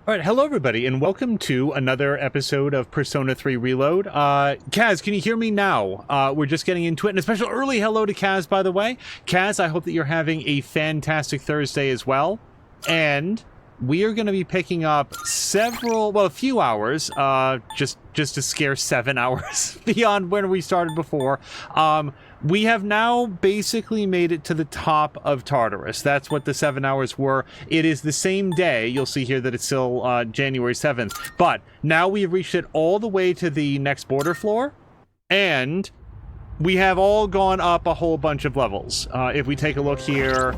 All right, hello everybody, and welcome to another episode of Persona 3 Reload. Kaz, can you hear me now? We're just getting into it, and a special early hello to Kaz, by the way. Kaz, I hope that you're having a fantastic Thursday as well, and we are going to be picking up a few hours, just to scare 7 hours beyond when we started before. We have now basically made it to the top of Tartarus. That's what the 7 hours were. It is the same day. You'll see here that it's still January 7th. But now we have reached it all the way to the next border floor. And we have all gone up a whole bunch of levels. If we take a look here,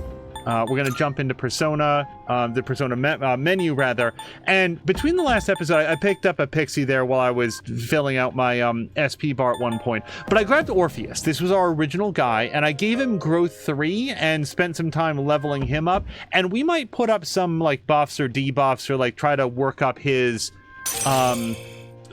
we're going to jump into Persona, the Persona menu, rather. And between the last episode, I picked up a Pixie there while I was filling out my SP bar at one point. But I grabbed Orpheus. This was our original guy, and I gave him Growth 3 and spent some time leveling him up. And we might put up some, like, buffs or debuffs or, like, try to work up his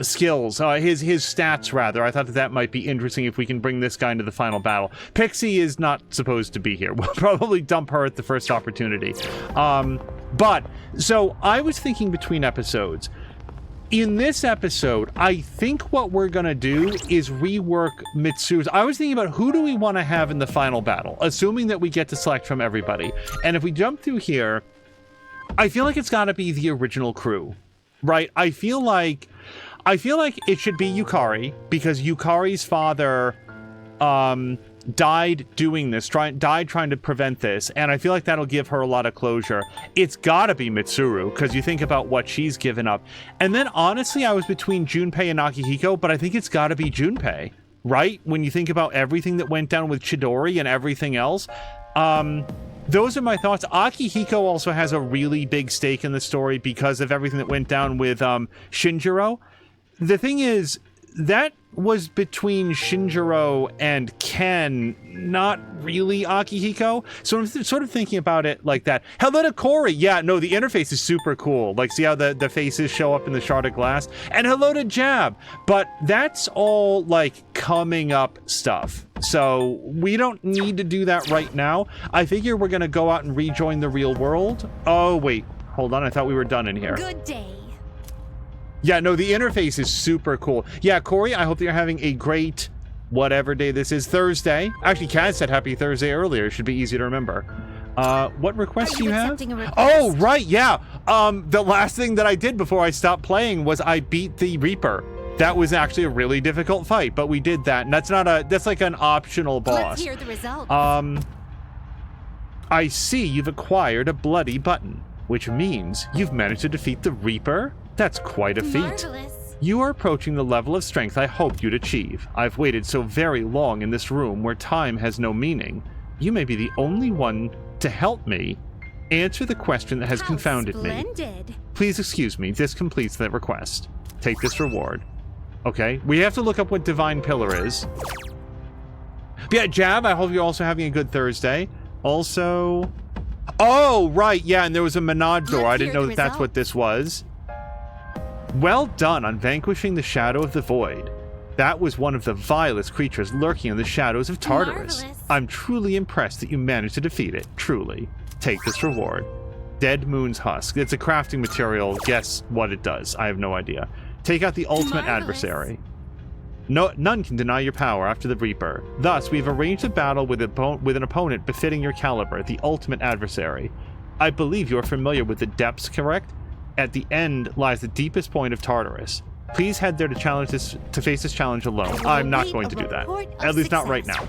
skills, his stats, rather. I thought that might be interesting if we can bring this guy into the final battle. Pixie is not supposed to be here. We'll probably dump her at the first opportunity. But so I was thinking between episodes. In this episode, I think what we're gonna do is rework Mitsuru's. I was thinking about who do we want to have in the final battle, assuming that we get to select from everybody. And if we jump through here, I feel like it's got to be the original crew, right? I feel like it should be Yukari, because Yukari's father died doing this, died trying to prevent this, and I feel like that'll give her a lot of closure. It's gotta be Mitsuru, because you think about what she's given up. And then, honestly, I was between Junpei and Akihiko, but I think it's gotta be Junpei, right? When you think about everything that went down with Chidori and everything else, those are my thoughts. Akihiko also has a really big stake in the story because of everything that went down with Shinjiro. The thing is, that was between Shinjiro and Ken, not really Akihiko. So I'm sort of thinking about it like that. Hello to Corey. Yeah, no, the interface is super cool. Like, see how the faces show up in the shard of glass? And hello to Jab. But that's all, like, coming up stuff. So we don't need to do that right now. I figure we're going to go out and rejoin the real world. Oh, wait. Hold on. I thought we were done in here. Good day. Yeah, no, the interface is super cool. Yeah, Corey, I hope that you're having a great whatever day this is. Thursday. Actually, Kaz said happy Thursday earlier. It should be easy to remember. What requests do you have? Oh, right, yeah. The last thing that I did before I stopped playing was I beat the Reaper. That was actually a really difficult fight, but we did that. And that's like an optional boss. Let's hear the results. I see you've acquired a bloody button, which means you've managed to defeat the Reaper. That's quite a feat. Marvelous. You are approaching the level of strength I hoped you'd achieve. I've waited so very long in this room where time has no meaning. You may be the only one to help me answer the question that has How confounded splendid. me. Please excuse me, this completes that request. Take this reward. Okay, we have to look up what Divine Pillar is. But yeah, Jab, I hope you're also having a good Thursday. Also... Oh, right, yeah, and there was a Menage door. I didn't know that that's what this was. Well done on vanquishing the Shadow of the Void. That was one of the vilest creatures lurking in the shadows of Tartarus. Marvelous. I'm truly impressed that you managed to defeat it, truly. Take this reward. Dead Moon's Husk. It's a crafting material. Guess what it does. I have no idea. Take out the ultimate Marvelous. adversary. None can deny your power after the Reaper. Thus, we've arranged a battle with an opponent befitting your caliber, the ultimate adversary. I believe you are familiar with the depths, correct? At the end lies the deepest point of Tartarus. Please head there to face this challenge alone. I'm not going to do that. At least not right now.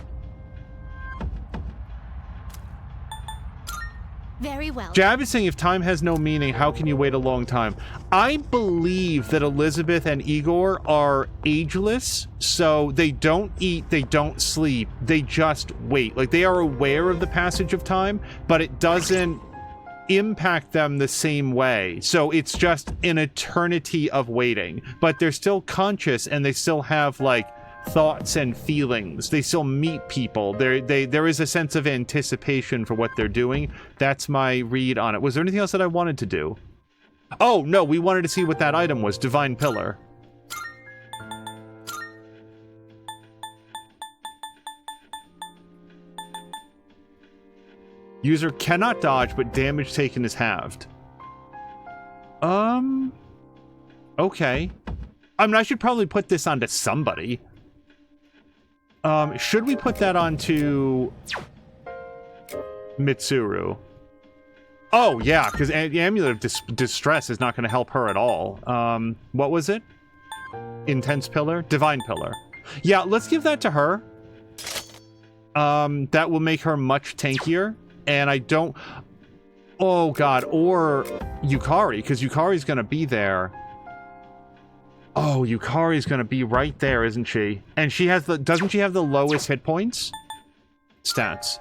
Very well. Jab is saying if time has no meaning, how can you wait a long time? I believe that Elizabeth and Igor are ageless, so they don't eat, they don't sleep, they just wait. Like, they are aware of the passage of time, but it doesn't impact them the same way. So it's just an eternity of waiting, but they're still conscious and they still have, like, thoughts and feelings. They still meet people. There is a sense of anticipation for what they're doing. That's my read on it. Was there anything else that I wanted to do? Oh, no, we wanted to see what that item was. Divine Pillar. User cannot dodge, but damage taken is halved. Okay. I mean, I should probably put this onto somebody. Should we put that onto Mitsuru? Oh, yeah, because the Amulet of Distress is not going to help her at all. What was it? Intense Pillar? Divine Pillar. Yeah, let's give that to her. That will make her much tankier. And I don't... Oh, God. Or Yukari, because Yukari's going to be there. Oh, Yukari's going to be right there, isn't she? And she has the... Doesn't she have the lowest hit points? Stats.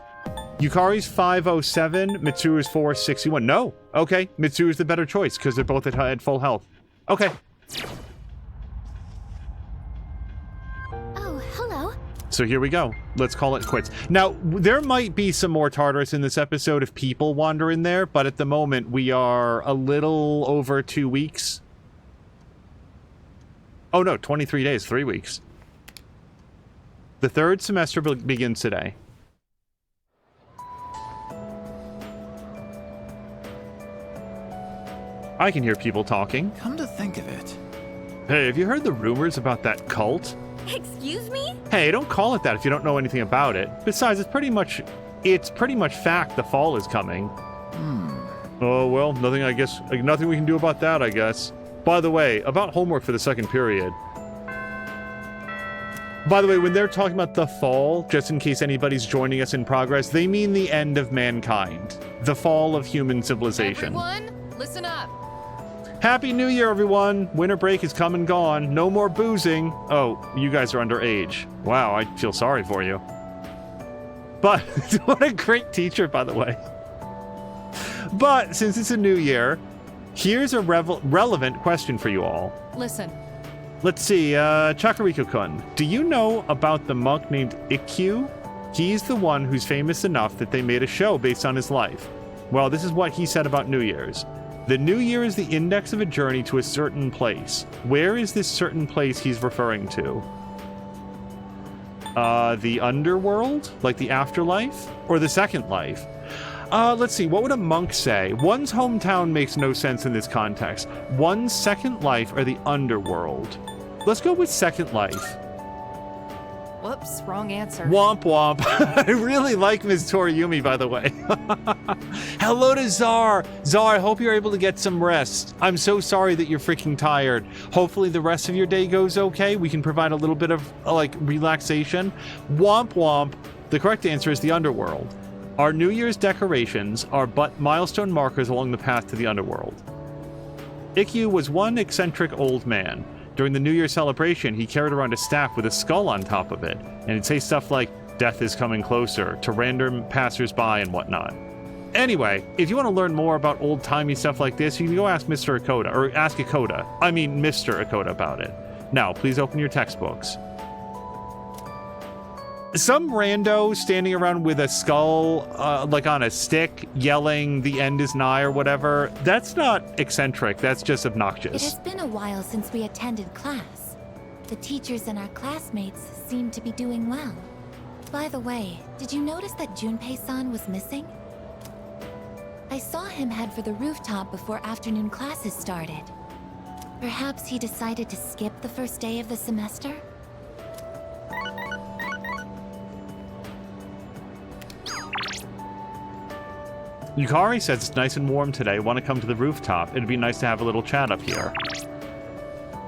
Yukari's 507, Mitsuru's 461. No. Okay, Mitsuru's the better choice, because they're both at full health. Okay. Oh, hello. So here we go. Let's call it quits. Now, there might be some more Tartarus in this episode if people wander in there, but at the moment, we are a little over 2 weeks. Oh no, 23 days, 3 weeks. The third semester begins today. I can hear people talking. Come to think of it. Hey, have you heard the rumors about that cult? Excuse me? Hey, don't call it that if you don't know anything about it. Besides, it's pretty much fact the fall is coming. Oh, well, nothing we can do about that, I guess. By the way, about homework for the second period. By the way, when they're talking about the fall, just in case anybody's joining us in progress, they mean the end of mankind. The fall of human civilization. Everyone, listen up. Happy New Year, everyone! Winter break is come and gone. No more boozing. Oh, you guys are underage. Wow, I feel sorry for you. But, what a great teacher, by the way. But, since it's a new year, here's a relevant question for you all. Listen. Let's see, Chakariko-kun, do you know about the monk named Ikkyu? He's the one who's famous enough that they made a show based on his life. Well, this is what he said about New Year's. The New Year is the index of a journey to a certain place. Where is this certain place he's referring to? The underworld? Like the afterlife? Or the second life? Let's see, what would a monk say? One's hometown makes no sense in this context. One's second life or the underworld? Let's go with second life. Whoops, wrong answer. Womp womp. I really like Ms. Toriyumi, by the way. Hello to Czar. Czar, I hope you're able to get some rest. I'm so sorry that you're freaking tired. Hopefully the rest of your day goes okay. We can provide a little bit of, relaxation. Womp womp. The correct answer is the underworld. Our New Year's decorations are but milestone markers along the path to the underworld. Ikkyu was one eccentric old man. During the New Year celebration, he carried around a staff with a skull on top of it, and he'd say stuff like, "Death is coming closer," to random passersby and whatnot. Anyway, if you want to learn more about old-timey stuff like this, you can go ask Mr. Akoda, or ask Akoda. I mean Mr. Akoda about it. Now, please open your textbooks. Some rando standing around with a skull, on a stick, yelling, "The end is nigh," or whatever, that's not eccentric, that's just obnoxious. It has been a while since we attended class. The teachers and our classmates seem to be doing well. By the way, did you notice that Junpei-san was missing? I saw him head for the rooftop before afternoon classes started. Perhaps he decided to skip the first day of the semester? Yukari says it's nice and warm today. Want to come to the rooftop? It'd be nice to have a little chat up here.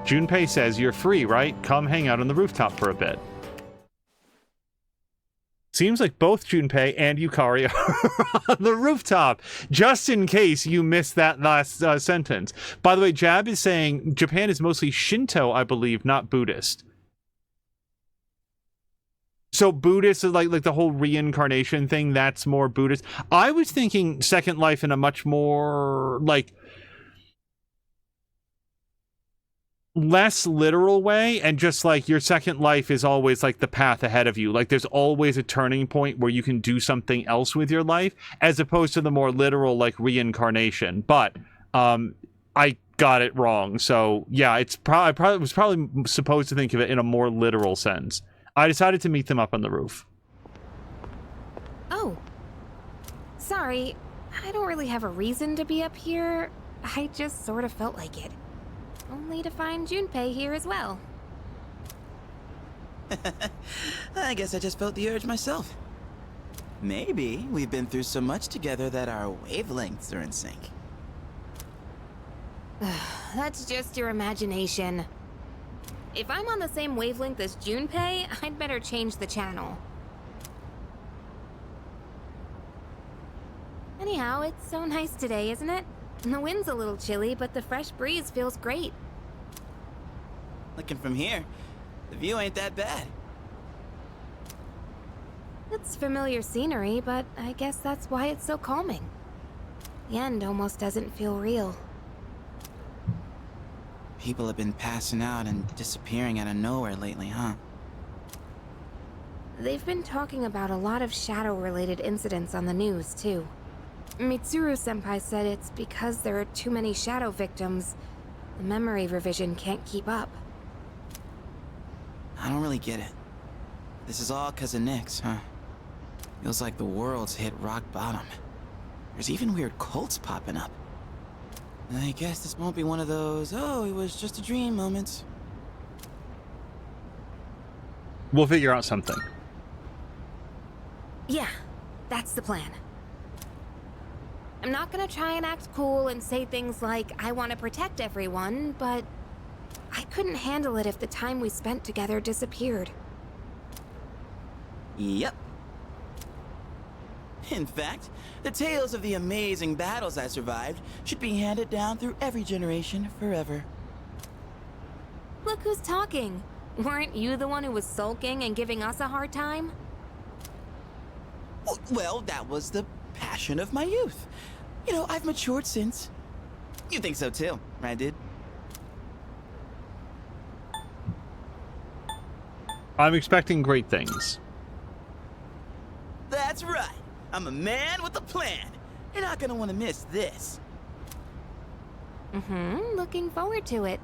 Junpei says, you're free, right? Come hang out on the rooftop for a bit. Seems like both Junpei and Yukari are on the rooftop, just in case you missed that last sentence. By the way, Jab is saying Japan is mostly Shinto, I believe, not Buddhist. So Buddhist is like the whole reincarnation thing, that's more Buddhist. I was thinking Second Life in a much more, less literal way, and just your second life is always the path ahead of you. There's always a turning point where you can do something else with your life, as opposed to the more literal reincarnation. But I got it wrong. So yeah, I was probably supposed to think of it in a more literal sense. I decided to meet them up on the roof. Oh. Sorry, I don't really have a reason to be up here. I just sort of felt like it. Only to find Junpei here as well. I guess I just felt the urge myself. Maybe we've been through so much together that our wavelengths are in sync. That's just your imagination. If I'm on the same wavelength as Junpei, I'd better change the channel. Anyhow, it's so nice today, isn't it? The wind's a little chilly, but the fresh breeze feels great. Looking from here, the view ain't that bad. It's familiar scenery, but I guess that's why it's so calming. The end almost doesn't feel real. People have been passing out and disappearing out of nowhere lately, huh? They've been talking about a lot of shadow-related incidents on the news, too. Mitsuru-senpai said it's because there are too many shadow victims. The memory revision can't keep up. I don't really get it. This is all 'cause of Nyx, huh? Feels like the world's hit rock bottom. There's even weird cults popping up. I guess this won't be one of those, oh, it was just a dream moments. We'll figure out something. Yeah, that's the plan. I'm not gonna try and act cool and say things like, I want to protect everyone, but I couldn't handle it if the time we spent together disappeared. Yep. In fact, the tales of the amazing battles I survived should be handed down through every generation forever. Look who's talking. Weren't you the one who was sulking and giving us a hard time? Well, that was the passion of my youth. You know, I've matured since. You think so too, right, dude? I'm expecting great things. That's right. I'm a man with a plan. You're not gonna want to miss this. Looking forward to it.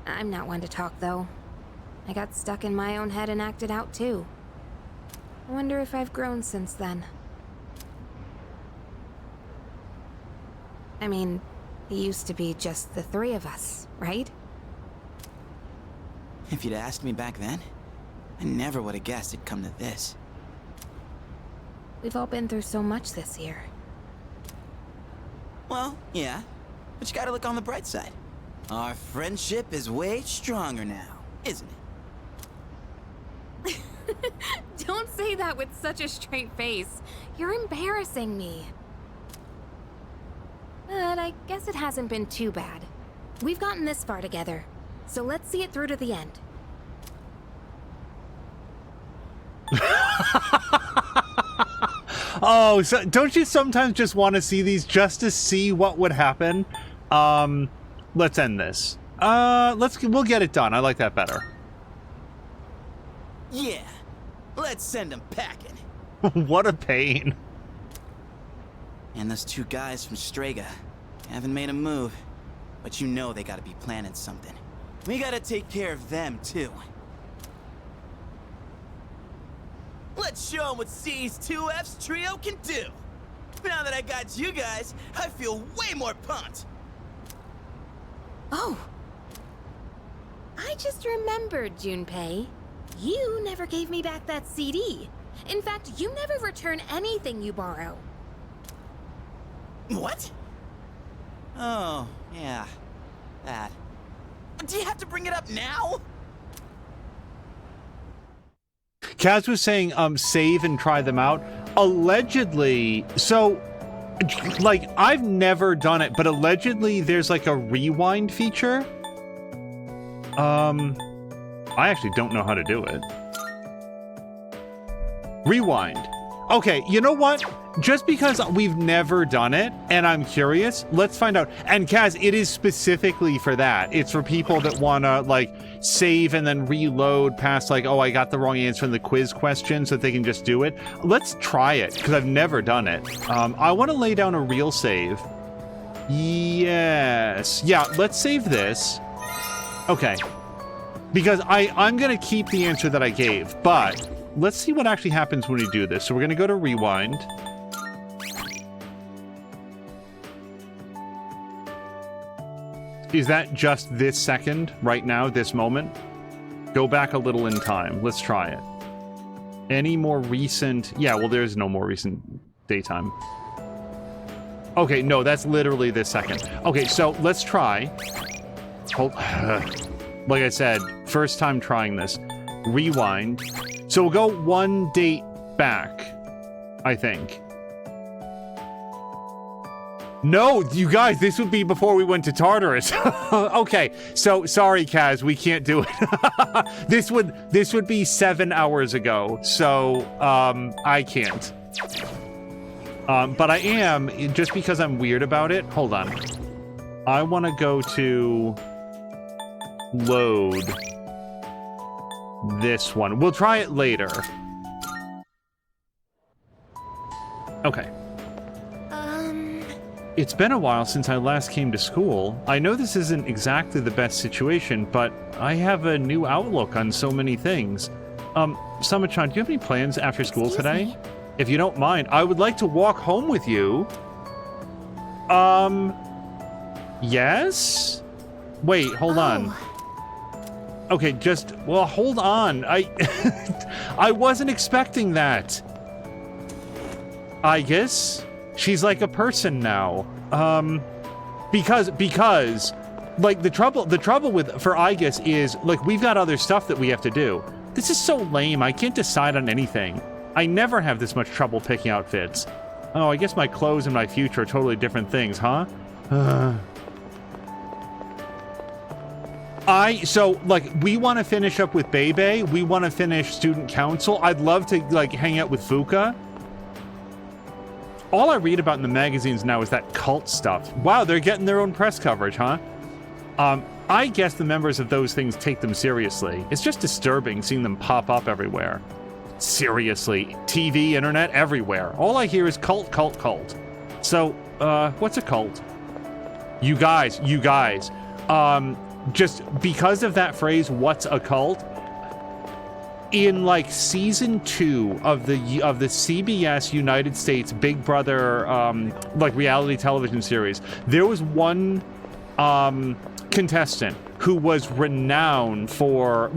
I'm not one to talk, though. I got stuck in my own head and acted out, too. I wonder if I've grown since then. I mean, it used to be just the three of us, right? If you'd asked me back then, I never would have guessed it'd come to this. We've all been through so much this year. Well, yeah, but you gotta look on the bright side. Our friendship is way stronger now, isn't it? Don't say that with such a straight face. You're embarrassing me. But I guess it hasn't been too bad. We've gotten this far together, so let's see it through to the end. Oh, so don't you sometimes just want to see these just to see what would happen? Let's end this. We'll get it done. I like that better. Yeah, let's send them packing. What a pain. And those two guys from Strega haven't made a move, but you know they gotta be planning something. We gotta take care of them, too. Let's show them what C's 2F's trio can do. Now that I got you guys, I feel way more pumped. Oh. I just remembered, Junpei. You never gave me back that CD. In fact, you never return anything you borrow. What? Oh, yeah. That. Do you have to bring it up now? Kaz was saying, save and try them out. Allegedly, so, like, I've never done it, but allegedly there's, like, a rewind feature. I actually don't know how to do it. Rewind. Okay, you know what? Just because we've never done it, and I'm curious, let's find out. And Kaz, it is specifically for that. It's for people that want to, like, save and then reload past, like, oh, I got the wrong answer in the quiz question, so that they can just do it. Let's try it, because I've never done it. I want to lay down a real save. Yes. Yeah, let's save this. Okay. Because I'm going to keep the answer that I gave, but let's see what actually happens when we do this. So we're going to go to rewind. Is that just this second, right now, this moment? Go back a little in time. Let's try it. Any more recent... Yeah, well, there's no more recent daytime. Okay, no, that's literally this second. Okay, so let's try. Hold... Like I said, first time trying this. Rewind. So we'll go one date back, I think. No, you guys, this would be before we went to Tartarus. Okay, so sorry, Kaz, we can't do it. This would be 7 hours ago, so I can't. But I am, just because I'm weird about it. Hold on. I want to go to load this one. We'll try it later. Okay. It's been a while since I last came to school. I know this isn't exactly the best situation, but I have a new outlook on so many things. Sama-chan, do you have any plans after school today? Me? If you don't mind, I would like to walk home with you. Yes? Wait, hold on. Okay, well, hold on. I wasn't expecting that. I guess she's like a person now. Because like the trouble for Igus is like we've got other stuff that we have to do. This is so lame. I can't decide on anything. I never have this much trouble picking outfits. Oh, I guess my clothes and my future are totally different things, huh? So, like, we want to finish up with Bebe. We want to finish Student Council. I'd love to, like, hang out with Fuka. All I read about in the magazines now is that cult stuff. Wow, they're getting their own press coverage, huh? I guess the members of those things take them seriously. It's just disturbing seeing them pop up everywhere. Seriously. TV, internet, everywhere. All I hear is cult, cult, cult. So, what's a cult? You guys, just because of that phrase, what's a cult? In like season 2 of the CBS United States Big Brother like reality television series, there was one contestant who was renowned for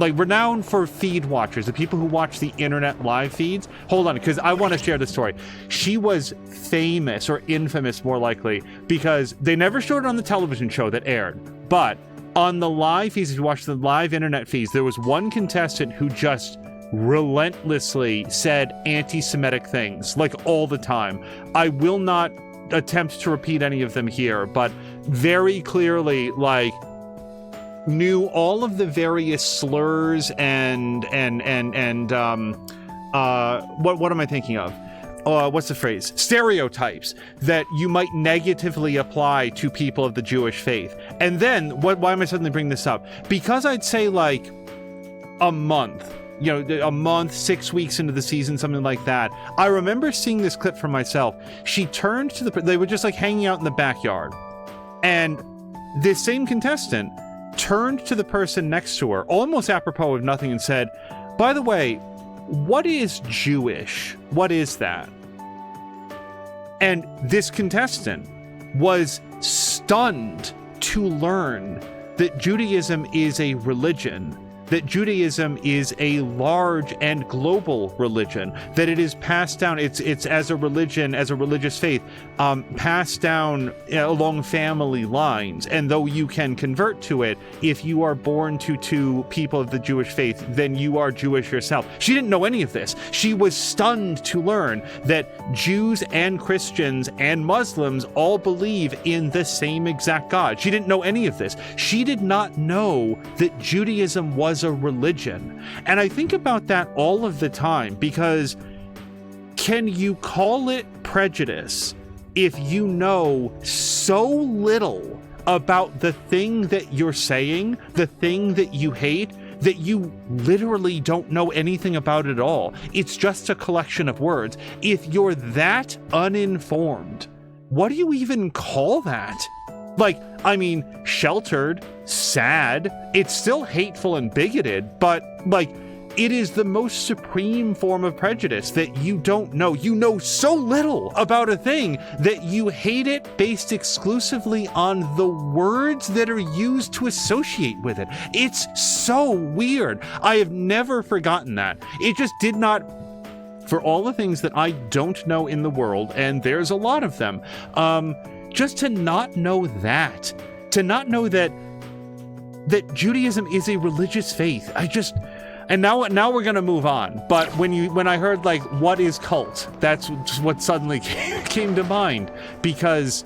feed watchers, the people who watch the internet live feeds. Hold on, because I want to share the story. She was famous, or infamous more likely, because they never showed it on the television show that aired, but on the live feeds, if you watch the live internet feeds, there was one contestant who just relentlessly said anti-Semitic things, like all the time. I will not attempt to repeat any of them here, but very clearly, like, knew all of the various slurs and what am I thinking of? What's the phrase? Stereotypes that you might negatively apply to people of the Jewish faith. And then, why am I suddenly bringing this up? Because I'd say like a month, 6 weeks into the season, something like that. I remember seeing this clip for myself. She turned to they were just like hanging out in the backyard. And this same contestant turned to the person next to her, almost apropos of nothing, and said, "By the way, what is Jewish? What is that?" And this contestant was stunned to learn that Judaism is a religion, that Judaism is a large and global religion, that it is passed down, it's as a religion, as a religious faith, passed down along family lines. And though you can convert to it, if you are born to people of the Jewish faith, then you are Jewish yourself. She didn't know any of this. She was stunned to learn that Jews and Christians and Muslims all believe in the same exact God. She didn't know any of this. She did not know that Judaism was a religion. And I think about that all of the time, because can you call it prejudice if you know so little about the thing that you're saying, the thing that you hate, that you literally don't know anything about it at all? It's just a collection of words. If you're that uninformed, what do you even call that? Like, I mean, sheltered, sad, it's still hateful and bigoted, but, like, It is the most supreme form of prejudice that you don't know. You know so little about a thing that you hate it based exclusively on the words that are used to associate with it. It's so weird. I have never forgotten that. It just did not, for all the things that I don't know in the world, and there's a lot of them, just to not know that, to not know that Judaism is a religious faith. And now we're gonna move on. But when I heard like what is cult, that's just what suddenly came to mind, because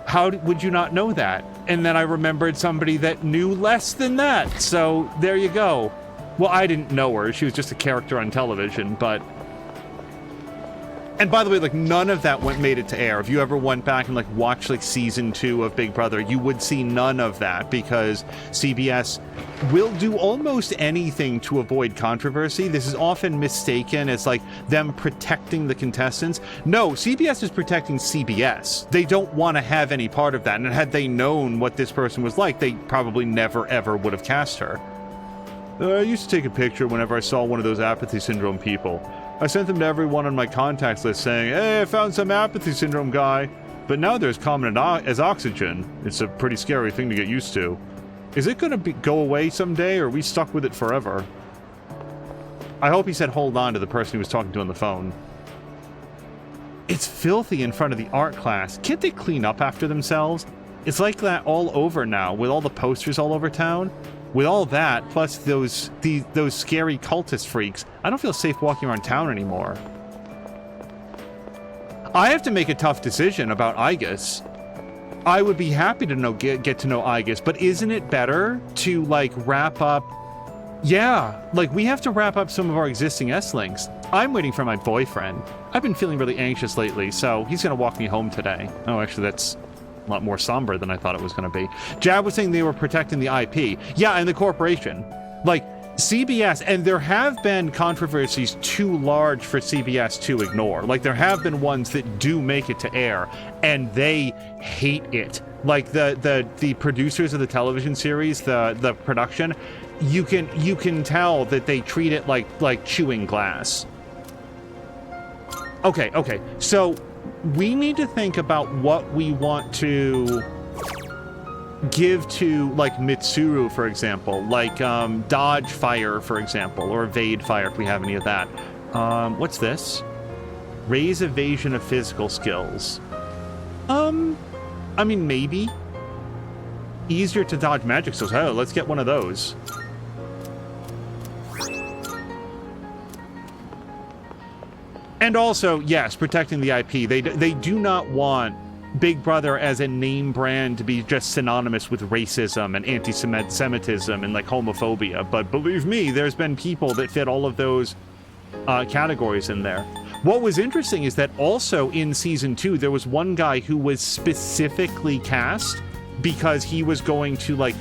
how would you not know that? And then I remembered somebody that knew less than that. So there you go. Well, I didn't know her. She was just a character on television, but. And by the way, like none of that made it to air. If you ever went back and like watched like season 2 of Big Brother, you would see none of that because CBS will do almost anything to avoid controversy. This is often mistaken as like them protecting the contestants. No, CBS is protecting CBS. They don't want to have any part of that. And had they known what this person was like, they probably never ever would have cast her. I used to take a picture whenever I saw one of those apathy syndrome people. I sent them to everyone on my contacts list saying, hey, I found some apathy syndrome guy. But now there's common as oxygen. It's a pretty scary thing to get used to. Is it going to go away someday, or are we stuck with it forever? I hope he said hold on to the person he was talking to on the phone. It's filthy in front of the art class. Can't they clean up after themselves? It's like that all over now, with all the posters all over town. With all that, plus those scary cultist freaks, I don't feel safe walking around town anymore. I have to make a tough decision about Igus. I would be happy to get to know Igus, but isn't it better to like wrap up? Yeah, like we have to wrap up some of our existing S-Links. I'm waiting for my boyfriend. I've been feeling really anxious lately, so he's gonna walk me home today. Oh, actually, that's a lot more somber than I thought it was going to be. Jab was saying they were protecting the IP. Yeah, and the corporation. Like, CBS, and there have been controversies too large for CBS to ignore. Like, there have been ones that do make it to air, and they hate it. Like, the producers of the television series, the production, you can tell that they treat it like chewing glass. Okay, so we need to think about what we want to give to, like, Mitsuru, for example, like dodge fire, for example, or evade fire if we have any of that. What's this? Raise evasion of physical skills. I mean, maybe. Easier to dodge magic skills. Oh, let's get one of those. And also, yes, protecting the IP. They do not want Big Brother as a name brand to be just synonymous with racism and anti-Semitism and like homophobia. But believe me, there's been people that fit all of those categories in there. What was interesting is that also in season 2, there was one guy who was specifically cast because he was going to like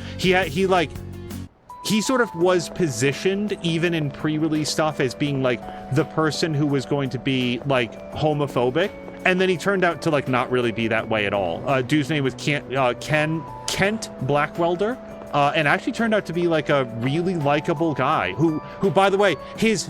he sort of was positioned even in pre-release stuff as being like the person who was going to be like homophobic, and then he turned out to like not really be that way at all. Dude's name was Kent Blackwelder, and actually turned out to be like a really likable guy who by the way, his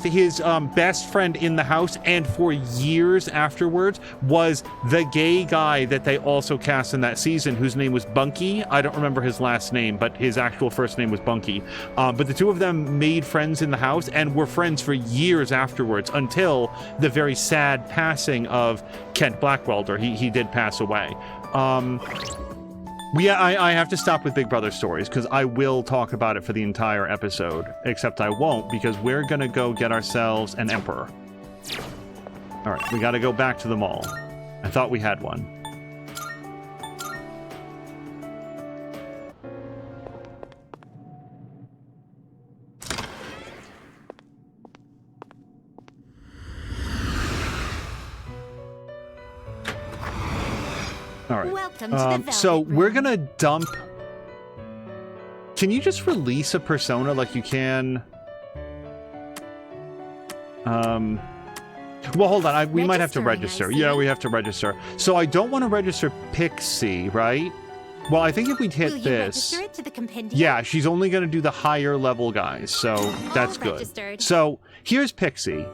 best friend in the house and for years afterwards was the gay guy that they also cast in that season, whose name was Bunky. I don't remember his last name, but his actual first name was Bunky. But the two of them made friends in the house and were friends for years afterwards until the very sad passing of Kent Blackwelder. He did pass away. Yeah, I have to stop with Big Brother stories because I will talk about it for the entire episode, except I won't because we're gonna go get ourselves an emperor. All right, we gotta go back to the mall. I thought we had one. All right. Welcome to the Velvet so we're Room. gonna dump. Can you just release a persona like you can? Well, hold on. We might have to register. Registering, I see. Yeah, we have to register. So I don't want to register Pixie, right? Well, I think if we Will hit you this... register it to the compendium? Yeah, she's only going to do the higher level guys, so that's good. registered. So here's Pixie.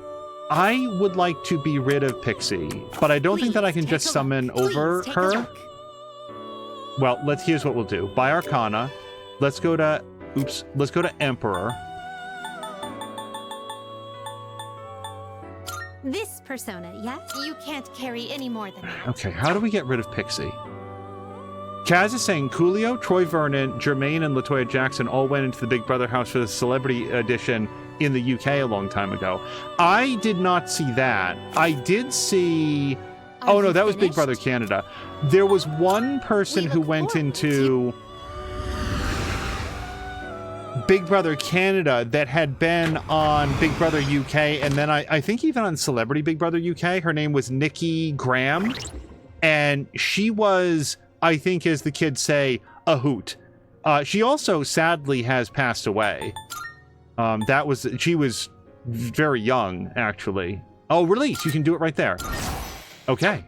I would like to be rid of Pixie, but I don't think that I can Please just take a summon look. over Please take a her. look. Well, here's what we'll do. By Arcana, let's go to Emperor. This persona, yes? You can't carry any more than that. Okay, how do we get rid of Pixie? Kaz is saying Coolio, Troy Vernon, Jermaine, and LaToya Jackson all went into the Big Brother house for the celebrity edition in the UK a long time ago. I did not see that. I did see... Are Oh no, you that was Big finished? Brother Canada. There was one person We who look went forward into Big Brother Canada that had been on Big Brother UK, and then I think even on Celebrity Big Brother UK. Her name was Nikki Graham, and she was, I think as the kids say, a hoot. She also sadly has passed away. She was very young, actually. Oh, release, you can do it right there. Okay.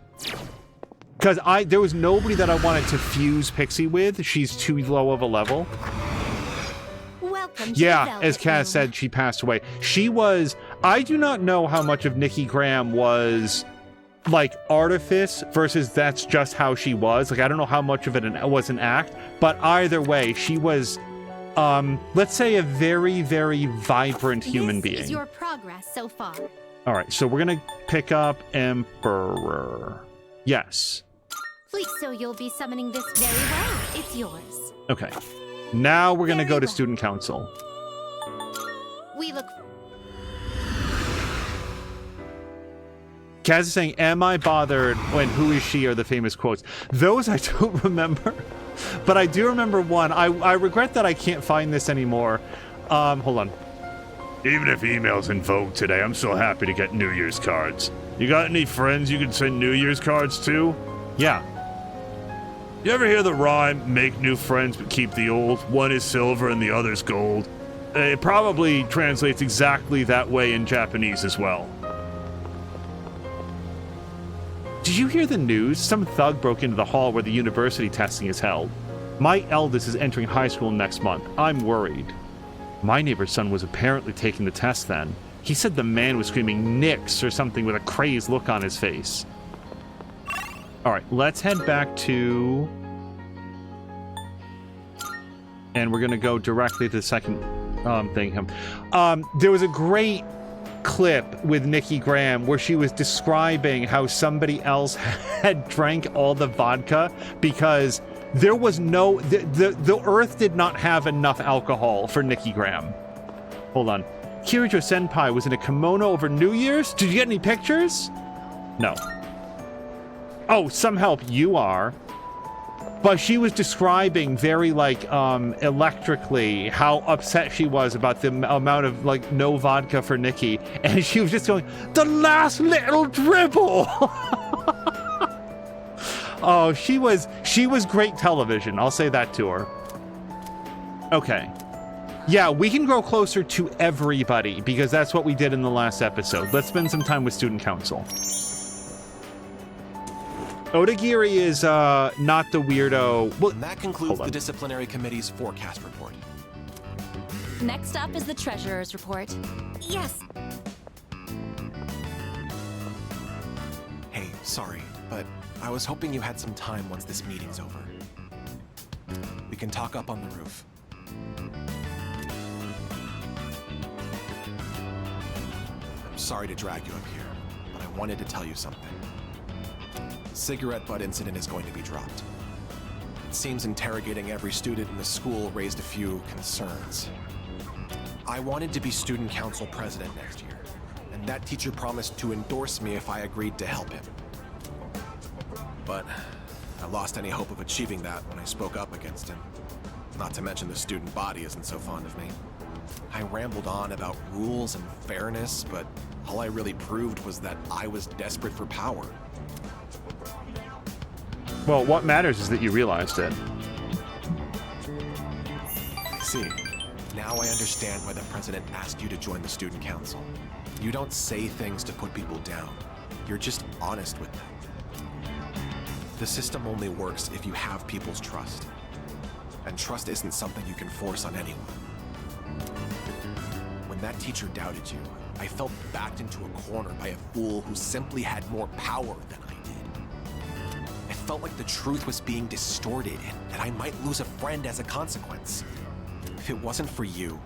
Because there was nobody that I wanted to fuse Pixie with. She's too low of a level. Welcome to Yeah, the as Velvet Kaz Room. said, she passed away. She was... I do not know how much of Nikki Graham was, like, artifice versus that's just how she was. Like, I don't know how much of it was an act. But either way, she was, let's say, a very, very vibrant human being. This is your progress so far. All right, so we're going to pick up Emperor. Yes. Please, so you'll be summoning this very well. It's yours. Okay. Now we're going to Very go to well. Student Council. We look... Kaz is saying, am I bothered when who is she are the famous quotes? Those I don't remember, but I do remember one. I regret that I can't find this anymore. Hold on. Even if email's in vogue today, I'm still happy to get New Year's cards. You got any friends you can send New Year's cards to? Yeah. You ever hear the rhyme, make new friends but keep the old? One is silver and the other's gold. It probably translates exactly that way in Japanese as well. Did you hear the news? Some thug broke into the hall where the university testing is held. My eldest is entering high school next month. I'm worried. My neighbor's son was apparently taking the test then. He said the man was screaming "Nix" or something with a crazed look on his face. Alright, let's head back to... And we're going to go directly to the second thing. There was a great clip with Nikki Graham where she was describing how somebody else had drank all the vodka because there was no... The Earth did not have enough alcohol for Nikki Graham. Hold on. Kirijo Senpai was in a kimono over New Year's? Did you get any pictures? No. Oh, some help. You are. But she was describing very, like, electrically how upset she was about the amount of, like, no vodka for Nikki. And she was just going, the last little dribble! Oh, she was great television. I'll say that to her. Okay. Yeah, we can grow closer to everybody because that's what we did in the last episode. Let's spend some time with Student Council. Odagiri is not the weirdo. Well, And that concludes the disciplinary committee's forecast report. Next up is the treasurer's report. Yes. Hey, sorry, but I was hoping you had some time once this meeting's over. We can talk up on the roof. I'm sorry to drag you up here, but I wanted to tell you something. Cigarette butt incident is going to be dropped. It seems interrogating every student in the school raised a few concerns. I wanted to be student council president next year, and that teacher promised to endorse me if I agreed to help him. But I lost any hope of achieving that when I spoke up against him. Not to mention the student body isn't so fond of me. I rambled on about rules and fairness, but all I really proved was that I was desperate for power. well, what matters is that you realized it. See, now I understand why the president asked you to join the student council. You don't say things to put people down. You're just honest with them. The system only works if you have people's trust. And trust isn't something you can force on anyone. When that teacher doubted you, I felt backed into a corner by a fool who simply had more power than I did. It felt like the truth was being distorted and that I might lose a friend as a consequence. If it wasn't for you,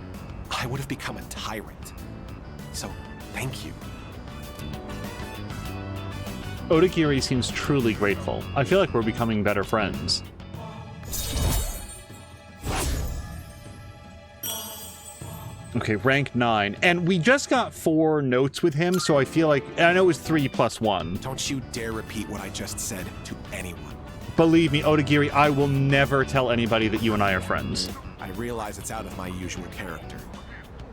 I would have become a tyrant. So, thank you. Odagiri seems truly grateful. I feel like we're becoming better friends. Okay, rank 9. And we just got 4 notes with him, so I feel like... I know it was 3 plus 1. Don't you dare repeat what I just said to anyone. Believe me, Odagiri, I will never tell anybody that you and I are friends. I realize it's out of my usual character.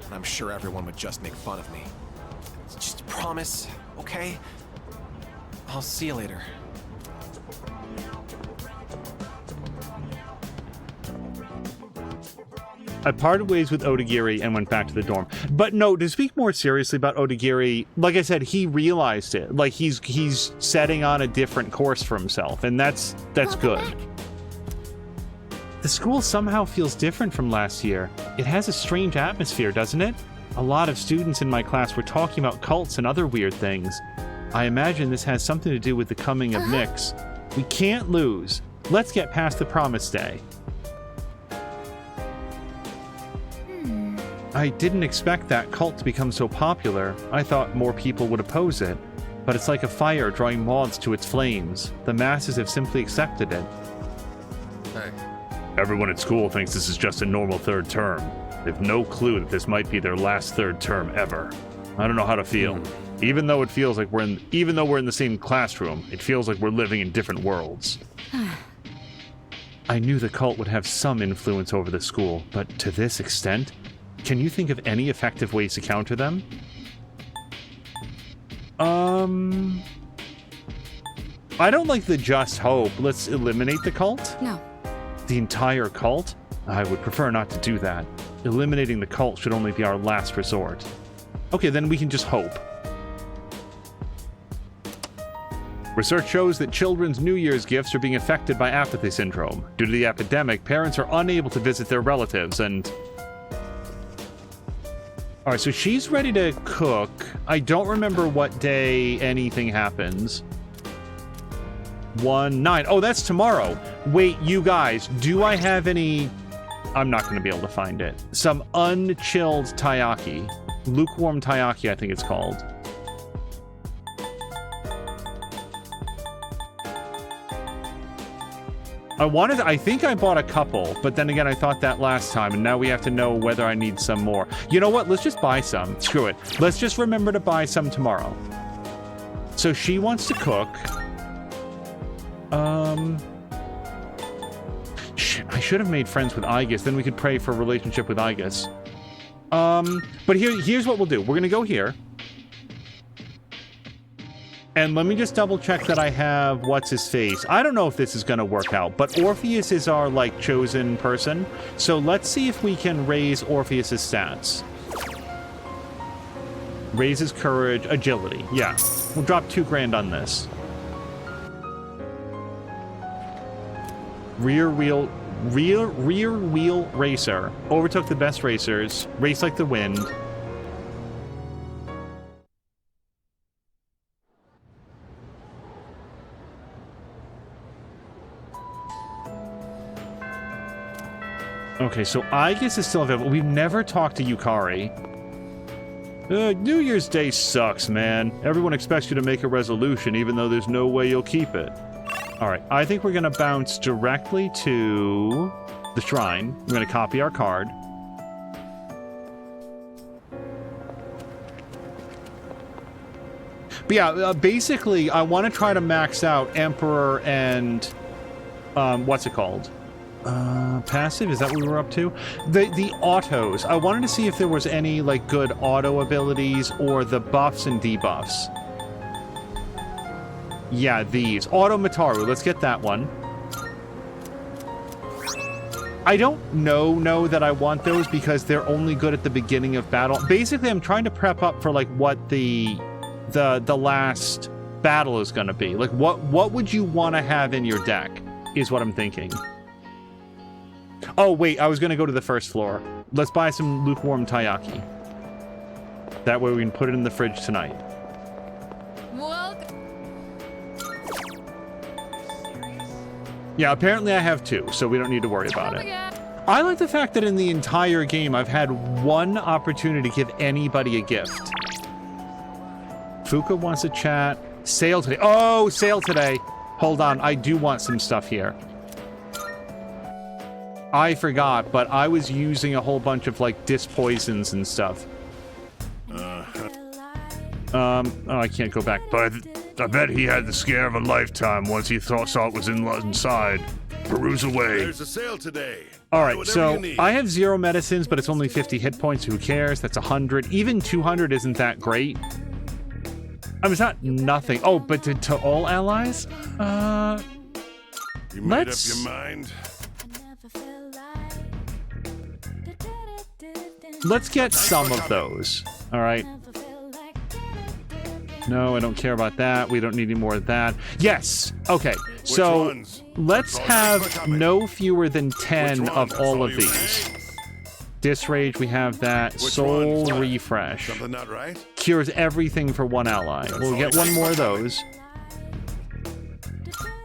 And I'm sure everyone would just make fun of me. Just promise, okay? I'll see you later. I parted ways with Odagiri and went back to the dorm. But no, to speak more seriously about Odagiri, like I said, he realized it. Like he's setting on a different course for himself, and that's good. The school somehow feels different from last year. It has a strange atmosphere, doesn't it? A lot of students in my class were talking about cults and other weird things. I imagine this has something to do with the coming of Nyx. We can't lose. Let's get past the promise day. I didn't expect that cult to become so popular. I thought more people would oppose it. But it's like a fire drawing moths to its flames. The masses have simply accepted it. Hey. Everyone at school thinks this is just a normal third term. They have no clue that this might be their last third term ever. I don't know how to feel. Even though we're in the same classroom, it feels like we're living in different worlds. I knew the cult would have some influence over the school, but to this extent? Can you think of any effective ways to counter them? I don't like the just hope. Let's eliminate the cult? No. The entire cult? I would prefer not to do that. Eliminating the cult should only be our last resort. Okay, then we can just hope. Research shows that children's New Year's gifts are being affected by apathy syndrome. Due to the epidemic, parents are unable to visit their relatives and... Alright, so she's ready to cook. I don't remember what day anything happens. 1/9. Oh, that's tomorrow. Wait, you guys, do I have any... I'm not going to be able to find it. Some unchilled taiyaki. Lukewarm taiyaki, I think it's called. I think I bought a couple, but then again, I thought that last time, and now we have to know whether I need some more. You know what? Let's just buy some. Screw it. Let's just remember to buy some tomorrow. So she wants to cook. Shit, I should have made friends with Igus. Then we could pray for a relationship with Igus. But here's what we'll do. We're gonna go here. And let me just double check that I have what's-his-face. I don't know if this is going to work out, but Orpheus is our, like, chosen person. So let's see if we can raise Orpheus's stats. Raises courage, agility. Yeah, we'll drop 2 grand on this. Rear wheel racer. Overtook the best racers. Race like the wind. Okay, so Igus is still available. We've never talked to Yukari. New Year's Day sucks, man. Everyone expects you to make a resolution, even though there's no way you'll keep it. Alright, I think we're going to bounce directly to the shrine. We're going to copy our card. But yeah, basically, I want to try to max out Emperor and... what's it called? Passive? Is that what we were up to? The autos. I wanted to see if there was any, like, good auto abilities or the buffs and debuffs. Yeah, these. Auto Mataru. Let's get that one. I don't know that I want those because they're only good at the beginning of battle. Basically, I'm trying to prep up for, like, what the last battle is going to be. Like, what would you want to have in your deck is what I'm thinking. Oh, wait, I was going to go to the first floor. Let's buy some lukewarm taiyaki. That way we can put it in the fridge tonight. Welcome. Yeah, apparently I have 2, so we don't need to worry about it. I like the fact that in the entire game I've had one opportunity to give anybody a gift. Fuka wants to chat. Sale today. Oh, sale today. Hold on, I do want some stuff here. I forgot, but I was using a whole bunch of, like, disc poisons and stuff. Oh, I can't go back. But I bet he had the scare of a lifetime once he saw it was inside. Peruse away. There's a sale today. Alright, so I have 0 medicines, but it's only 50 hit points. Who cares? That's 100. Even 200 isn't that great. I mean, it's not nothing. Oh, but to all allies? You made up your mind? Let's get some of those. Alright. No, I don't care about that. We don't need any more of that. Yes! Okay, so let's have no fewer than 10 of all of these. Disrage, we have that. Soul Refresh. Something not right? Cures everything for 1 ally. We'll get 1 more of those.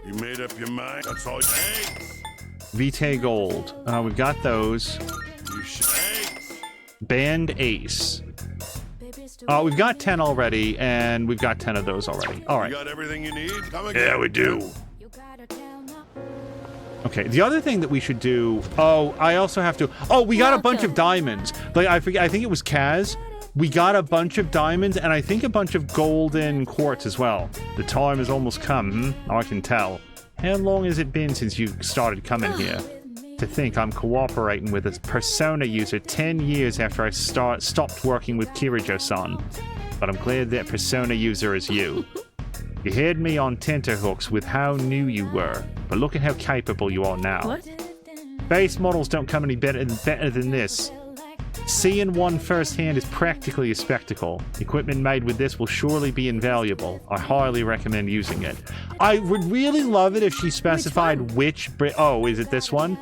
You made up your mind? That's all. Hey! Vitae Gold. We've got those. You hey! Band Ace. We've got 10 already, and we've got 10 of those already. All right. You got everything you need? Come again. Yeah, we do. Okay, the other thing that we should do... Oh, I also have to... Oh, we got a bunch of diamonds. Like, I forget, I think it was Kaz. We got a bunch of diamonds, and I think a bunch of golden quartz as well. The time has almost come, I can tell. How long has it been since you started coming here? To think I'm cooperating with a Persona user 10 years after I stopped working with Kirijo-san. But I'm glad that Persona user is you. You had me on tenterhooks with how new you were, but look at how capable you are now. What? Base models don't come any better than this. Seeing one firsthand is practically a spectacle. Equipment made with this will surely be invaluable. I highly recommend using it. I would really love it if she specified which... Oh, is it this one?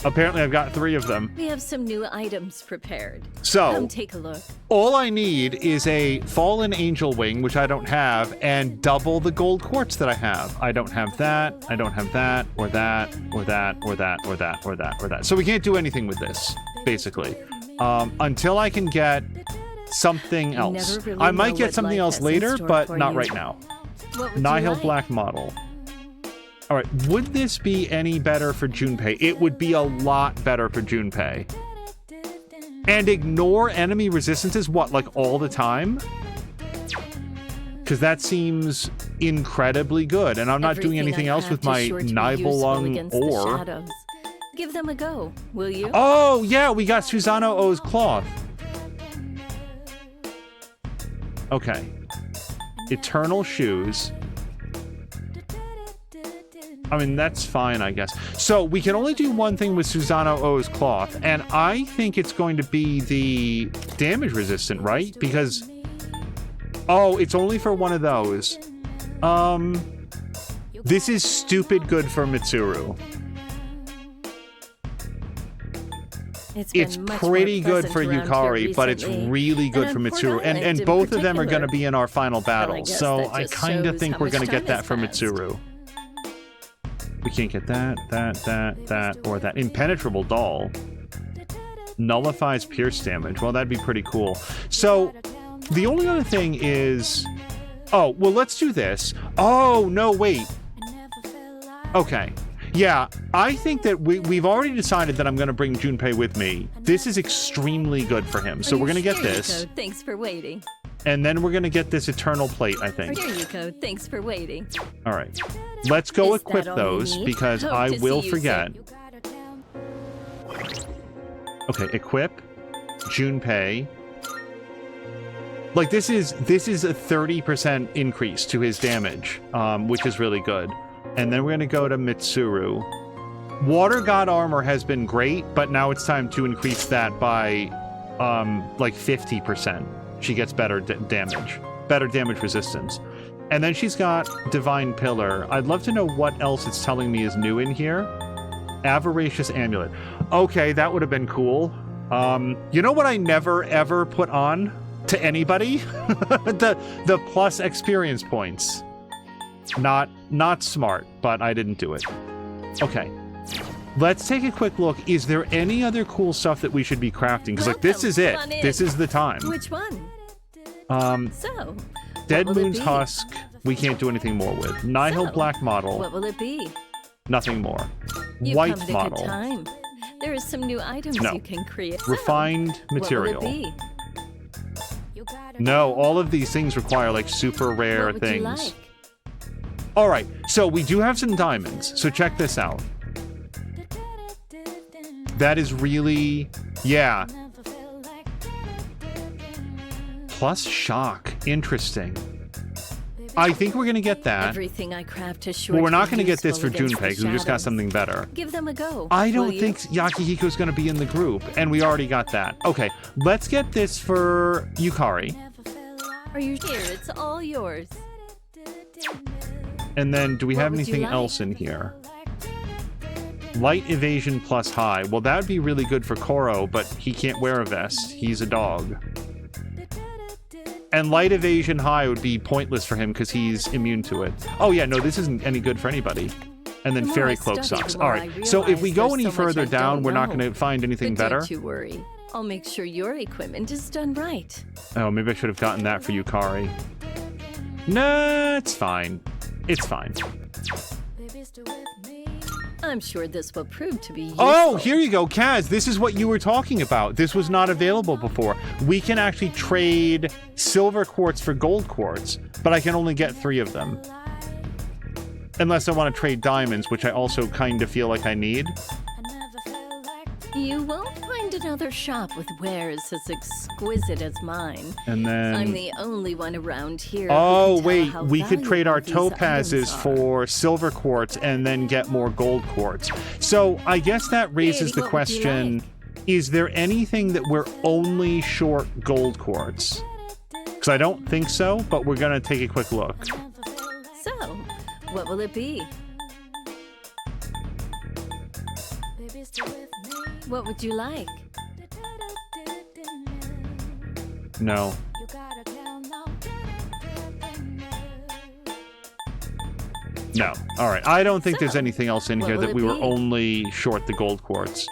Apparently I've got 3 of them. We have some new items prepared. So, come take a look. All I need is a fallen angel wing, which I don't have, and double the gold quartz that I have. I don't have that, I don't have that, or that, or that, or that, or that, or that, or that. So we can't do anything with this, basically. Until I can get something else. Really I might get something else later, but not right now. What would Nihil you like? Black model. All right, would this be any better for Junpei? It would be a lot better for Junpei. And ignore enemy resistances, what, like all the time? Because that seems incredibly good, and I'm not doing anything else with my Nibelung ore. Give them a go, will you? Oh, yeah, we got Susanoo O's cloth. Okay. Eternal shoes. I mean, that's fine, I guess. So, we can only do one thing with Susanoo O's cloth, and I think it's going to be the damage resistant, right? Because... Oh, it's only for one of those. This is stupid good for Mitsuru. It's pretty good for Yukari, but it's really good for Mitsuru. And both of them are going to be in our final battle, so I kind of think we're going to get that for Mitsuru. We can't get that, or that. Impenetrable Doll. Nullifies pierce damage. Well, that'd be pretty cool. So, the only other thing is... Oh, well, let's do this. Oh, no, wait. Okay. Yeah, I think that we've already decided that I'm going to bring Junpei with me. This is extremely good for him. So we're going to get this. Thanks for waiting. And then we're going to get this Eternal Plate, I think. Here you go. Thanks for waiting. All right. Let's go Is equip that all those, you need? because Hope I to will see you forget. soon. Okay, equip. Junpei. Like, this is a 30% increase to his damage, which is really good. And then we're going to go to Mitsuru. Water God Armor has been great, but now it's time to increase that by, like, 50%. She gets better damage. Better damage resistance. And then she's got Divine Pillar. I'd love to know what else it's telling me is new in here. Avaricious Amulet. Okay, that would have been cool. You know what I never ever put on to anybody? the plus experience points. Not smart, but I didn't do it. Okay. Let's take a quick look. Is there any other cool stuff that we should be crafting? Because like this is it. This is the time. Which one? So, Dead Moon's Husk, we can't do anything more with. Nihil Black Model. What will it be? Nothing more. You White come at a Model. Good time. There is some new items No. you can create. Refined Material. What will it be? No, all of these things require like super rare What would things. you like? All right, so we do have some diamonds. So check this out. That is really, yeah. Plus shock, interesting. I think we're gonna get that. Everything I craft is sure But we're to not be gonna get this for useful against Junpei the because we just got shadows. something better. Give them a go. I will don't you? think Yakihiko's gonna be in the group, and we already got that. Okay, let's get this for Yukari. Are you here? It's all yours. And then, do we What have would you anything like? else in here? Light evasion plus high. Well, that would be really good for Koro, but he can't wear a vest. He's a dog. And light evasion high would be pointless for him because he's immune to it. Oh yeah, no, this isn't any good for anybody. And then The more Fairy I Cloak study, sucks. the more All right, I so if we realize go there's any so much further I down, don't we're not know. going to find anything But better. Don't you worry. I'll make sure your equipment is done right. Oh, maybe I should have gotten that for Yukari. Nah, it's fine. It's fine. I'm sure this will prove to be useful. Oh, here you go, Kaz. This is what you were talking about. This was not available before. We can actually trade silver quartz for gold quartz, but I can only get 3 of them. Unless I want to trade diamonds, which I also kind of feel like I need. You won't find another shop with wares as exquisite as mine. And then... I'm the only one around here. Oh, who can tell wait. how We could trade our valuable these topazes items are. for silver quartz and then get more gold quartz. So I guess that raises Hey, the what would you question, like? is there anything that we're only short gold quartz? Because I don't think so, but we're going to take a quick look. So, what will it be? What would you like? No. No. All right. I don't think there's anything else in what here will that it we were be? only short the gold quartz.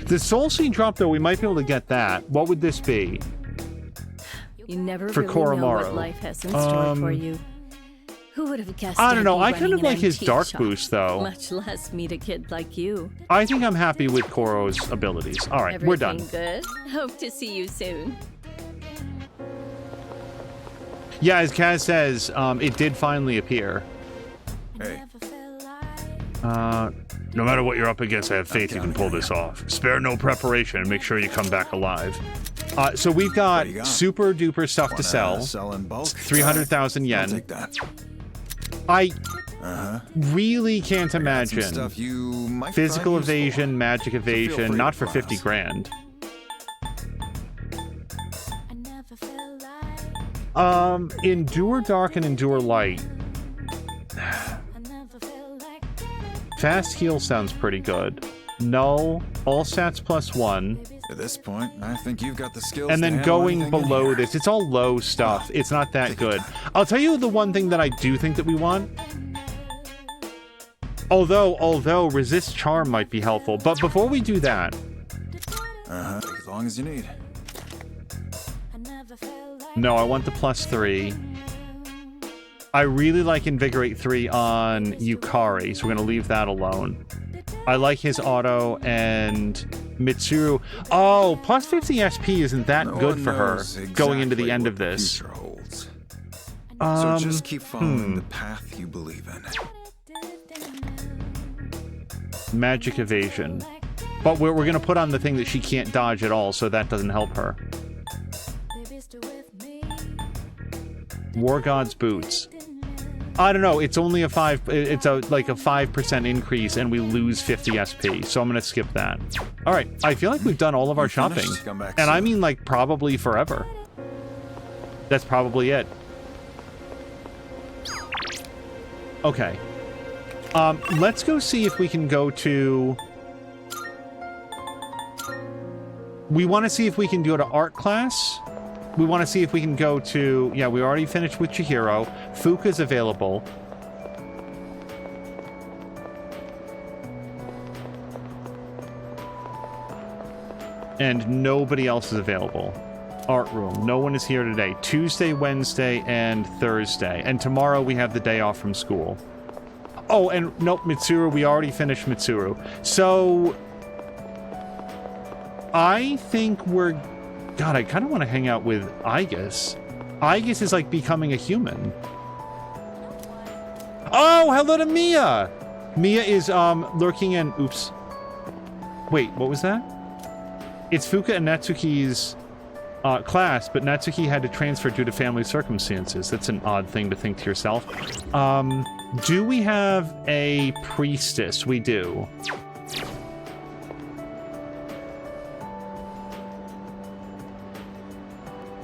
The soul seed drop, though, we might be able to get that. What would this be? You never For really know Koromaru. what life has in store for you. Who would have guessed? I don't know. I'd I be kind of running an like his antique dark shop, boost, though. Much less meet a kid like you. I think I'm happy with Koro's abilities. All right, we're done. Everything good? Hope to see you soon. Yeah, as Kaz says, it did finally appear. Hey, No matter what you're up against, I have faith you can pull this off. Spare no preparation and make sure you come back alive. So we've got What do you got? super duper stuff to sell. Sell in bulk. 300,000 I'll yen. take that. I really can't Some imagine stuff you might physical find useful. evasion, magic feel free evasion, to not for browse. 50 grand. Endure dark and endure light. Fast heal sounds pretty good. Null, all stats +1, At this point, I think you've got the skills. and to then handle going anything in below here. this, it's all low stuff. It's not that good. I'll tell you the one thing that I do think that we want. Although resist charm might be helpful, but before we do that, Take as long as you need. no, I want the +3. I really like Invigorate 3 on Yukari, so we're going to leave that alone. I like his auto and Mitsuru. Oh, +50 SP isn't that No good one for her knows going into the exactly end what of this. future holds. So just keep following hmm. the path you believe in. Magic evasion. But we're going to put on the thing that she can't dodge at all, so that doesn't help her. War God's Boots. I don't know. It's only a 5. It's like a 5% increase, and we lose 50 SP. So I'm gonna skip that. All right. I feel like we've done all of our shopping, and I mean like probably forever. That's probably it. Okay. Let's go see if we can go to... We want to see if we can go to art class. We want to see if we can go to... Yeah, we already finished with Chihiro. Fuka's available. And nobody else is available. Art room. No one is here today. Tuesday, Wednesday, and Thursday. And tomorrow we have the day off from school. Oh, and nope, Mitsuru. We already finished Mitsuru. So... I think we're... God, I kind of want to hang out with Aigis. Aigis is like becoming a human. Oh, hello to Mia! Mia is lurking in... Oops. Wait, what was that? It's Fuka and Natsuki's class, but Natsuki had to transfer due to family circumstances. That's an odd thing to think to yourself. Do we have a priestess? We do.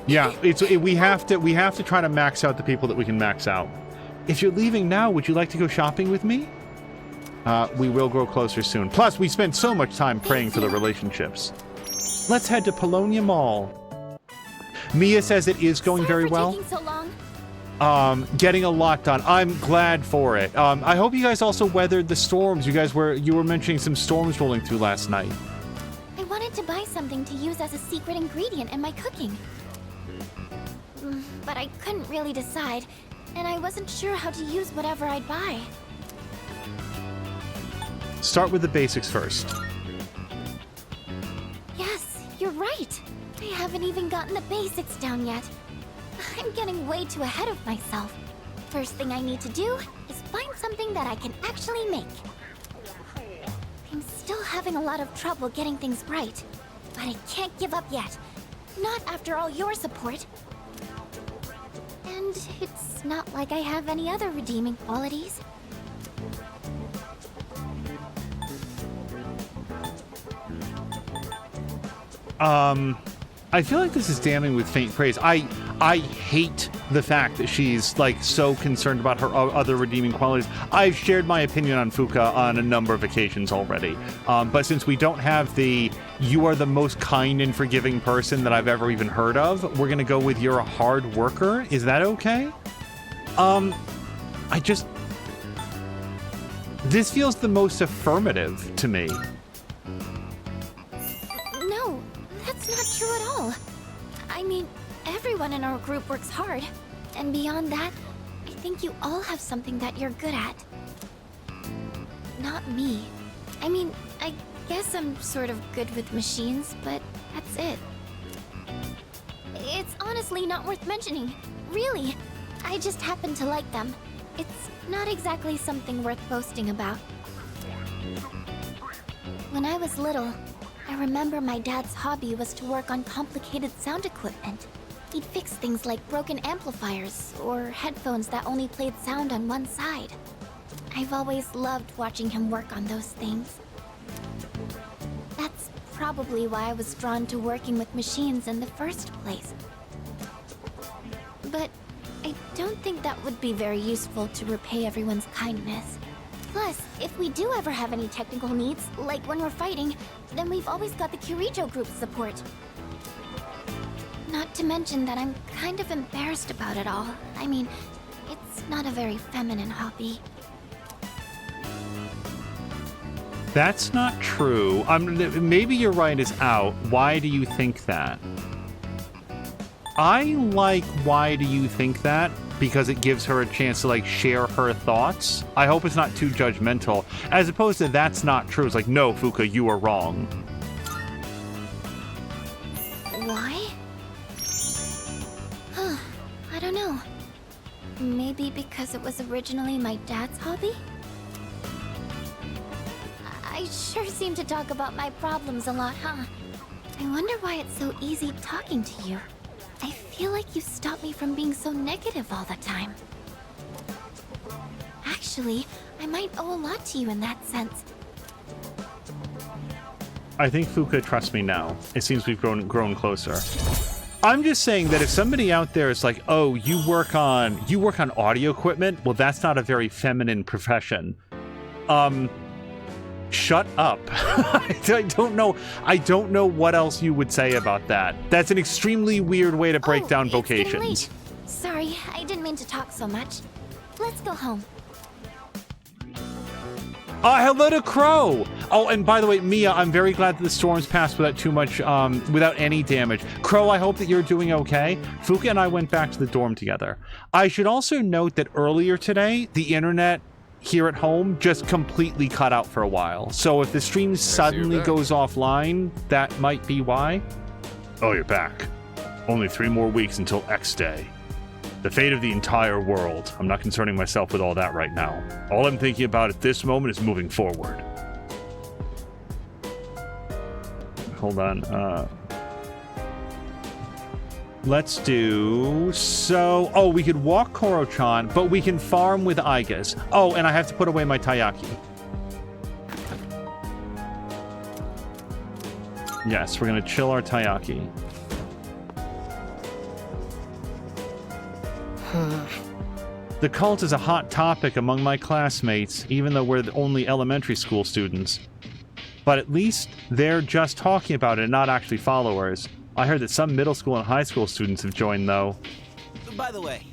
Yeah, we have to try to max out the people that we can max out. If you're leaving now, would you like to go shopping with me? We will grow closer soon. Plus, we spent so much time praying for the relationships. Let's head to Polonia Mall. Mia says it is going very well. Taking so long. Getting a lot done. I'm glad for it. I hope you guys also weathered the storms. You were mentioning some storms rolling through last night. I wanted to buy something to use as a secret ingredient in my cooking. But I couldn't really decide, and I wasn't sure how to use whatever I'd buy. Start with the basics first. Yes, you're right. I haven't even gotten the basics down yet. I'm getting way too ahead of myself. First thing I need to do is find something that I can actually make. I'm still having a lot of trouble getting things right, but I can't give up yet. Not after all your support. And it's not like I have any other redeeming qualities. I feel like this is damning with faint praise. I hate the fact that she's like so concerned about her other redeeming qualities. I've shared my opinion on Fuka on a number of occasions already. But since we don't have the "you are the most kind and forgiving person that I've ever even heard of," we're gonna go with "you're a hard worker." Is that okay? This feels the most affirmative to me. No, that's not true at all. I mean, everyone in our group works hard. And beyond that, I think you all have something that you're good at. Not me. I mean, I guess I'm sort of good with machines, but that's it. It's honestly not worth mentioning. Really. I just happen to like them. It's not exactly something worth boasting about. When I was little, I remember my dad's hobby was to work on complicated sound equipment. He'd fix things like broken amplifiers or headphones that only played sound on one side. I've always loved watching him work on those things. That's probably why I was drawn to working with machines in the first place. But I don't think that would be very useful to repay everyone's kindness. Plus, if we do ever have any technical needs, like when we're fighting, then we've always got the Kirijo group's support. Not to mention that I'm kind of embarrassed about it all. I mean, it's not a very feminine hobby. That's not true. Maybe you're right is out. Why do you think that? I like why do you think that because it gives her a chance to like share her thoughts. I hope it's not too judgmental. As opposed to that's not true. It's like, no, Fuka, you are wrong. Why? Huh, I don't know. Maybe because it was originally my dad's hobby? I sure seem to talk about my problems a lot, huh? I wonder why it's so easy talking to you. I feel like you stop me from being so negative all the time. Actually, I might owe a lot to you in that sense. I think Fuka trusts me now. It seems we've grown closer. I'm just saying that if somebody out there is like, "Oh, you work on audio equipment," well, that's not a very feminine profession. Shut up. I don't know what else you would say about that. That's an extremely weird way to break down vocations. Sorry, I didn't mean to talk so much. Let's go home. Hello to Crow! Oh, and by the way, Mia, I'm very glad that the storms passed without too much, without any damage. Crow, I hope that you're doing okay. Fuka and I went back to the dorm together. I should also note that earlier today, the internet here at home just completely cut out for a while. So if the stream suddenly goes offline, that might be why. Oh, you're back. Only 3 more weeks until X Day. The fate of the entire world. I'm not concerning myself with all that right now. All I'm thinking about at this moment is moving forward. Hold on. Let's do... So... Oh, we could walk Koro-chan, but we can farm with Aigus. Oh, and I have to put away my Taiyaki. Yes, we're going to chill our Taiyaki. The cult is a hot topic among my classmates, even though we're the only elementary school students. But at least they're just talking about it and not actually followers. I heard that some middle school and high school students have joined, though. By the way,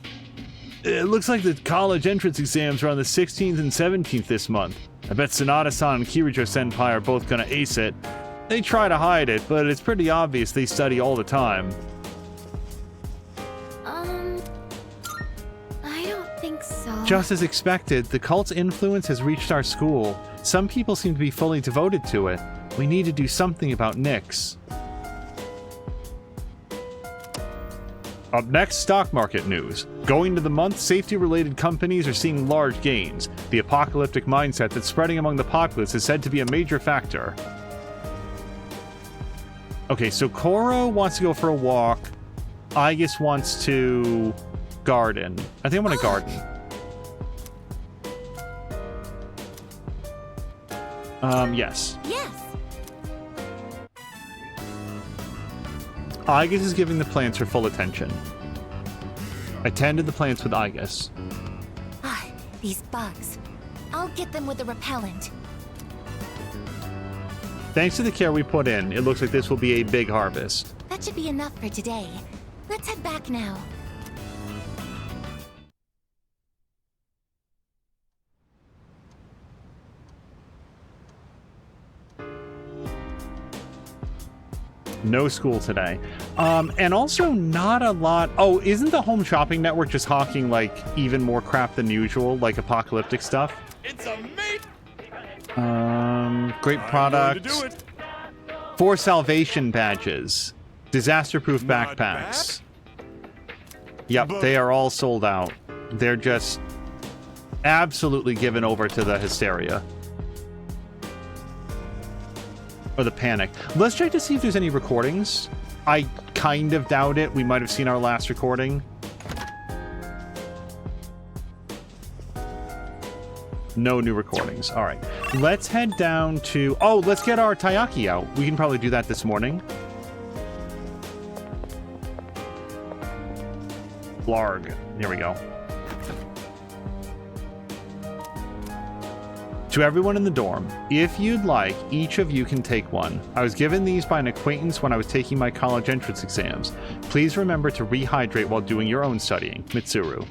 it looks like the college entrance exams are on the 16th and 17th this month. I bet Sonata-san and Kirijo-senpai are both gonna ace it. They try to hide it, but it's pretty obvious they study all the time. Just as expected, the cult's influence has reached our school. Some people seem to be fully devoted to it. We need to do something about Nyx. Up next, stock market news. Going into the month, safety-related companies are seeing large gains. The apocalyptic mindset that's spreading among the populace is said to be a major factor. Okay, so Koro wants to go for a walk. Aigus wants to garden. I think I want to garden. Yes. Yes. Aigus is giving the plants her full attention. Attend to the plants with Aigus. Ah, these bugs. I'll get them with the repellent. Thanks to the care we put in, it looks like this will be a big harvest. That should be enough for today. Let's head back now. No school today. And also not a lot... Oh, isn't the Home Shopping Network just hawking, like, even more crap than usual, like apocalyptic stuff? It's a mate! Great products. 4 salvation badges. Disaster-proof backpacks. Yep, they are all sold out. They're just absolutely given over to the hysteria. Or the panic. Let's check to see if there's any recordings. I kind of doubt it. We might have seen our last recording. No new recordings. All right. Let's head down to... Oh, let's get our Taiyaki out. We can probably do that this morning. Blarg. Here we go. To everyone in the dorm, if you'd like, each of you can take one. I was given these by an acquaintance when I was taking my college entrance exams. Please remember to rehydrate while doing your own studying. Mitsuru.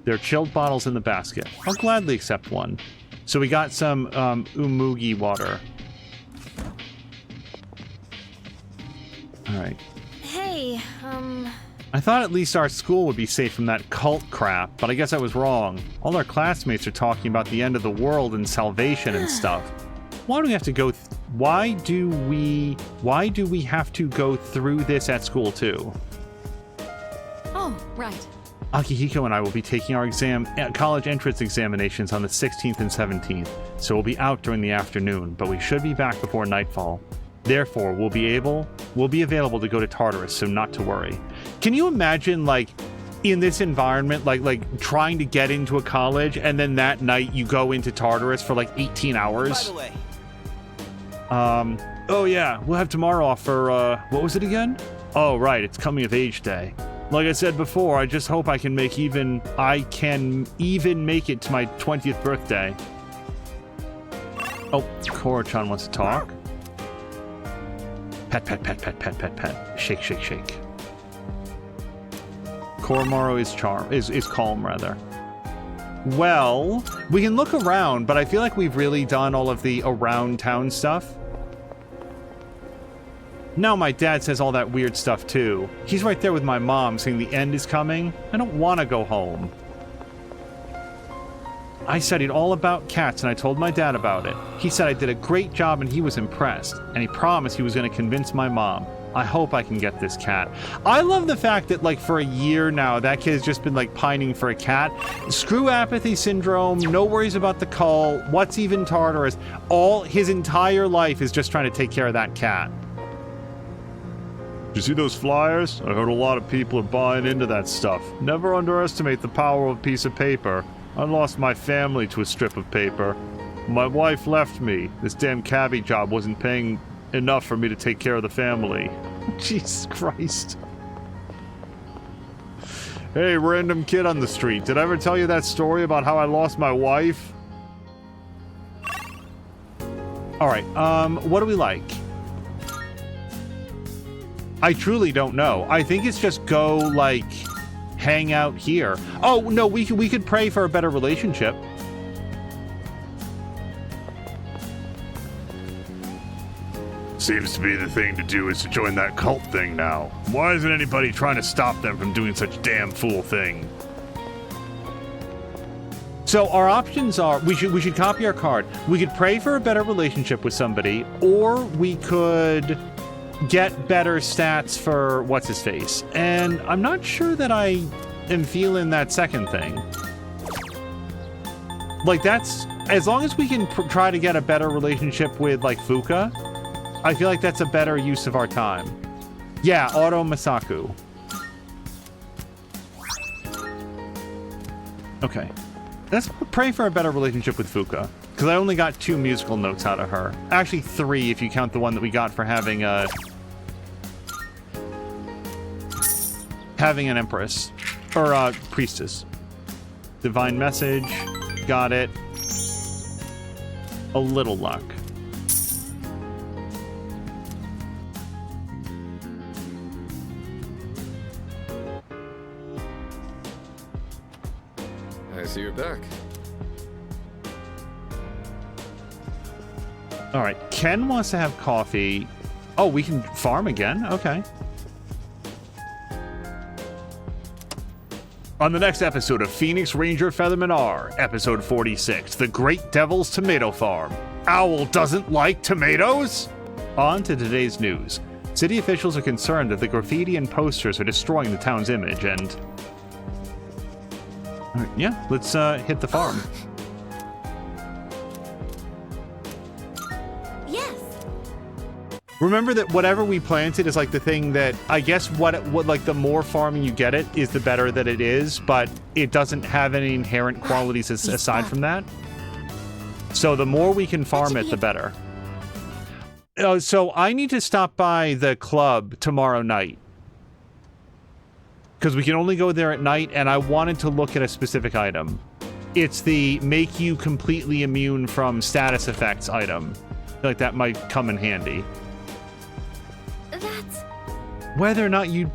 There are chilled bottles in the basket. I'll gladly accept one. So we got some umugi water. Alright. Hey, I thought at least our school would be safe from that cult crap, but I guess I was wrong. All our classmates are talking about the end of the world and salvation and stuff. Why do we have to go... Why do we have to go through this at school too? Oh, right. Akihiko and I will be taking our college entrance examinations on the 16th and 17th, so we'll be out during the afternoon, but we should be back before nightfall. Therefore, we'll be available to go to Tartarus, so not to worry. Can you imagine, like, in this environment, like trying to get into a college, and then that night you go into Tartarus for like 18 hours. By the way, Oh yeah, we'll have tomorrow off for, what was it again? Oh, right, it's coming of age day. Like I said before, I just hope I can even make it to my 20th birthday. Oh, Korra-chan wants to talk. Pet, pet, pet, pet, pet, pet, pet. Shake, shake, shake. Koromaru is calm, rather. Well, we can look around, but I feel like we've really done all of the around town stuff. Now my dad says all that weird stuff too. He's right there with my mom saying the end is coming. I don't want to go home. I studied all about cats and I told my dad about it. He said I did a great job and he was impressed. And he promised he was going to convince my mom. I hope I can get this cat. I love the fact that, like, for a year now, that kid's just been, like, pining for a cat. Screw apathy syndrome, no worries about the cult, what's even Tartarus. All his entire life is just trying to take care of that cat. You see those flyers? I heard a lot of people are buying into that stuff. Never underestimate the power of a piece of paper. I lost my family to a strip of paper. My wife left me. This damn cabbie job wasn't paying enough for me to take care of the family. Jesus Christ. Hey, random kid on the street. Did I ever tell you that story about how I lost my wife? Alright, what do we like? I truly don't know. I think it's just go, like, hang out here. Oh, no, we could pray for a better relationship. Seems to be the thing to do is to join that cult thing now. Why isn't anybody trying to stop them from doing such damn fool thing? So our options are, we should copy our card. We could pray for a better relationship with somebody, or we could get better stats for what's-his-face. And I'm not sure that I am feeling that second thing. Like, that's, as long as we can try to get a better relationship with, like, Fuka, I feel like that's a better use of our time. Yeah, Auto Masaku. Okay. Let's pray for a better relationship with Fuka. Because I only got 2 musical notes out of her. Actually 3 if you count the one that we got for having an Empress. Or Priestess. Divine Message. Got it. A little luck. I see you're back. All right, Ken wants to have coffee. Oh, we can farm again? Okay. On the next episode of Phoenix Ranger Featherman R, episode 46, The Great Devil's Tomato Farm. Owl doesn't like tomatoes? On to today's news. City officials are concerned that the graffiti and posters are destroying the town's image, and... All right, yeah, let's hit the farm. Remember that whatever we planted is like the thing that, I guess what like the more farming you get it is the better that it is, but it doesn't have any inherent qualities aside from that. So the more we can farm it, the better. So I need to stop by the club tomorrow night. Because we can only go there at night, and I wanted to look at a specific item. It's the make you completely immune from status effects item. I feel like that might come in handy. Whether or not you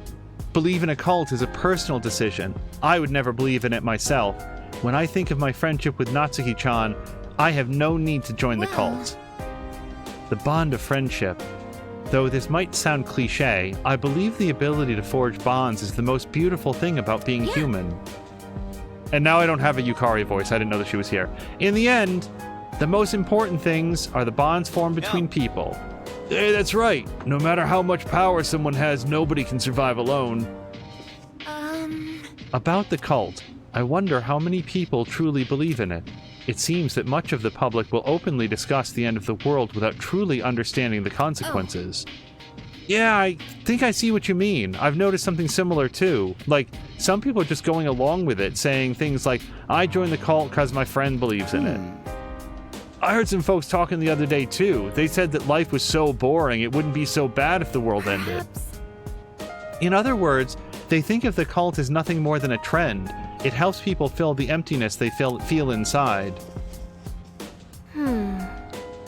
believe in a cult is a personal decision. I would never believe in it myself. When I think of my friendship with Natsuki-chan, I have no need to join the cult. The bond of friendship. Though this might sound cliche, I believe the ability to forge bonds is the most beautiful thing about being human. And now I don't have a Yukari voice. I didn't know that she was here. In the end, the most important things are the bonds formed between people. Hey, that's right. No matter how much power someone has, nobody can survive alone. About the cult, I wonder how many people truly believe in it. It seems that much of the public will openly discuss the end of the world without truly understanding the consequences. Yeah, I think I see what you mean. I've noticed something similar too. Like, some people are just going along with it, saying things like, I joined the cult because my friend believes in it. I heard some folks talking the other day too. They said that life was so boring, it wouldn't be so bad if the world ended. In other words, they think of the cult as nothing more than a trend. It helps people fill the emptiness they feel inside.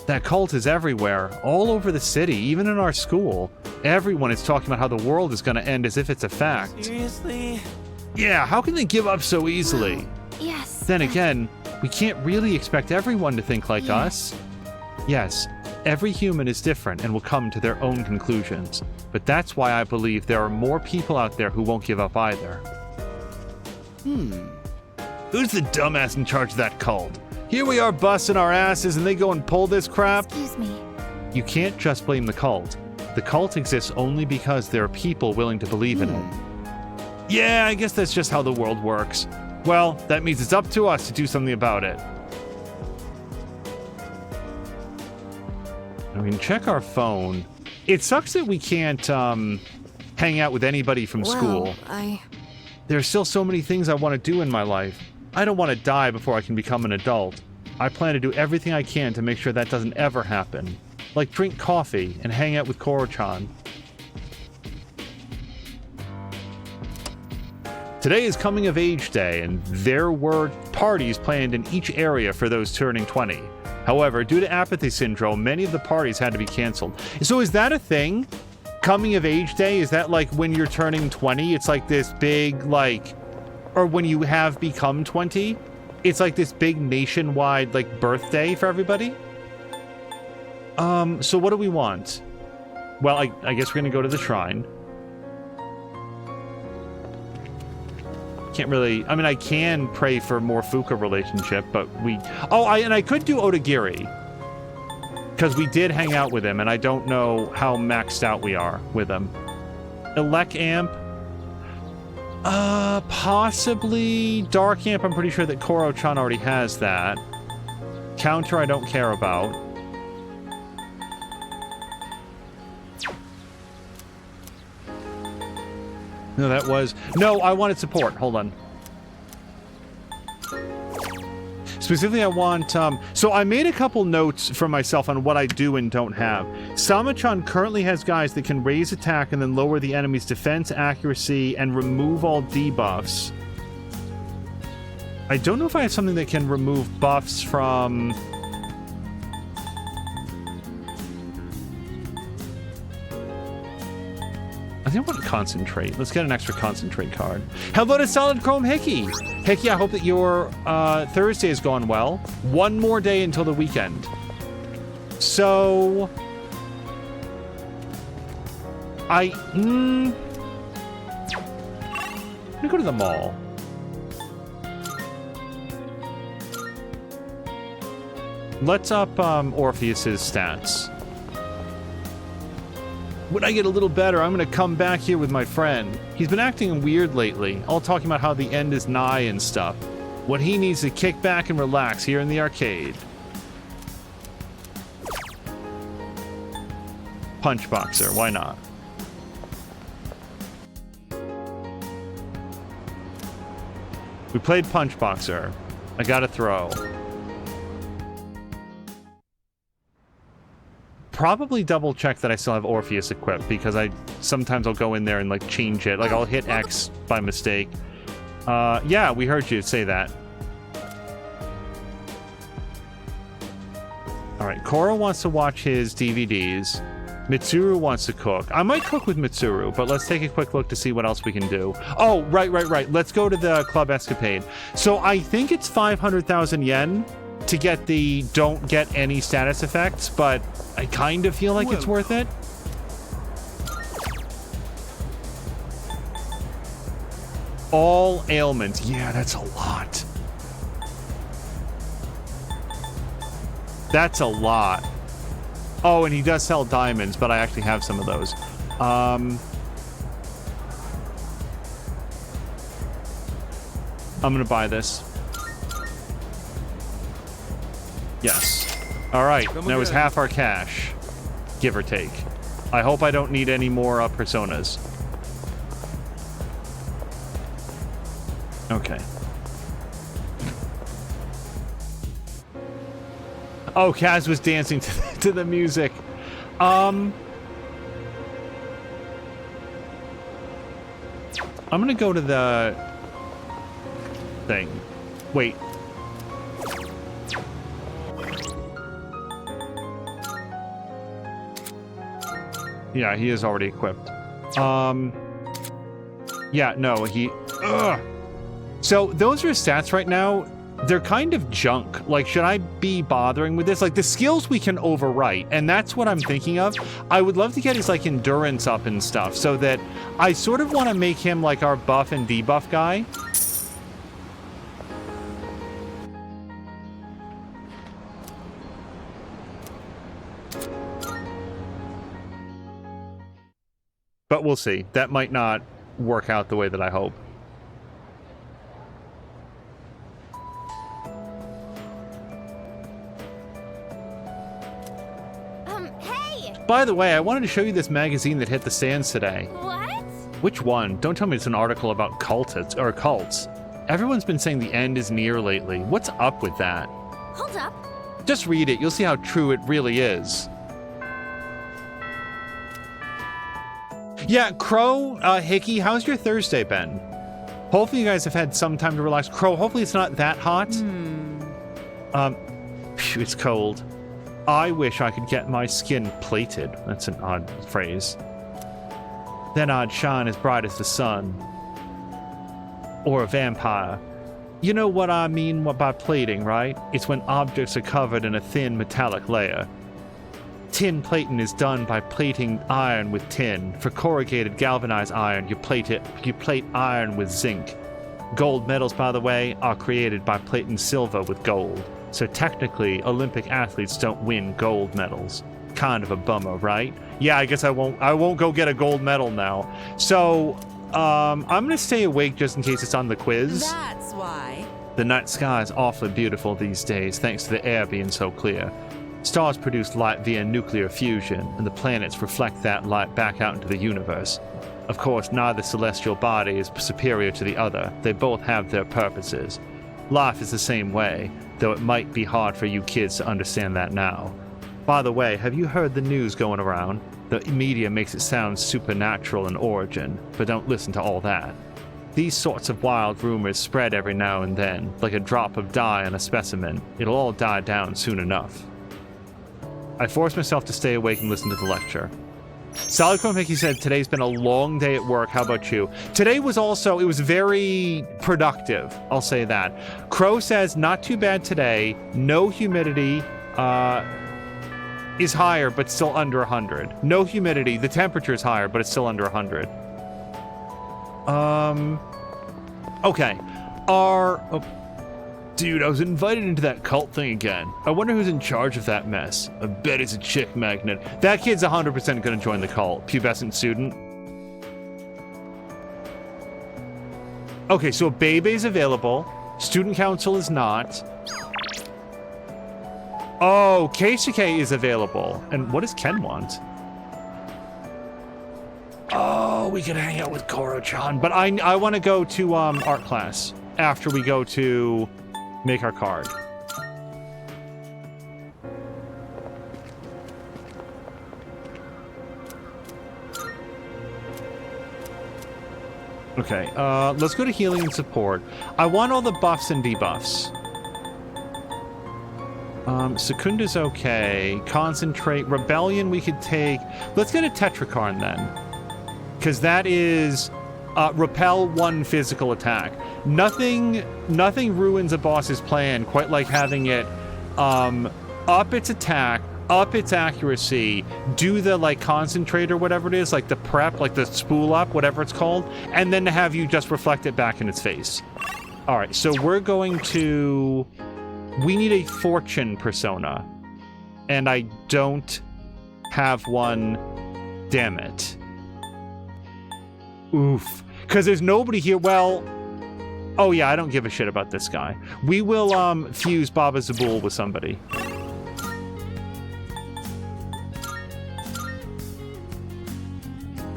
That cult is everywhere, all over the city, even in our school. Everyone is talking about how the world is going to end as if it's a fact. Seriously? Yeah, how can they give up so easily? Yes. Then again, we can't really expect everyone to think like us. Yes, every human is different and will come to their own conclusions. But that's why I believe there are more people out there who won't give up either. Who's the dumbass in charge of that cult? Here we are busting our asses and they go and pull this crap? Excuse me. You can't just blame the cult. The cult exists only because there are people willing to believe in it. Yeah, I guess that's just how the world works. Well, that means it's up to us to do something about it. I mean, check our phone. It sucks that we can't hang out with anybody from school. There's still so many things I want to do in my life. I don't want to die before I can become an adult. I plan to do everything I can to make sure that doesn't ever happen. Like drink coffee and hang out with Koro-chan. Today is coming of age day, and there were parties planned in each area for those turning 20. However, due to apathy syndrome, many of the parties had to be canceled. So is that a thing? Coming of age day? Is that like when you're turning 20? It's like this big, like... Or when you have become 20? It's like this big nationwide, like, birthday for everybody? So what do we want? Well, I guess we're gonna go to the shrine. Can't really... I mean, I can pray for more Fuka relationship, but we... Oh, I could do Otagiri. Because we did hang out with him, and I don't know how maxed out we are with him. Elec Amp? Possibly Dark Amp. I'm pretty sure that Koro-chan already has that. Counter I don't care about. No, that was... No, I wanted support. Hold on. Specifically, I want... So I made a couple notes for myself on what I do and don't have. Sama-chan currently has guys that can raise attack and then lower the enemy's defense, accuracy, and remove all debuffs. I don't know if I have something that can remove buffs from... I think I want to concentrate. Let's get an extra concentrate card. How about a Solid Chrome Hickey? Hickey, I hope that your Thursday has gone well. One more day until the weekend. So... I'm gonna go to the mall. Let's up Orpheus's stats. When I get a little better, I'm gonna come back here with my friend. He's been acting weird lately, all talking about how the end is nigh and stuff. What he needs to kick back and relax here in the arcade. Punch Boxer, why not? We played Punch Boxer. I gotta throw. Probably double check that I still have Orpheus equipped, because sometimes I'll go in there and like change it. Like I'll hit X by mistake. Yeah, we heard you say that. Alright, Koro wants to watch his DVDs. Mitsuru wants to cook. I might cook with Mitsuru, but let's take a quick look to see what else we can do. Oh, right. Let's go to the Club Escapade. So I think it's 500,000 yen to get the don't get any status effects, but I kind of feel like it's worth it. All ailments. Yeah, that's a lot. That's a lot. Oh, and he does sell diamonds, but I actually have some of those. I'm gonna buy this. Yes. All right, that was half our cash, give or take. I hope I don't need any more personas. Okay. Oh, Kaz was dancing to the music. I'm gonna go to the thing. Wait. Yeah, he is already equipped. Yeah, no, he... Ugh. So, those are his stats right now. They're kind of junk. Like, should I be bothering with this? Like, the skills we can overwrite, and that's what I'm thinking of. I would love to get his, like, endurance up and stuff, so that I sort of want to make him, like, our buff and debuff guy. But we'll see. That might not work out the way that I hope. Hey! By the way, I wanted to show you this magazine that hit the stands today. What? Which one? Don't tell me it's an article about cults. Everyone's been saying the end is near lately. What's up with that? Hold up. Just read it. You'll see how true it really is. Yeah, Crow, Hickey, how's your Thursday been? Hopefully you guys have had some time to relax. Crow, hopefully it's not that hot. Phew, it's cold. I wish I could get my skin plated. That's an odd phrase. Then I'd shine as bright as the sun. Or a vampire. You know what I mean by plating, right? It's when objects are covered in a thin metallic layer. Tin plating is done by plating iron with tin. For corrugated galvanized iron, you plate iron with zinc. Gold medals, by the way, are created by plating silver with gold. So technically, Olympic athletes don't win gold medals. Kind of a bummer, right? Yeah, I guess I won't go get a gold medal now. So, I'm gonna stay awake just in case it's on the quiz. That's why. The night sky is awfully beautiful these days, thanks to the air being so clear. Stars produce light via nuclear fusion, and the planets reflect that light back out into the universe. Of course, neither celestial body is superior to the other. They both have their purposes. Life is the same way, though it might be hard for you kids to understand that now. By the way, have you heard the news going around? The media makes it sound supernatural in origin, but don't listen to all that. These sorts of wild rumors spread every now and then, like a drop of dye on a specimen. It'll all die down soon enough. I forced myself to stay awake and listen to the lecture. Sally Cromhickey said, today's been a long day at work. How about you? Today was also, it was very productive. I'll say that. Crow says, not too bad today. No humidity is higher, but still under 100. No humidity. The temperature is higher, but it's still under 100. Okay. Dude, I was invited into that cult thing again. I wonder who's in charge of that mess. I bet it's a chick magnet. That kid's 100% gonna join the cult. Pubescent student. Okay, so Bebe's available. Student council is not. Oh, Keisuke is available. And what does Ken want? Oh, we can hang out with Koro-chan. But I want to go to art class after we go to make our card. Okay, let's go to healing and support. I want all the buffs and debuffs. Secunda's okay. Concentrate. Rebellion we could take. Let's get a Tetrakarn then. Because that is repel 1 physical attack. Nothing ruins a boss's plan quite like having it up its attack, up its accuracy, do the like concentrate or whatever it is, like the prep, like the spool up, whatever it's called, and then to have you just reflect it back in its face. Alright, so we're going to... We need a fortune persona. And I don't have one. Damn it. Oof. Because there's nobody here. Well... Oh yeah, I don't give a shit about this guy. We will fuse Baba Zabul with somebody.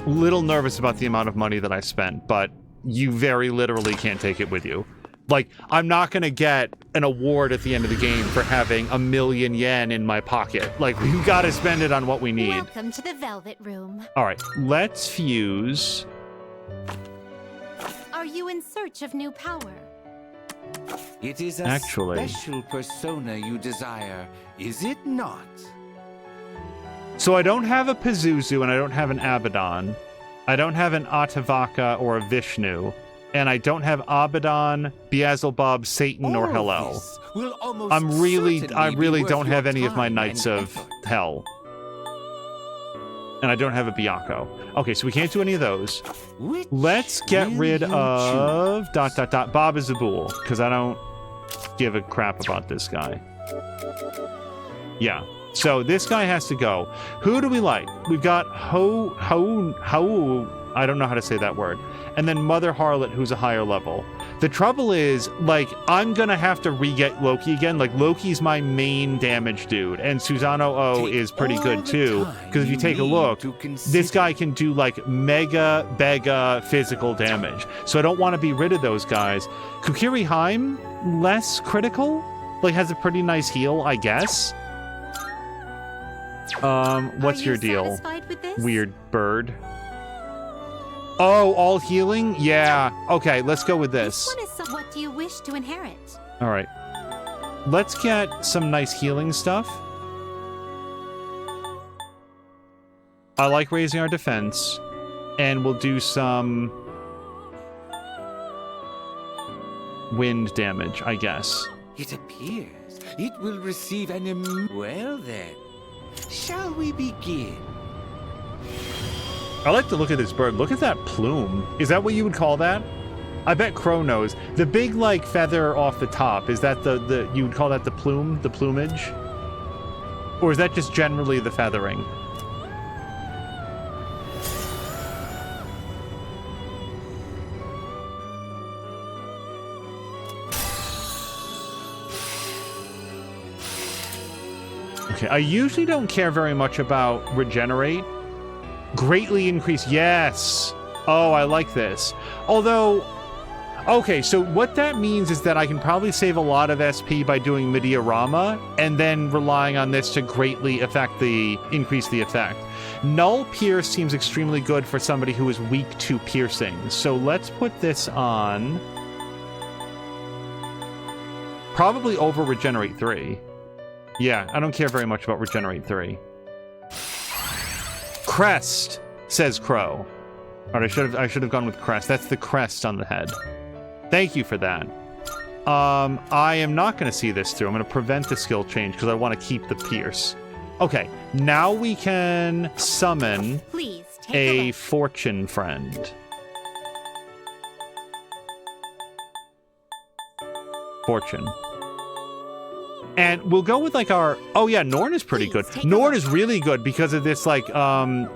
little nervous about the amount of money that I spent, but you very literally can't take it with you. Like, I'm not gonna get an award at the end of the game for having 1,000,000 yen in my pocket. Like, we gotta spend it on what we need. Welcome to the Velvet Room. All right, let's fuse. Are you in search of new power? It is a Actually. special persona you desire, is it not? So I don't have a Pazuzu and I don't have an Abaddon. I don't have an Atavaka or a Vishnu. And I don't have Abaddon, Beelzebub, Satan, or Hillel. I really don't have any of my Knights of Hell. And I don't have a Byakuo. Okay, so we can't do any of those. Let's get rid of ... Baba Zabul, because I don't give a crap about this guy. Yeah. So this guy has to go. Who do we like? We've got Ho, I don't know how to say that word. And then Mother Harlot, who's a higher level. The trouble is, like, I'm gonna have to re-get Loki again. Like, Loki's my main damage dude, and Susanoo O is pretty good too. Because if you take a look, this guy can do like mega physical damage. So I don't want to be rid of those guys. Kukiri Haim, less critical, like has a pretty nice heal, I guess. What's your deal? Weird bird. Oh, all healing? Yeah. Okay, let's go with this. What do you wish to inherit? All right. Let's get some nice healing stuff. I like raising our defense. And we'll do some wind damage, I guess. It appears it will receive an well then. Shall we begin? I like to look at this bird. Look at that plume. Is that what you would call that? I bet Crow knows. The big, like, feather off the top, is that the you would call that the plume? The plumage? Or is that just generally the feathering? Okay, I usually don't care very much about regenerate. Greatly increase, yes. Oh, I like this. Although, okay, so what that means is that I can probably save a lot of SP by doing Mediarama and then relying on this to greatly increase the effect. Null Pierce seems extremely good for somebody who is weak to piercing. So let's put this on. Probably over Regenerate 3. Yeah, I don't care very much about Regenerate 3. Crest, says Crow. All right, I should have gone with crest. That's the crest on the head. Thank you for that. I am not going to see this through. I'm going to prevent the skill change because I want to keep the pierce. Okay, now we can summon a fortune friend. Fortune. And we'll go with like our... Oh yeah, Norn is pretty good. Norn is really good because of this like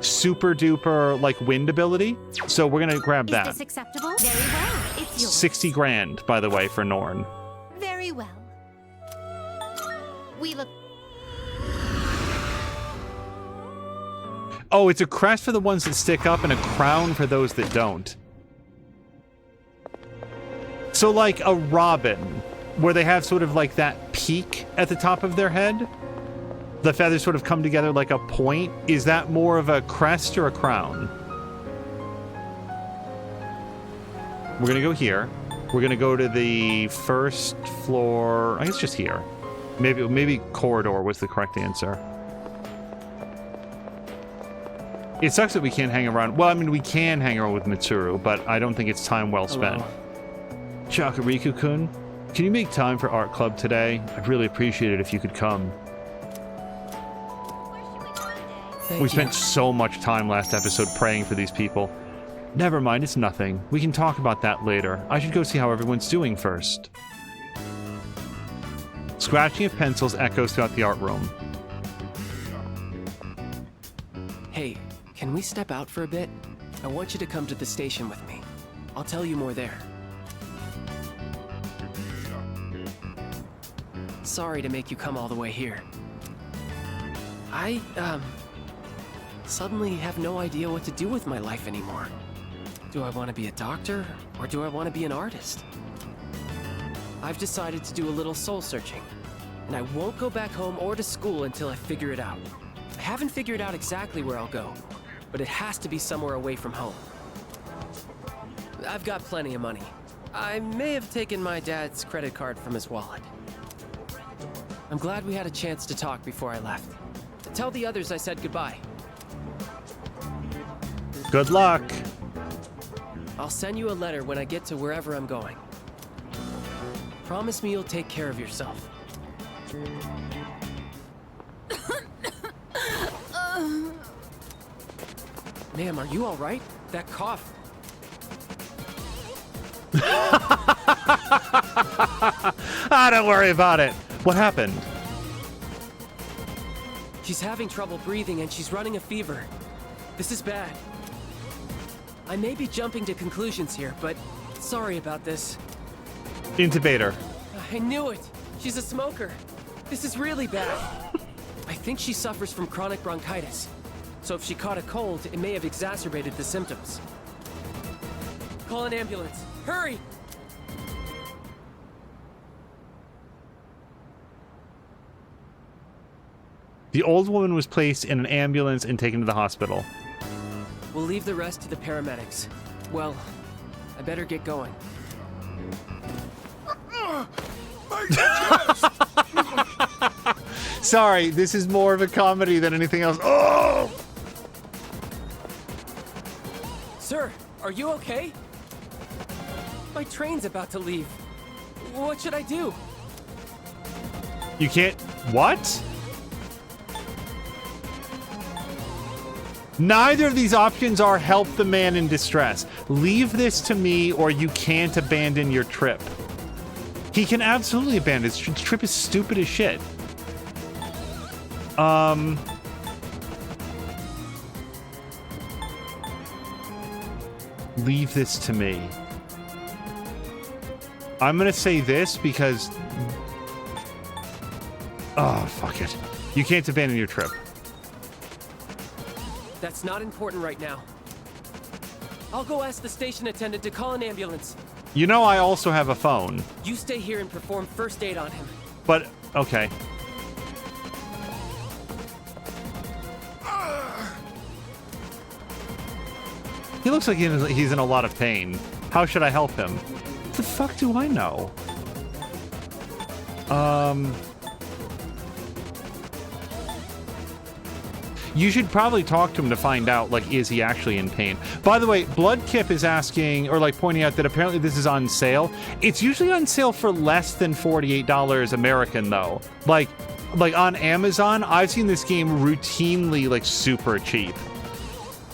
super duper like wind ability. So we're gonna grab that. Is this acceptable? Very well. It's yours. 60 grand, by the way, for Norn. Very well. We look... Oh, it's a crest for the ones that stick up and a crown for those that don't. So like a robin, where they have sort of like that peak at the top of their head. The feathers sort of come together like a point. Is that more of a crest or a crown? We're gonna go here. We're gonna go to the first floor. I guess just here. Maybe corridor was the correct answer. It sucks that we can't hang around. Well, I mean, we can hang around with Mitsuru, but I don't think it's time well spent. Chakariku-kun, can you make time for art club today? I'd really appreciate it if you could come. We spent so much time last episode praying for these people. Never mind, it's nothing. We can talk about that later. I should go see how everyone's doing first. Scratching of pencils echoes throughout the art room. Hey, can we step out for a bit? I want you to come to the station with me. I'll tell you more there. Sorry to make you come all the way here. suddenly have no idea what to do with my life anymore. Do I want to be a doctor, or do I want to be an artist? I've decided to do a little soul searching, and I won't go back home or to school until I figure it out. I haven't figured out exactly where I'll go, but it has to be somewhere away from home. I've got plenty of money. I may have taken my dad's credit card from his wallet. I'm glad we had a chance to talk before I left. Tell the others I said goodbye. Good luck. I'll send you a letter when I get to wherever I'm going. Promise me you'll take care of yourself. Ma'am, are you all right? That cough. Don't worry about it. What happened? She's having trouble breathing and she's running a fever. This is bad. I may be jumping to conclusions here, but sorry about this. Intubator. I knew it. She's a smoker. This is really bad. I think she suffers from chronic bronchitis. So if she caught a cold, it may have exacerbated the symptoms. Call an ambulance. Hurry! The old woman was placed in an ambulance and taken to the hospital. We'll leave the rest to the paramedics. Well, I better get going. Sorry, this is more of a comedy than anything else. Oh! Sir, are you okay? My train's about to leave. What should I do? You can't... What? Neither of these options are help the man in distress. Leave this to me or you can't abandon your trip. He can absolutely abandon his trip is stupid as shit. Leave this to me. I'm gonna say this because... Oh, fuck it. You can't abandon your trip. That's not important right now. I'll go ask the station attendant to call an ambulance. You know I also have a phone. You stay here and perform first aid on him. But, okay. He looks like he's in a lot of pain. How should I help him? What the fuck do I know? You should probably talk to him to find out, like, is he actually in pain? By the way, Bloodkip is asking, or like pointing out that apparently this is on sale. It's usually on sale for less than $48 American, though. Like on Amazon, I've seen this game routinely, like, super cheap.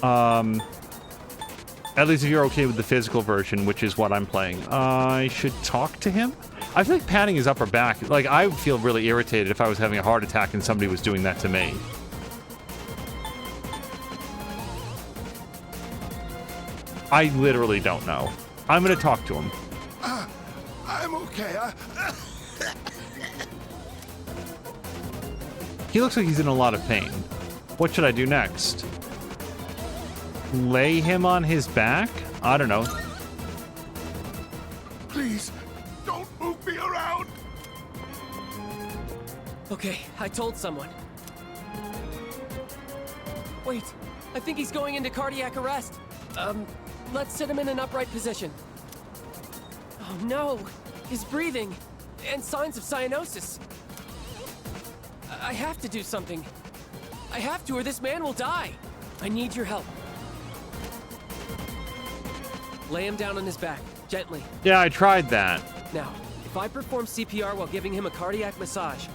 At least if you're okay with the physical version, which is what I'm playing. I should talk to him? I feel like patting his upper back. Like, I would feel really irritated if I was having a heart attack and somebody was doing that to me. I literally don't know. I'm gonna talk to him. I'm okay. He looks like he's in a lot of pain. What should I do next? Lay him on his back? I don't know. Please, don't move me around. Okay, I told someone. Wait, I think he's going into cardiac arrest. Let's sit him in an upright position. Oh no, his breathing and signs of cyanosis. I have to do something. I have to or this man will die. I need your help. Lay him down on his back, gently. Yeah, I tried that. Now, if I perform CPR while giving him a cardiac massage.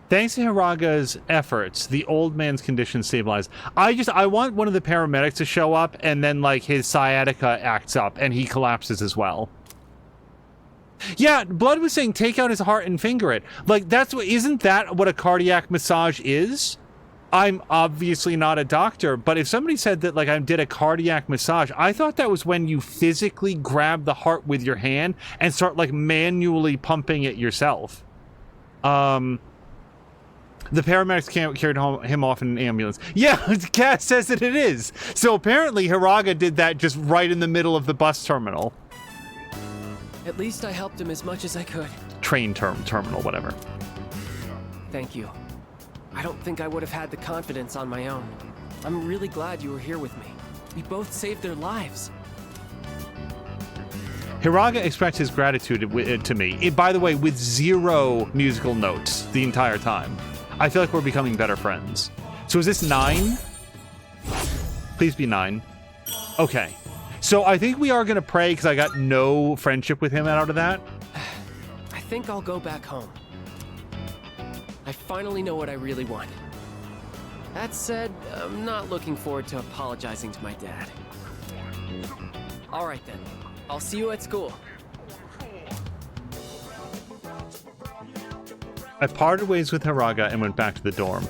Thanks to Hiraga's efforts, the old man's condition stabilized. I want one of the paramedics to show up and then, like, his sciatica acts up and he collapses as well. Yeah, Blood was saying take out his heart and finger it. Like, isn't that what a cardiac massage is? I'm obviously not a doctor, but if somebody said that, like, I did a cardiac massage, I thought that was when you physically grab the heart with your hand and start, like, manually pumping it yourself. The paramedics carried him off in an ambulance. Yeah, Cass says that it is. So apparently Hiraga did that just right in the middle of the bus terminal. At least I helped him as much as I could. Train terminal, whatever. Thank you. I don't think I would have had the confidence on my own. I'm really glad you were here with me. We both saved their lives. Hiraga expressed his gratitude to me, by the way, with 0 musical notes the entire time. I feel like we're becoming better friends. So is this 9? Please be 9. Okay. So I think we are going to pray because I got no friendship with him out of that. I think I'll go back home. I finally know what I really want. That said, I'm not looking forward to apologizing to my dad. All right then. I'll see you at school. I parted ways with Hiraga and went back to the dorm.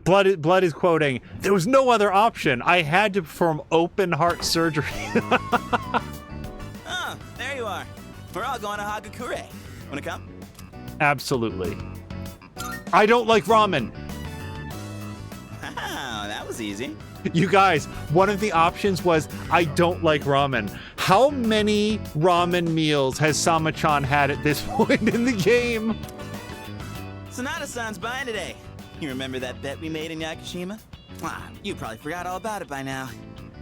Blood is quoting, "There was no other option. I had to perform open heart surgery." Oh, there you are. We're all going to Hagakure. Wanna come? Absolutely. I don't like ramen. Wow, that was easy. You guys, one of the options was, I don't like ramen. How many ramen meals has Sama-chan had at this point in the game? Sonata-san's buying today. You remember that bet we made in Yakushima? Ah, you probably forgot all about it by now.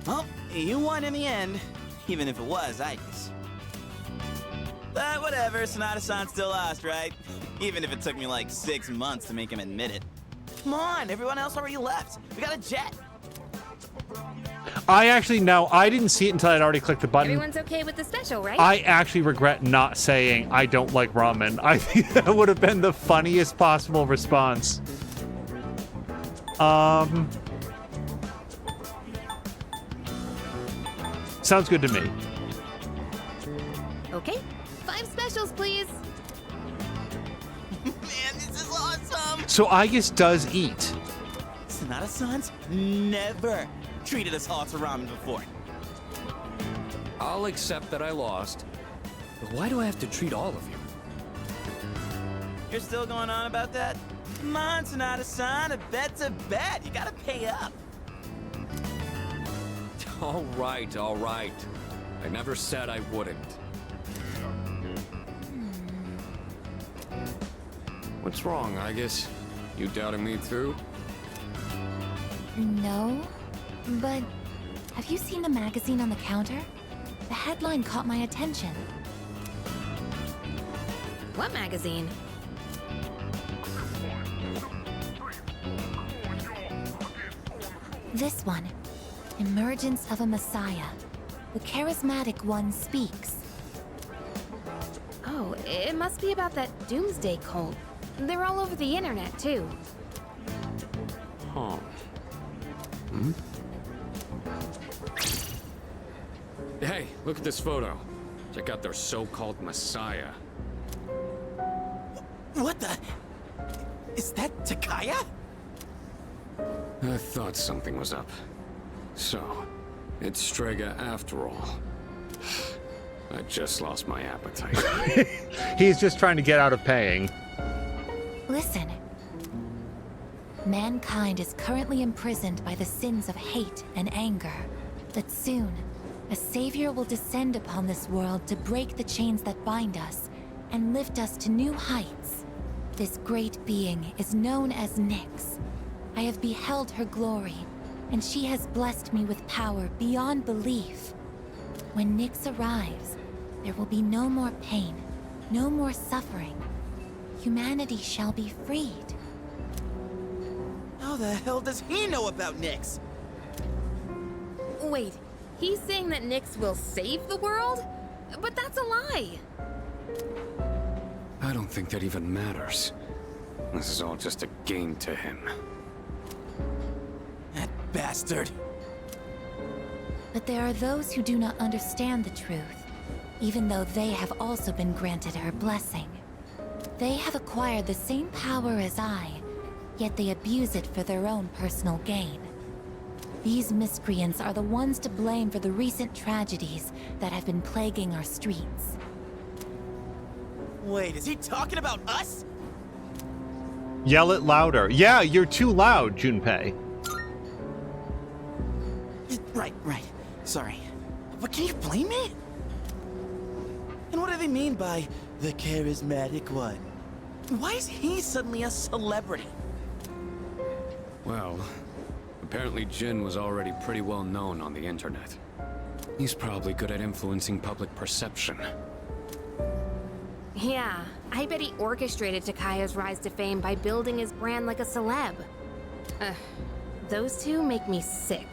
Well, you won in the end, even if it was ice. But whatever, Sonata-san still lost, right? Even if it took me like 6 months to make him admit it. Come on, everyone else already left. We got a jet. I didn't see it until I'd already clicked the button. Everyone's okay with the special, right? I actually regret not saying I don't like ramen. I think that would have been the funniest possible response. Sounds good to me. Okay. 5 specials, please. Man, this is awesome. So Aigis does eat. Sonata-san's never treated us all to ramen before. I'll accept that I lost. But why do I have to treat all of you? You're still going on about that? Come on, Sonata-san, a bet's a bet. You gotta pay up. All right, all right. I never said I wouldn't. What's wrong, I guess? You doubting me too? No, but have you seen the magazine on the counter? The headline caught my attention. What magazine? This one. Emergence of a Messiah. The charismatic one speaks. Oh, it must be about that doomsday cult. They're all over the internet, too. Huh. Hmm? Hey, look at this photo. Check out their so-called Messiah. What the? Is that Takaya? I thought something was up. So, it's Strega after all. I just lost my appetite. He's just trying to get out of paying. Listen. Mankind is currently imprisoned by the sins of hate and anger. But soon, a savior will descend upon this world to break the chains that bind us and lift us to new heights. This great being is known as Nyx. I have beheld her glory, and she has blessed me with power beyond belief. When Nyx arrives, there will be no more pain, no more suffering. Humanity shall be freed. How the hell does he know about Nyx? Wait, he's saying that Nyx will save the world? But that's a lie! I don't think that even matters. This is all just a game to him. That bastard. But there are those who do not understand the truth, even though they have also been granted her blessing. They have acquired the same power as I, yet they abuse it for their own personal gain. These miscreants are the ones to blame for the recent tragedies that have been plaguing our streets. Wait, is he talking about us? Yell it louder. Yeah, you're too loud, Junpei. Right. Sorry. But can you blame me? And what do they mean by the charismatic one? Why is he suddenly a celebrity? Well, apparently Jin was already pretty well known on the internet. He's probably good at influencing public perception. Yeah, I bet he orchestrated Takaya's rise to fame by building his brand like a celeb. Those two make me sick.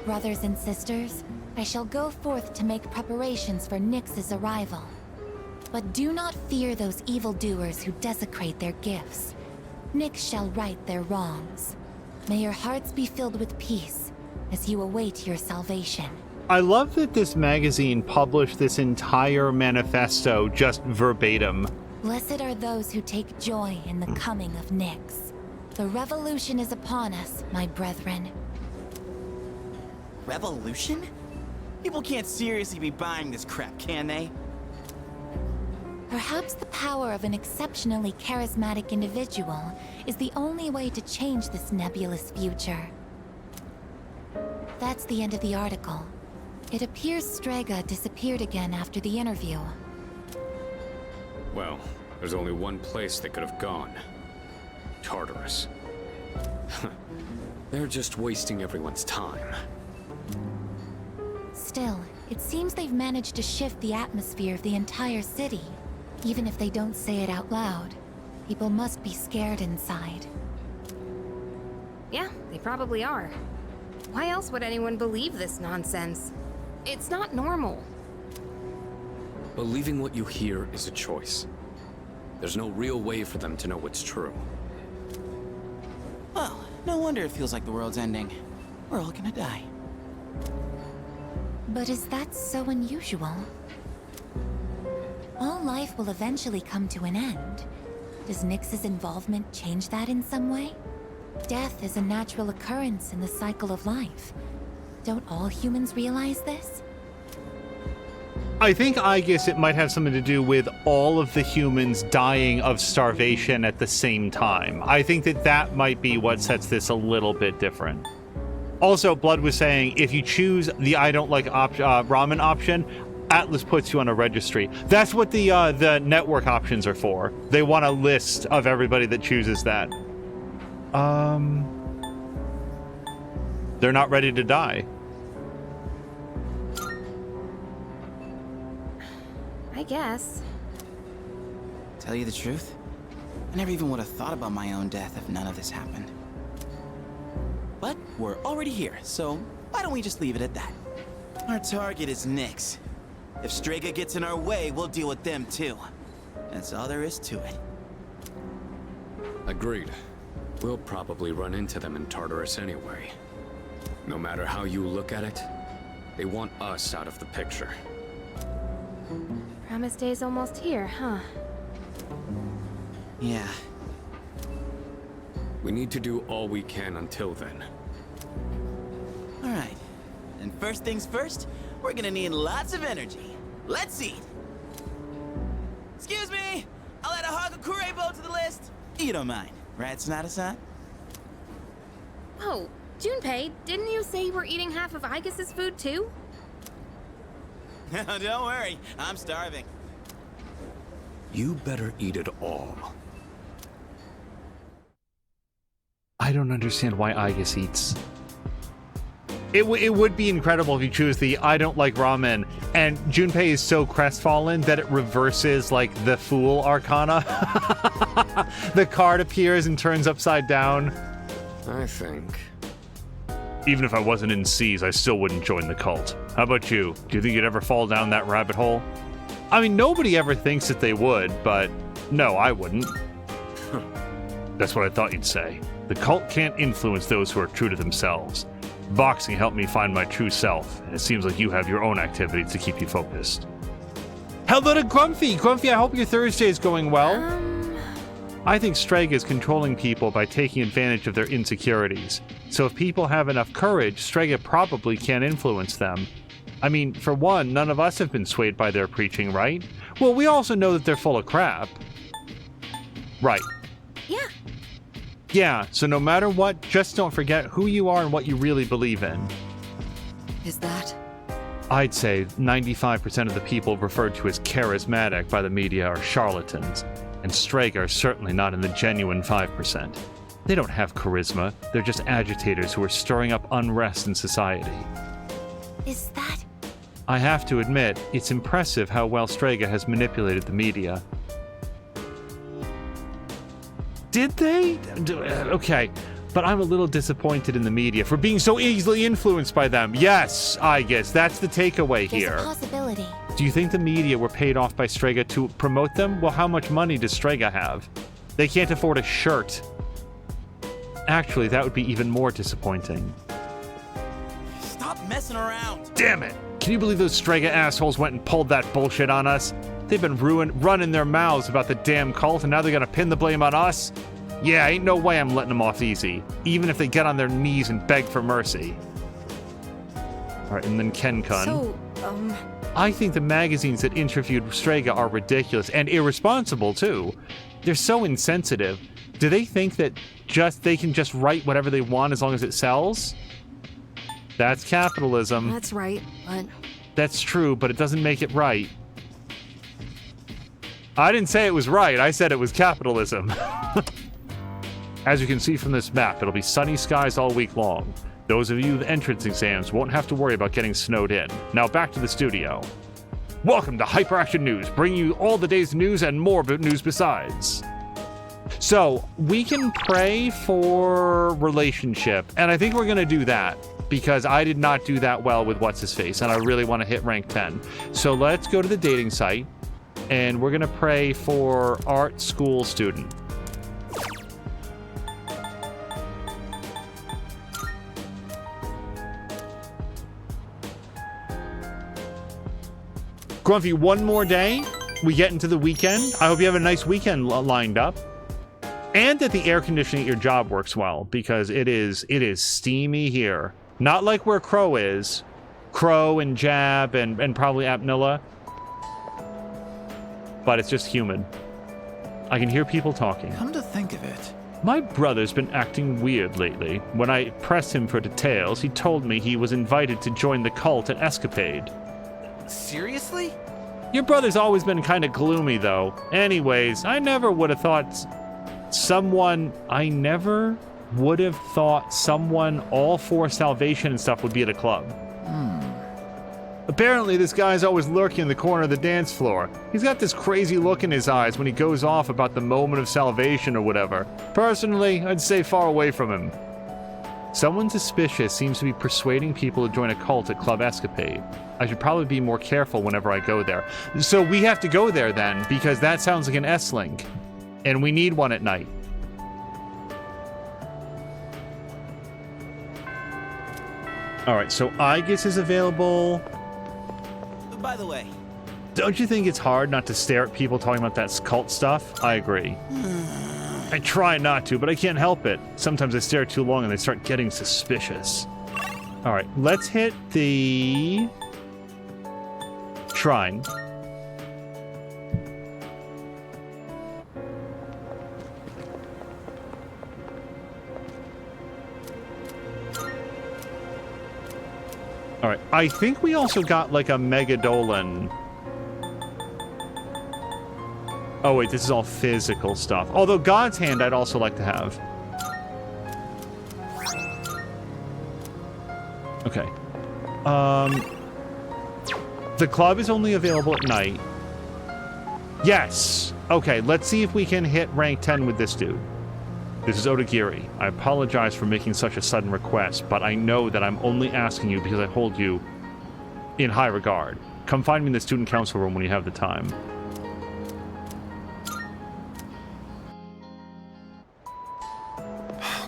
Brothers and sisters, I shall go forth to make preparations for Nyx's arrival. But do not fear those evildoers who desecrate their gifts. Nyx shall right their wrongs. May your hearts be filled with peace as you await your salvation. I love that this magazine published this entire manifesto just verbatim. Blessed are those who take joy in the coming of Nyx. The revolution is upon us, my brethren. Revolution? People can't seriously be buying this crap, can they? Perhaps the power of an exceptionally charismatic individual is the only way to change this nebulous future. That's the end of the article. It appears Strega disappeared again after the interview. Well, there's only one place they could have gone. Tartarus. They're just wasting everyone's time. Still, it seems they've managed to shift the atmosphere of the entire city. Even if they don't say it out loud, people must be scared inside. Yeah, they probably are. Why else would anyone believe this nonsense? It's not normal. Believing what you hear is a choice. There's no real way for them to know what's true. Well, no wonder it feels like the world's ending. We're all gonna die. But is that so unusual? All life will eventually come to an end. Does Nyx's involvement change that in some way? Death is a natural occurrence in the cycle of life. Don't all humans realize this? I think I guess it might have something to do with all of the humans dying of starvation at the same time. I think that might be what sets this a little bit different. Also, Blood was saying, if you choose the I don't like ramen option, Atlas puts you on a registry. That's what the network options are for. They want a list of everybody that chooses that. They're not ready to die. I guess. Tell you the truth, I never even would have thought about my own death if none of this happened. But we're already here, so why don't we just leave it at that? Our target is Nyx. If Strega gets in our way, we'll deal with them too. That's all there is to it. Agreed. We'll probably run into them in Tartarus anyway. No matter how you look at it, they want us out of the picture. Promise Day's almost here, huh? Yeah. We need to do all we can until then. Alright. And first things first, we're gonna need lots of energy. Let's eat! Excuse me! I'll add a Hagakure bow to the list! You don't mind, right, Sonata-san? Oh, Junpei, didn't you say you were eating half of Aigis' food too? Don't worry, I'm starving. You better eat it all. I don't understand why Aigis eats. It would be incredible if you choose the I don't like ramen, and Junpei is so crestfallen that it reverses like the Fool Arcana. The card appears and turns upside down. I think. Even if I wasn't in C's, I still wouldn't join the cult. How about you? Do you think you'd ever fall down that rabbit hole? I mean, nobody ever thinks that they would, but no, I wouldn't. That's what I thought you'd say. The cult can't influence those who are true to themselves. Boxing helped me find my true self, and it seems like you have your own activities to keep you focused. Hello to Grumpy! Grumpy, I hope your Thursday is going well. I think Strega is controlling people by taking advantage of their insecurities. So if people have enough courage, Strega probably can't influence them. I mean, for one, none of us have been swayed by their preaching, right? Well, we also know that they're full of crap. Right. Yeah, so no matter what, just don't forget who you are and what you really believe in. Is that? I'd say 95% of the people referred to as charismatic by the media are charlatans, and Strega are certainly not in the genuine 5%. They don't have charisma, they're just agitators who are stirring up unrest in society. Is that? I have to admit, it's impressive how well Strega has manipulated the media. Did they? Okay, but I'm a little disappointed in the media for being so easily influenced by them. Yes, I guess that's the takeaway here. There's a possibility. Do you think the media were paid off by Strega to promote them? Well, how much money does Strega have? They can't afford a shirt. Actually, that would be even more disappointing. Stop messing around. Damn it! Can you believe those Strega assholes went and pulled that bullshit on us? They've been running their mouths about the damn cult, and now they're gonna pin the blame on us? Yeah, ain't no way I'm letting them off easy, even if they get on their knees and beg for mercy. Alright, and then Ken-kun. So, I think the magazines that interviewed Strega are ridiculous, and irresponsible, too. They're so insensitive. Do they think that they can just write whatever they want as long as it sells? That's capitalism. that's right, but... That's true, but it doesn't make it right. I didn't say it was right, I said it was capitalism. As you can see from this map, it'll be sunny skies all week long. Those of you with entrance exams won't have to worry about getting snowed in. Now back to the studio. Welcome to Hyperaction News, bringing you all the day's news and more news besides. So, we can pray for relationship, and I think we're going to do that, because I did not do that well with What's-His-Face, and I really want to hit rank 10. So let's go to the dating site, and we're going to pray for art school student. Grumpy, one more day, we get into the weekend. I hope you have a nice weekend lined up. And that the air conditioning at your job works well, because it is steamy here. Not like where Crow is. Crow and Jab and probably Apnilla. But it's just humid. I can hear people talking. Come to think of it. My brother's been acting weird lately. When I pressed him for details, he told me he was invited to join the cult at Escapade. Seriously? Your brother's always been kind of gloomy, though. Anyways, I never would have thought someone all for salvation and stuff would be at a club. Apparently, this guy's always lurking in the corner of the dance floor. He's got this crazy look in his eyes when he goes off about the moment of salvation or whatever. Personally, I'd stay far away from him. Someone suspicious seems to be persuading people to join a cult at Club Escapade. I should probably be more careful whenever I go there. So we have to go there then, because that sounds like an S-Link. And we need one at night. Alright, so Aegis is available. By the way, Don't you think it's hard not to stare at people talking about that cult stuff? I agree. I try not to, but I can't help it. Sometimes I stare too long and they start getting suspicious. Alright, let's hit the shrine. Alright, I think we also got like a Megadolan. Oh wait, this is all physical stuff. Although God's Hand I'd also like to have. Okay. The club is only available at night. Yes! Okay, let's see if we can hit rank 10 with this dude. This is Odagiri. I apologize for making such a sudden request, but I know that I'm only asking you because I hold you in high regard. Come find me in the student council room when you have the time.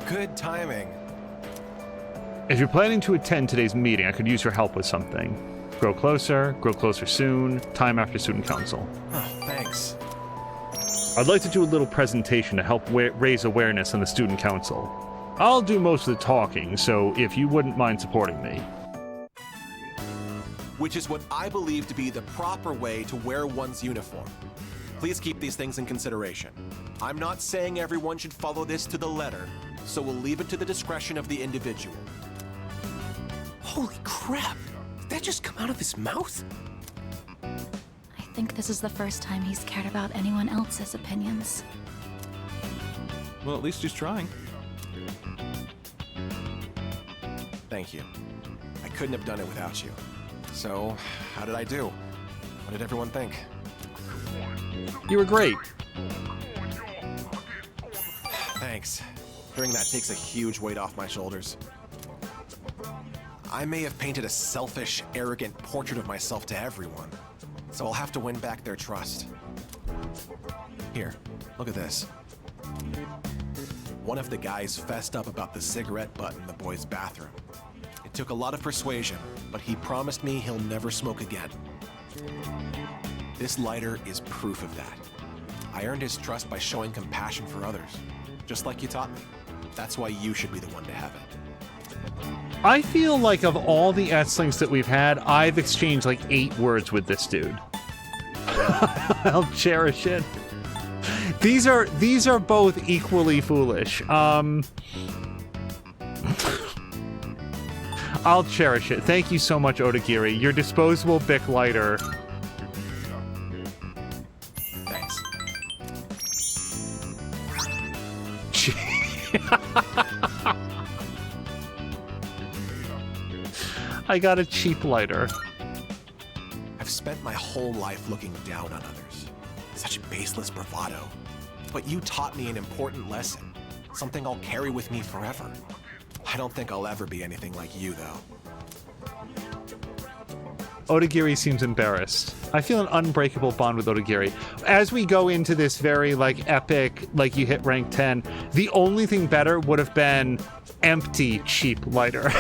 Good timing. If you're planning to attend today's meeting, I could use your help with something. Grow closer soon, time after student council. Oh, thanks. I'd like to do a little presentation to help raise awareness on the student council. I'll do most of the talking, so if you wouldn't mind supporting me. Which is what I believe to be the proper way to wear one's uniform. Please keep these things in consideration. I'm not saying everyone should follow this to the letter, so we'll leave it to the discretion of the individual. Holy crap! Did that just come out of his mouth? I think this is the first time he's cared about anyone else's opinions. Well, at least he's trying. Thank you. I couldn't have done it without you. So, how did I do? What did everyone think? You were great. Thanks. Hearing that takes a huge weight off my shoulders. I may have painted a selfish, arrogant portrait of myself to everyone, so I'll have to win back their trust. Here, look at this. One of the guys fessed up about the cigarette butt in the boys' bathroom. It took a lot of persuasion, but he promised me he'll never smoke again. This lighter is proof of that. I earned his trust by showing compassion for others, just like you taught me. That's why you should be the one to have it. I feel like of all the S-Links that we've had, I've exchanged like 8 words with this dude. I'll cherish it. These are both equally foolish. I'll cherish it. Thank you so much, Odagiri. Your disposable Bic lighter. Thanks. I got a cheap lighter. I've spent my whole life looking down on others. Such baseless bravado. But you taught me an important lesson. Something I'll carry with me forever. I don't think I'll ever be anything like you, though. Odagiri seems embarrassed. I feel an unbreakable bond with Odagiri. As we go into this very, like, epic, like, you hit rank 10, the only thing better would have been empty, cheap lighter.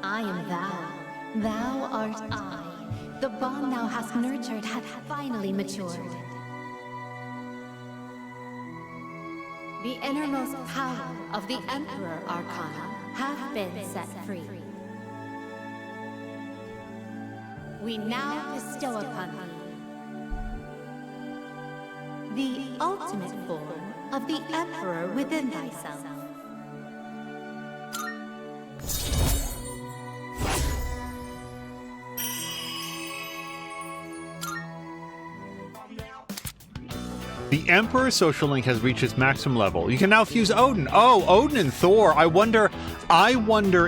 I am thou. Thou art I. The bond thou hast nurtured hath finally matured. The innermost power of the Emperor Arcana hath been set free. We now bestow upon thee the ultimate form of the Emperor within thyself. The Emperor social link has reached its maximum level. You can now fuse Odin. Oh, Odin and Thor. I wonder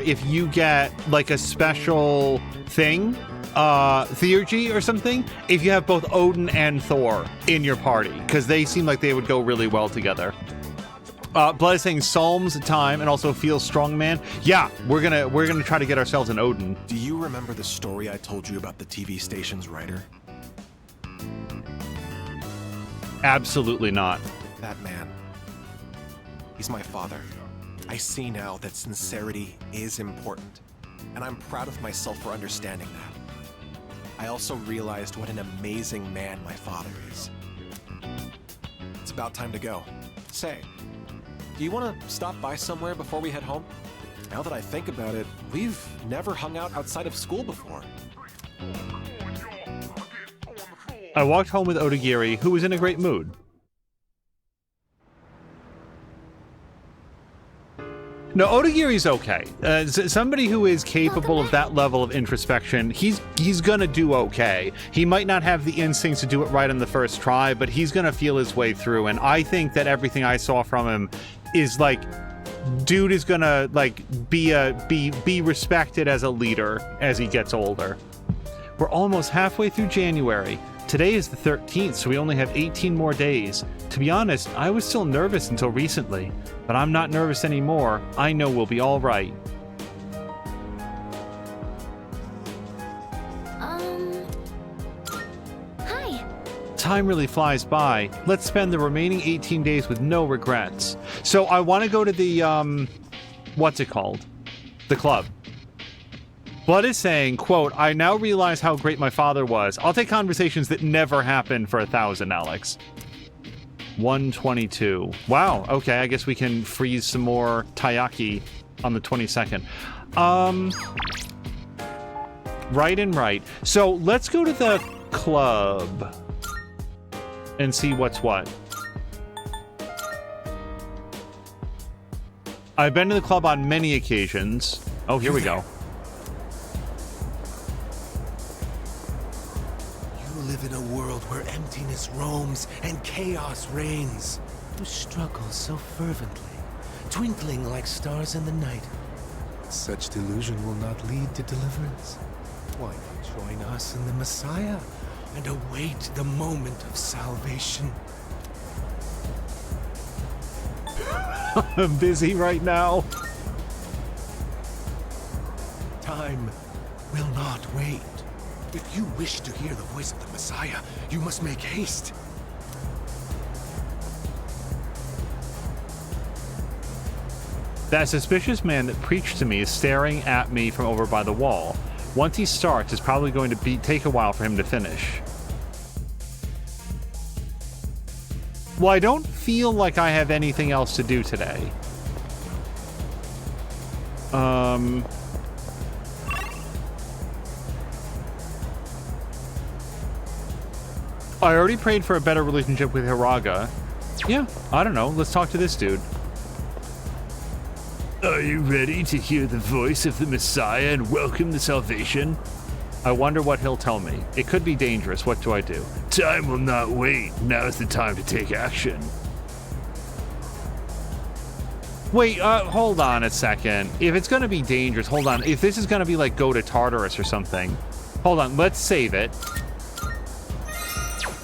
if you get like a special thing, theurgy or something, if you have both Odin and Thor in your party, because they seem like they would go really well together. Blood is saying Psalms time and also Feel Strong Man. Yeah, we're gonna try to get ourselves an Odin. Do you remember the story I told you about the TV station's writer? Absolutely not. That man. He's my father. I see now that sincerity is important, and I'm proud of myself for understanding that. I also realized what an amazing man my father is. It's about time to go. Say, do you want to stop by somewhere before we head home? Now that I think about it, we've never hung out outside of school before. I walked home with Odagiri, who was in a great mood. No, Odagiri's okay. Somebody who is capable of that level of introspection, he's gonna do okay. He might not have the instincts to do it right on the first try, but he's gonna feel his way through. And I think that everything I saw from him is like, dude is gonna like be respected as a leader as he gets older. We're almost halfway through January. Today is the 13th, so we only have 18 more days. To be honest, I was still nervous until recently, but I'm not nervous anymore. I know we'll be all right. Hi. Time really flies by. Let's spend the remaining 18 days with no regrets. So I want to go to the, what's it called? The club. Blood is saying, quote, I now realize how great my father was. I'll take conversations that never happened for 1,000, Alex. 122. Wow, okay, I guess we can freeze some more taiyaki on the 22nd. Right and right. So let's go to the club and see what's what. I've been to the club on many occasions. Oh, here we go. You live in a world where emptiness roams and chaos reigns. You struggle so fervently, twinkling like stars in the night. Such delusion will not lead to deliverance. Why not join us in the Messiah and await the moment of salvation? I'm busy right now. Time will not wait. If you wish to hear the voice of the Messiah, you must make haste. That suspicious man that preached to me is staring at me from over by the wall. Once he starts, it's probably going to take a while for him to finish. Well, I don't feel like I have anything else to do today. I already prayed for a better relationship with Hiraga. Yeah, I don't know. Let's talk to this dude. Are you ready to hear the voice of the Messiah and welcome the salvation? I wonder what he'll tell me. It could be dangerous. What do I do? Time will not wait. Now's the time to take action. Wait, hold on a second. If it's gonna be dangerous, hold on. If this is gonna be like go to Tartarus or something, hold on, let's save it.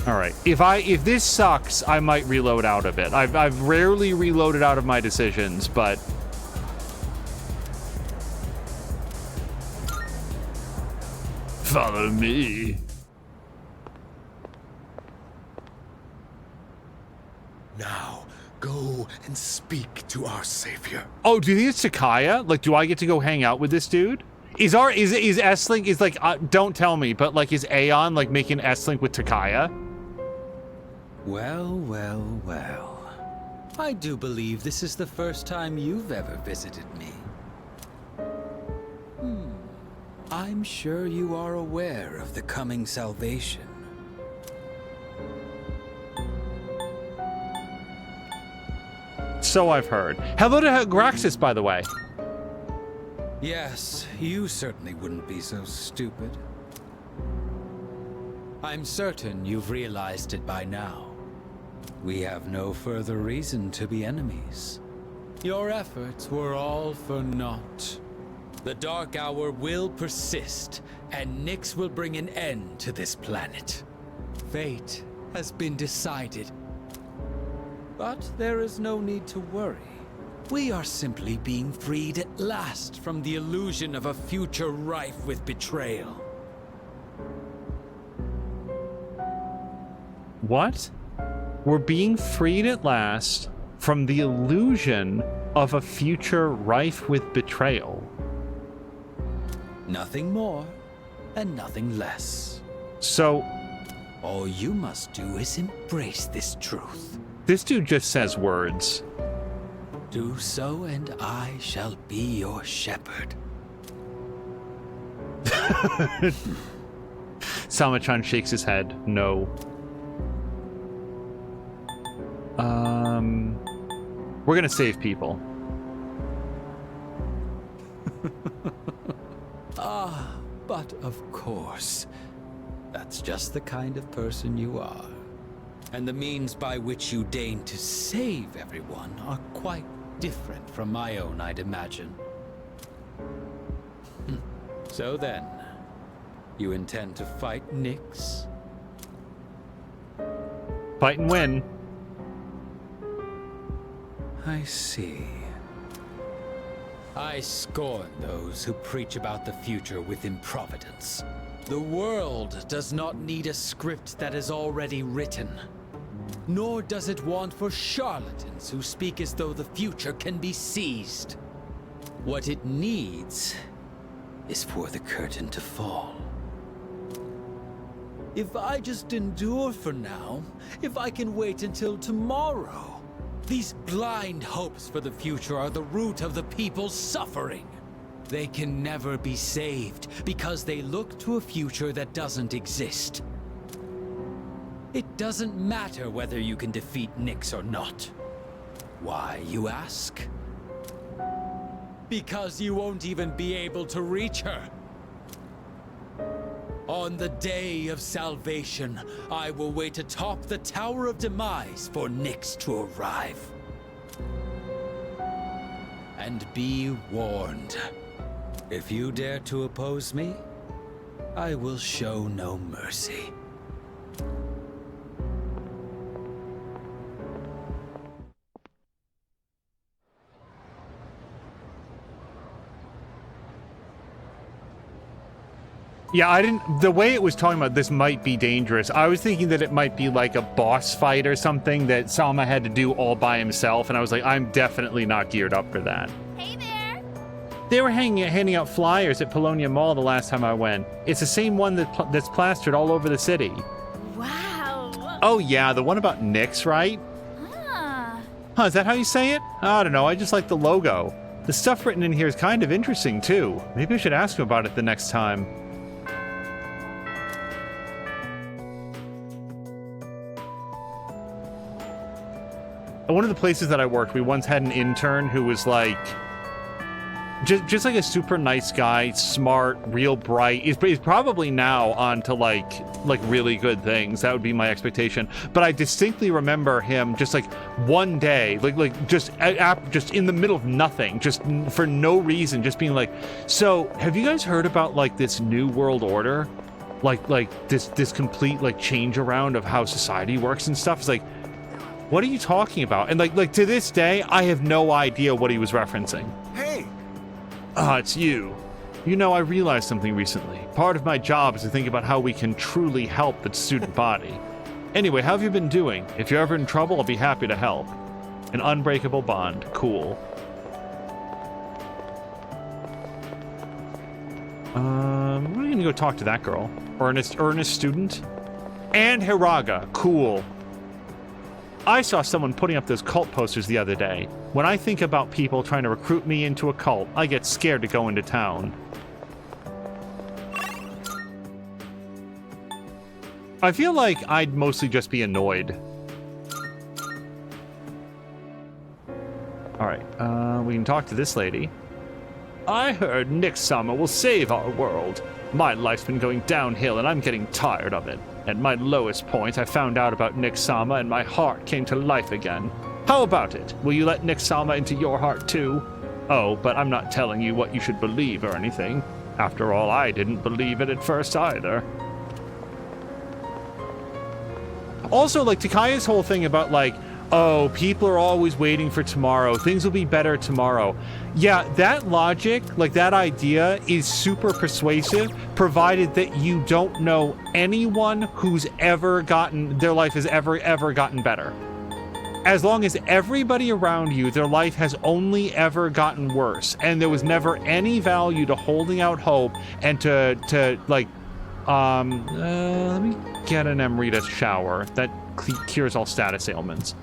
All right, if this sucks, I might reload out of it. I've rarely reloaded out of my decisions, but follow me. Now, go and speak to our savior. Oh, do you think it's Takaya? Like, do I get to go hang out with this dude? Is S-Link, is like, don't tell me, but like, is Aeon like making S-Link with Takaya? Well, well, well. I do believe this is the first time you've ever visited me. I'm sure you are aware of the coming salvation. So I've heard. Hello to Graxis, by the way. Yes, you certainly wouldn't be so stupid. I'm certain you've realized it by now. We have no further reason to be enemies. Your efforts were all for naught. The Dark Hour will persist, and Nyx will bring an end to this planet. Fate has been decided. But there is no need to worry. We are simply being freed at last from the illusion of a future rife with betrayal. What? We're being freed at last from the illusion of a future rife with betrayal. Nothing more, and nothing less. So, all you must do is embrace this truth. This dude just says words. Do so, and I shall be your shepherd. Sama-chan shakes his head. No. We're gonna save people. But of course, that's just the kind of person you are. And the means by which you deign to save everyone are quite different from my own, I'd imagine. So then, you intend to fight Nyx? Fight and win. I see. I scorn those who preach about the future with improvidence. The world does not need a script that is already written. Nor does it want for charlatans who speak as though the future can be seized. What it needs is for the curtain to fall. If I just endure for now, if I can wait until tomorrow, These blind hopes for the future are the root of the people's suffering. They can never be saved because they look to a future that doesn't exist. It doesn't matter whether you can defeat Nyx or not. Why, you ask? Because you won't even be able to reach her. On the day of salvation, I will wait atop the Tower of Demise for Nyx to arrive. And be warned. If you dare to oppose me, I will show no mercy. Yeah, I didn't... The way it was talking about this might be dangerous, I was thinking that it might be like a boss fight or something that Salma had to do all by himself, and I was like, I'm definitely not geared up for that. Hey there! They were handing out flyers at Polonia Mall the last time I went. It's the same one that's plastered all over the city. Wow! Oh yeah, the one about Nyx, right? Huh, is that how you say it? I don't know, I just like the logo. The stuff written in here is kind of interesting, too. Maybe I should ask him about it the next time. At one of the places that I worked, we once had an intern who was like, just like a super nice guy, smart, real bright. He's probably now on to like really good things. That would be my expectation. But I distinctly remember him just like one day, just in the middle of nothing, just for no reason, just being like, so have you guys heard about like this new world order? Like this complete like change around of how society works and stuff? It's like, what are you talking about? And like to this day, I have no idea what he was referencing. Hey! Ah, it's you. You know, I realized something recently. Part of my job is to think about how we can truly help the student body. Anyway, how have you been doing? If you're ever in trouble, I'll be happy to help. An unbreakable bond. Cool. We're gonna go talk to that girl. Earnest student. And Hiraga. Cool. I saw someone putting up those cult posters the other day. When I think about people trying to recruit me into a cult, I get scared to go into town. I feel like I'd mostly just be annoyed. Alright, we can talk to this lady. I heard Nyx-sama will save our world. My life's been going downhill and I'm getting tired of it. At my lowest point, I found out about Nyx-sama and my heart came to life again. How about it? Will you let Nyx-sama into your heart too? Oh, but I'm not telling you what you should believe or anything. After all, I didn't believe it at first either. Also, like, Takaya's whole thing about, like, oh, people are always waiting for tomorrow. Things will be better tomorrow. Yeah, that logic, like that idea, is super persuasive, provided that you don't know anyone who's ever gotten, their life has ever gotten better. As long as everybody around you, their life has only ever gotten worse, and there was never any value to holding out hope and to like, let me get an Amrita shower. That cures all status ailments.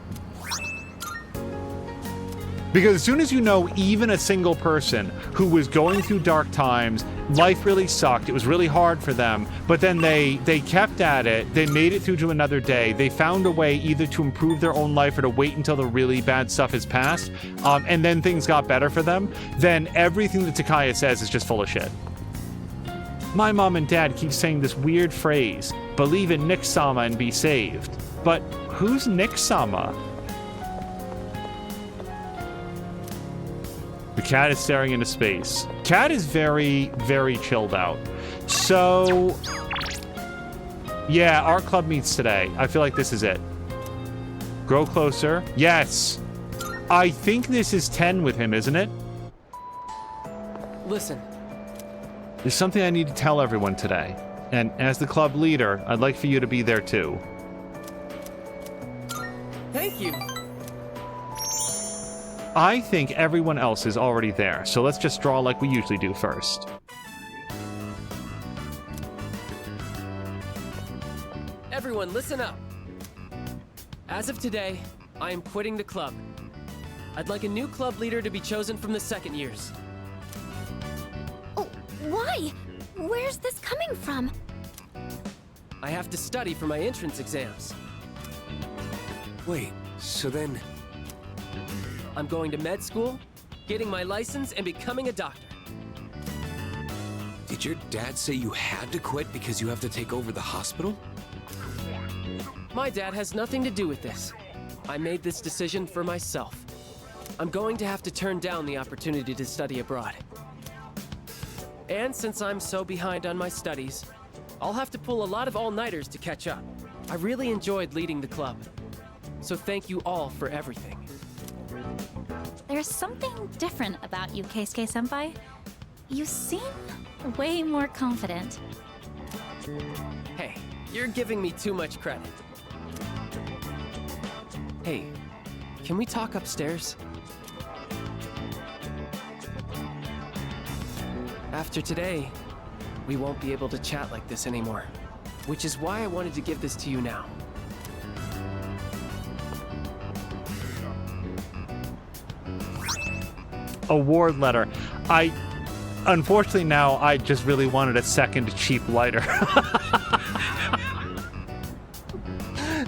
Because as soon as you know even a single person who was going through dark times, life really sucked, it was really hard for them, but then they kept at it, they made it through to another day, they found a way either to improve their own life or to wait until the really bad stuff has passed, and then things got better for them, then everything that Takaya says is just full of shit. My mom and dad keep saying this weird phrase, believe in Nyx-sama and be saved. But who's Nyx-sama? The cat is staring into space. Cat is very, very chilled out. So, yeah, our club meets today. I feel like this is it. Grow closer. Yes. I think this is 10 with him, isn't it? Listen. There's something I need to tell everyone today. And as the club leader, I'd like for you to be there too. Thank you. I think everyone else is already there, so let's just draw like we usually do first. Everyone, listen up. As of today, I am quitting the club. I'd like a new club leader to be chosen from the second years. Oh, why? Where's this coming from? I have to study for my entrance exams. Wait, so then... I'm going to med school, getting my license, and becoming a doctor. Did your dad say you had to quit because you have to take over the hospital? My dad has nothing to do with this. I made this decision for myself. I'm going to have to turn down the opportunity to study abroad. And since I'm so behind on my studies, I'll have to pull a lot of all-nighters to catch up. I really enjoyed leading the club. So thank you all for everything. There's something different about you, Keisuke-senpai. You seem way more confident. Hey, you're giving me too much credit. Hey, can we talk upstairs? After today, we won't be able to chat like this anymore. Which is why I wanted to give this to you now. Award letter. Unfortunately now, I just really wanted a second cheap lighter.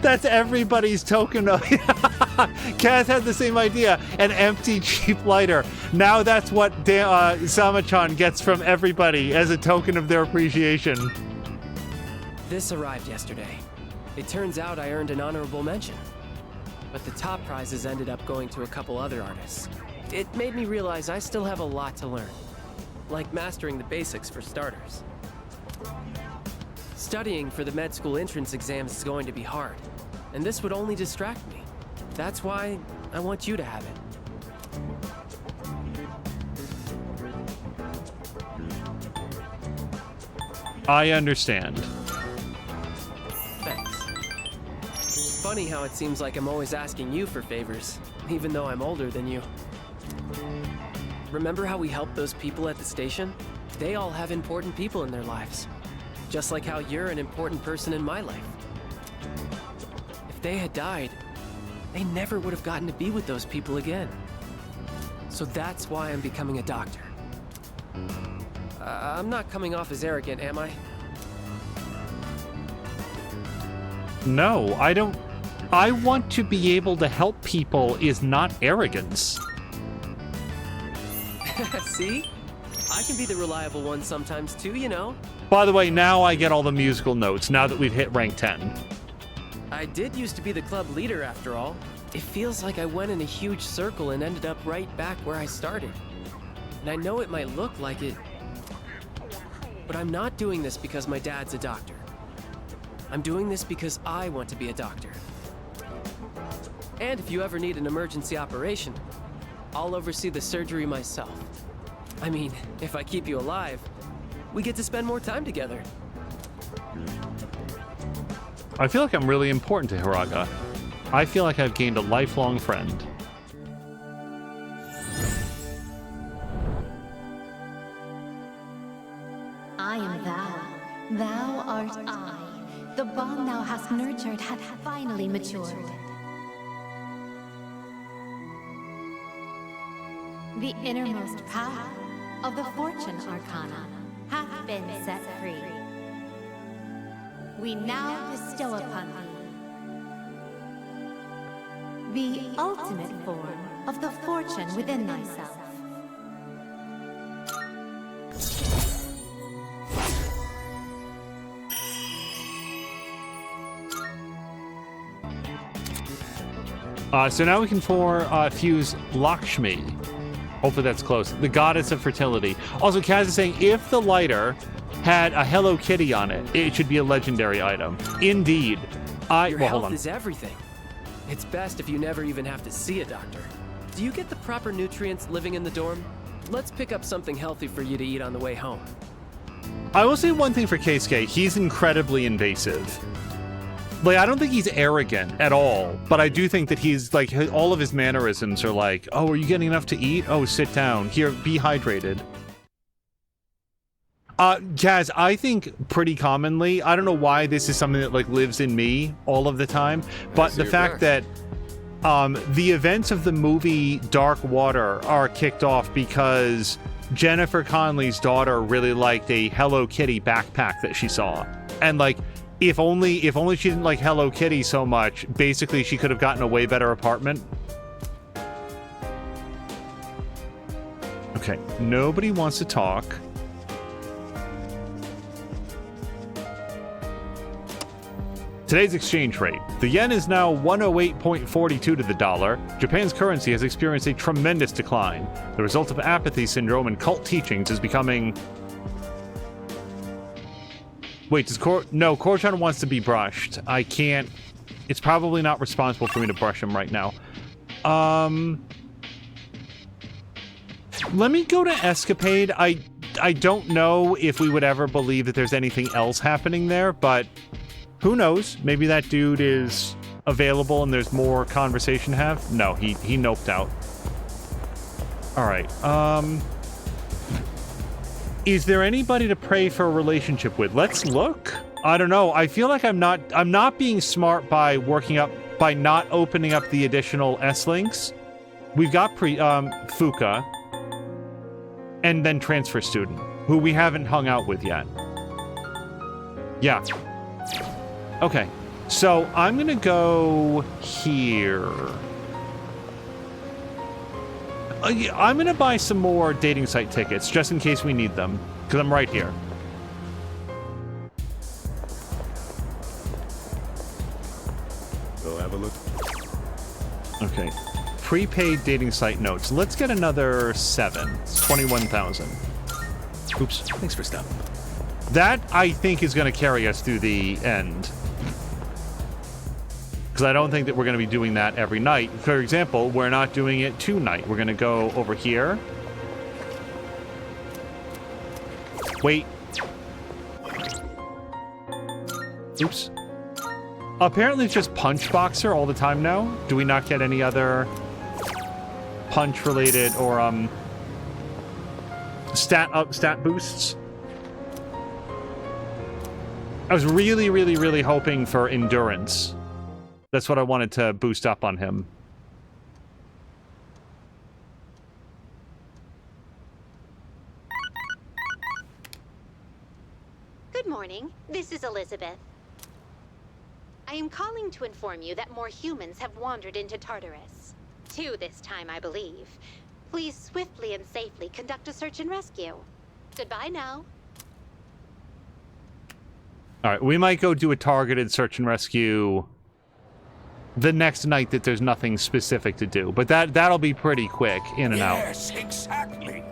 That's everybody's token of... Kaz had the same idea. An empty cheap lighter. Now that's what Sama-chan gets from everybody as a token of their appreciation. This arrived yesterday. It turns out I earned an honorable mention. But the top prizes ended up going to a couple other artists. It made me realize I still have a lot to learn. Like mastering the basics for starters. Studying for the med school entrance exams is going to be hard. And this would only distract me. That's why I want you to have it. I understand. Thanks. Funny how it seems like I'm always asking you for favors, even though I'm older than you. Remember how we helped those people at the station? They all have important people in their lives. Just like how you're an important person in my life. If they had died, they never would have gotten to be with those people again. So that's why I'm becoming a doctor. I'm not coming off as arrogant, am I? No, I don't. I want to be able to help people is not arrogance. See? I can be the reliable one sometimes too, you know? By the way, now I get all the musical notes, now that we've hit rank 10. I did used to be the club leader after all. It feels like I went in a huge circle and ended up right back where I started. And I know it might look like it, but I'm not doing this because my dad's a doctor. I'm doing this because I want to be a doctor. And if you ever need an emergency operation, I'll oversee the surgery myself. I mean, if I keep you alive, we get to spend more time together. I feel like I'm really important to Hiraga. I feel like I've gained a lifelong friend. I am thou. Thou art I. The bond thou hast nurtured hath finally matured. The innermost power of the Fortune Arcana hath been set free. We now bestow upon thee the ultimate form of the fortune within thyself. So now we can fuse Lakshmi. Hopefully that's close. The goddess of fertility. Also, Kaz is saying if the lighter had a Hello Kitty on it, it should be a legendary item. Indeed. Your hold health on. is everything. It's best if you never even have to see a doctor. Do you get the proper nutrients living in the dorm? Let's pick up something healthy for you to eat on the way home. I will say one thing for Keisuke. He's incredibly invasive. Like, I don't think he's arrogant at all, but I do think that he's, like, all of his mannerisms are like, oh, are you getting enough to eat? Oh, sit down. Here, be hydrated. Kaz, I think pretty commonly, I don't know why this is something that, like, lives in me all of the time, but the fact that the events of the movie Dark Water are kicked off because Jennifer Connelly's daughter really liked a Hello Kitty backpack that she saw. And, like, if only she didn't like Hello Kitty so much, basically she could have gotten a way better apartment. Okay, nobody wants to talk. Today's exchange rate. The yen is now 108.42 to the dollar. Japan's currency has experienced a tremendous decline. The result of apathy syndrome and cult teachings is becoming... Wait, does No, Korchan wants to be brushed. I can't... It's probably not responsible for me to brush him right now. Let me go to Escapade. I don't know if we would ever believe that there's anything else happening there, but... Who knows? Maybe that dude is available and there's more conversation to have? No, he noped out. Alright, is there anybody to pray for a relationship with? Let's look. I don't know. I feel like I'm not being smart by not opening up the additional S-links. We've got Fuka, and then transfer student, who we haven't hung out with yet. Yeah. Okay, so I'm gonna go here. I'm gonna buy some more dating site tickets, just in case we need them, because I'm right here. Go have a look. Okay, prepaid dating site notes. Let's get another 7. It's 21,000. Oops. Thanks for stopping. That, I think, is going to carry us through the end. Because I don't think that we're going to be doing that every night. For example, we're not doing it tonight. We're going to go over here. Wait. Oops. Apparently it's just Punch Boxer all the time now. Do we not get any other punch-related or, stat boosts? I was really, really, really hoping for endurance. That's what I wanted to boost up on him. Good morning. This is Elizabeth. I am calling to inform you that more humans have wandered into Tartarus. 2 this time, I believe. Please swiftly and safely conduct a search and rescue. Goodbye now. Alright, we might go do a targeted search and rescue the next night that there's nothing specific to do. But that'll be pretty quick, in and out. Yes, exactly.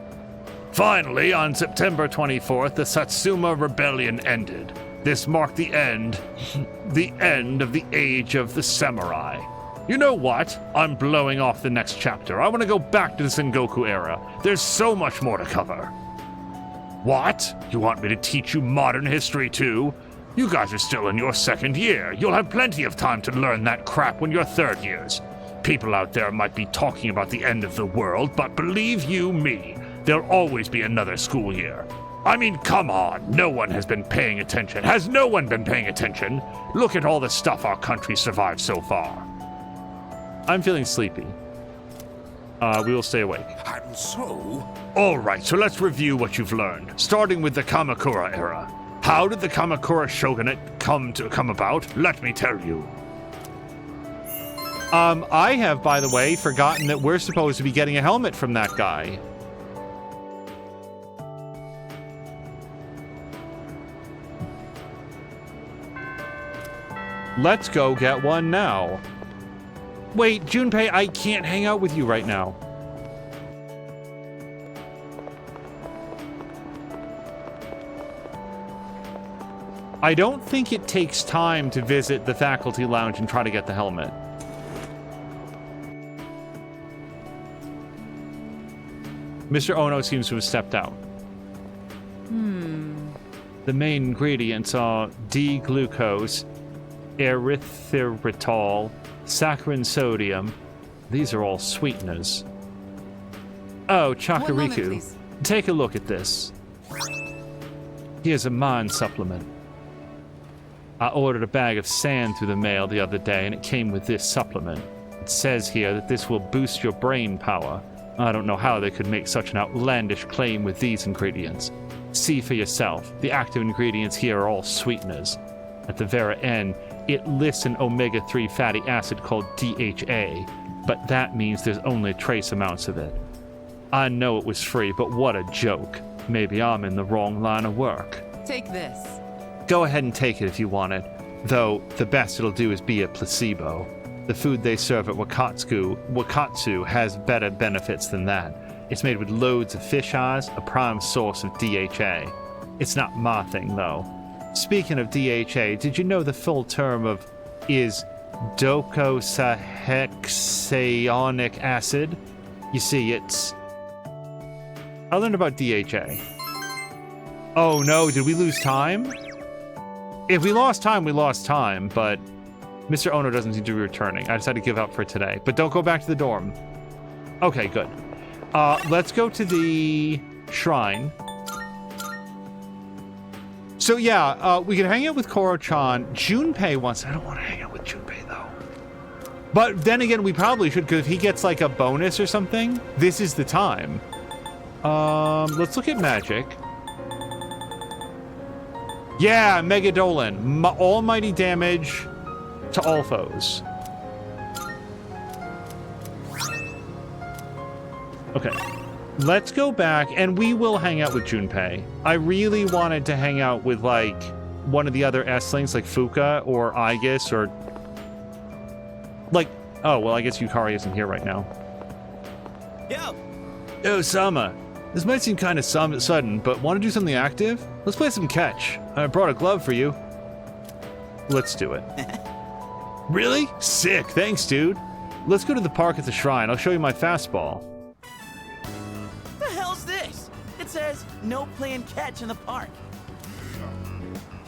Finally, on September 24th, the Satsuma Rebellion ended. This marked the end of the Age of the Samurai. You know what? I'm blowing off the next chapter. I want to go back to the Sengoku era. There's so much more to cover. What? You want me to teach you modern history too? You guys are still in your 2nd year. You'll have plenty of time to learn that crap when you're 3rd years. People out there might be talking about the end of the world, but believe you me, there'll always be another school year. I mean, come on, no one has been paying attention. Has no one been paying attention? Look at all the stuff our country survived so far. I'm feeling sleepy. We will stay awake. And so? Alright, so let's review what you've learned, starting with the Kamakura era. How did the Kamakura shogunate come about? Let me tell you. I have, by the way, forgotten that we're supposed to be getting a helmet from that guy. Let's go get one now. Wait, Junpei, I can't hang out with you right now. I don't think it takes time to visit the faculty lounge and try to get the helmet. Mr. Ono seems to have stepped out. The main ingredients are D-glucose, erythritol, saccharin sodium. These are all sweeteners. Oh, Chakariku, take a look at this. Here's a mind supplement. I ordered a bag of sand through the mail the other day, and it came with this supplement. It says here that this will boost your brain power. I don't know how they could make such an outlandish claim with these ingredients. See for yourself. The active ingredients here are all sweeteners. At the very end, it lists an omega-3 fatty acid called DHA, but that means there's only trace amounts of it. I know it was free, but what a joke. Maybe I'm in the wrong line of work. Take this. Go ahead and take it if you want it, though the best it'll do is be a placebo. The food they serve at Wakatsu has better benefits than that. It's made with loads of fish eyes, a prime source of DHA. It's not my thing, though. Speaking of DHA, did you know the full term is docosahexaonic acid? You see, I learned about DHA. Oh no, did we lose time? If we lost time, we lost time, but Mr. Ono doesn't seem to be returning. I decided to give up for today, but don't go back to the dorm. Okay, good. Let's go to the shrine. So yeah, we can hang out with Koro-chan. Junpei wants... I don't want to hang out with Junpei, though. But then again, we probably should, because if he gets, like, a bonus or something, this is the time. Let's look at magic. Yeah, Megadolan. Almighty damage to all foes. Okay. Let's go back, and we will hang out with Junpei. I really wanted to hang out with, like, one of the other S-Lings, like Fuka or Aegis, or... Like... Oh, well, I guess Yukari isn't here right now. Yo, Sama. This might seem kind of sudden, but want to do something active? Let's play some catch. I brought a glove for you. Let's do it. Really? Sick. Thanks, dude. Let's go to the park at the shrine. I'll show you my fastball. The hell's this? It says no playing catch in the park.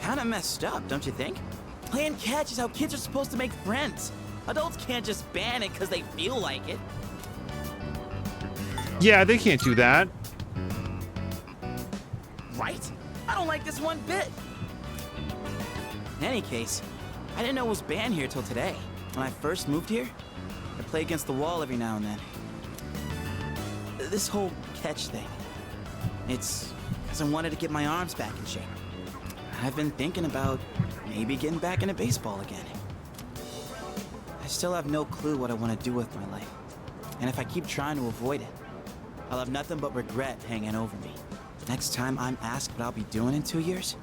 Kinda messed up, don't you think? Playing catch is how kids are supposed to make friends. Adults can't just ban it because they feel like it. Yeah, they can't do that. Right? I don't like this one bit. In any case, I didn't know it was banned here till today. When I first moved here, I play against the wall every now and then. This whole catch thing, it's because I wanted to get my arms back in shape. I've been thinking about maybe getting back into baseball again. I still have no clue what I want to do with my life. And if I keep trying to avoid it, I'll have nothing but regret hanging over me. Next time I'm asked what I'll be doing in 2 years,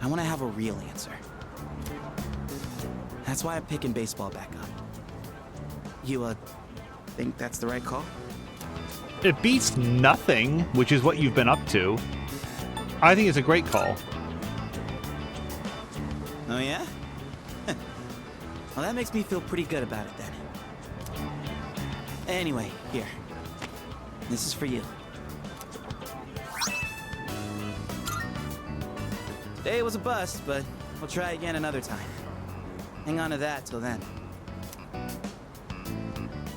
I want to have a real answer. That's why I'm picking baseball back up. You, think that's the right call? It beats nothing, which is what you've been up to. I think it's a great call. Oh, yeah? Well, that makes me feel pretty good about it, then. Anyway, here. This is for you. Today was a bust, but we'll try again another time. Hang on to that till then.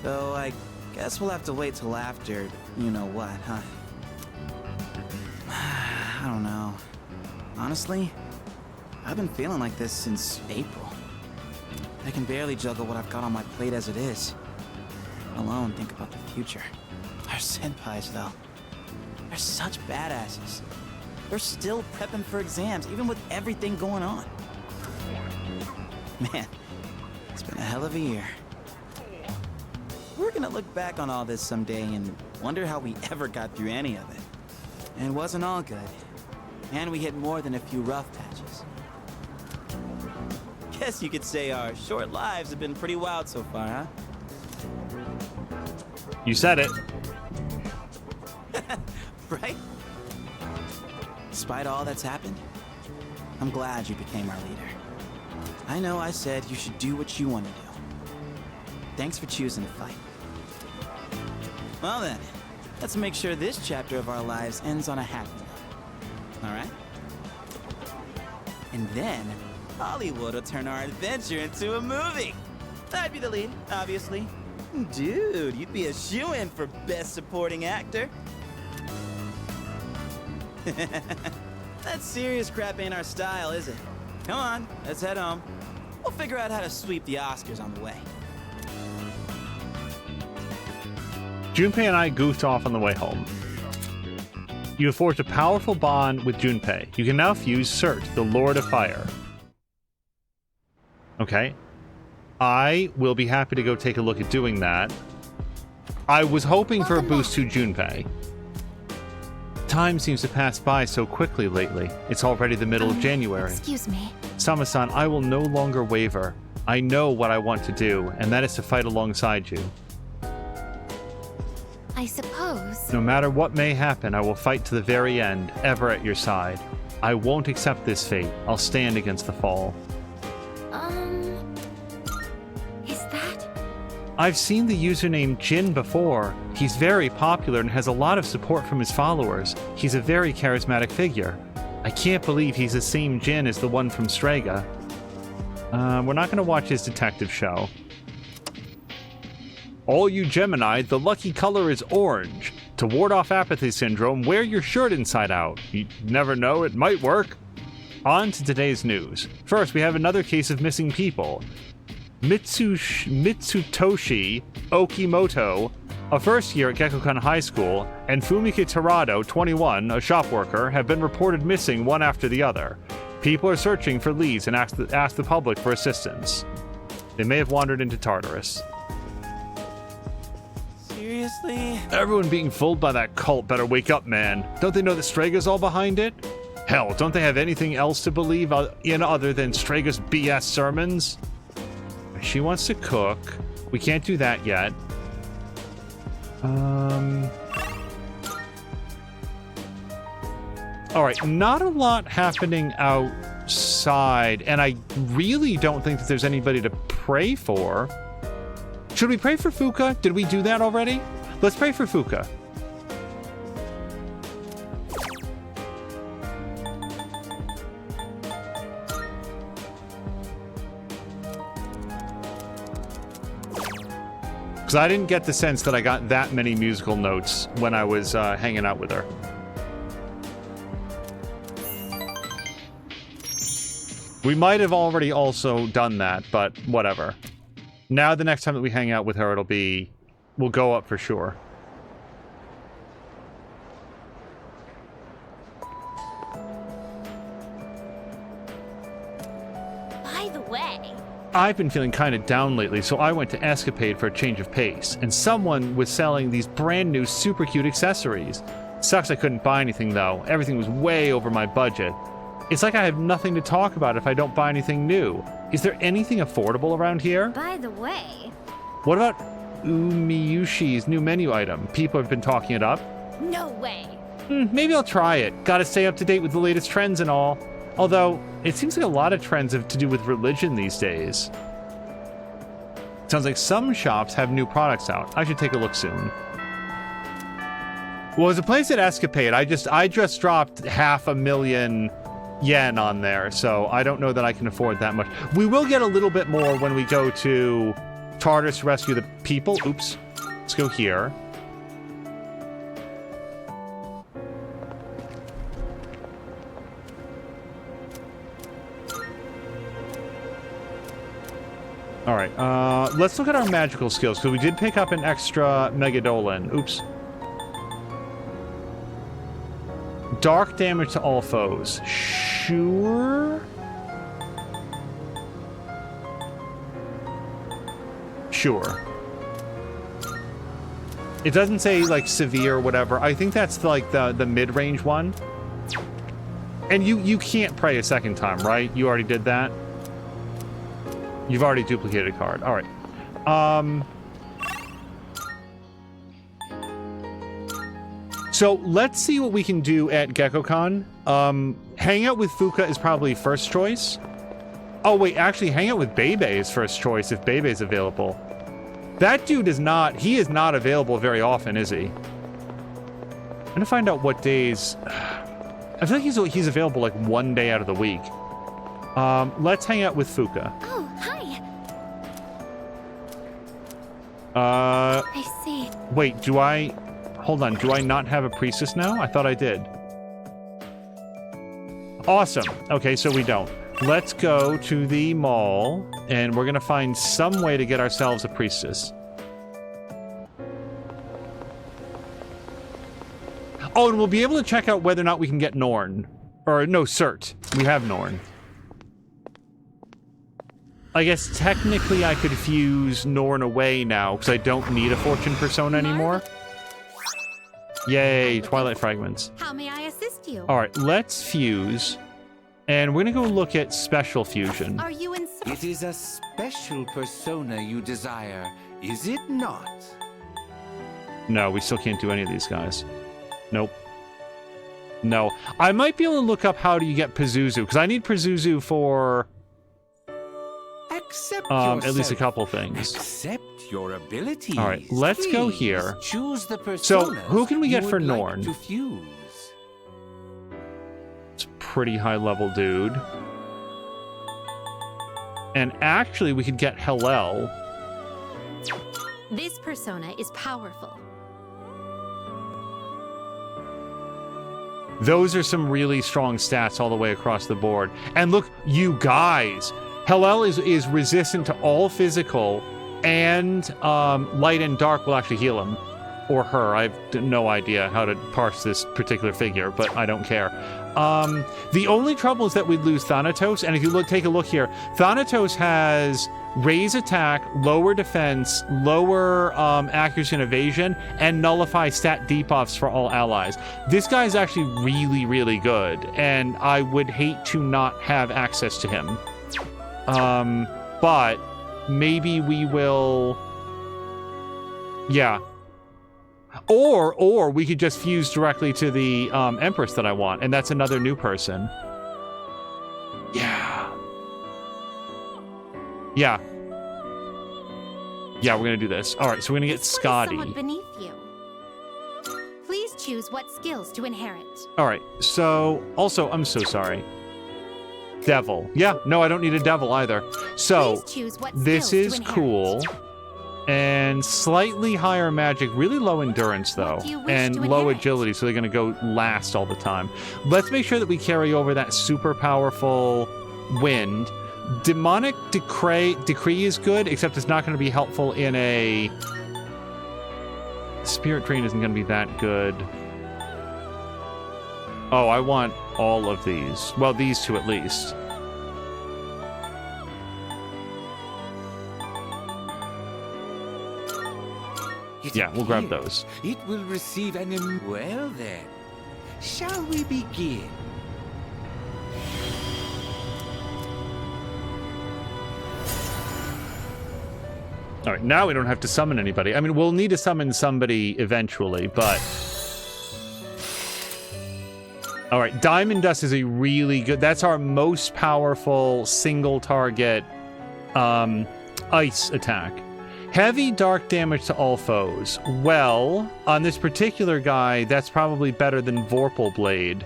Though I guess we'll have to wait till after you know what, huh? I don't know. Honestly, I've been feeling like this since April. I can barely juggle what I've got on my plate as it is. Let alone think about the future. Our senpais, though. They're such badasses. They're still prepping for exams, even with everything going on. Man, it's been a hell of a year. We're gonna look back on all this someday and wonder how we ever got through any of it. And it wasn't all good. And we hit more than a few rough patches. Guess you could say our short lives have been pretty wild so far, huh? You said it. Right? Despite all that's happened, I'm glad you became our leader. I know I said you should do what you want to do. Thanks for choosing to fight. Well then, let's make sure this chapter of our lives ends on a happy note. Alright? And then, Hollywood will turn our adventure into a movie. I'd be the lead, obviously. Dude, you'd be a shoo-in for Best Supporting Actor. That serious crap ain't our style, is it? Come on, let's head home. We'll figure out how to sweep the Oscars on the way. Junpei and I goofed off on the way home. You have forged a powerful bond with Junpei. You can now fuse Cert, the Lord of Fire. Okay. I will be happy to go take a look at doing that. I was hoping for a boost to Junpei. Time seems to pass by so quickly lately. It's already the middle of January. Excuse me. Sama-san, I will no longer waver. I know what I want to do, and that is to fight alongside you. I suppose. No matter what may happen, I will fight to the very end, ever at your side. I won't accept this fate. I'll stand against the fall. Is that? I've seen the username Jin before. He's very popular and has a lot of support from his followers. He's a very charismatic figure. I can't believe he's the same Jin as the one from Strega. We're not going to watch his detective show. All you Gemini, the lucky color is orange. To ward off apathy syndrome, wear your shirt inside out. You never know, it might work. On to today's news. First, we have another case of missing people. Mitsutoshi Okimoto, a first year at Gekkoukan High School, and Fumika Terado, 21, a shop worker, have been reported missing one after the other. People are searching for leads and ask the public for assistance. They may have wandered into Tartarus. Seriously? Everyone being fooled by that cult better wake up, man. Don't they know that Strega's all behind it? Hell, don't they have anything else to believe in other than Strega's BS sermons? She wants to cook. We can't do that yet. Alright, not a lot happening outside, and I really don't think that there's anybody to pray for. Should we pray for Fuka? Did we do that already? Let's pray for Fuka. Because I didn't get the sense that I got that many musical notes when I was hanging out with her. We might have already also done that, but whatever. Now the next time that we hang out with her, we'll go up for sure. By the way, I've been feeling kind of down lately, so I went to Escapade for a change of pace, and someone was selling these brand new super cute accessories. Sucks I couldn't buy anything though. Everything was way over my budget. It's like I have nothing to talk about if I don't buy anything new. Is there anything affordable around here? by the way, What about Umiyushi's new menu item? People have been talking it up. no way. Maybe I'll try it. Gotta stay up to date with the latest trends and all. Although, it seems like a lot of trends have to do with religion these days. Sounds like some shops have new products out. I should take a look soon. Well, there's a place at Escapade. I just dropped 500,000 yen on there, so I don't know that I can afford that much. We will get a little bit more when we go to Tartarus to rescue the people. Oops. Let's go here. Alright, let's look at our magical skills, because we did pick up an extra Megadolan. Oops. Dark damage to all foes. Sure? Sure. It doesn't say, like, severe or whatever. I think that's, like, the mid-range one. And you can't pray a second time, right? You already did that? You've already duplicated a card. Alright. So let's see what we can do at Gekkoukan. Hang out with Fuka is probably first choice. Oh wait, actually hang out with Bebe is first choice if Bebe is available. That dude is not, he is not available very often, is he? I'm gonna find out what days. I feel like he's available like one day out of the week. Let's hang out with Fuka. Oh, hi. I see. Wait, hold on, do I not have a priestess now? I thought I did. Awesome. Okay, so we don't. Let's go to the mall, and we're gonna find some way to get ourselves a priestess. Oh, and we'll be able to check out whether or not we can get Norn. Or, no, Cert. We have Norn. I guess technically I could fuse Norn away now, because I don't need a Fortune Persona anymore. Yay, Twilight Fragments. How may I assist you? Alright, let's fuse. And we're gonna go look at Special Fusion. Are you in... It is a special persona you desire, is it not? No, we still can't do any of these guys. Nope. No. I might be able to look up how do you get Pazuzu, because I need Pazuzu for... Accept at least a couple things. Accept your abilities. All right, let's go here. Choose the personas so, who can we get for Norn? Like to fuse. It's a pretty high level dude. And actually, we could get Hillel. This persona is powerful. Those are some really strong stats all the way across the board. And look, you guys, Hillel is resistant to all physical, and light and dark will actually heal him. Or her. I have no idea how to parse this particular figure, but I don't care. The only trouble is that we'd lose Thanatos, and if you take a look here, Thanatos has raise attack, lower defense, lower accuracy and evasion, and nullify stat debuffs for all allies. This guy is actually really, really good, and I would hate to not have access to him. But maybe we will... Yeah. Or we could just fuse directly to the Empress that I want, and that's another new person. Yeah. Yeah. Yeah, we're gonna do this. All right, so we're gonna get Scotty. Somewhat beneath you. Please choose what skills to inherit. All right, so also, I'm so sorry. Devil. Yeah, no, I don't need a devil either. So Please choose what this skills is to inherit. cool. And slightly higher magic, really low endurance though, and low agility, so they're going to go last all the time. Let's make sure that we carry over that super powerful wind. Demonic Decree is good, except it's not going to be helpful in a... Spirit Drain isn't going to be that good. Oh, I want all of these. Well, these two at least. Yeah, we'll grab those. It will receive an... Well then, shall we begin? All right, now we don't have to summon anybody. I mean, we'll need to summon somebody eventually, but... All right, Diamond Dust is a really good... That's our most powerful single target ice attack. Heavy dark damage to all foes. Well, on this particular guy, that's probably better than Vorpal Blade.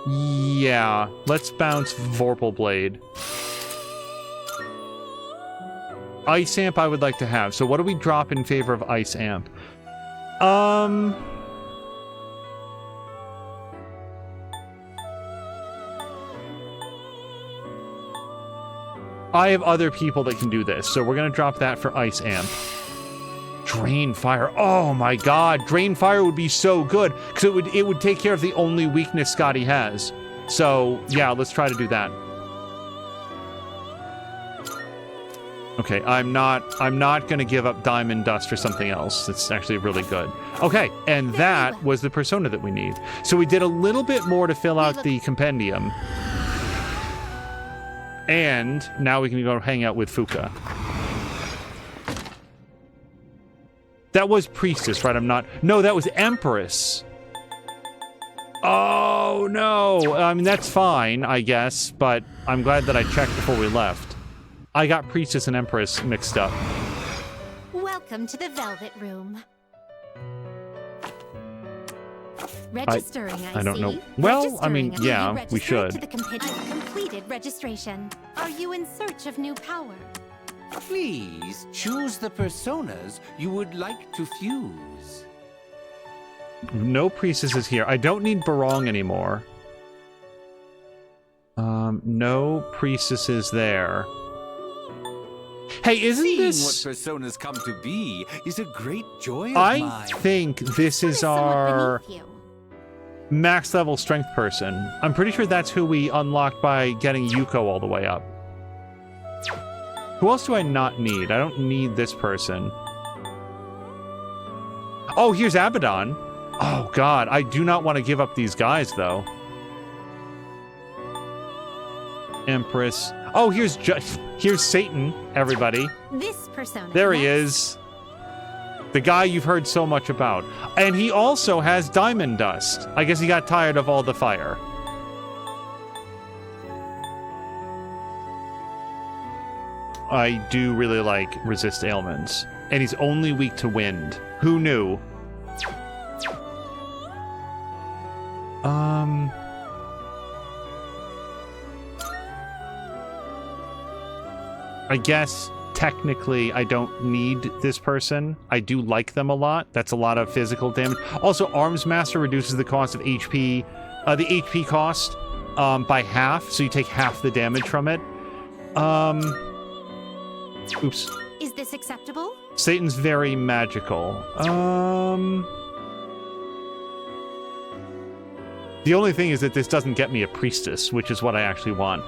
Yeah, let's bounce Vorpal Blade. Ice Amp I would like to have. So what do we drop in favor of Ice Amp? I have other people that can do this, so we're going to drop that for Ice Amp. Drain Fire. Oh my god, Drain Fire would be so good, because it would take care of the only weakness Scotty has. So, yeah, let's try to do that. Okay, I'm not going to give up Diamond Dust for something else. It's actually really good. Okay, and that was the persona that we need. So we did a little bit more to fill out the compendium. And now we can go hang out with Fuka. That was Priestess, right? No, that was Empress. Oh, no. I mean, that's fine, I guess, but I'm glad that I checked before we left. I got Priestess and Empress mixed up. Welcome to the Velvet Room. Registering, I don't know. Well, I mean, yeah, we should. I've completed registration. Are you in search of new power? Please choose the personas you would like to fuse. No priestesses here. I don't need Barong anymore. No priestesses there. Hey, isn't Seeing this... what personas come to be is a great joy of I mine. think this is our max level strength person. I'm pretty sure that's who we unlocked by getting Yuko all the way up. Who else do I not need? I don't need this person. Oh, here's Abaddon. Oh, God. I do not want to give up these guys, though. Empress. Oh, here's Satan, everybody. This persona. There he is. The guy you've heard so much about. And he also has diamond dust. I guess he got tired of all the fire. I do really like resist ailments. And he's only weak to wind. Who knew? I guess technically I don't need this person. I do like them a lot. That's a lot of physical damage. Also, Arms Master reduces the cost of HP, the HP cost by half, so you take half the damage from it. Oops. Is this acceptable? Satan's very magical. The only thing is that this doesn't get me a priestess, which is what I actually want.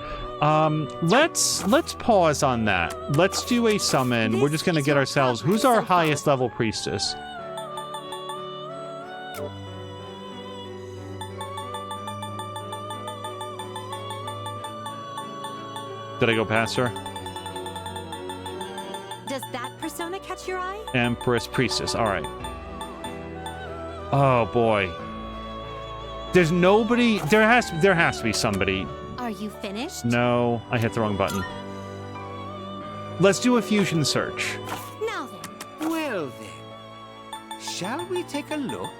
Let's pause on that. Let's do a summon. We're just gonna get ourselves... Who's our highest level priestess? Did I go past her? Does that persona catch your eye? Empress Priestess. All right. Oh boy. There's nobody. There has to be somebody. Are you finished? No, I hit the wrong button. Let's do a fusion search. Now then. Well then, shall we take a look?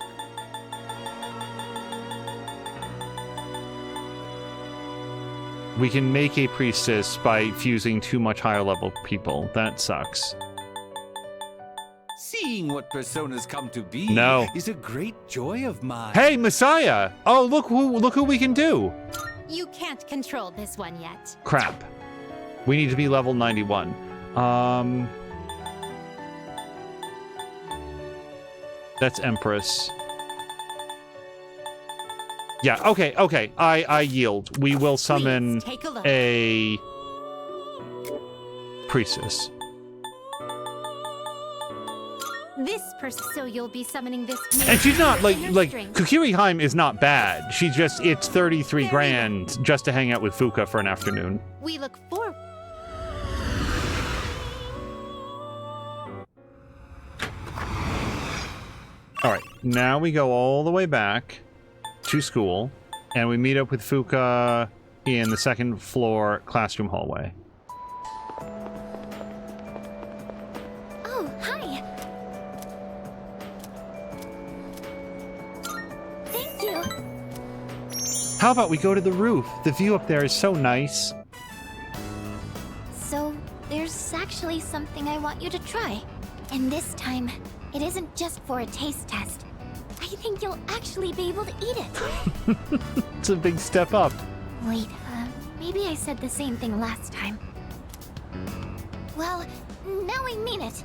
We can make a priestess by fusing too much higher level people. That sucks. Seeing what personas come to be is a great joy of mine. Hey, Messiah! Oh, look who we can do. You can't control this one yet. Crap. We need to be level 91. That's Empress. Yeah, okay. I yield. We will summon a priestess. This person, so you'll be summoning this. And she's not like Kokiri Haim is not bad. She just it's 33 grand just to hang out with Fuka for an afternoon. We look forward. All right, now we go all the way back to school, and we meet up with Fuka in the second floor classroom hallway. Oh, hi. Thank you. How about we go to the roof? The view up there is so nice. So, there's actually something I want you to try. And this time, it isn't just for a taste test. I think you'll actually be able to eat it. It's a big step up. Wait, maybe I said the same thing last time. Well, now I mean it.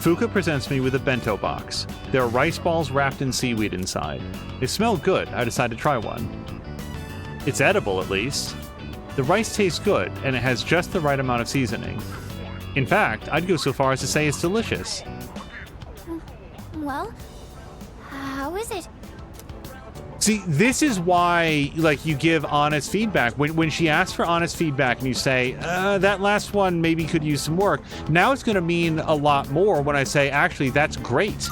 Fuka presents me with a bento box. There are rice balls wrapped in seaweed inside. They smell good. I decided to try one. It's edible, at least. The rice tastes good, and it has just the right amount of seasoning. In fact, I'd go so far as to say it's delicious. Well, how is it? See, this is why, like, you give honest feedback. When she asks for honest feedback and you say, that last one maybe could use some work, now it's going to mean a lot more when I say, actually, that's great.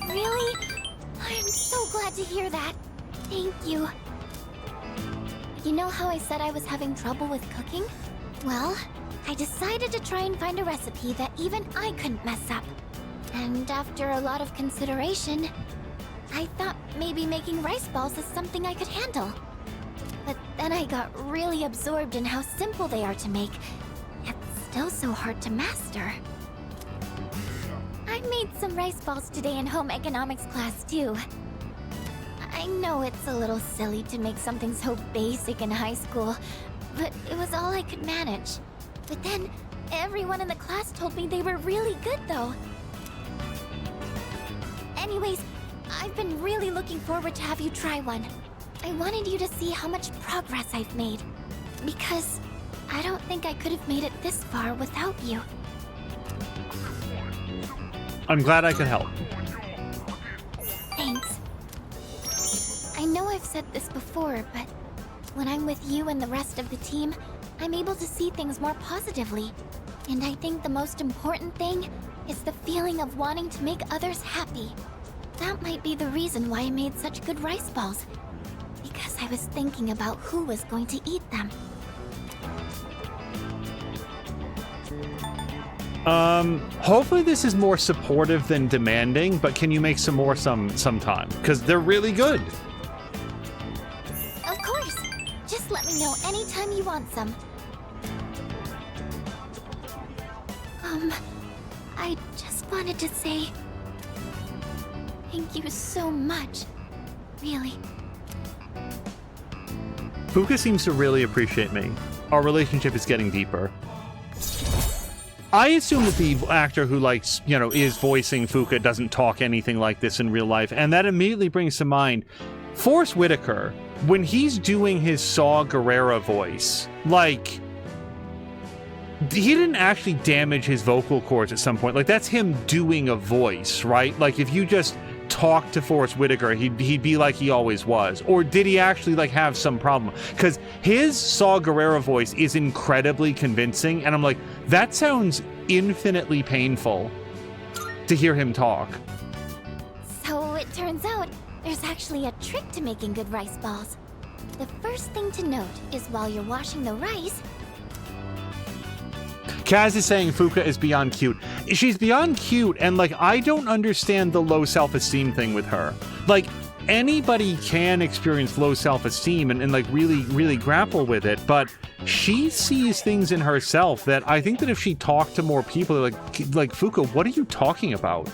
Really? I'm so glad to hear that. Thank you. You know how I said I was having trouble with cooking? Well, I decided to try and find a recipe that even I couldn't mess up. And after a lot of consideration, I thought maybe making rice balls is something I could handle. But then I got really absorbed in how simple they are to make, yet still so hard to master. I made some rice balls today in home economics class too. I know it's a little silly to make something so basic in high school, but it was all I could manage. But then, everyone in the class told me they were really good, though. Anyways, I've been really looking forward to have you try one. I wanted you to see how much progress I've made. Because I don't think I could have made it this far without you. I'm glad I could help. Thanks. I know I've said this before, but when I'm with you and the rest of the team, I'm able to see things more positively. And I think the most important thing is the feeling of wanting to make others happy. That might be the reason why I made such good rice balls. Because I was thinking about who was going to eat them. Hopefully this is more supportive than demanding, but can you make some more sometime? Because they're really good. Of course. Just let me know anytime you want some. I just wanted to say thank you so much. Really. Fuka seems to really appreciate me. Our relationship is getting deeper. I assume that the actor who, is voicing Fuka doesn't talk anything like this in real life, and that immediately brings to mind Forrest Whitaker, when he's doing his Saw Gerrera voice, he didn't actually damage his vocal cords at some point. That's him doing a voice, right? If you just talk to Forrest Whitaker, he'd be like he always was. Or did he actually have some problem? Because his Saw Gerrera voice is incredibly convincing, and I'm like, that sounds infinitely painful to hear him talk. So it turns out there's actually a trick to making good rice balls. The first thing to note is while you're washing the rice, Kaz is saying Fuka is beyond cute. She's beyond cute, and I don't understand the low self-esteem thing with her. Anybody can experience low self-esteem and really, really grapple with it, but she sees things in herself that I think that if she talked to more people, like Fuka, what are you talking about?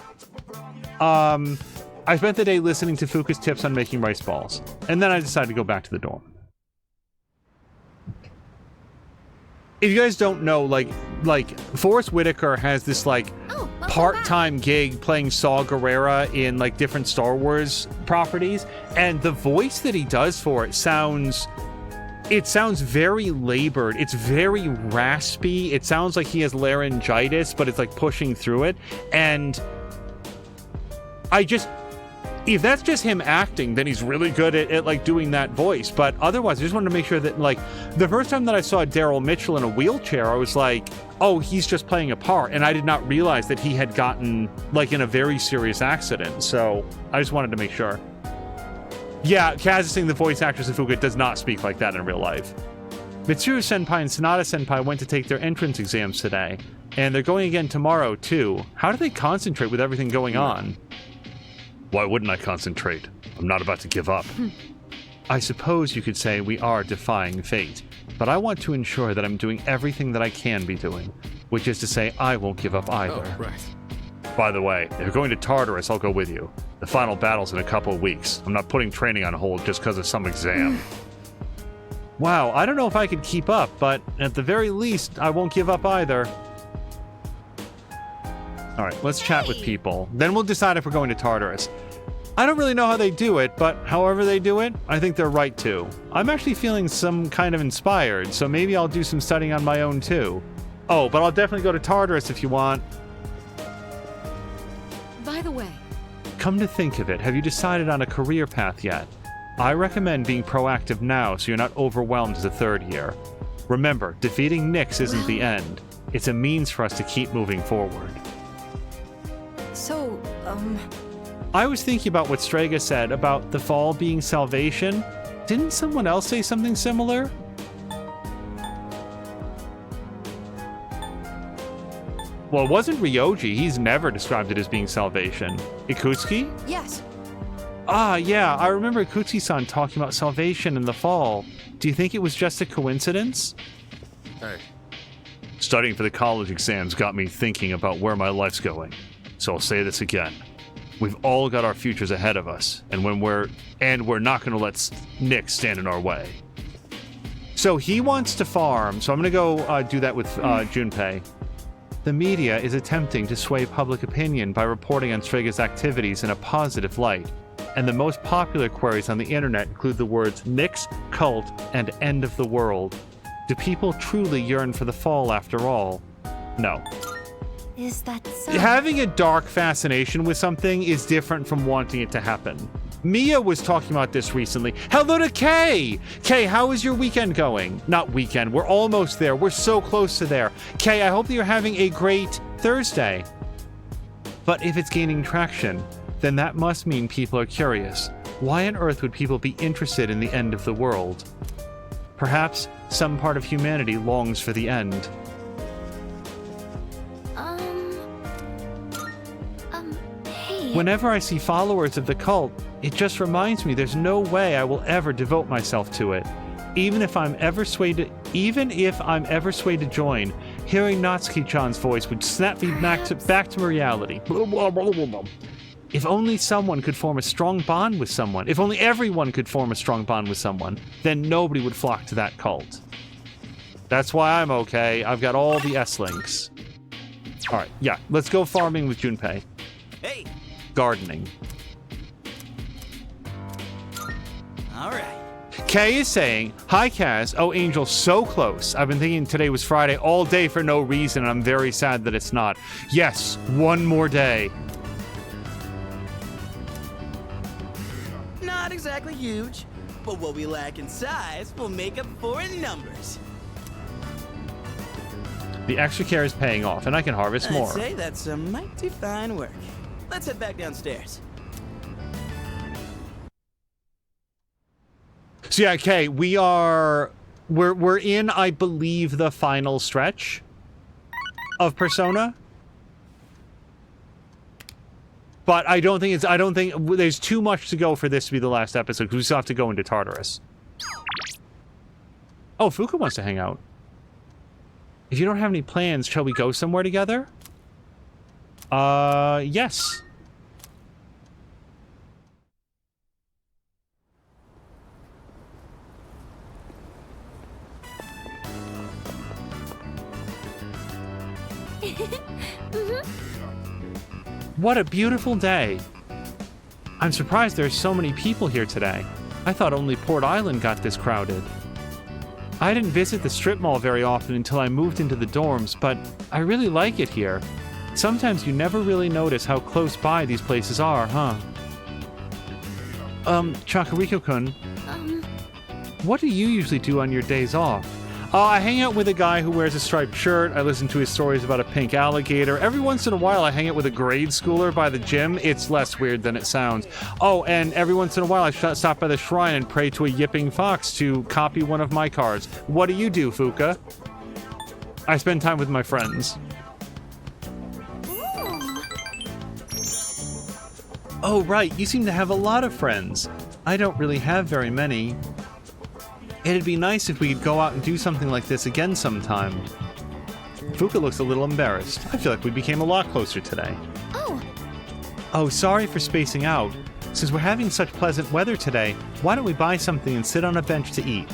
I spent the day listening to Fuka's tips on making rice balls, and then I decided to go back to the dorm. If you guys don't know, Forrest Whitaker has this part-time gig playing Saw Gerrera in different Star Wars properties, and the voice that he does for it sounds very labored. It's very raspy. It sounds like he has laryngitis, but it's pushing through it. And if that's just him acting, then he's really good at doing that voice. But otherwise, I just wanted to make sure that the first time that I saw Daryl Mitchell in a wheelchair, I was like, oh, he's just playing a part. And I did not realize that he had gotten in a very serious accident. So I just wanted to make sure. Yeah, Kaz is saying the voice actress in Fuka does not speak like that in real life. Mitsuru Senpai and Sonata Senpai went to take their entrance exams today. And they're going again tomorrow, too. How do they concentrate with everything going on? Why wouldn't I concentrate? I'm not about to give up. I suppose you could say we are defying fate, but I want to ensure that I'm doing everything that I can be doing, which is to say I won't give up either. Oh, right. By the way, if you're going to Tartarus, I'll go with you. The final battle's in a couple of weeks. I'm not putting training on hold just because of some exam. Wow, I don't know if I could keep up, but at the very least, I won't give up either. Alright, let's chat with people. Then we'll decide if we're going to Tartarus. I don't really know how they do it, but however they do it, I think they're right to. I'm actually feeling some kind of inspired, so maybe I'll do some studying on my own too. Oh, but I'll definitely go to Tartarus if you want. By the way, Come to think of it, have you decided on a career path yet? I recommend being proactive now so you're not overwhelmed as a third year. Remember, defeating Nyx isn't the end. It's a means for us to keep moving forward. so, I was thinking about what Strega said about the fall being salvation. Didn't someone else say something similar? Well, it wasn't Ryoji. He's never described it as being salvation. Ikutsuki? yes. Ah, yeah, I remember Ikutsuki-san talking about salvation in the fall. Do you think it was just a coincidence? Hey. Studying for the college exams got me thinking about where my life's going. So I'll say this again. We've all got our futures ahead of us, and we're not going to let Nyx stand in our way. So he wants to farm. So I'm going to go do that with Junpei. The media is attempting to sway public opinion by reporting on Strega's activities in a positive light. And the most popular queries on the internet include the words Nyx, cult, and end of the world. Do people truly yearn for the fall after all? No. Is that so? Having a dark fascination with something is different from wanting it to happen. Mia was talking about this recently. Hello to Kay! Kay, how is your weekend going? Not weekend, we're almost there. We're so close to there. Kay, I hope that you're having a great Thursday. But if it's gaining traction, then that must mean people are curious. Why on earth would people be interested in the end of the world? Perhaps some part of humanity longs for the end. Hey. Whenever I see followers of the cult, it just reminds me there's no way I will ever devote myself to it. Even if I'm ever swayed to join, hearing Natsuki-chan's voice would snap me back to reality. If only someone could form a strong bond with someone, if only everyone could form a strong bond with someone, then nobody would flock to that cult. That's why I'm okay. I've got all the S-links. Alright, yeah, let's go farming with Junpei. Hey! Gardening. Alright. Kay is saying, hi Kaz, oh Angel, so close. I've been thinking today was Friday all day for no reason, and I'm very sad that it's not. Yes, one more day. Not exactly huge, but what we lack in size will make up for in numbers. The extra care is paying off, and I can harvest more. I'd say that's some mighty fine work. Let's head back downstairs. So yeah, Kay, we're in, I believe, the final stretch of Persona. But I don't think there's too much to go for this to be the last episode, because we still have to go into Tartarus. Oh, Fuka wants to hang out. If you don't have any plans, shall we go somewhere together? Yes. What a beautiful day. I'm surprised there are so many people here today. I thought only Port Island got this crowded. I didn't visit the strip mall very often until I moved into the dorms, but I really like it here. Sometimes you never really notice how close by these places are, huh? Chakariko-kun, what do you usually do on your days off? I hang out with a guy who wears a striped shirt. I listen to his stories about a pink alligator. Every once in a while, I hang out with a grade schooler by the gym. It's less weird than it sounds. Oh, and every once in a while, I stop by the shrine and pray to a yipping fox to copy one of my cards. What do you do, Fuka? I spend time with my friends. Oh, right. You seem to have a lot of friends. I don't really have very many. It'd be nice if we could go out and do something like this again sometime. Fuka looks a little embarrassed. I feel like we became a lot closer today. Oh, sorry for spacing out. Since we're having such pleasant weather today, why don't we buy something and sit on a bench to eat?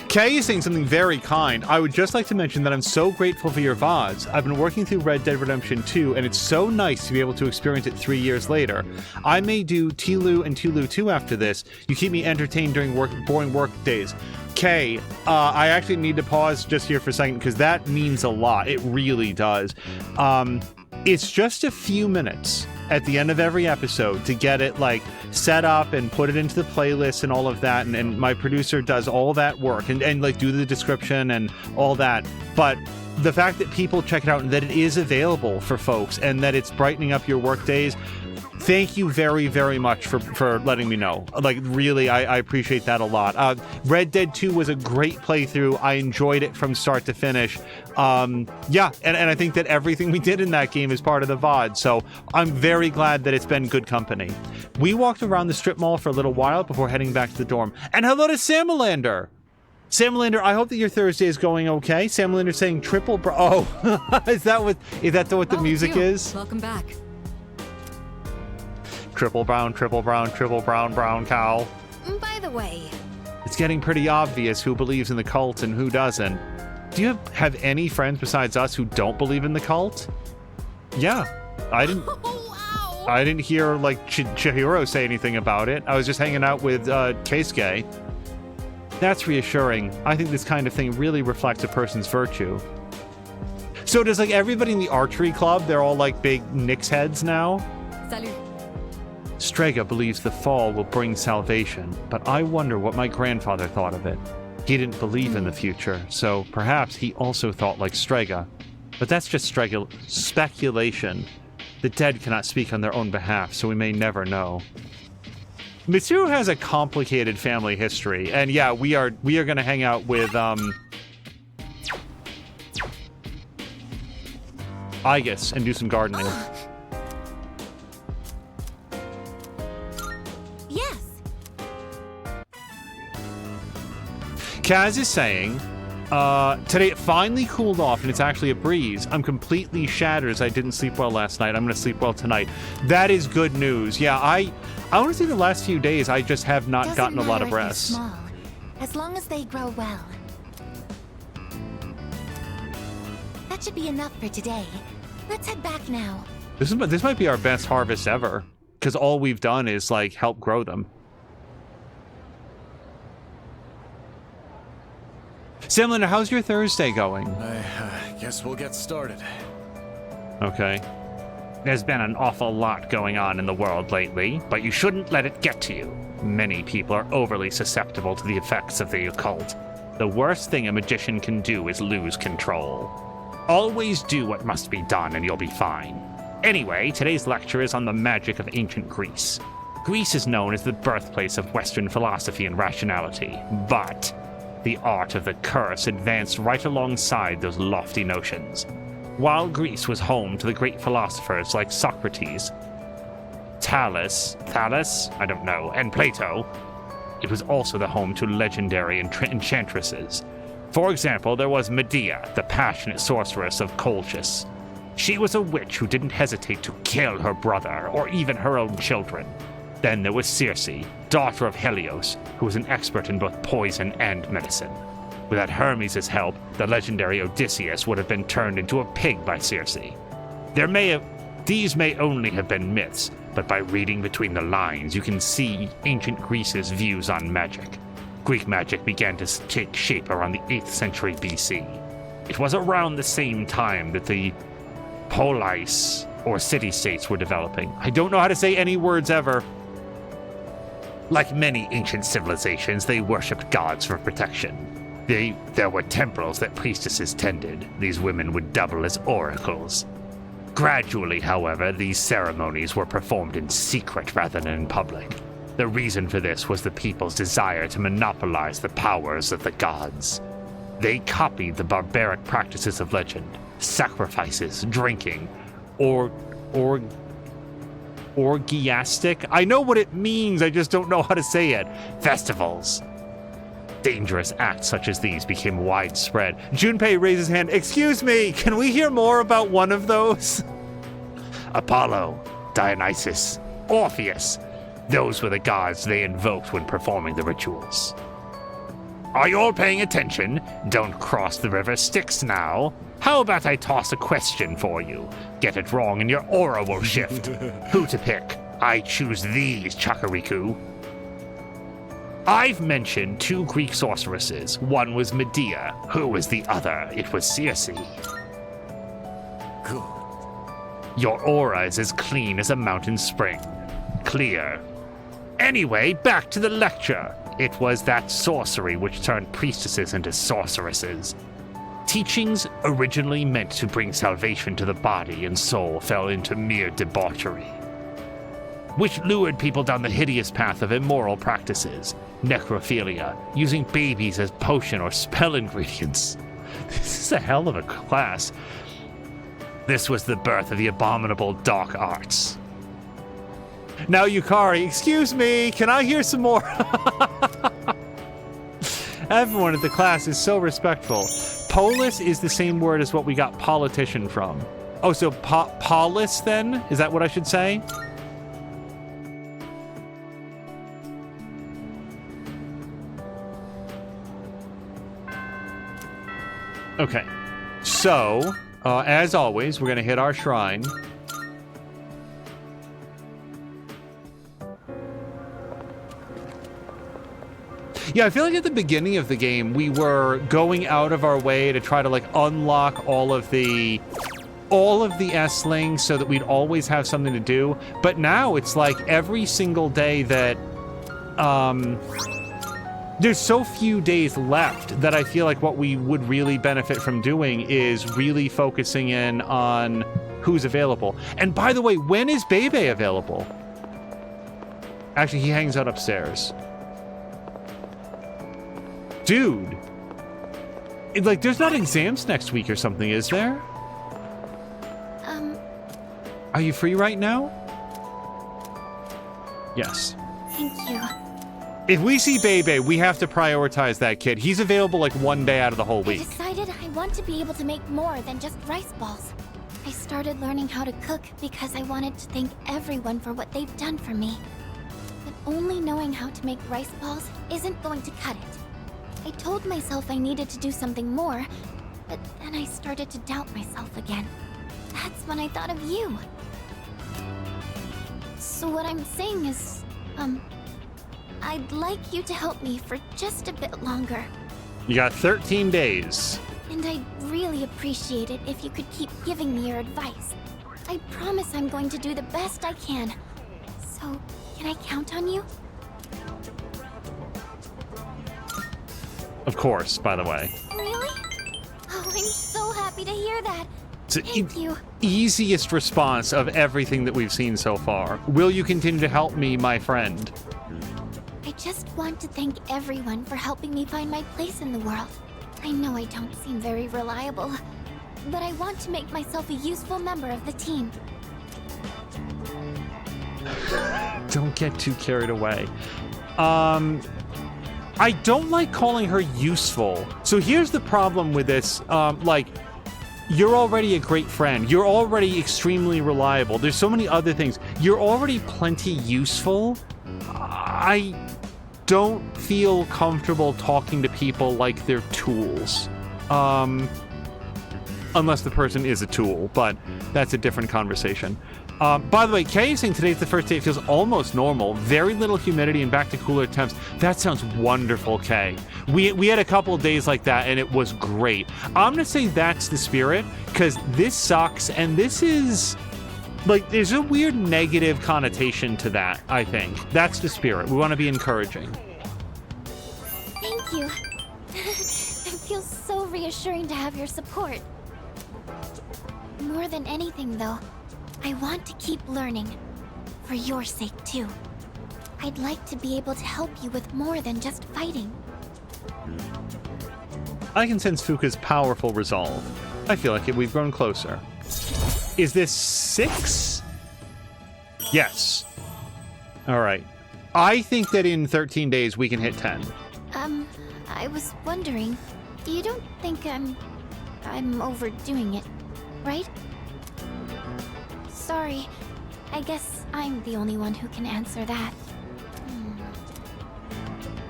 Kay is saying something very kind. I would just like to mention that I'm so grateful for your VODs. I've been working through Red Dead Redemption 2, and it's so nice to be able to experience it 3 years later. I may do Tulu and Tulu 2 after this. You keep me entertained during boring work days. Kay, I actually need to pause just here for a second, because that means a lot. It really does. It's just a few minutes at the end of every episode to get it like set up and put it into the playlist and all of that, and my producer does all that work and like do the description and all that. But the fact that people check it out and that it is available for folks and that it's brightening up your work days, thank you very, very much for letting me know. Like, really, I appreciate that a lot. Red Dead 2 was a great playthrough. I enjoyed it from start to finish. Yeah, and I think that everything we did in that game is part of the VOD, so I'm very glad that it's been good company. We walked around the strip mall for a little while before heading back to the dorm. And hello to Samalander! Samalander, I hope that your Thursday is going okay. Samalander saying triple bro... Oh, is that what the music is? Welcome back. Triple brown, brown cow. By the way, It's getting pretty obvious who believes in the cult and who doesn't. Do you have any friends besides us who don't believe in the cult? Yeah, I didn't hear like Chihiro say anything about it. I was just hanging out with Keisuke. That's reassuring. I think this kind of thing really reflects a person's virtue. So does like everybody in the archery club, they're all like big Knicks heads now? Salut. Strega believes the fall will bring salvation, but I wonder what my grandfather thought of it. He didn't believe in the future, so perhaps he also thought like Strega. But that's just speculation. The dead cannot speak on their own behalf, so we may never know. Mitsuru has a complicated family history, and yeah, we are going to hang out with Igus and do some gardening. Yes. Kaz is saying, today it finally cooled off and it's actually a breeze. I'm completely shattered as I didn't sleep well last night. I'm going to sleep well tonight. That is good news. Yeah, I want to say the last few days I just have not gotten a lot of rest. Small, as long as they grow well. That should be enough for today. Let's head back now. This might be our best harvest ever, because all we've done is like help grow them. Simlin, how's your Thursday going? I guess we'll get started. Okay. There's been an awful lot going on in the world lately, but you shouldn't let it get to you. Many people are overly susceptible to the effects of the occult. The worst thing a magician can do is lose control. Always do what must be done and you'll be fine. Anyway, today's lecture is on the magic of ancient Greece. Greece is known as the birthplace of Western philosophy and rationality, but the art of the curse advanced right alongside those lofty notions. While Greece was home to the great philosophers like Socrates, Thales, I don't know, and Plato, it was also the home to legendary enchantresses. For example, there was Medea, the passionate sorceress of Colchis. She was a witch who didn't hesitate to kill her brother or even her own children. Then there was Circe, daughter of Helios, who was an expert in both poison and medicine. Without Hermes' help, the legendary Odysseus would have been turned into a pig by Circe. These may only have been myths, but by reading between the lines, you can see ancient Greece's views on magic. Greek magic began to take shape around the 8th century BC. It was around the same time that the polis, or city-states, were developing. I don't know how to say any words ever. Like many ancient civilizations, they worshipped gods for protection. There were temples that priestesses tended. These women would double as oracles. Gradually, however, these ceremonies were performed in secret rather than in public. The reason for this was the people's desire to monopolize the powers of the gods. They copied the barbaric practices of legend, sacrifices, drinking, orgiastic? I know what it means, I just don't know how to say it. Festivals. Dangerous acts such as these became widespread. Junpei raised his hand. Excuse me, can we hear more about one of those? Apollo, Dionysus, Orpheus. Those were the gods they invoked when performing the rituals. Are you all paying attention? Don't cross the river Styx now. How about I toss a question for you? Get it wrong and your aura will shift. Who to pick? I choose these, Chakariku. I've mentioned 2 Greek sorceresses. One was Medea. Who was the other? It was Circe. Good. Your aura is as clean as a mountain spring. Clear. Anyway, back to the lecture. It was that sorcery which turned priestesses into sorceresses. Teachings originally meant to bring salvation to the body and soul fell into mere debauchery, which lured people down the hideous path of immoral practices, necrophilia, using babies as potion or spell ingredients. This is a hell of a class. This was the birth of the abominable dark arts. Now, Yukari, excuse me, can I hear some more? Everyone at the class is so respectful. Polis is the same word as what we got politician from. Oh, so polis then? Is that what I should say? Okay. So, as always, we're going to hit our shrine. Yeah, I feel like at the beginning of the game, we were going out of our way to try to, like, unlock all of the S-lings so that we'd always have something to do. But now it's like every single day that, there's so few days left that I feel like what we would really benefit from doing is really focusing in on who's available. And by the way, when is Bebe available? Actually, he hangs out upstairs. Dude, like, there's not exams next week or something, is there? Are you free right now? Yes. Thank you. If we see Bebe, we have to prioritize that kid. He's available like one day out of the whole I week. decided I want to be able to make more than just rice balls. I started learning how to cook because I wanted to thank everyone for what they've done for me. But only knowing how to make rice balls isn't going to cut it. I told myself I needed to do something more, but then I started to doubt myself again. That's when I thought of you. So what I'm saying is, I'd like you to help me for just a bit longer. You got 13 days. And I'd really appreciate it if you could keep giving me your advice. I promise I'm going to do the best I can. So, can I count on you? Of course, by the way. Really? Oh, I'm so happy to hear that. Thank you. Easiest response of everything that we've seen so far. Will you continue to help me, my friend? I just want to thank everyone for helping me find my place in the world. I know I don't seem very reliable, but I want to make myself a useful member of the team. Don't get too carried away. I don't like calling her useful. So here's the problem with this. Like, you're already a great friend. You're already extremely reliable. There's so many other things. You're already plenty useful. I don't feel comfortable talking to people like they're tools. Unless the person is a tool, but that's a different conversation. By the way, Kay is saying today's the first day it feels almost normal. Very little humidity and back to cooler temps. That sounds wonderful, Kay. We had a couple of days like that, and it was great. I'm going to say that's the spirit, because this sucks, and this is... like, there's a weird negative connotation to that, I think. That's the spirit. We want to be encouraging. Thank you. It feels so reassuring to have your support. More than anything, though, I want to keep learning. For your sake, too. I'd like to be able to help you with more than just fighting. I can sense Fuka's powerful resolve. I feel like we've grown closer. Is this 6? Yes. All right. I think that in 13 days we can hit 10. I was wondering, you don't think I'm overdoing it, right? Sorry, I guess I'm the only one who can answer that.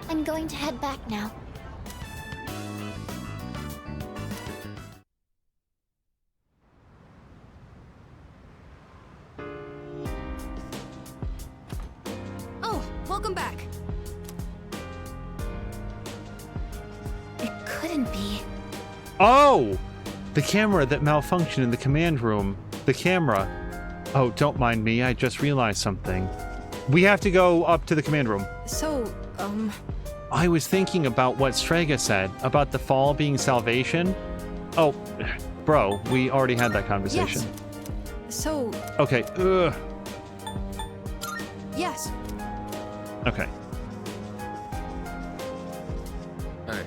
I'm going to head back now. Oh, welcome back. It couldn't be. Oh! The camera that malfunctioned in the command room. The camera. Oh, don't mind me. I just realized something. We have to go up to the command room. So, I was thinking about what Strega said about the fall being salvation. Oh, bro, we already had that conversation. Yes. So... Okay, Yes. Okay. Hey.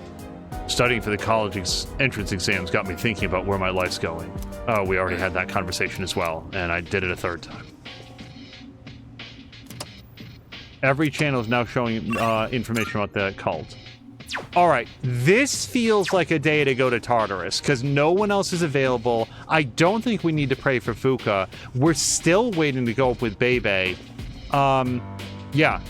Studying for the college entrance exams got me thinking about where my life's going. Oh, we already had that conversation as well, and I did it a third time. Every channel is now showing information about the cult. All right, this feels like a day to go to Tartarus, because no one else is available. I don't think we need to pray for Fuka. We're still waiting to go up with Bebe. Yeah.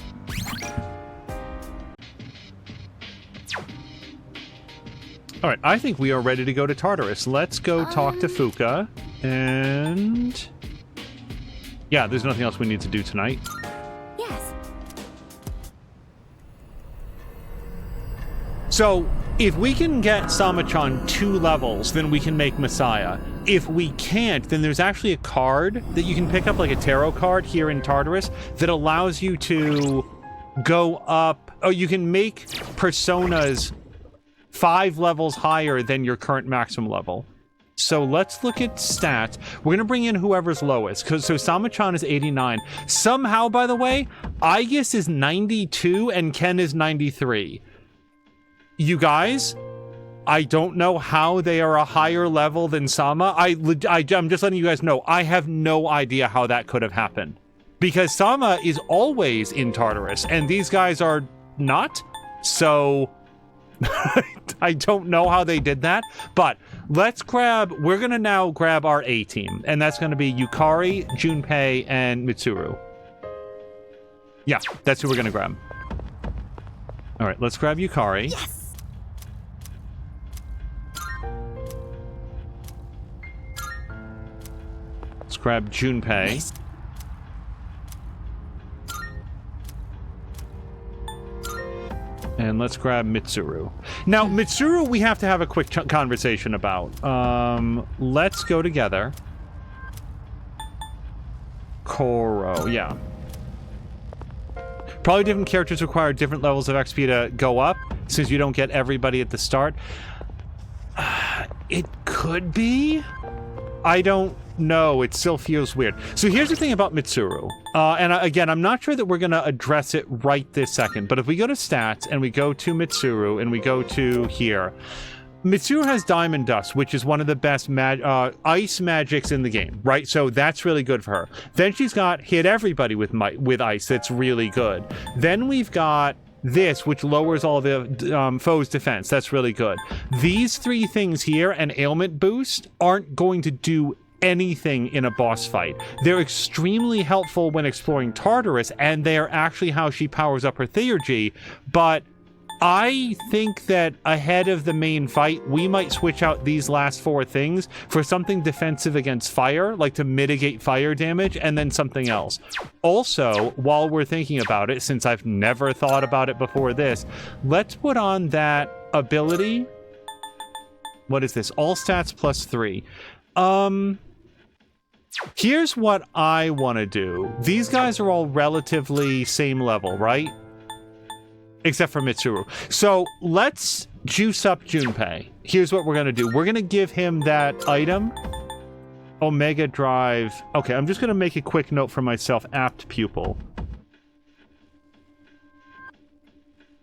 All right, I think we are ready to go to Tartarus. Let's go talk to Fuka. And... yeah, there's nothing else we need to do tonight. Yes. So, if we can get Sama-chan 2 levels, then we can make Messiah. If we can't, then there's actually a card that you can pick up, like a tarot card here in Tartarus, that allows you to go up... oh, you can make personas 5 levels higher than your current maximum level. So let's look at stats. We're going to bring in whoever's lowest. So Sama-chan is 89. Somehow, by the way, Aegis is 92 and Ken is 93. You guys, I don't know how they are a higher level than Sama. I'm just letting you guys know, I have no idea how that could have happened. Because Sama is always in Tartarus, and these guys are not. So... I don't know how they did that, but we're gonna now grab our A team, and that's gonna be Yukari, Junpei, and Mitsuru. Yeah, that's who we're gonna grab. All right, let's grab Yukari. Yes. Let's grab Junpei. Nice. And let's grab Mitsuru. Now, Mitsuru, we have to have a quick conversation about. Let's go together. Koro, yeah. Probably different characters require different levels of XP to go up, since you don't get everybody at the start. It could be. I don't know. It still feels weird. So here's the thing about Mitsuru. And again, I'm not sure that we're going to address it right this second. But if we go to stats and we go to Mitsuru and we go to here, Mitsuru has Diamond Dust, which is one of the best ice magics in the game, right? So that's really good for her. Then she's got Hit Everybody with ice. That's really good. Then we've got this, which lowers all the foes' defense. That's really good. These 3 things here and Ailment Boost aren't going to do anything in a boss fight. They're extremely helpful when exploring Tartarus, and they are actually how she powers up her Theurgy, but I think that ahead of the main fight, we might switch out these last 4 things for something defensive against fire, like to mitigate fire damage, and then something else. Also, while we're thinking about it, since I've never thought about it before this, let's put on that ability. What is this? All stats plus 3. Here's what I want to do. These guys are all relatively same level, right? Except for Mitsuru. So let's juice up Junpei. Here's what we're going to do. We're going to give him that item. Omega Drive. Okay, I'm just going to make a quick note for myself. Apt pupil.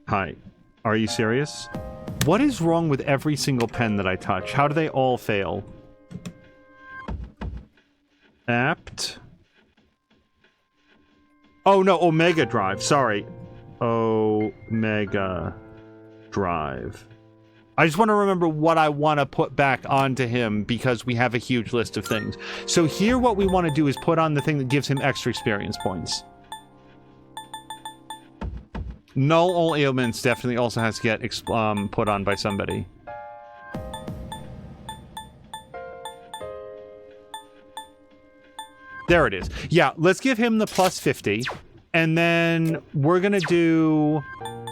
Hi. Are you serious? What is wrong with every single pen that I touch? How do they all fail? Apt. Oh, no. Omega Drive. Sorry. Omega Drive. I just want to remember what I want to put back onto him because we have a huge list of things. So here what we want to do is put on the thing that gives him extra experience points. Null all ailments definitely also has to get put on by somebody. There it is. Yeah, let's give him the plus 50. And then we're going to do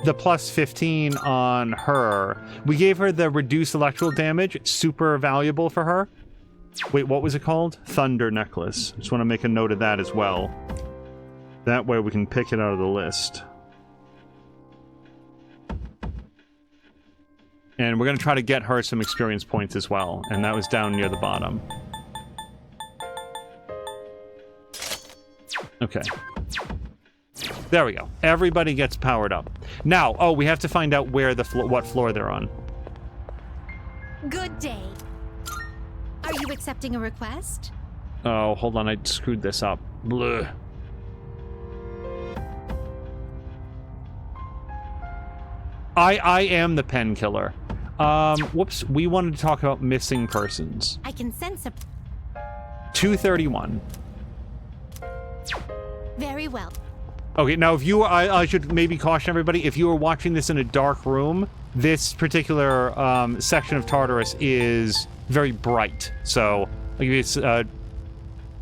the plus 15 on her. We gave her the reduced electrical damage. Super valuable for her. Wait, what was it called? Thunder Necklace. Just want to make a note of that as well. That way we can pick it out of the list. And we're going to try to get her some experience points as well. And that was down near the bottom. Okay. There we go. Everybody gets powered up. Now, oh, we have to find out where what floor they're on. Good day. Are you accepting a request? Oh, hold on. I screwed this up. Bleh. I am the pen killer. Whoops. We wanted to talk about missing persons. I can sense a... 231. Very well. Okay, now if you I should maybe caution everybody, if you are watching this in a dark room, this particular section of Tartarus is very bright. So I'll give you a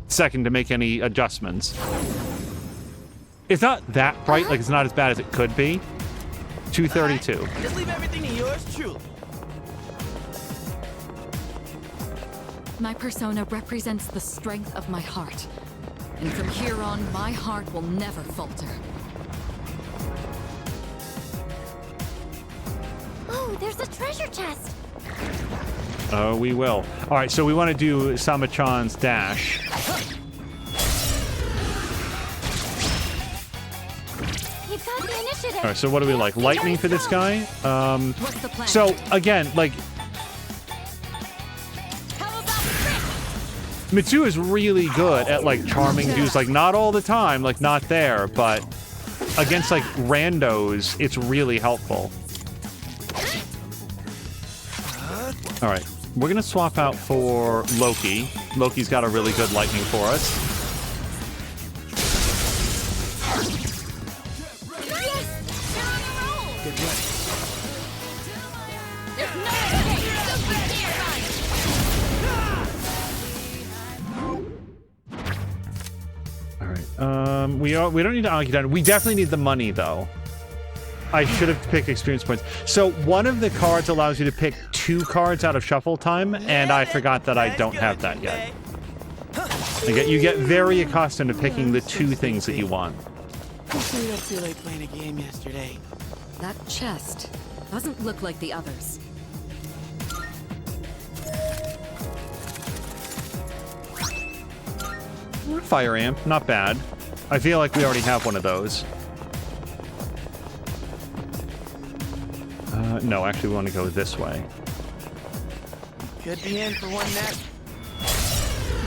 second to make any adjustments. It's not that bright, like it's not as bad as it could be. 232. Right, just leave everything to yours truly. My persona represents the strength of my heart. And from here on, my heart will never falter. Oh, there's a treasure chest. Oh, we will. All right, so we want to do Sama-chan's dash. You've got the initiative. All right, so what do we like? Lightning for this guy? So, again, like... Mitsu is really good at, like, charming dudes. Like, not all the time, like, not there, but against, like, randos, it's really helpful. All right, we're gonna swap out for Loki. Loki's got a really good lightning for us. All right, we don't need to argue down. We definitely need the money though. I should have picked experience points. So one of the cards allows you to pick 2 cards out of shuffle time, and I forgot that I don't have that yet. You get very accustomed to picking the 2 things that you want. I stayed up too late playing a game yesterday. That chest doesn't look like the others. Fire amp, not bad. I feel like we already have one of those. No, actually we want to go this way. Could be in for one net.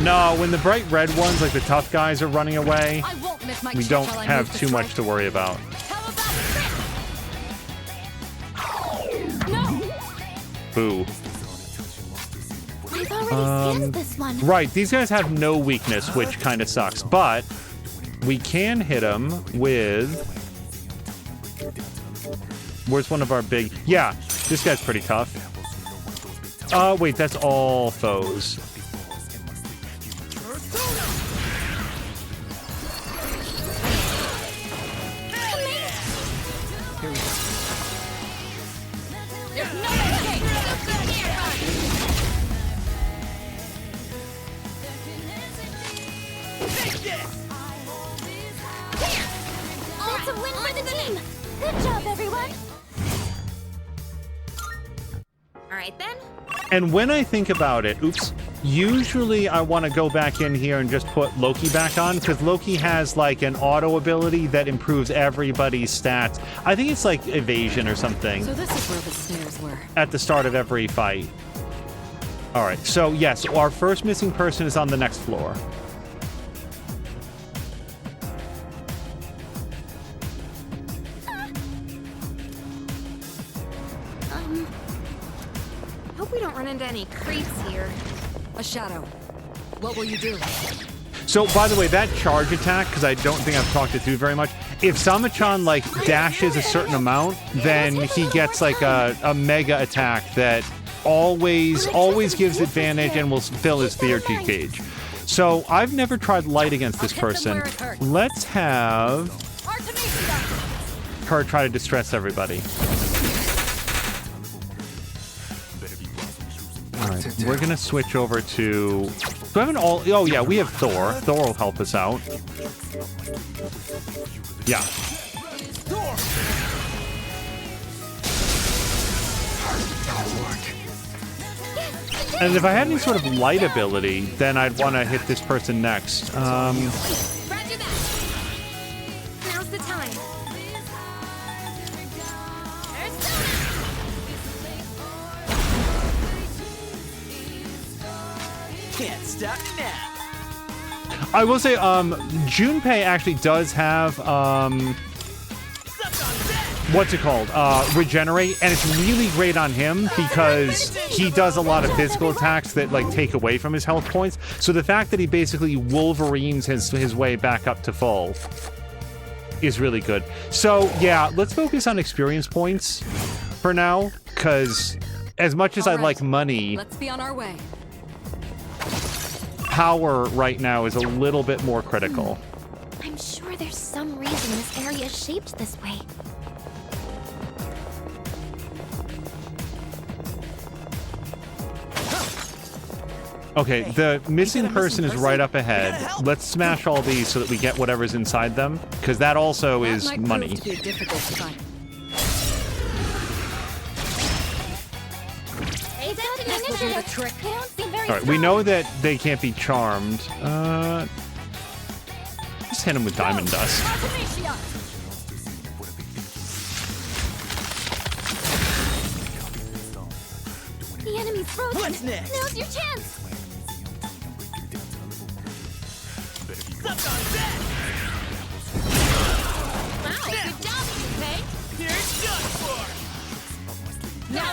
No, when the bright red ones, like the tough guys, are running away, I won't miss my we don't have too much to worry about. No. Boo. We've already scanned this one. Right, these guys have no weakness, which kind of sucks, but we can hit them with... Where's one of our big... Yeah, this guy's pretty tough. Wait, that's all foes. That's a win for the team. Good job, everyone. All right, then. And when I think about it, oops, usually I want to go back in here and just put Loki back on, because Loki has, like, an auto ability that improves everybody's stats. I think it's, like, evasion or something. So this is where the stairs were. At the start of every fight. All right, so, yes, our first missing person is on the next floor. Hope we don't run into any creeps here. A shadow. What will you do? So, by the way, that charge attack, because I don't think I've talked it through very much, if Sama-chan, like, dashes a certain amount, then he gets, like, a mega attack that always gives advantage and will fill his fear gauge. So, I've never tried light against this person. Let's have her try to distress everybody. Alright, we're gonna switch over to... Do I have an all... Oh, yeah, we have Thor. Thor will help us out. Yeah. And if I had any sort of light ability, then I'd want to hit this person next. Now's the time. Can't stop now. I will say, Junpei actually does have, what's it called? Regenerate, and it's really great on him because he does a lot of physical attacks that, like, take away from his health points. So the fact that he basically Wolverines his way back up to full is really good. So, yeah, let's focus on experience points. for now, because as much as I like money, Let's be on our way. power right now is a little bit more critical. I'm sure there's some reason this area is shaped this way. Okay, the missing person is right up ahead. Let's smash all these so that we get whatever's inside them, because that also is Might money. prove to be difficult to find. Hey, that's This will do the trick. They don't seem very All right, we know that they can't be charmed. Just hit them with diamond dust. The enemy's frozen. What's next? Now's your chance. Suck on that! Wow, good job, Junpei. You're done for! Now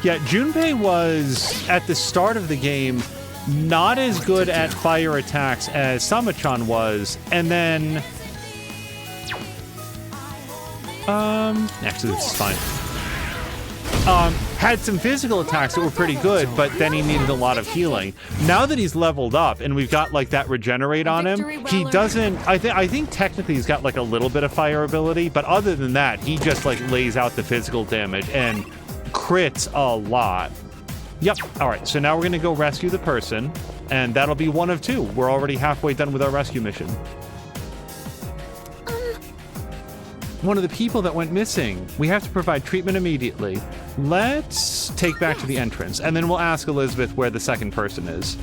Yeah, Junpei was, at the start of the game, not as good at fire attacks as Sama-chan was, and then... Actually, this is fine. Had some physical attacks that were pretty good, but then he needed a lot of healing. Now that he's leveled up and we've got like that regenerate on him, he doesn't. I think technically he's got like a little bit of fire ability, but other than that, he just like lays out the physical damage and crits a lot. Yep. All right. So now we're gonna go rescue the person, and that'll be one of two. We're already halfway done with our rescue mission. One of the people that went missing. We have to provide treatment immediately. Let's take back to the entrance, and then we'll ask Elizabeth where the second person is.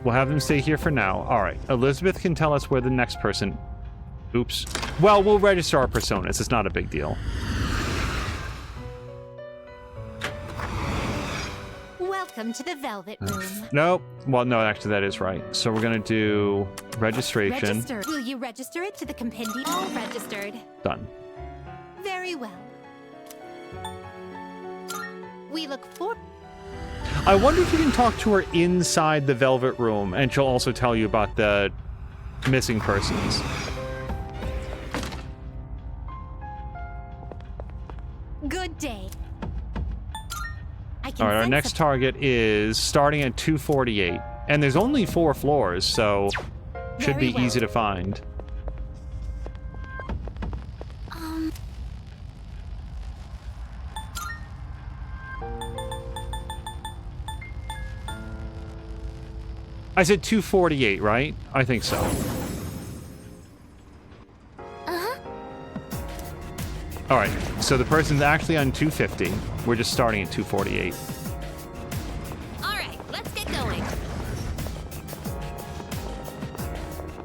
We'll have them stay here for now. All right. Elizabeth can tell us where the next person... Oops. Well, we'll register our personas. It's not a big deal. Welcome to the Velvet Room. Nope. Well, no, actually, that is right. So we're going to do registration. Register. Will you register it to the compendium? All registered. Done. Very well. We look for... I wonder if you can talk to her inside the Velvet Room, and she'll also tell you about the missing persons. Good day. All right, our next target is starting at 248, and there's only 4 floors, so should be easy to find. I said 248, right? I think so. All right, so the person's actually on 250. We're just starting at 248. All right, let's get going.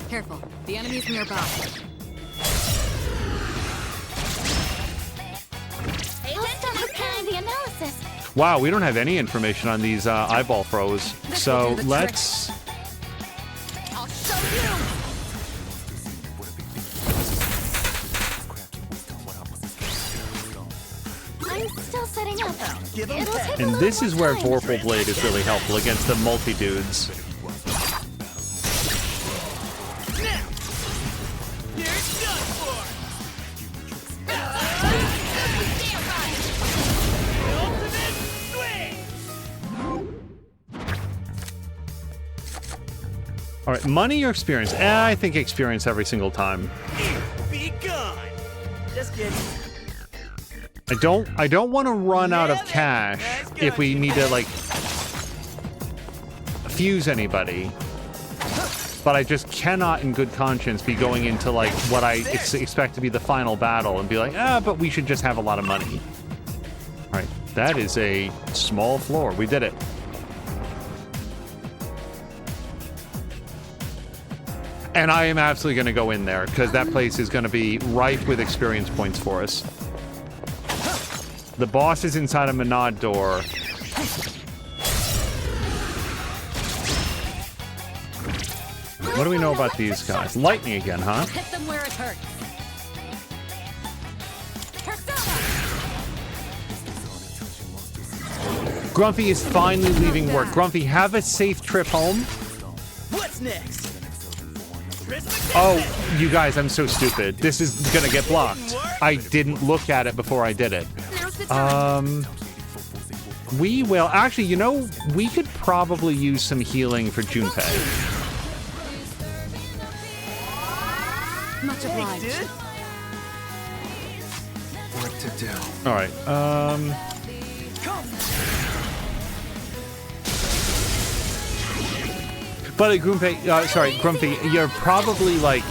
Careful, the enemy's nearby. The analysis. Wow, we don't have any information on these eyeball throws. So let's... I'll show you. I'm still setting up. It'll take And this is where Vorpal Blade is really helpful against the multi-dudes. All right, money or experience? I think experience every single time. Be gone. Just kidding. I don't want to run out of cash if we need to like fuse anybody. But I just cannot in good conscience be going into like what I expect to be the final battle and be like, but we should just have a lot of money. All right, that is a small floor. We did it. And I am absolutely going to go in there because that place is going to be rife with experience points for us. The boss is inside a Menad door. What do we know about these guys? Lightning again, huh? Hit them where it hurts. Grumpy is finally leaving work. Grumpy, have a safe trip home. What's next? Oh, you guys, I'm so stupid. This is gonna get blocked. I didn't look at it before I did it. We will... Actually, you know, we could probably use some healing for Junpei. Much obliged. What to do? All right. But Grumpy, you're probably like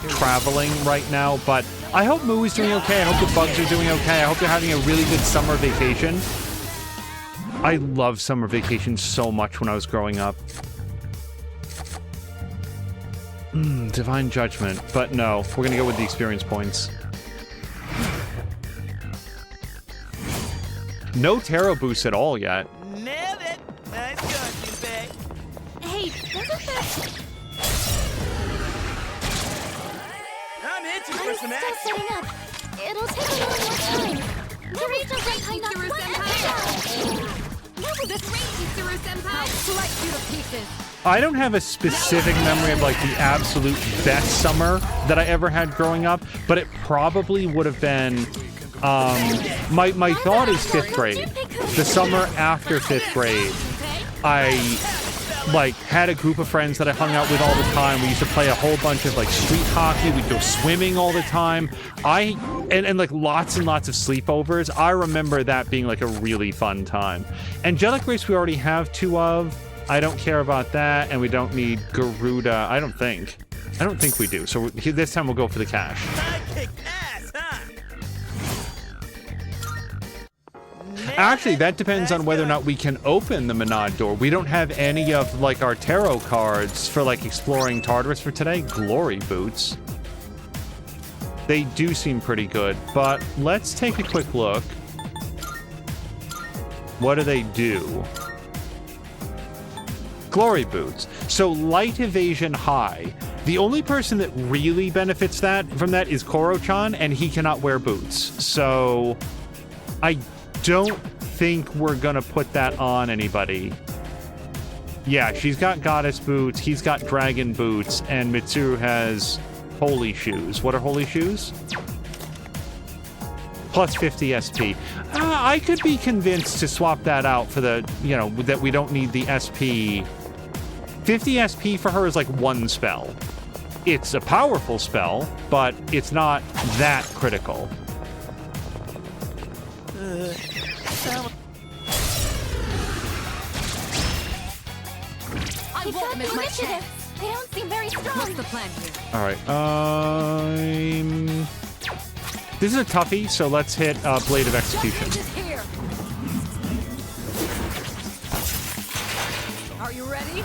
traveling right now, but I hope Moo is doing okay. I hope the bugs are doing okay. I hope you're having a really good summer vacation. I love summer vacation so much when I was growing up. Divine Judgment, but no, we're gonna go with the experience points. No tarot boosts at all yet. Nailed it! Nice going, Junpei. Hey, doesn't that... I'm itching for I'm some still action. setting up. It'll take a little more time. Naruto Senpai, not one This great Chitsuru Senpai! I'll slice you to pieces! I don't have a specific memory of like the absolute best summer that I ever had growing up, but it probably would have been my thought is 5th grade. The summer after 5th grade, I like had a group of friends that I hung out with all the time. We used to play a whole bunch of like street hockey. We'd go swimming all the time. And like lots and lots of sleepovers. I remember that being like a really fun time. Angelic Grace we already have 2 of. I don't care about that, and we don't need Garuda. I don't think we do. So this time we'll go for the cash. Actually, that depends on whether or not we can open the Menad door. We don't have any of like our tarot cards for like exploring Tartarus for today. Glory boots. They do seem pretty good, but let's take a quick look. What do they do? Glory boots. So light evasion high. The only person that really benefits from that is Koro-chan, and he cannot wear boots. So I don't think we're gonna put that on anybody. Yeah, she's got goddess boots, he's got dragon boots, and Mitsuru has holy shoes. What are holy shoes? Plus 50 SP. I could be convinced to swap that out for the, you know, that we don't need the SP. 50 SP for her is like 1 spell. It's a powerful spell, but it's not that critical. I won't miss my chance. They don't seem very strong. What's the plan here? All right. This is a toughie, so let's hit Blade of Execution. Here. Are you ready?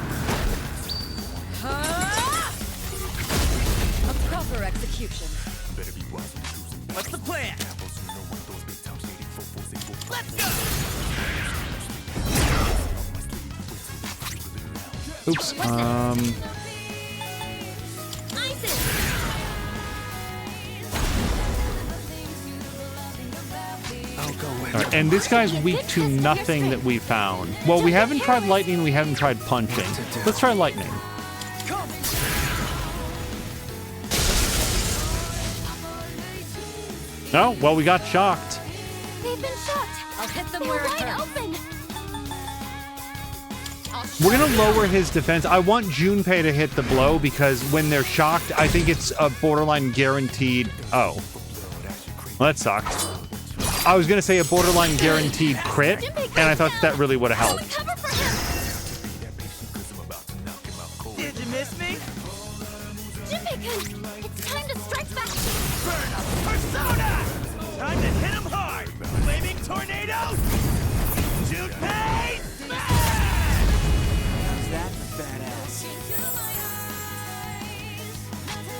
A proper execution. What's the plan? Let's go! Oops. All right, and this guy's weak to nothing that we found. Well, we haven't tried lightning, we haven't tried punching. Let's try lightning. Oh, well, we got shocked. They've been shocked. I'll hit them They're where it wide hurts. open. We're gonna lower his defense. I want Junpei to hit the blow because when they're shocked, I think it's a borderline guaranteed. Oh, well, that sucked. I was gonna say a borderline guaranteed crit, and I thought that really would have helped. Did you miss me? Junpei-kun, it's time to strike back. Burn up persona! Time to hit him hard! Flaming tornado! Junpei! How's that for badass?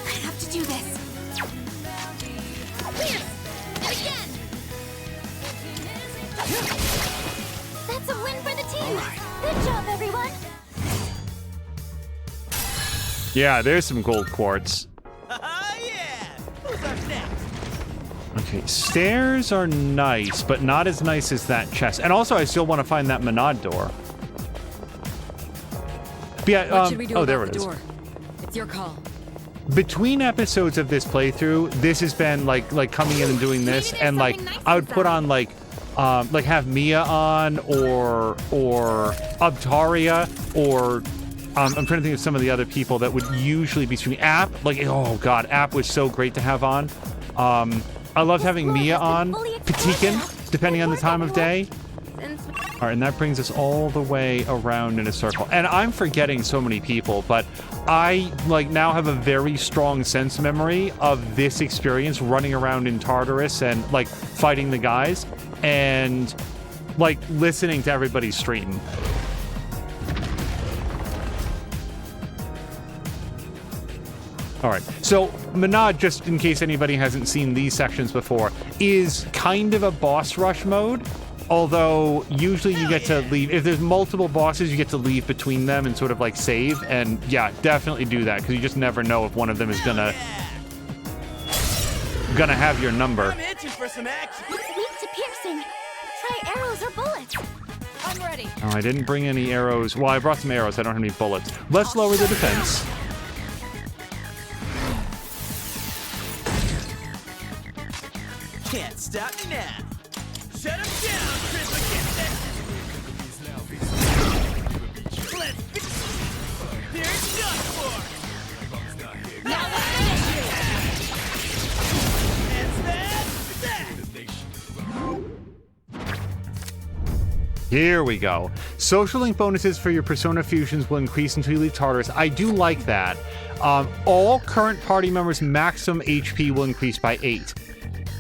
I have to do this. Here! Again! That's a win for the team! Good job, everyone! Yeah, there's some gold quartz. Yeah! Who's up next? Okay, stairs are nice, but not as nice as that chest. And also, I still want to find that Menad door. But yeah, What should we do oh, about there it the is. door? It's your call. between episodes of this playthrough, this has been like coming in and doing this, and like I would put on like have Mia on or Abtaria or I'm trying to think of some of the other people that would usually be streaming. App, like, oh god, App was so great to have on. I loved having Mia on, Patikin, depending on the time of day. All right, and that brings us all the way around in a circle. And I'm forgetting so many people, but I like now have a very strong sense memory of this experience running around in Tartarus and like fighting the guys and like listening to everybody's stream. All right, so Manad, just in case anybody hasn't seen these sections before, is kind of a boss rush mode. Although, usually you get to leave. If there's multiple bosses, you get to leave between them and sort of like save. And yeah, definitely do that, because you just never know if one of them is gonna have your number. I'm itching for some action. It's weak to piercing. Try arrows or bullets. I'm ready. Oh, I didn't bring any arrows. Well, I brought some arrows. I don't have any bullets. Let's lower the defense. Can't stop me now. Shut him down, Triplicate. Let's go. Here it's done for. Now let's get you. It's that. Here we go. Social link bonuses for your Persona fusions will increase until you leave Tartarus. I do like that. All current party members' maximum HP will increase by 8.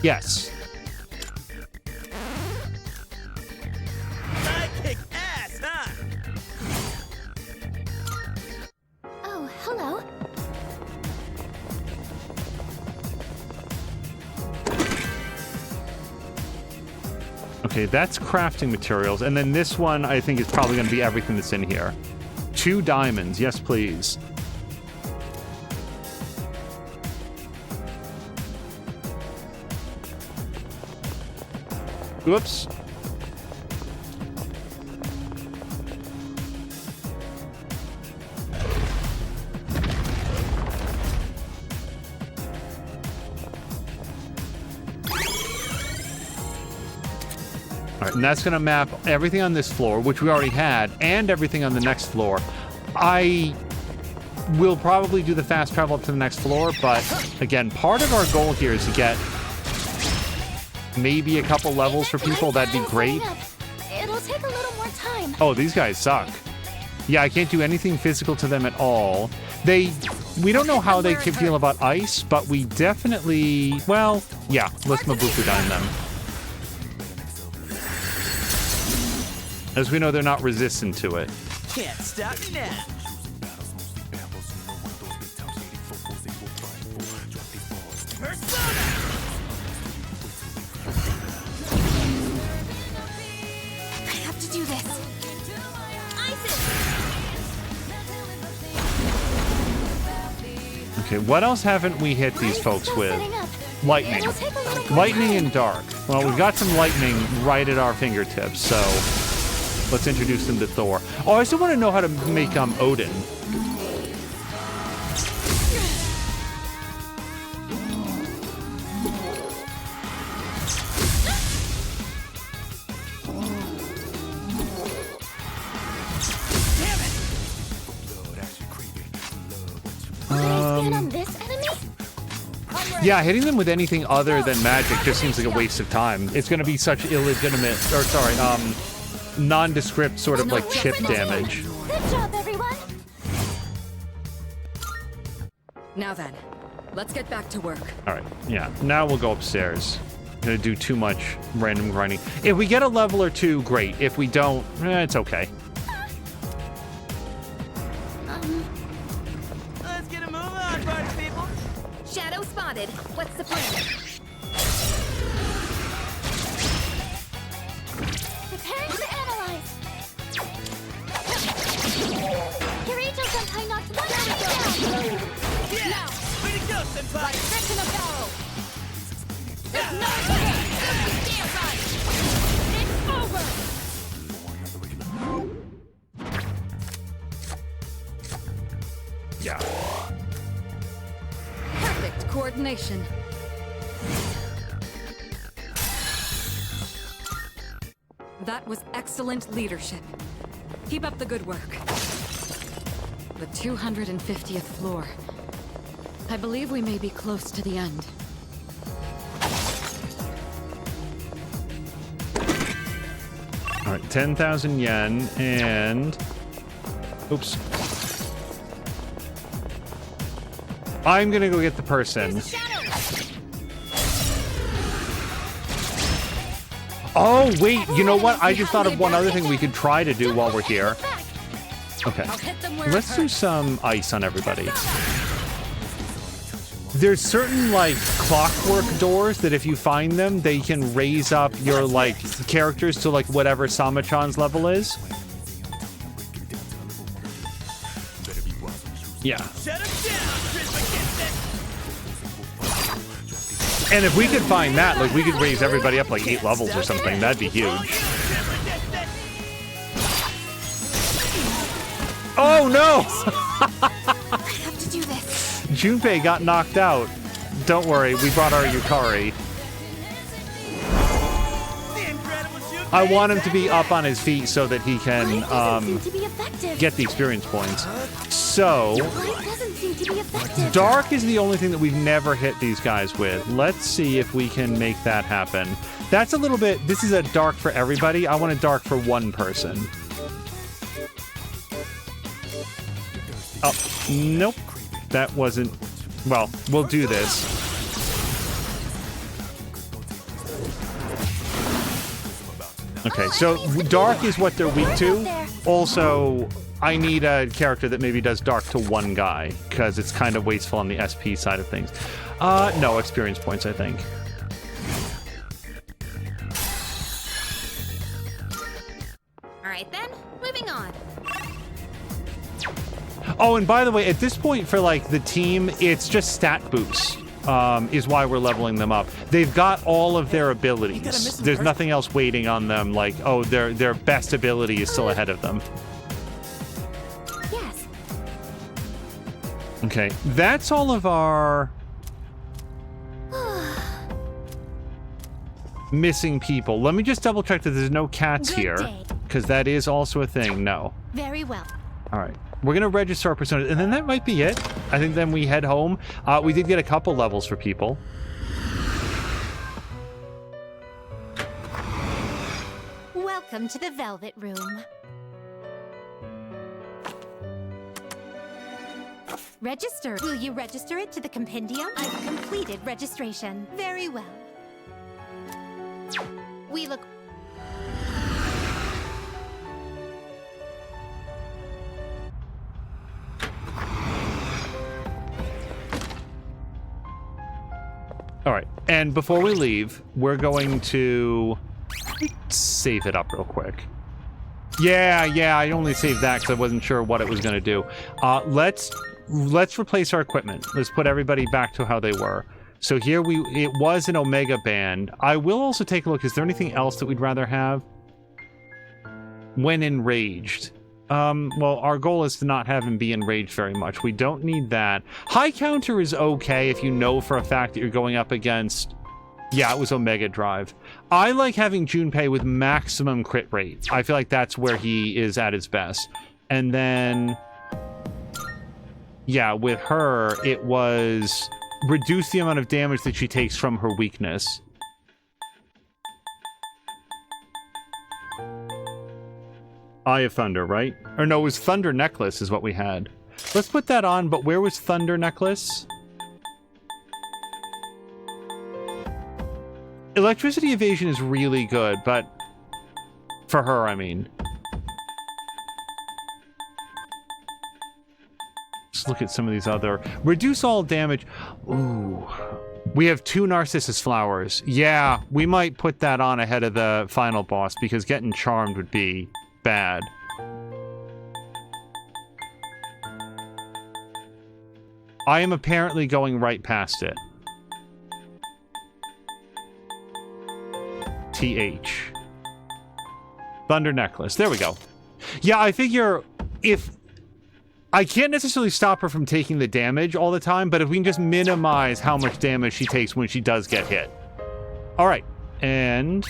Yes. I kick ass, huh? Oh, hello. Okay, that's crafting materials. And then this one, I think, is probably going to be everything that's in here. 2 diamonds. Yes, please. Whoops. All right, and that's going to map everything on this floor, which we already had, and everything on the next floor. I will probably do the fast travel up to the next floor, but again, part of our goal here is to get maybe a couple levels for people. That'd be great. It'll take a little more time. Oh, these guys suck. Yeah, I can't do anything physical to them at all. We don't know how they can feel about ice, but we definitely, well, yeah, let's Mabukudan them. As we know, they're not resistant to it. Can't stop me now. Persona! I have to do this. Okay, what else haven't we hit these folks with? Lightning. Lightning and dark. Well, we've got some lightning right at our fingertips, so let's introduce them to Thor. Oh, I still want to know how to make Odin. Yeah, hitting them with anything other than magic just seems like a waste of time. It's going to be such illegitimate, or sorry, nondescript sort of like chip damage. Good job, everyone. Now then, let's get back to work. All right, yeah. Now we'll go upstairs. I'm going to do too much random grinding. If we get a level or 2, great. If we don't, it's okay. Let's get a move on, party people. Shadow spotted. What's the plan? Preparing to analyze. Kirito-senpai knocked one enemy down. Yeah! Now. Way to go, senpai! Like fish in a barrel. There's no escape. Dance on. It's over. Yeah. coordination. That was excellent leadership. Keep up the good work. The 250th floor. I believe we may be close to the end. All right, 10,000 yen and... Oops. I'm gonna go get the person. Oh, wait, you know what? I just thought of one other thing we could try to do while we're here. Okay, let's do some ice on everybody. There's certain, like, clockwork doors that if you find them, they can raise up your, like, characters to, like, whatever Samachan's level is. Yeah. And if we could find that, like, we could raise everybody up, like, 8 levels or something. That'd be huge. Oh, no! Junpei got knocked out. Don't worry, we brought our Yukari. I want him to be up on his feet so that he can get the experience points. So, Dark is the only thing that we've never hit these guys with. Let's see if we can make that happen. That's a little bit... This is a Dark for everybody. I want a Dark for one person. Oh, nope. That wasn't... Well, we'll do this. Okay, so Dark is what they're weak to. Also, I need a character that maybe does Dark to one guy, because it's kind of wasteful on the SP side of things. No, experience points, I think. Alright then, moving on. Oh, and by the way, at this point for, like, the team, it's just stat boosts, is why we're leveling them up. They've got all of their abilities. There's nothing else waiting on them, like, oh, their best ability is still ahead of them. Yes. Okay, that's all of our missing people. Let me just double check that there's no cats here, because that is also a thing. No. Very well. All right. We're going to register our personas, and then that might be it. I think then we head home. We did get a couple levels for people. Welcome to the Velvet Room. Register. Will you register it to the compendium? I've completed registration. Very well. We look... All right, and before we leave, we're going to save it up real quick. Yeah, I only saved that because I wasn't sure what it was going to do. Let's replace our equipment. Let's put everybody back to how they were. So here it was an Omega band. I will also take a look. Is there anything else that we'd rather have? When enraged. Well, our goal is to not have him be enraged very much. We don't need that. High counter is okay if you know for a fact that you're going up against... Yeah, it was Omega Drive. I like having Junpei with maximum crit rate. I feel like that's where he is at his best. And then... Yeah, with her, it was... Reduce the amount of damage that she takes from her weakness. Eye of Thunder, right? Or no, it was Thunder Necklace is what we had. Let's put that on, but where was Thunder Necklace? Electricity Evasion is really good, but... For her, I mean. Let's look at some of these other... Reduce all damage. Ooh. We have 2 Narcissus Flowers. Yeah, we might put that on ahead of the final boss, because getting charmed would be... bad. I am apparently going right past it. TH. Thunder Necklace. There we go. Yeah, I figure if I can't necessarily stop her from taking the damage all the time, but if we can just minimize how much damage she takes when she does get hit. All right, and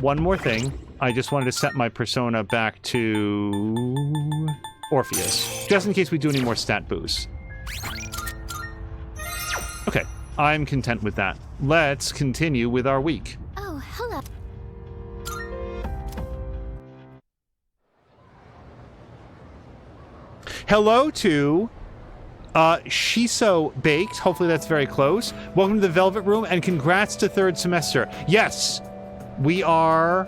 one more thing. I just wanted to set my persona back to Orpheus, just in case we do any more stat boosts. Okay, I'm content with that. Let's continue with our week. Oh, hello. Hello to Shiso Baked. Hopefully that's very close. Welcome to the Velvet Room, and congrats to third semester. Yes, we are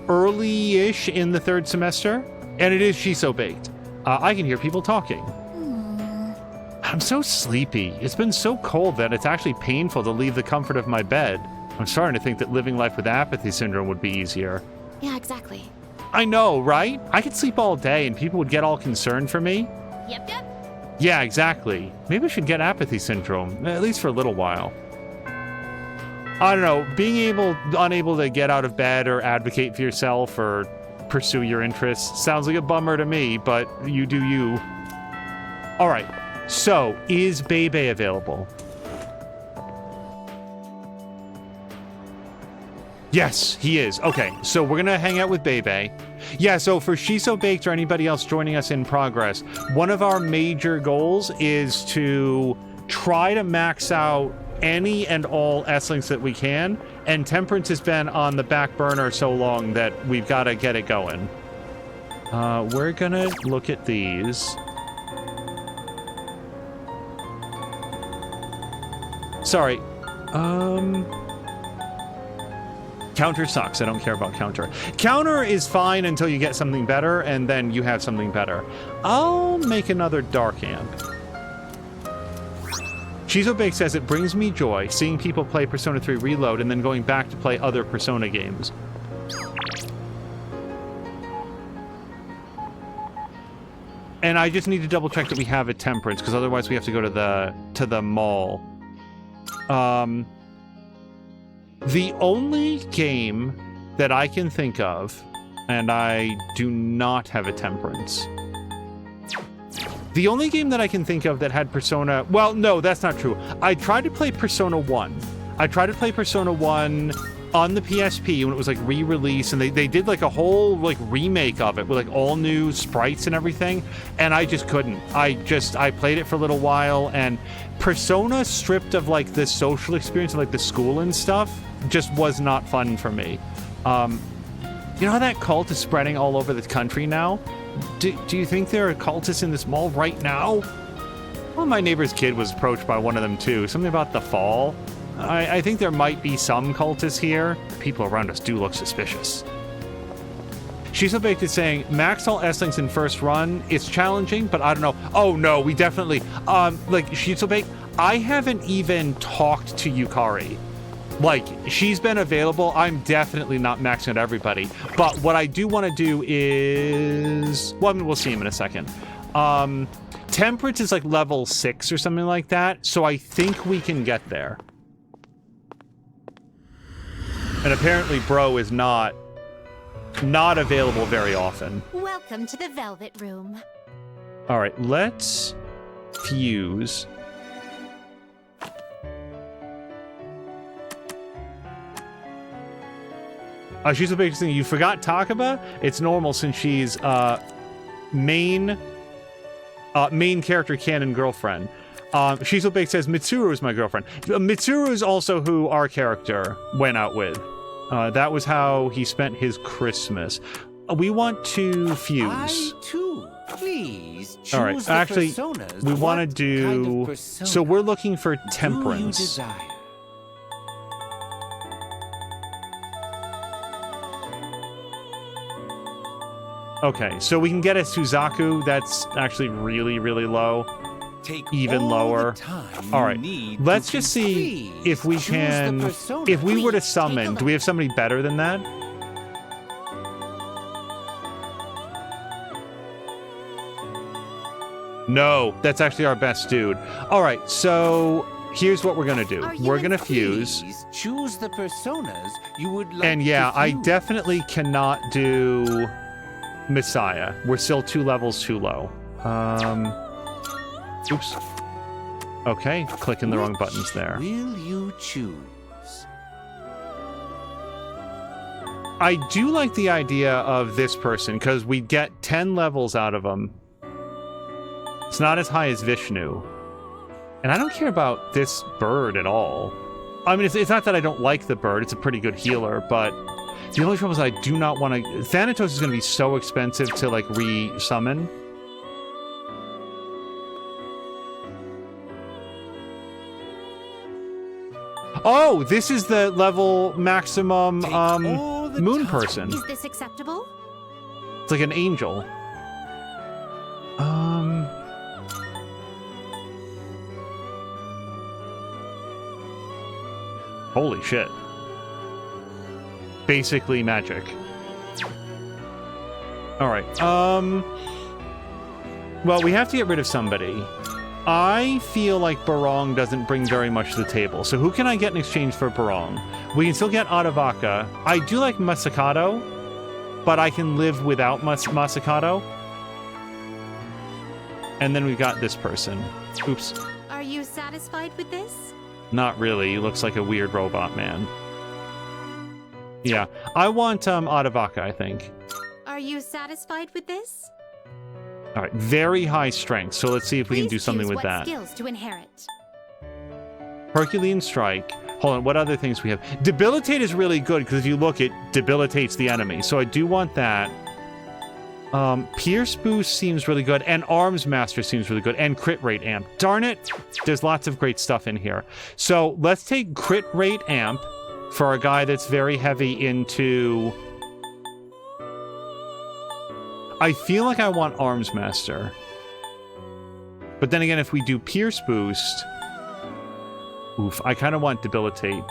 early-ish in the third semester, and it is Shiso Baked. I can hear people talking. I'm so sleepy. It's been so cold that it's actually painful to leave the comfort of my bed. I'm starting to think that living life with apathy syndrome would be easier. Yeah, exactly. I know, right? I could sleep all day and people would get all concerned for me. Yep, yep. Yeah, exactly. Maybe I should get apathy syndrome, at least for a little while. I don't know, being unable to get out of bed or advocate for yourself or pursue your interests sounds like a bummer to me, but you do you. All right, so is Bebe available? Yes, he is. Okay, so we're gonna hang out with Bebe. Yeah, so for Shiso Baked or anybody else joining us in progress, one of our major goals is to try to max out any and all S-Links that we can, and Temperance has been on the back burner so long that we've got to get it going. We're gonna look at these. Sorry. Counter sucks. I don't care about counter. Counter is fine until you get something better, and then you have something better. I'll make another Dark Amp. Shiso Bake says, it brings me joy seeing people play Persona 3 Reload and then going back to play other Persona games. And I just need to double check that we have a Temperance, because otherwise we have to go to the mall. The only game that I can think of, and I do not have a Temperance. The only game that I can think of that had Persona... Well, no, that's not true. I tried to play Persona 1. I tried to play Persona 1 on the PSP when it was like re-released, and they did like a whole like remake of it with like all new sprites and everything, and I just couldn't. I played it for a little while, and Persona stripped of like the social experience of like the school and stuff just was not fun for me. You know how that cult is spreading all over the country now? Do you think there are cultists in this mall right now? Well, my neighbor's kid was approached by one of them too. Something about the fall. I think there might be some cultists here. People around us do look suspicious. Shiso Baked is saying, max all S-Links in first run. It's challenging, but I don't know. Oh no, we definitely, like Shiso Baked, I haven't even talked to Yukari. Like, she's been available. I'm definitely not maxing out everybody. But what I do want to do is... Well, I mean, we'll see him in a second. Temperance is like level 6 or something like that. So I think we can get there. And apparently Bro is not available very often. Welcome to the Velvet Room. All right, let's fuse... She's a big thing. You forgot Takaba? It's normal since she's main character canon girlfriend. Shiso Bake says Mitsuru is my girlfriend. Mitsuru is also who our character went out with. That was how he spent his Christmas. We want to fuse. I too. Please choose all right. the Actually, personas. we want to What do. kind of persona So we're looking for do you Temperance. desire? Okay, so we can get a Suzaku. That's actually really, really low. Take even all lower. the time All you right, need let's to just see please if we choose the can. persona. If we were to Please, summon, take a do we have somebody better than that? No, that's actually our best dude. All right, so here's what we're gonna do. We're gonna fuse. Please choose the personas you would like And yeah, to I fuse. definitely cannot do Messiah. We're still 2 levels too low. Oops. Okay, clicking the wrong buttons there. Will you choose? I do like the idea of this person, because we get 10 levels out of them. It's not as high as Vishnu. And I don't care about this bird at all. I mean, it's not that I don't like the bird. It's a pretty good healer, but the only trouble is I do not want to... Thanatos is going to be so expensive to, like, re-summon. Oh, this is the level maximum moon person. Is this acceptable? It's like an angel. Holy shit. Basically magic. Alright, well, we have to get rid of somebody. I feel like Barong doesn't bring very much to the table. So who can I get in exchange for Barong? We can still get Adavaka. I do like Masakato, but I can live without Masakato. And then we've got this person. Oops. Are you satisfied with this? Not really. He looks like a weird robot man. Yeah. I want Adavaka, I think. Are you satisfied with this? All right, very high strength. So let's see if we can do something with that. Skills to inherit. Herculean Strike. Hold on, what other things we have? Debilitate is really good because if you look, it debilitates the enemy. So I do want that. Pierce Boost seems really good, and Arms Master seems really good, and Crit Rate Amp. Darn it, there's lots of great stuff in here. So let's take Crit Rate Amp for a guy that's very heavy into... I feel like I want Arms Master. But then again, if we do Pierce Boost... Oof, I kind of want Debilitate.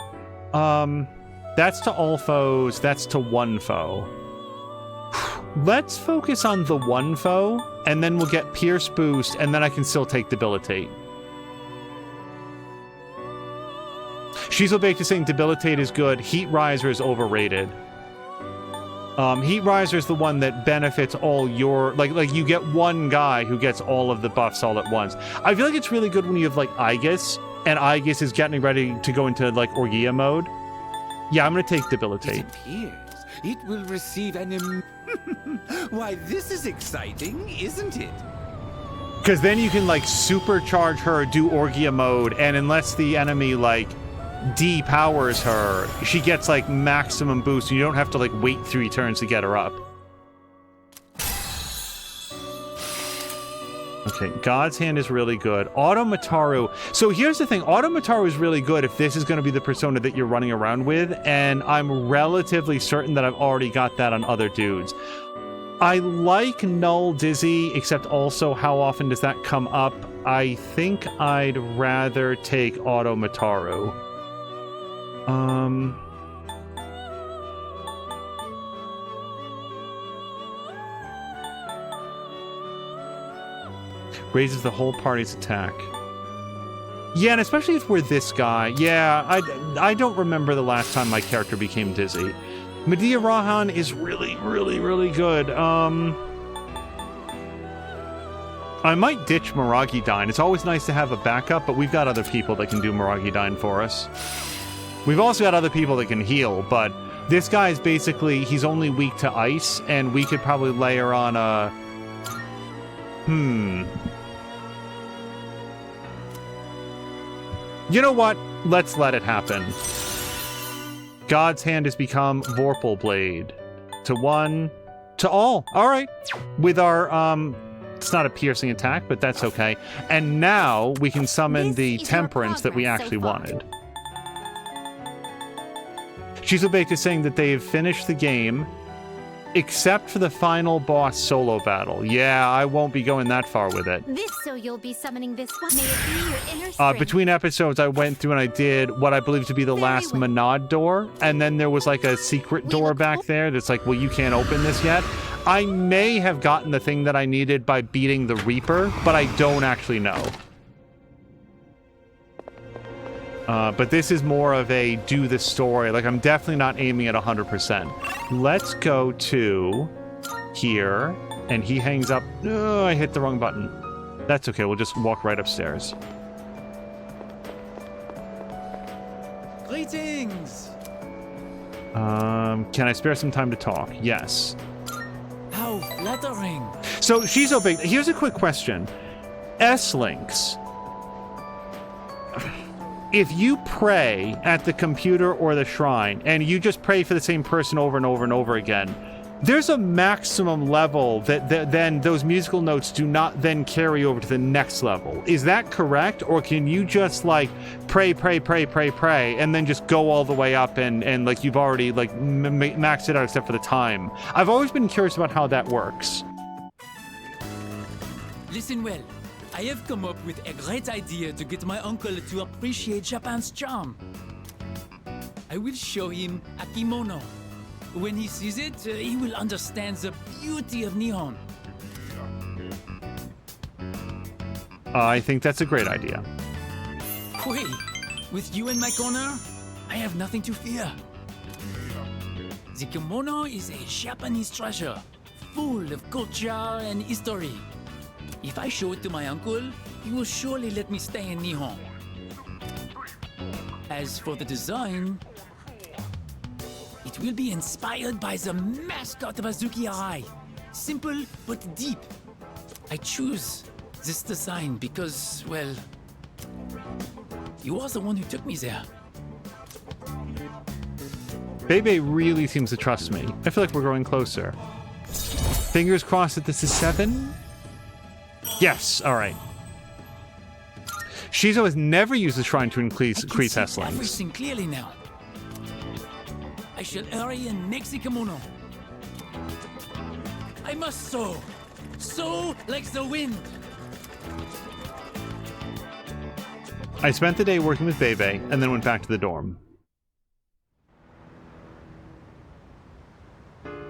That's to all foes, that's to one foe. Let's focus on the one foe, and then we'll get Pierce Boost, and then I can still take Debilitate. Shizelbake is saying Debilitate is good, Heat Riser is overrated. Heat Riser is the one that benefits all your... Like you get one guy who gets all of the buffs all at once. I feel like it's really good when you have, like, Aegis, and Aegis is getting ready to go into, like, Orgia mode. Yeah, I'm gonna take Debilitate. It appears it will receive an... Why, this is exciting, isn't it? Because then you can, like, supercharge her, do Orgia mode, and unless the enemy, like... depowers her, she gets like maximum boost and you don't have to like wait 3 turns to get her up. Okay, God's Hand is really good. Automataru. So here's the thing, Automataru is really good if this is going to be the persona that you're running around with, and I'm relatively certain that I've already got that on other dudes. I like Null Dizzy, except also how often does that come up? I think I'd rather take Automataru. Raises the whole party's attack. Yeah, and especially if we're this guy. Yeah, I don't remember the last time my character became dizzy. Medea Rahan is really, really, really good. I might ditch Miragi Dine. It's always nice to have a backup, but we've got other people that can do Miragi Dine for us. We've also got other people that can heal, but this guy is basically, he's only weak to ice, and we could probably layer on a... You know what? Let's let it happen. God's Hand has become Vorpal Blade. To one, to all. All right. With our, it's not a piercing attack, but that's okay. And now we can summon the Temperance that we actually wanted. Shizelbake is saying that they have finished the game, except for the final boss solo battle. Yeah, I won't be going that far with it. This, so you'll be summoning this one. May it be your inner strength. Between episodes, I went through and I did what I believe to be the last Monad door, and then there was like a secret door back there that's like, well, you can't open this yet. I may have gotten the thing that I needed by beating the Reaper, but I don't actually know. But this is more of a do the story. Like, I'm definitely not aiming at 100%. Let's go to here. and he hangs up. Oh, I hit the wrong button. That's okay, we'll just walk right upstairs. Greetings! Can I spare some time to talk? Yes. How flattering! So, Shizo Big, here's a quick question. S-Links. If you pray at the computer or the shrine, and you just pray for the same person over and over and over again, there's a maximum level that then those musical notes do not then carry over to the next level. Is that correct? Or can you just, like, pray, and then just go all the way up and like, you've already, like, maxed it out except for the time? I've always been curious about how that works. Listen well. I have come up with a great idea to get my uncle to appreciate Japan's charm. I will show him a kimono. When he sees it, he will understand the beauty of Nihon. I think that's a great idea. Wait, with you in my corner, I have nothing to fear. The kimono is a Japanese treasure, full of culture and history. If I show it to my uncle, he will surely let me stay in Nihon. As for the design, it will be inspired by the mascot of Azuki Arai. Simple but deep. I choose this design because, well, you are the one who took me there. Bebe really seems to trust me. I feel like we're growing closer. Fingers crossed that this is 7? Yes, alright. Shizo has never used the shrine to increase S-Links. Everything clearly now. I shall hurry and make the kimono. I must sow. Sow like the wind. I spent the day working with Bebe and then went back to the dorm.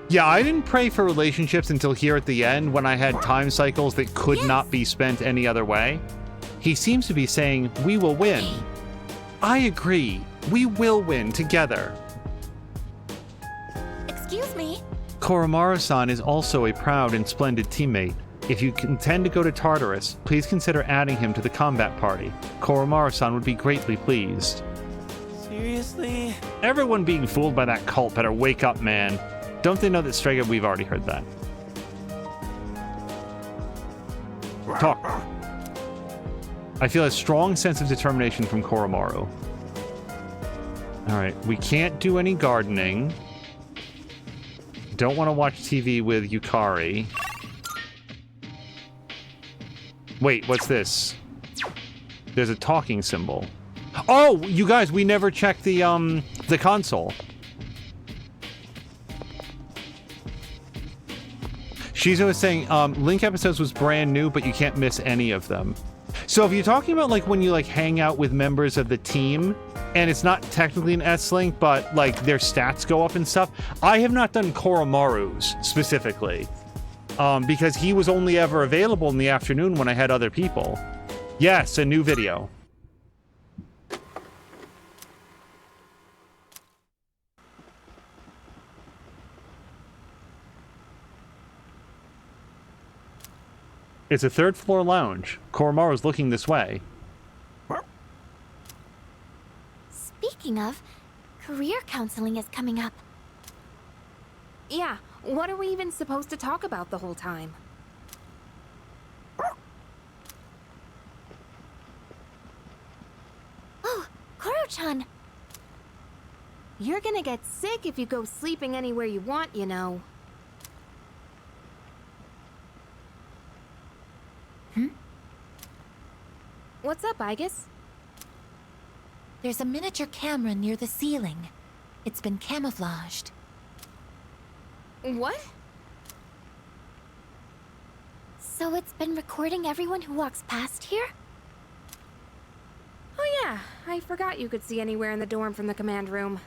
Yeah, I didn't pray for relationships until here at the end when I had time cycles that could not be spent any other way. He seems to be saying, we will win. I agree. We will win together. Excuse me? Koromaru-san is also a proud and splendid teammate. If you intend to go to Tartarus, please consider adding him to the combat party. Koromaru-san would be greatly pleased. Seriously? Everyone being fooled by that cult better wake up, man. Don't they know that Strega? We've already heard that. Talk. I feel a strong sense of determination from Koromaru. Alright, we can't do any gardening. Don't want to watch TV with Yukari. Wait, what's this? There's a talking symbol. Oh, you guys, we never checked the console. Shizo is saying, Link episodes was brand new, but you can't miss any of them. So if you're talking about, like, when you, like, hang out with members of the team, and it's not technically an S-Link, but, like, their stats go up and stuff, I have not done Koromaru's, specifically. Because he was only ever available in the afternoon when I had other people. Yes, a new video. It's a third-floor lounge. Koromaru's looking this way. Speaking of, career counseling is coming up. Yeah, what are we even supposed to talk about the whole time? Oh, Koro-chan! You're gonna get sick if you go sleeping anywhere you want, you know. What's up, Igus? There's a miniature camera near the ceiling. It's been camouflaged. What? So it's been recording everyone who walks past here? Oh yeah, I forgot you could see anywhere in the dorm from the command room.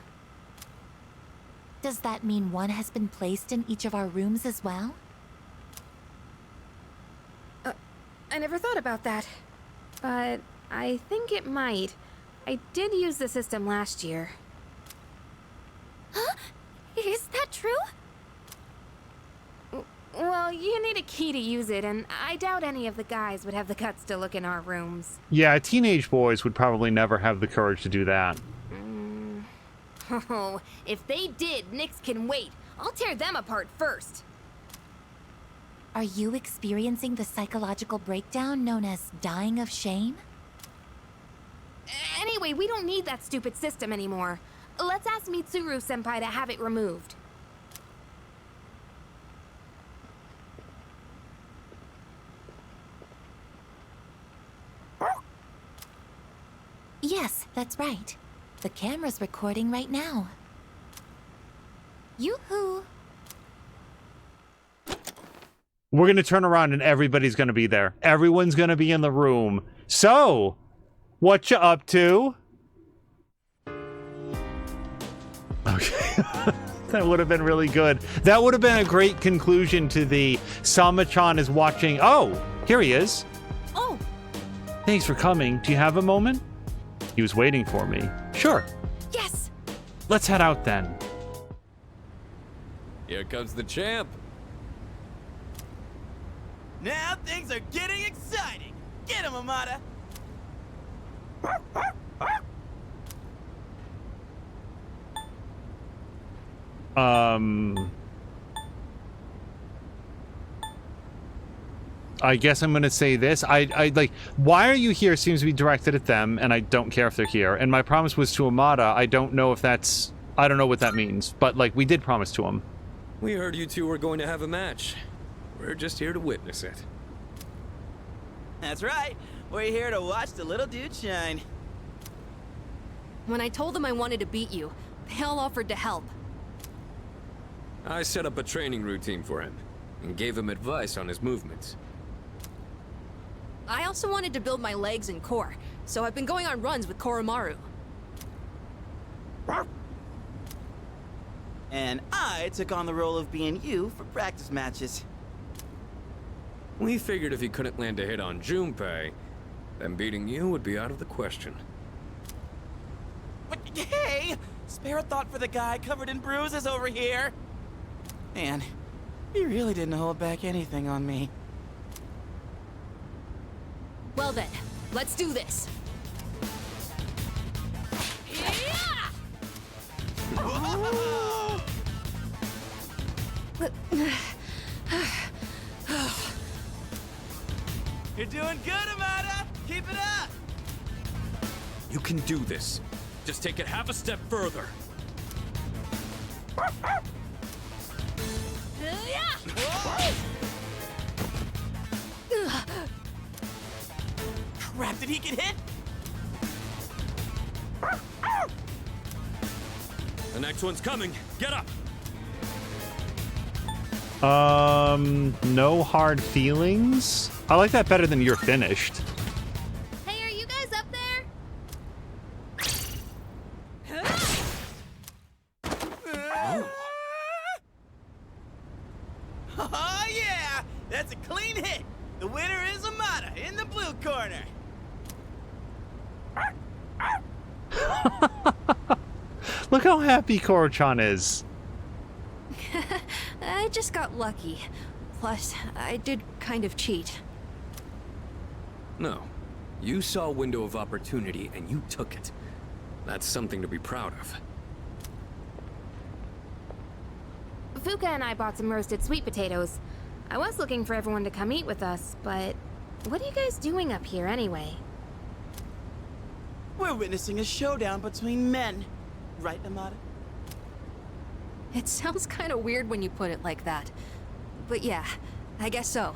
Does that mean one has been placed in each of our rooms as well? I never thought about that. But I think it might. I did use the system last year. Huh? Is that true? Well, you need a key to use it, and I doubt any of the guys would have the guts to look in our rooms. Yeah, teenage boys would probably never have the courage to do that. Oh, if they did, Nyx can wait. I'll tear them apart first. Are you experiencing the psychological breakdown known as dying of shame? Anyway, we don't need that stupid system anymore. Let's ask Mitsuru-senpai to have it removed. Yes, that's right. The camera's recording right now. Yoo-hoo! We're going to turn around and everybody's going to be there. Everyone's going to be in the room. So, what you up to? Okay. That would have been really good. That would have been a great conclusion to the Sama-chan is watching. Oh, here he is. Oh. Thanks for coming. Do you have a moment? He was waiting for me. Sure. Yes. Let's head out then. Here comes the champ. Now things are getting exciting. Get him, Amada. I guess I'm gonna say this. I like, why are you here seems to be directed at them, and I don't care if they're here. And my promise was to Amada. I don't know if that's, I don't know what that means, but like, we did promise to him. We heard you two were going to have a match. We're just here to witness it. That's right. We're here to watch the little dude shine. When I told them I wanted to beat you, they all offered to help. I set up a training routine for him and gave him advice on his movements. I also wanted to build my legs and core, so I've been going on runs with Koromaru. And I took on the role of being you for practice matches. We figured if he couldn't land a hit on Junpei, then beating you would be out of the question. Hey! Spare a thought for the guy covered in bruises over here! Man, you really didn't hold back anything on me. Well then, let's do this. You're doing good, Amada! Keep it up! You can do this. Just take it half a step further. Crap, did he get hit? The next one's coming. Get up! No hard feelings? I like that better than you're finished. Hey, are you guys up there? Oh yeah! That's a clean hit! The winner is Amada in the blue corner! Look how happy Koro-chan is. I just got lucky. Plus, I did kind of cheat. No. You saw a window of opportunity and you took it. That's something to be proud of. Fuka and I bought some roasted sweet potatoes. I was looking for everyone to come eat with us, but what are you guys doing up here anyway? We're witnessing a showdown between men. Right, Amada? It sounds kind of weird when you put it like that. But yeah, I guess so.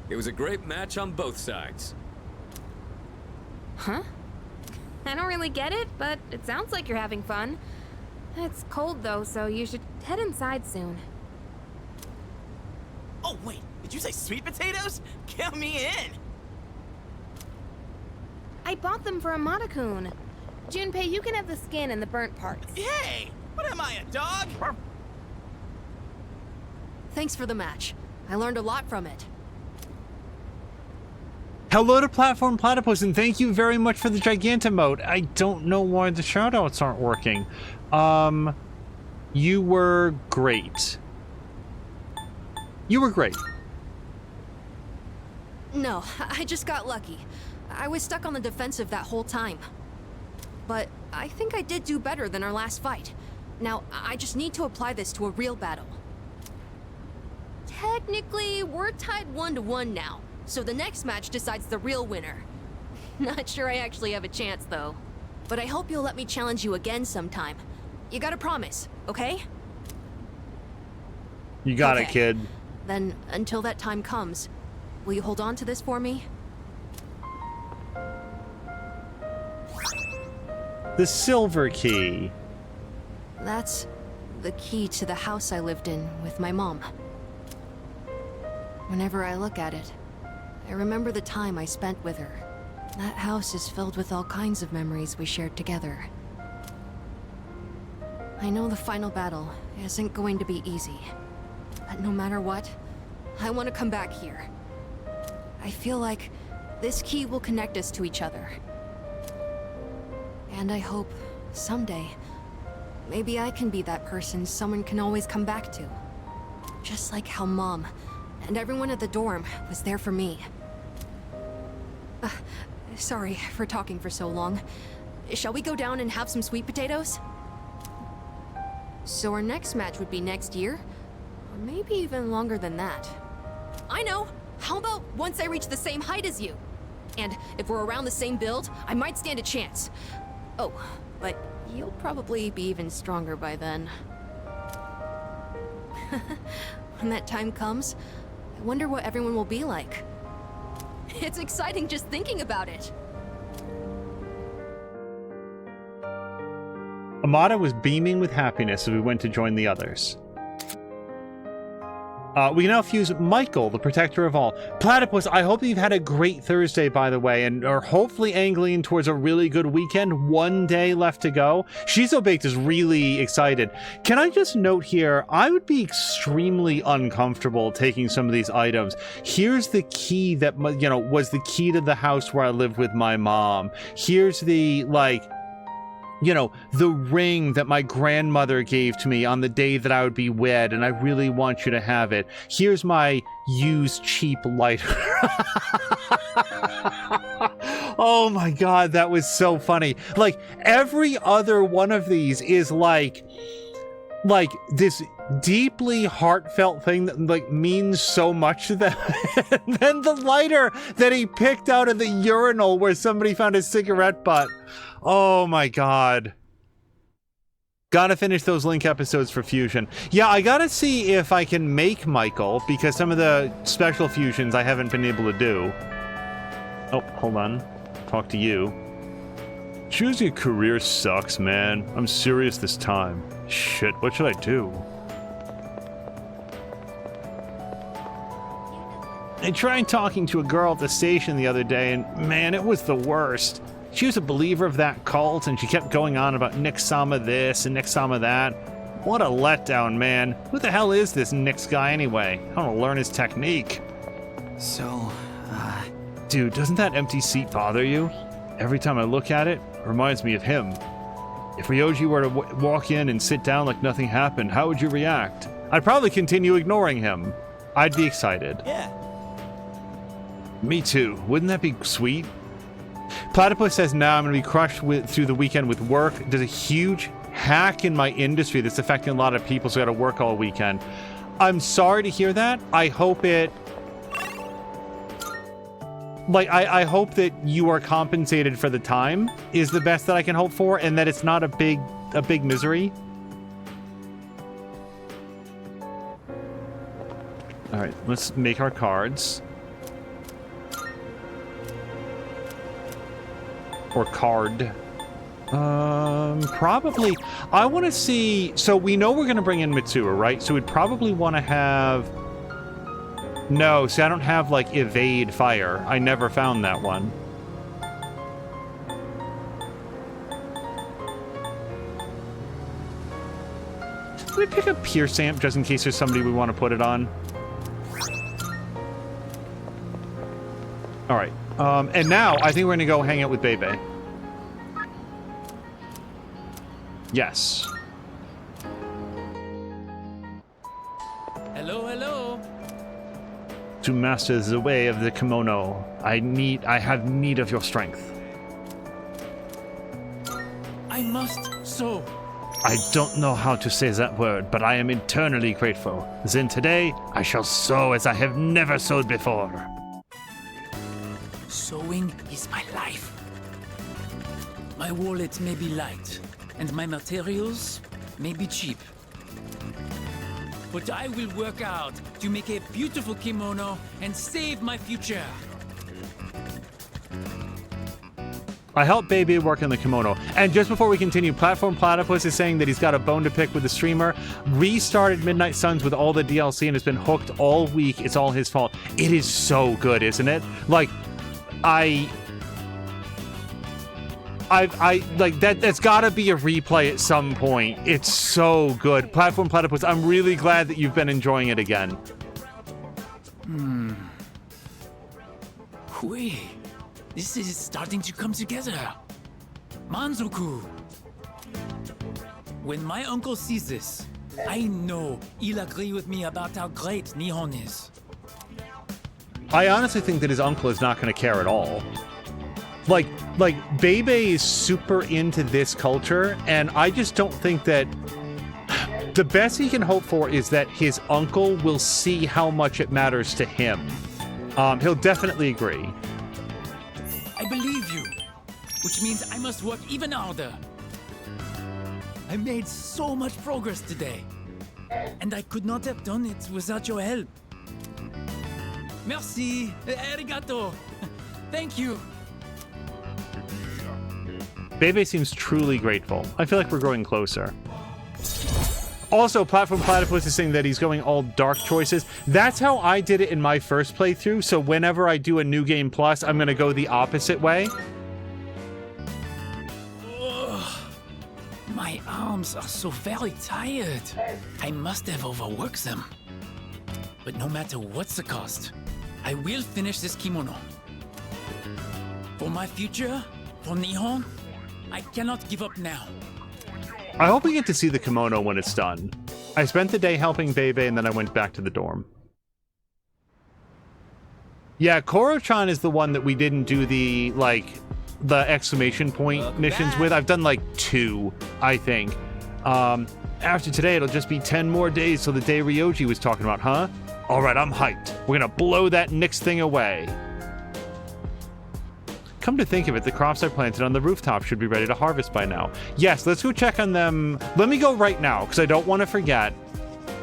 It was a great match on both sides. Huh? I don't really get it, but it sounds like you're having fun. It's cold though, so you should head inside soon. Oh wait, did you say sweet potatoes? Count me in! I bought them for Amada-kun. Junpei, you can have the skin and the burnt parts. Hey! What am I, a dog? Thanks for the match. I learned a lot from it. Hello to Platform Platypus, and thank you very much for the Gigantomote. I don't know why the shoutouts aren't working. You were great. You were great. No, I just got lucky. I was stuck on the defensive that whole time. But I think I did do better than our last fight. Now, I just need to apply this to a real battle. Technically, we're tied 1-1 now, so the next match decides the real winner. Not sure I actually have a chance, though. But I hope you'll let me challenge you again sometime. You gotta promise, okay? You got it, kid. Then, until that time comes, will you hold on to this for me? The silver key. That's the key to the house I lived in with my mom. Whenever I look at it, I remember the time I spent with her. That house is filled with all kinds of memories we shared together. I know the final battle isn't going to be easy, but no matter what, I want to come back here. I feel like this key will connect us to each other. And I hope, someday, maybe I can be that person someone can always come back to. Just like how Mom and everyone at the dorm was there for me. Sorry for talking for so long. Shall we go down and have some sweet potatoes? So our next match would be next year? Or maybe even longer than that. I know! How about once I reach the same height as you? And if we're around the same build, I might stand a chance. Oh, but you'll probably be even stronger by then. When that time comes, I wonder what everyone will be like. It's exciting just thinking about it. Amada was beaming with happiness as we went to join the others. We now fuse Michael, the protector of all. Platypus, I hope you've had a great Thursday, by the way, and are hopefully angling towards a really good weekend. 1 day left to go. Shizo Baked is really excited. Can I just note here, I would be extremely uncomfortable taking some of these items. Here's the key that, you know, was the key to the house where I lived with my mom. Here's the, like, you know, the ring that my grandmother gave to me on the day that I would be wed, and I really want you to have it. Here's my used cheap lighter. Oh my god, that was so funny. Like, every other one of these is like this deeply heartfelt thing that like means so much to them. And then the lighter that he picked out of the urinal where somebody found a cigarette butt. Oh my god. Gotta finish those Link episodes for Fusion. Yeah, I gotta see if I can make Michael, because some of the special fusions I haven't been able to do. Oh, hold on. Talk to you. Choosing a career sucks, man. I'm serious this time. Shit, what should I do? I tried talking to a girl at the station the other day, and man, it was the worst. She was a believer of that cult, and she kept going on about Nick-sama this and Nick-sama that. What a letdown, man. Who the hell is this Nick's guy anyway? I want to learn his technique. So, Dude, doesn't that empty seat bother you? Every time I look at it, it reminds me of him. If Ryoji were to walk in and sit down like nothing happened, how would you react? I'd probably continue ignoring him. I'd be excited. Yeah. Me too. Wouldn't that be sweet? Platypus says, now I'm going to be crushed through the weekend with work. There's a huge hack in my industry that's affecting a lot of people, so I got to work all weekend. I'm sorry to hear that. I hope it... Like, I hope that you are compensated for the time is the best that I can hope for, and that it's not a big misery. All right, let's make our cards. Or card. Probably. I want to see... So we know we're going to bring in Mitsuha, right? So we'd probably want to have... No, see, I don't have, like, evade fire. I never found that one. Let me pick up Pierce Amp just in case there's somebody we want to put it on. All right. And now, I think we're going to go hang out with Bebe. Yes. Hello, hello. to master the way of the kimono. I have need of your strength. I must sew. I don't know how to say that word, but I am eternally grateful. Then today, I shall sew as I have never sewed before. Sewing is my life. My wallet may be light, and my materials may be cheap. But I will work out to make a beautiful kimono and save my future. I helped Baby work on the kimono. And just before we continue, Platform Platypus is saying that he's got a bone to pick with the streamer. Restarted Midnight Suns with all the DLC and has been hooked all week. It's all his fault. It is so good, isn't it? Like, I like that's gotta be a replay at some point. It's so good. Platform Platypus, I'm really glad that you've been enjoying it again. Hui, this is starting to come together. Manzoku. When my uncle sees this, I know he'll agree with me about how great Nihon is. I honestly think that his uncle is not going to care at all. Like Bebe is super into this culture, and I just don't think that the best he can hope for is that his uncle will see how much it matters to him. He'll definitely agree. I believe you, which means I must work even harder. I made so much progress today, and I could not have done it without your help. Merci, arigato. Thank you. Bebe seems truly grateful. I feel like we're growing closer. Also, Platform Platypus is saying that he's going all dark choices. That's how I did it in my first playthrough, so whenever I do a New Game Plus, I'm going to go the opposite way. Ugh. My arms are so very tired. I must have overworked them. But no matter what's the cost, I will finish this kimono. For my future, for Nihon, I cannot give up now. I hope we get to see the kimono when it's done. I spent the day helping Bebe and then I went back to the dorm. Yeah, Koro-chan is the one that we didn't do the exclamation point missions with. I've done like 2, I think. After today, it'll just be 10 more days till the day Ryoji was talking about, huh? Alright, I'm hyped. We're gonna blow that Nyx thing away. Come to think of it, the crops I planted on the rooftop should be ready to harvest by now. Yes, let's go check on them. Let me go right now, because I don't want to forget.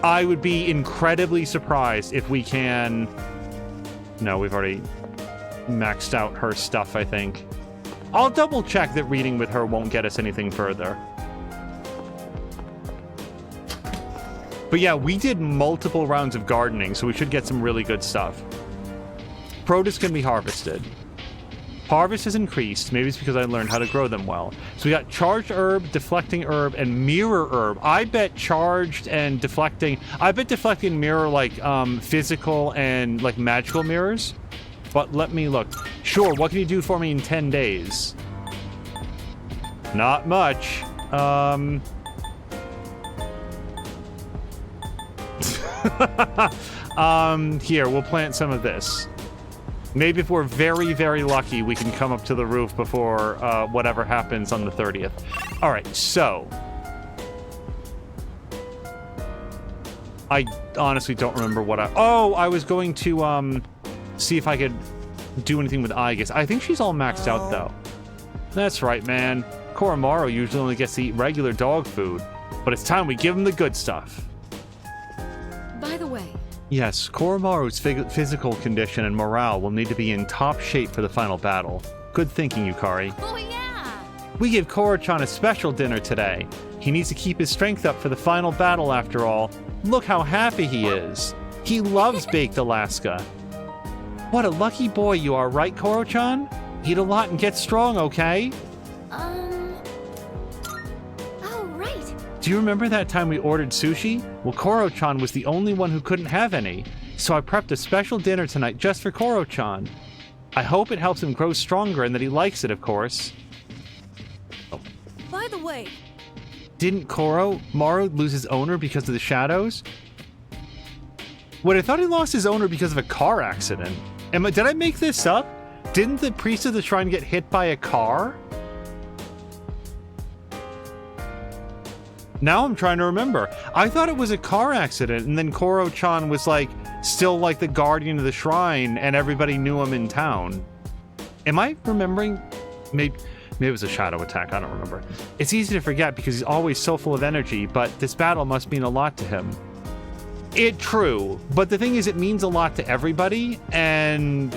I would be incredibly surprised if we can... No, we've already maxed out her stuff, I think. I'll double check that reading with her won't get us anything further. But yeah, we did multiple rounds of gardening, so we should get some really good stuff. Produce can be harvested. Harvest has increased. Maybe it's because I learned how to grow them well. So we got charged herb, deflecting herb, and mirror herb. I bet charged and deflecting... I bet deflecting and mirror like physical and like magical mirrors. But let me look. Sure, what can you do for me in 10 days? Not much. Here, we'll plant some of this. Maybe if we're very, very lucky, we can come up to the roof before whatever happens on the 30th. All right, so... I honestly don't remember what I... Oh, I was going to see if I could do anything with Aigis. I think she's all maxed out, though. That's right, man. Koromaru usually only gets to eat regular dog food. But it's time we give him the good stuff. By the way... Yes, Koromaru's physical condition and morale will need to be in top shape for the final battle. Good thinking, Yukari. Oh, yeah! We gave Koro-chan a special dinner today. He needs to keep his strength up for the final battle, after all. Look how happy he is. He loves baked Alaska. What a lucky boy you are, right, Koro-chan? Eat a lot and get strong, okay? Oh, right. Do you remember that time we ordered sushi? Well, Koro-chan was the only one who couldn't have any, so I prepped a special dinner tonight just for Koro-chan. I hope it helps him grow stronger and that he likes it, of course. Oh. By the way... Didn't Koromaru lose his owner because of the shadows? Wait, I thought he lost his owner because of a car accident. Did I make this up? Didn't the priest of the shrine get hit by a car? Now I'm trying to remember. I thought it was a car accident, and then Koro-chan was like still like the guardian of the shrine, and everybody knew him in town. Am I remembering? Maybe it was a shadow attack. I don't remember. It's easy to forget because he's always so full of energy, but this battle must mean a lot to him. True, but the thing is, it means a lot to everybody, and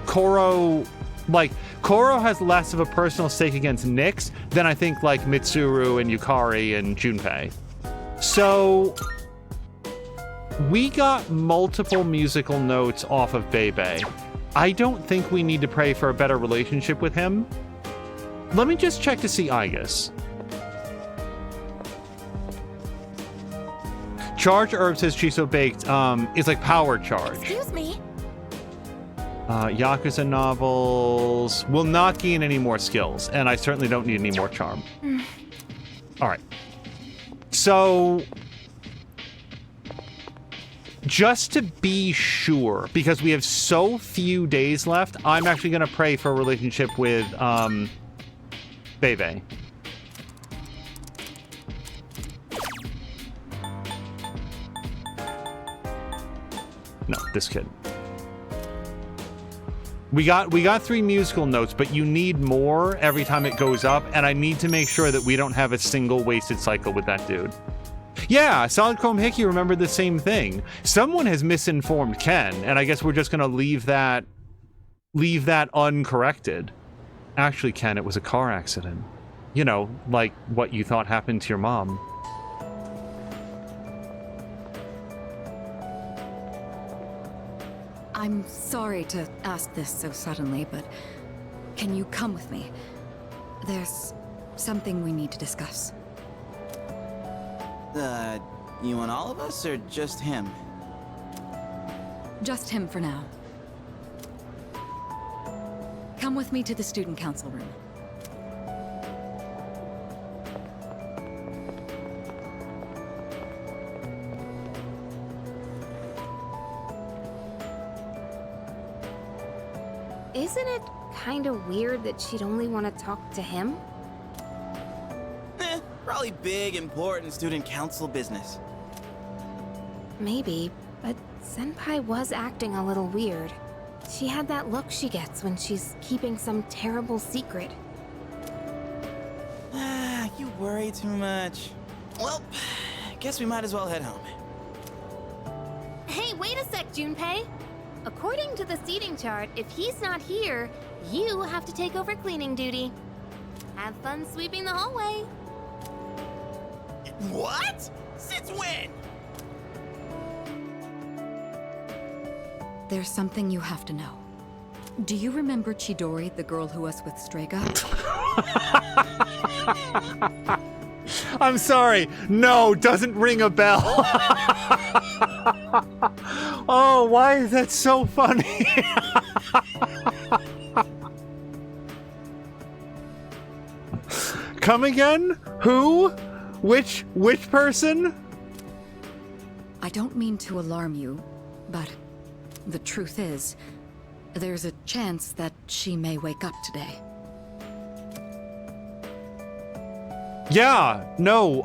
Koro has less of a personal stake against Nyx than I think like Mitsuru and Yukari and Junpei. So we got multiple musical notes off of Bebe. I don't think we need to pray for a better relationship with him. Let me just check to see Igus. Charge Herb says Chiso Baked is like power charge. Excuse me. Yakuza novels will not gain any more skills, and I certainly don't need any more charm. All right. So, just to be sure, because we have so few days left, I'm actually going to pray for a relationship with Bebe. No, this kid. We got 3 musical notes, but you need more every time it goes up, and I need to make sure that we don't have a single wasted cycle with that dude. Yeah, Solid Chrome Hickey remembered the same thing. Someone has misinformed Ken, and I guess we're just gonna leave that uncorrected. Actually, Ken, it was a car accident. You know, like what you thought happened to your mom. I'm sorry to ask this so suddenly, but can you come with me? There's something we need to discuss. You and all of us, or just him? Just him for now. Come with me to the student council room. Isn't it kind of weird that she'd only want to talk to him? Probably big, important student council business. Maybe, but Senpai was acting a little weird. She had that look she gets when she's keeping some terrible secret. You worry too much. Well, guess we might as well head home. Hey, wait a sec, Junpei! According to the seating chart, if he's not here, you have to take over cleaning duty. Have fun sweeping the hallway. What? Since when? There's something you have to know. Do you remember Chidori, the girl who was with Strega? I'm sorry. No, doesn't ring a bell. Oh, why is that so funny? Come again? Who? Which person? I don't mean to alarm you, but the truth is, there's a chance that she may wake up today. Yeah, no,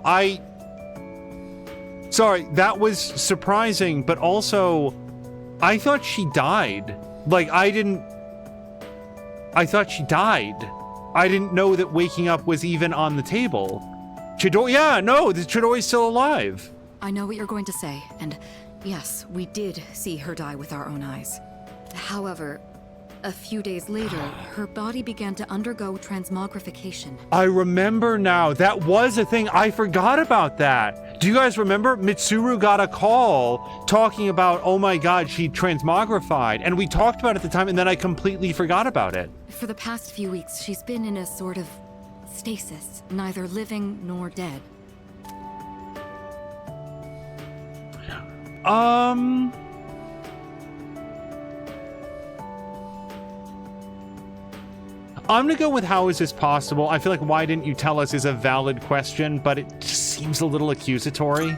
sorry, that was surprising, but also, I thought she died. Like, I thought she died. I didn't know that waking up was even on the table. Chidori, yeah, no, the Chidori's still alive. I know what you're going to say, and yes, we did see her die with our own eyes. However, a few days later, her body began to undergo transmogrification. I remember now. That was a thing. I forgot about that. Do you guys remember? Mitsuru got a call talking about, oh my god, she transmogrified. And we talked about it at the time, and then I completely forgot about it. For the past few weeks, she's been in a sort of stasis, neither living nor dead. I'm gonna go with how is this possible? I feel like why didn't you tell us is a valid question, but it just seems a little accusatory.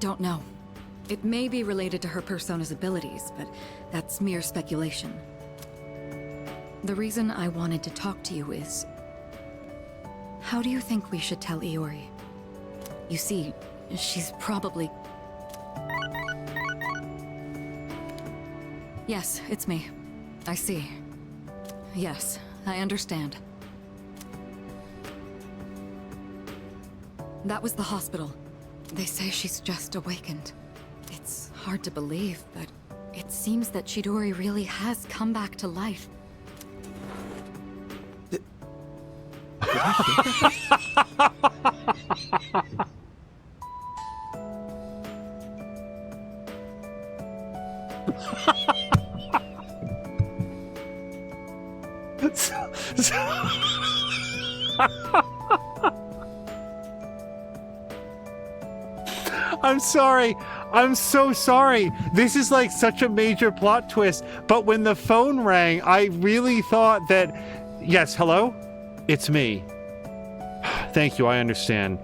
don't know. It may be related to her persona's abilities, but that's mere speculation. The reason I wanted to talk to you is... how do you think we should tell Iori? You see, she's probably... Yes, it's me. I see. Yes, I understand. That was the hospital. They say she's just awakened. It's hard to believe, but it seems that Chidori really has come back to life. I'm sorry. I'm so sorry. This is like such a major plot twist. But when the phone rang, I really thought that... Yes, hello? It's me. Thank you, I understand.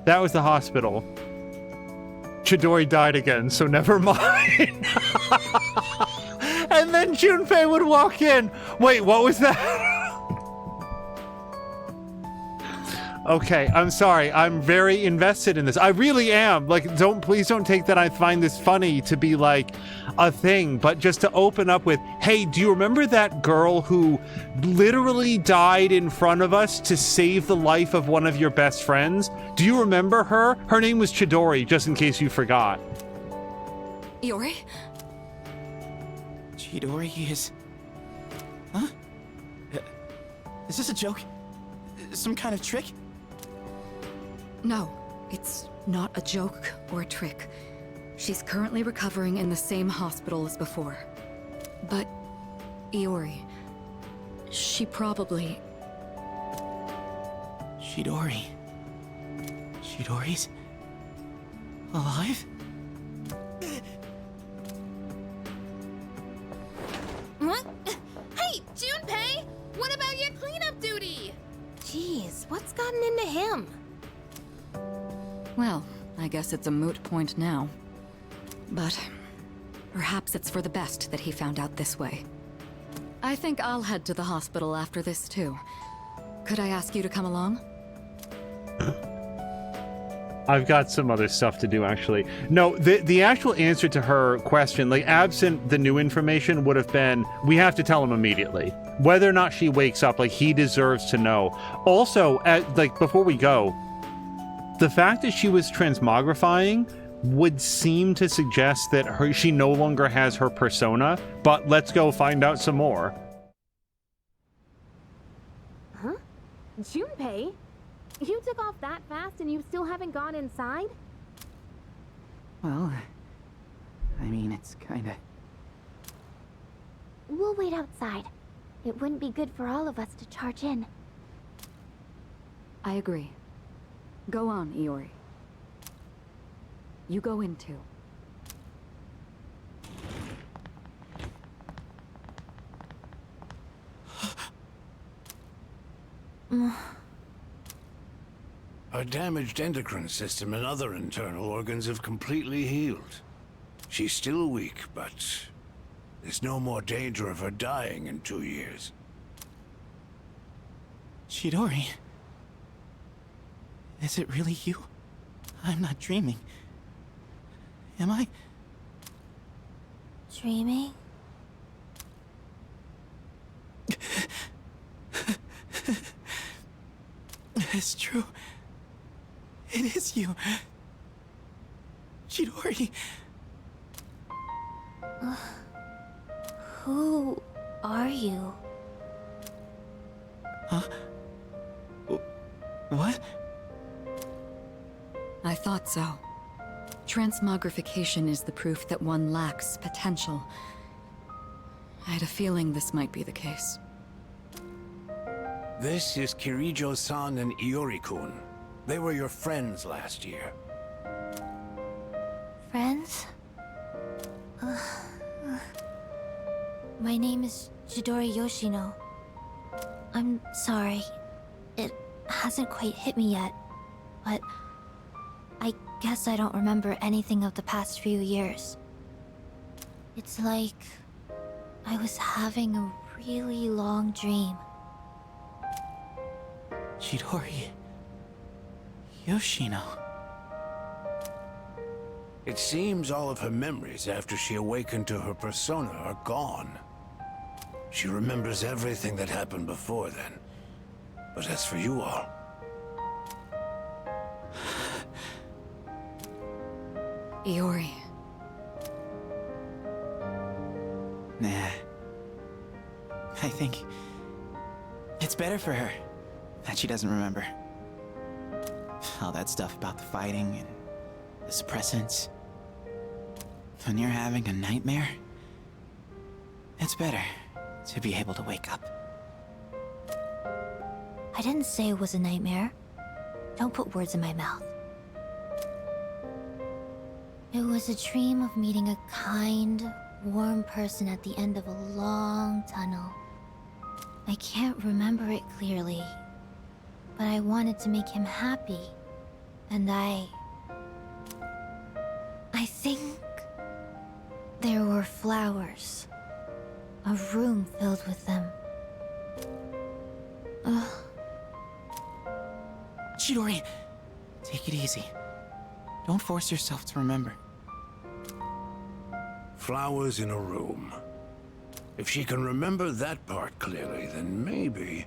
That was the hospital. Chidori died again, so never mind. And then Junpei would walk in. Wait, what was that? Okay, I'm sorry. I'm very invested in this. I really am. Like, please don't take that I find this funny to be like a thing, but just to open up with, hey, do you remember that girl who literally died in front of us to save the life of one of your best friends? Do you remember her? Her name was Chidori, just in case you forgot. Iori? Chidori is... Huh? Is this a joke? Some kind of trick? No, it's not a joke or a trick. She's currently recovering in the same hospital as before. But Iori, she probably... Chidori. Chidori's alive? What? Hey, Junpei! What about your cleanup duty? Jeez, what's gotten into him? Well, I guess it's a moot point now. But perhaps it's for the best that he found out this way. I think I'll head to the hospital after this too. Could I ask you to come along? I've got some other stuff to do, actually. No, the actual answer to her question, like, absent the new information, would have been, we have to tell him immediately. Whether or not she wakes up, like, he deserves to know. Also, like, before we go, the fact that she was transmogrifying would seem to suggest that she no longer has her persona, but let's go find out some more. Huh? Junpei? You took off that fast and you still haven't gone inside? Well, I mean, it's kinda... We'll wait outside. It wouldn't be good for all of us to charge in. I agree. Go on, Iori. You go in too. Her damaged endocrine system and other internal organs have completely healed. She's still weak, but there's no more danger of her dying in 2 years. Chidori? Is it really you? I'm not dreaming. Am I? Dreaming? It's true. It is you. Chidori. Who are you? Huh? What? I thought so. Transmogrification is the proof that one lacks potential. I had a feeling this might be the case. This is Kirijo-san and Iori-kun. They were your friends last year. Friends? My name is Chidori Yoshino. I'm sorry. It hasn't quite hit me yet, but I guess I don't remember anything of the past few years. It's like I was having a really long dream. Chidori. Yoshino. It seems all of her memories after she awakened to her persona are gone. She remembers everything that happened before then. But as for you all... Iori. Nah. I think it's better for her that she doesn't remember. All that stuff about the fighting and the suppressants. When you're having a nightmare, it's better to be able to wake up. I didn't say it was a nightmare. Don't put words in my mouth. It was a dream of meeting a kind, warm person at the end of a long tunnel. I can't remember it clearly, but I wanted to make him happy, and I think there were flowers. A room filled with them. Ugh. Chidori, take it easy. Don't force yourself to remember. Flowers in a room. If she can remember that part clearly, then maybe...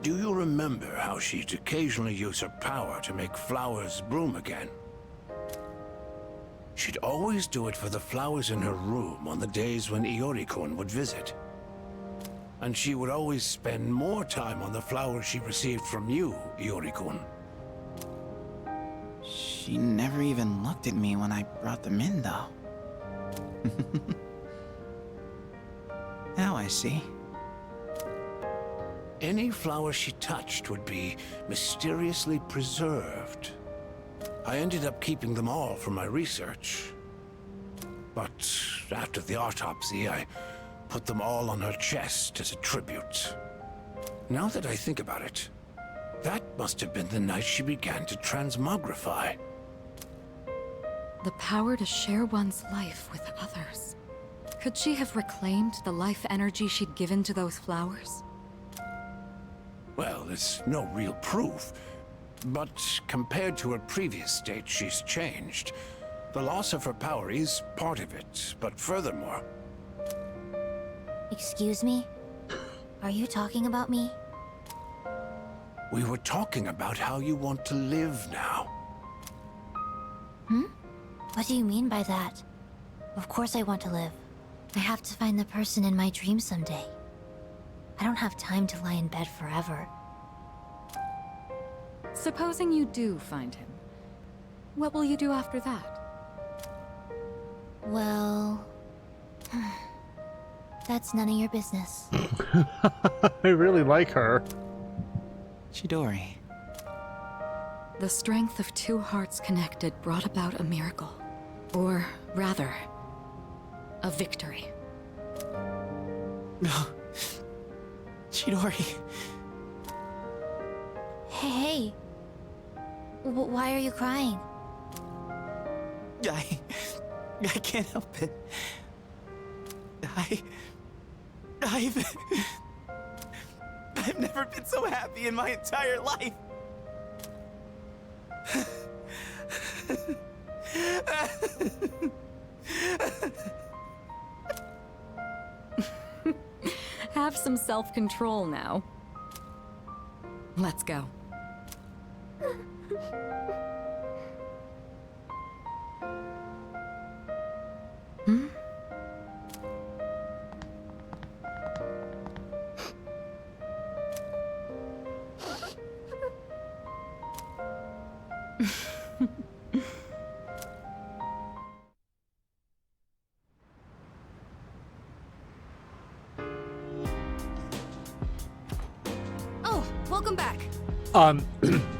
Do you remember how she'd occasionally use her power to make flowers bloom again? She'd always do it for the flowers in her room on the days when Iori-kun would visit. And she would always spend more time on the flowers she received from you, Iori-kun. She never even looked at me when I brought them in, though. Now I see. Any flower she touched would be mysteriously preserved. I ended up keeping them all for my research. But after the autopsy, I put them all on her chest as a tribute. Now that I think about it, that must have been the night she began to transmogrify. The power to share one's life with others. Could she have reclaimed the life energy she'd given to those flowers? Well, there's no real proof. But compared to her previous state, she's changed. The loss of her power is part of it, but furthermore... Excuse me? Are you talking about me? We were talking about how you want to live now. Hmm? What do you mean by that? Of course I want to live. I have to find the person in my dream someday. I don't have time to lie in bed forever. Supposing you do find him, what will you do after that? Well... that's none of your business. I really like her. Chidori. The strength of two hearts connected brought about a miracle. Or, rather, a victory. No. Chidori. Hey. Why are you crying? I can't help it. I've never been so happy in my entire life. Have some self-control now. Let's go. Hmm? Oh, welcome back.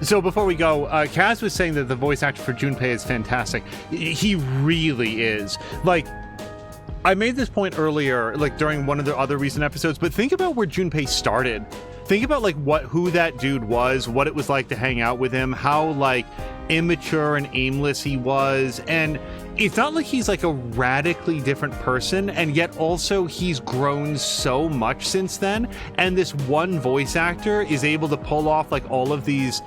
So before we go, Kaz was saying that the voice actor for Junpei is fantastic. He really is. Like, I made this point earlier, like during one of the other recent episodes, but think about where Junpei started. think about like who that dude was, what it was like to hang out with him, how like immature and aimless he was. And it's not like he's like a radically different person, and yet also he's grown so much since then. And this one voice actor is able to pull off like all of these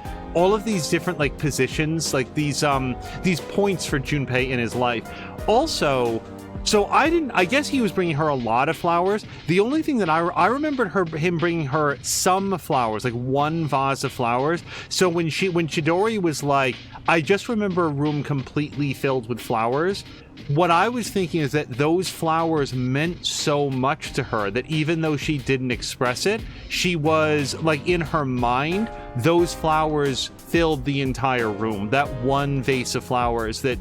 different like positions, like these points for Junpei in his life. Also, so I guess he was bringing her a lot of flowers. The only thing that I remembered him bringing her some flowers, like one vase of flowers. So when Chidori was like, I just remember a room completely filled with flowers, what I was thinking is that those flowers meant so much to her that even though she didn't express it, she was like, in her mind, those flowers filled the entire room. That one vase of flowers that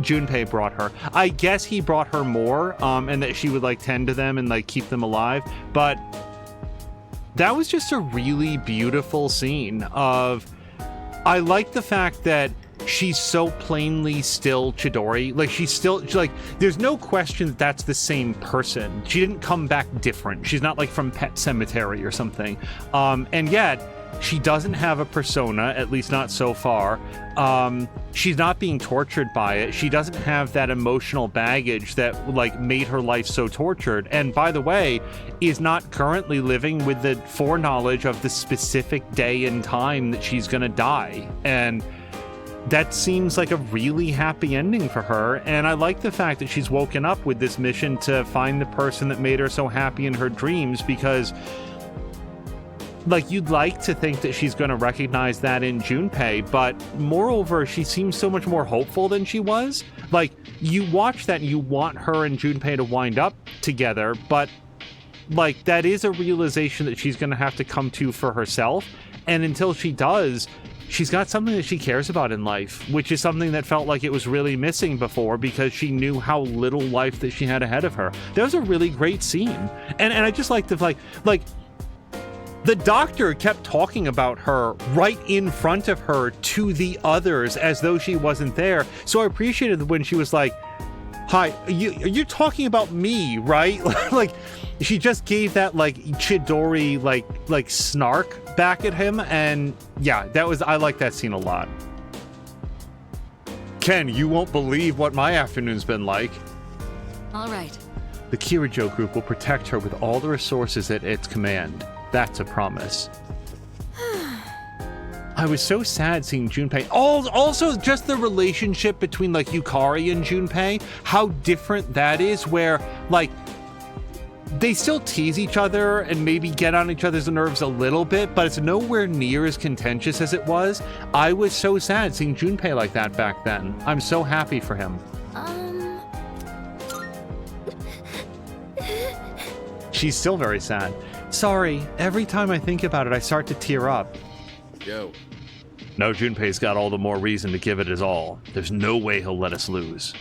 Junpei brought her. I guess he brought her more, and that she would like tend to them and like keep them alive. But that was just a really beautiful scene of, I like the fact that she's so plainly still Chidori. Like she's like, there's no question that that's the same person. She didn't come back different. She's not like from Pet Cemetery or something. And yet she doesn't have a persona, at least not so far. She's not being tortured by it. She doesn't have that emotional baggage that like made her life so tortured. And by the way, is not currently living with the foreknowledge of the specific day and time that she's gonna die. And that seems like a really happy ending for her. And I like the fact that she's woken up with this mission to find the person that made her so happy in her dreams, because like, you'd like to think that she's going to recognize that in Junpei, but moreover, she seems so much more hopeful than she was. Like, you watch that and you want her and Junpei to wind up together, but like, that is a realization that she's going to have to come to for herself. And until she does, she's got something that she cares about in life, which is something that felt like it was really missing before, because she knew how little life that she had ahead of her. That was a really great scene. And I just like to like the doctor kept talking about her right in front of her to the others as though she wasn't there. So I appreciated when she was like, hi, you're talking about me, right? Like, she just gave that like Chidori like snark back at him. And yeah, I like that scene a lot. Ken, you won't believe what my afternoon's been like. All right. The Kirijo group will protect her with all the resources at its command. That's a promise. I was so sad seeing Junpei. Also, just the relationship between like Yukari and Junpei, how different that is, where like they still tease each other and maybe get on each other's nerves a little bit, but it's nowhere near as contentious as it was. I was so sad seeing Junpei like that back then. I'm so happy for him. She's still very sad. Sorry, every time I think about it, I start to tear up. Yo. No, Junpei's got all the more reason to give it his all. There's no way he'll let us lose.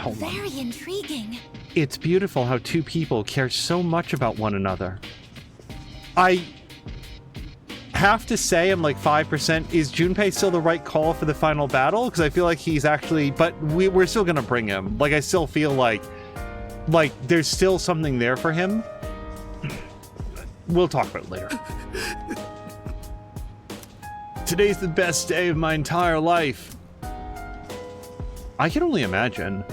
Very intriguing. It's beautiful how two people care so much about one another. I have to say I'm like 5%. Is Junpei still the right call for the final battle? Because I feel like he's actually... But we're still going to bring him. Like, I still feel like there's still something there for him. We'll talk about it later. Today's the best day of my entire life. I can only imagine.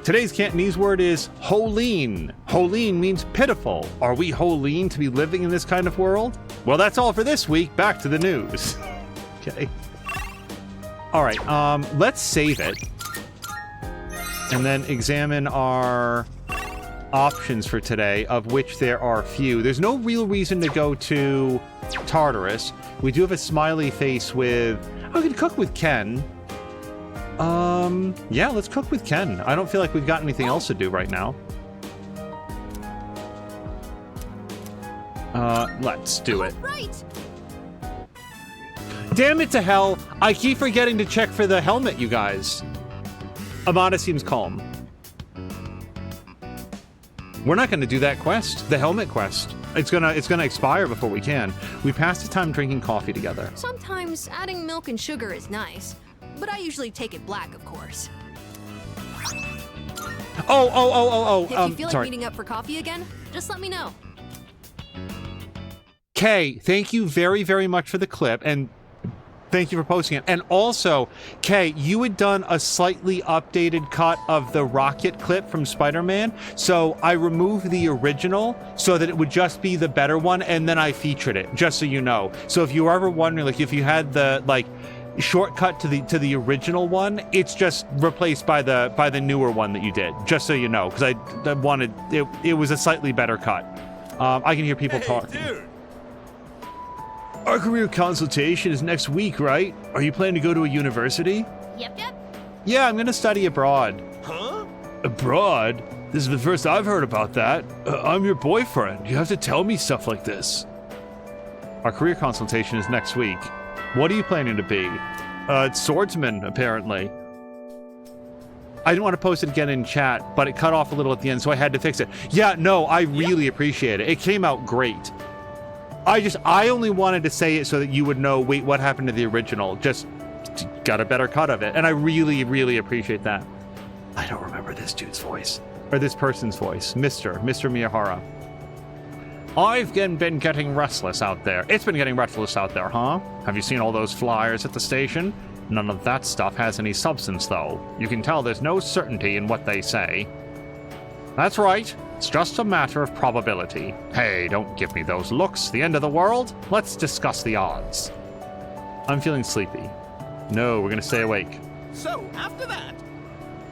Today's Cantonese word is Holeen. Holeen means pitiful. Are we Holeen to be living in this kind of world? Well, that's all for this week. Back to the news. Okay. All right, let's save it. And then examine our options for today, of which there are few. There's no real reason to go to Tartarus. We do have a smiley face with... Oh, we can cook with Ken. Yeah, let's cook with Ken. I don't feel like we've got anything else to do right now. Let's do it. Right. Damn it to hell. I keep forgetting to check for the helmet, you guys. Amada seems calm. We're not going to do that quest, the helmet quest. It's gonna expire before we can. We passed the time drinking coffee together. Sometimes adding milk and sugar is nice, but I usually take it black, of course. If you feel like sorry. meeting up for coffee again, just let me know. Kay, thank you very, very much for the clip, and thank you for posting it. And also, Kay, you had done a slightly updated cut of the Rocket clip from Spider-Man, so I removed the original so that it would just be the better one, and then I featured it, just so you know. So if you were ever wondering, like, if you had the, like, shortcut to the original one, it's just replaced by the newer one that you did, just so you know, because I wanted, it was a slightly better cut. I can hear people talking. Dude. Our career consultation is next week, right? Are you planning to go to a university? Yep. Yeah, I'm going to study abroad. Huh? Abroad? This is the first I've heard about that. I'm your boyfriend. You have to tell me stuff like this. Our career consultation is next week. What are you planning to be? Swordsman, apparently. I didn't want to post it again in chat, but it cut off a little at the end, so I had to fix it. Yeah, no, I really appreciate it. It came out great. I only wanted to say it so that you would know, wait, what happened to the original? Just got a better cut of it. And I really, really appreciate that. I don't remember this dude's voice. Or this person's voice. Mr. Miyahara. I've been getting restless out there. It's been getting restless out there, huh? Have you seen all those flyers at the station? None of that stuff has any substance, though. You can tell there's no certainty in what they say. That's right. It's just a matter of probability. Hey, don't give me those looks. The end of the world? Let's discuss the odds. I'm feeling sleepy. No, we're gonna stay awake. So, after that...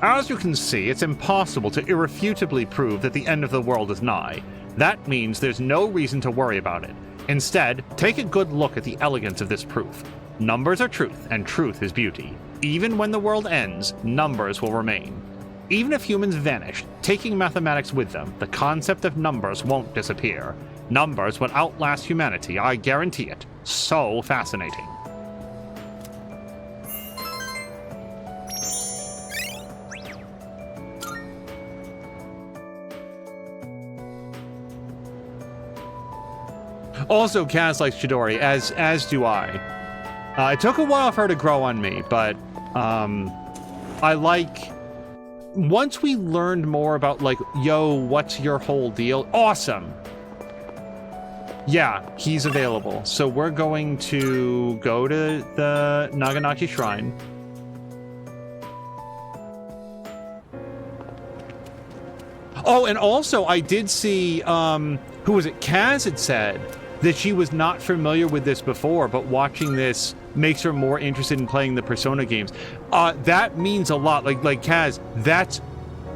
As you can see, it's impossible to irrefutably prove that the end of the world is nigh. That means there's no reason to worry about it. Instead, take a good look at the elegance of this proof. Numbers are truth, and truth is beauty. Even when the world ends, numbers will remain. Even if humans vanish, taking mathematics with them, the concept of numbers won't disappear. Numbers will outlast humanity, I guarantee it. So fascinating. Also, Kaz likes Chidori, as do I. It took a while for her to grow on me, but I like... Once we learned more about, like, yo, what's your whole deal? Awesome! Yeah, he's available. So we're going to go to the Naganaki Shrine. Oh, and also I did see, who was it? Kaz had said that she was not familiar with this before, but watching this makes her more interested in playing the Persona games. That means a lot. Like Kaz, that's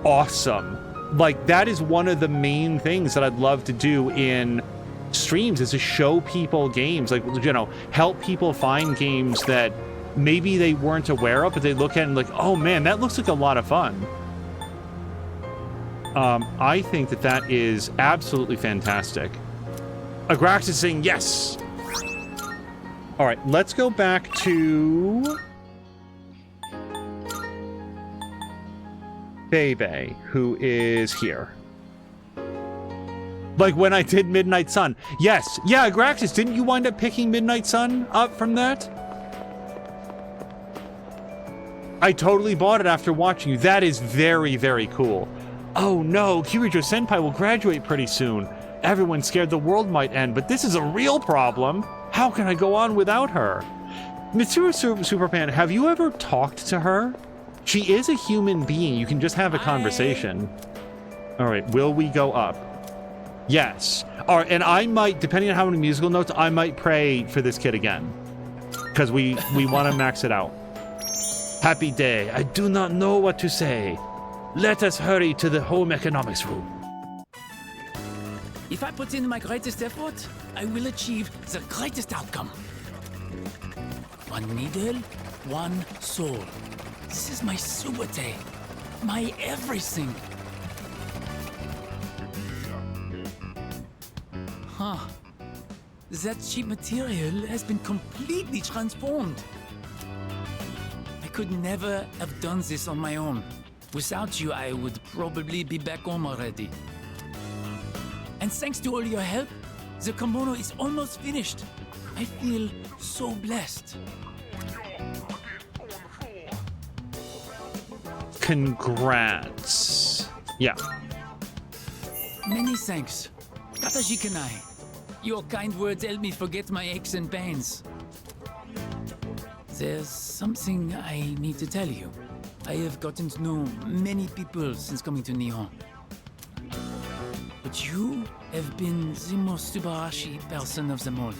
awesome. Like, that is one of the main things that I'd love to do in streams, is to show people games, like, you know, help people find games that maybe they weren't aware of, but they look at it and like, oh man, that looks like a lot of fun. I think that is absolutely fantastic. Agrax is saying yes. All right, let's go back to Bebe, who is here. Like when I did Midnight Sun. Yes. Yeah, Agraxis, didn't you wind up picking Midnight Sun up from that? I totally bought it after watching you. That is very, very cool. Oh no, Kirijo Senpai will graduate pretty soon. Everyone's scared the world might end, but this is a real problem. How can I go on without her? Mitsuru Superpan, have you ever talked to her? She is a human being. You can just have a conversation. All right, will we go up? Yes. All right, and I might, depending on how many musical notes, I might pray for this kid again. Because we want to max it out. Happy day. I do not know what to say. Let us hurry to the home economics room. If I put in my greatest effort, I will achieve the greatest outcome. One needle, one soul. This is my subate, my everything. Huh. That cheap material has been completely transformed. I could never have done this on my own. Without you, I would probably be back home already. And thanks to all your help, the kimono is almost finished. I feel so blessed. Congrats. Yeah. Many thanks. Katashikanai. Your kind words help me forget my aches and pains. There's something I need to tell you. I have gotten to know many people since coming to Nihon. But you have been the most Subarashi person of them all.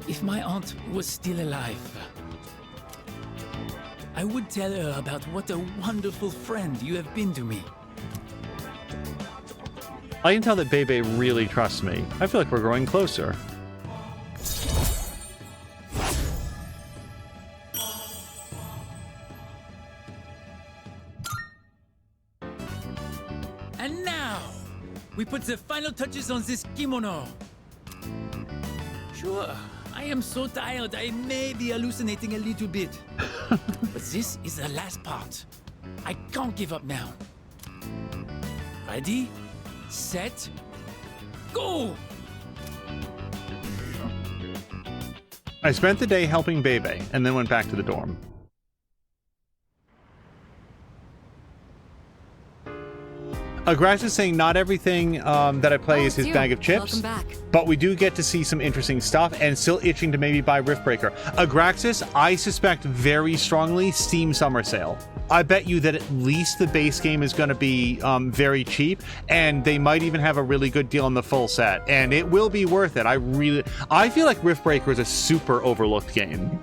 If my aunt was still alive, I would tell her about what a wonderful friend you have been to me. I can tell that Bebe really trusts me. I feel like we're growing closer. And now, we put the final touches on this kimono. Sure, I am so tired I may be hallucinating a little bit. But this is the last part. I can't give up now. Ready? Set? Go! I spent the day helping Bebe, and then went back to the dorm. Grash is saying not everything that I play is his bag of chips, but we do get to see some interesting stuff, and still itching to maybe buy Riftbreaker. Agraxis, I suspect very strongly Steam Summer Sale. I bet you that at least the base game is going to be very cheap, and they might even have a really good deal on the full set, and it will be worth it. I feel like Riftbreaker is a super overlooked game.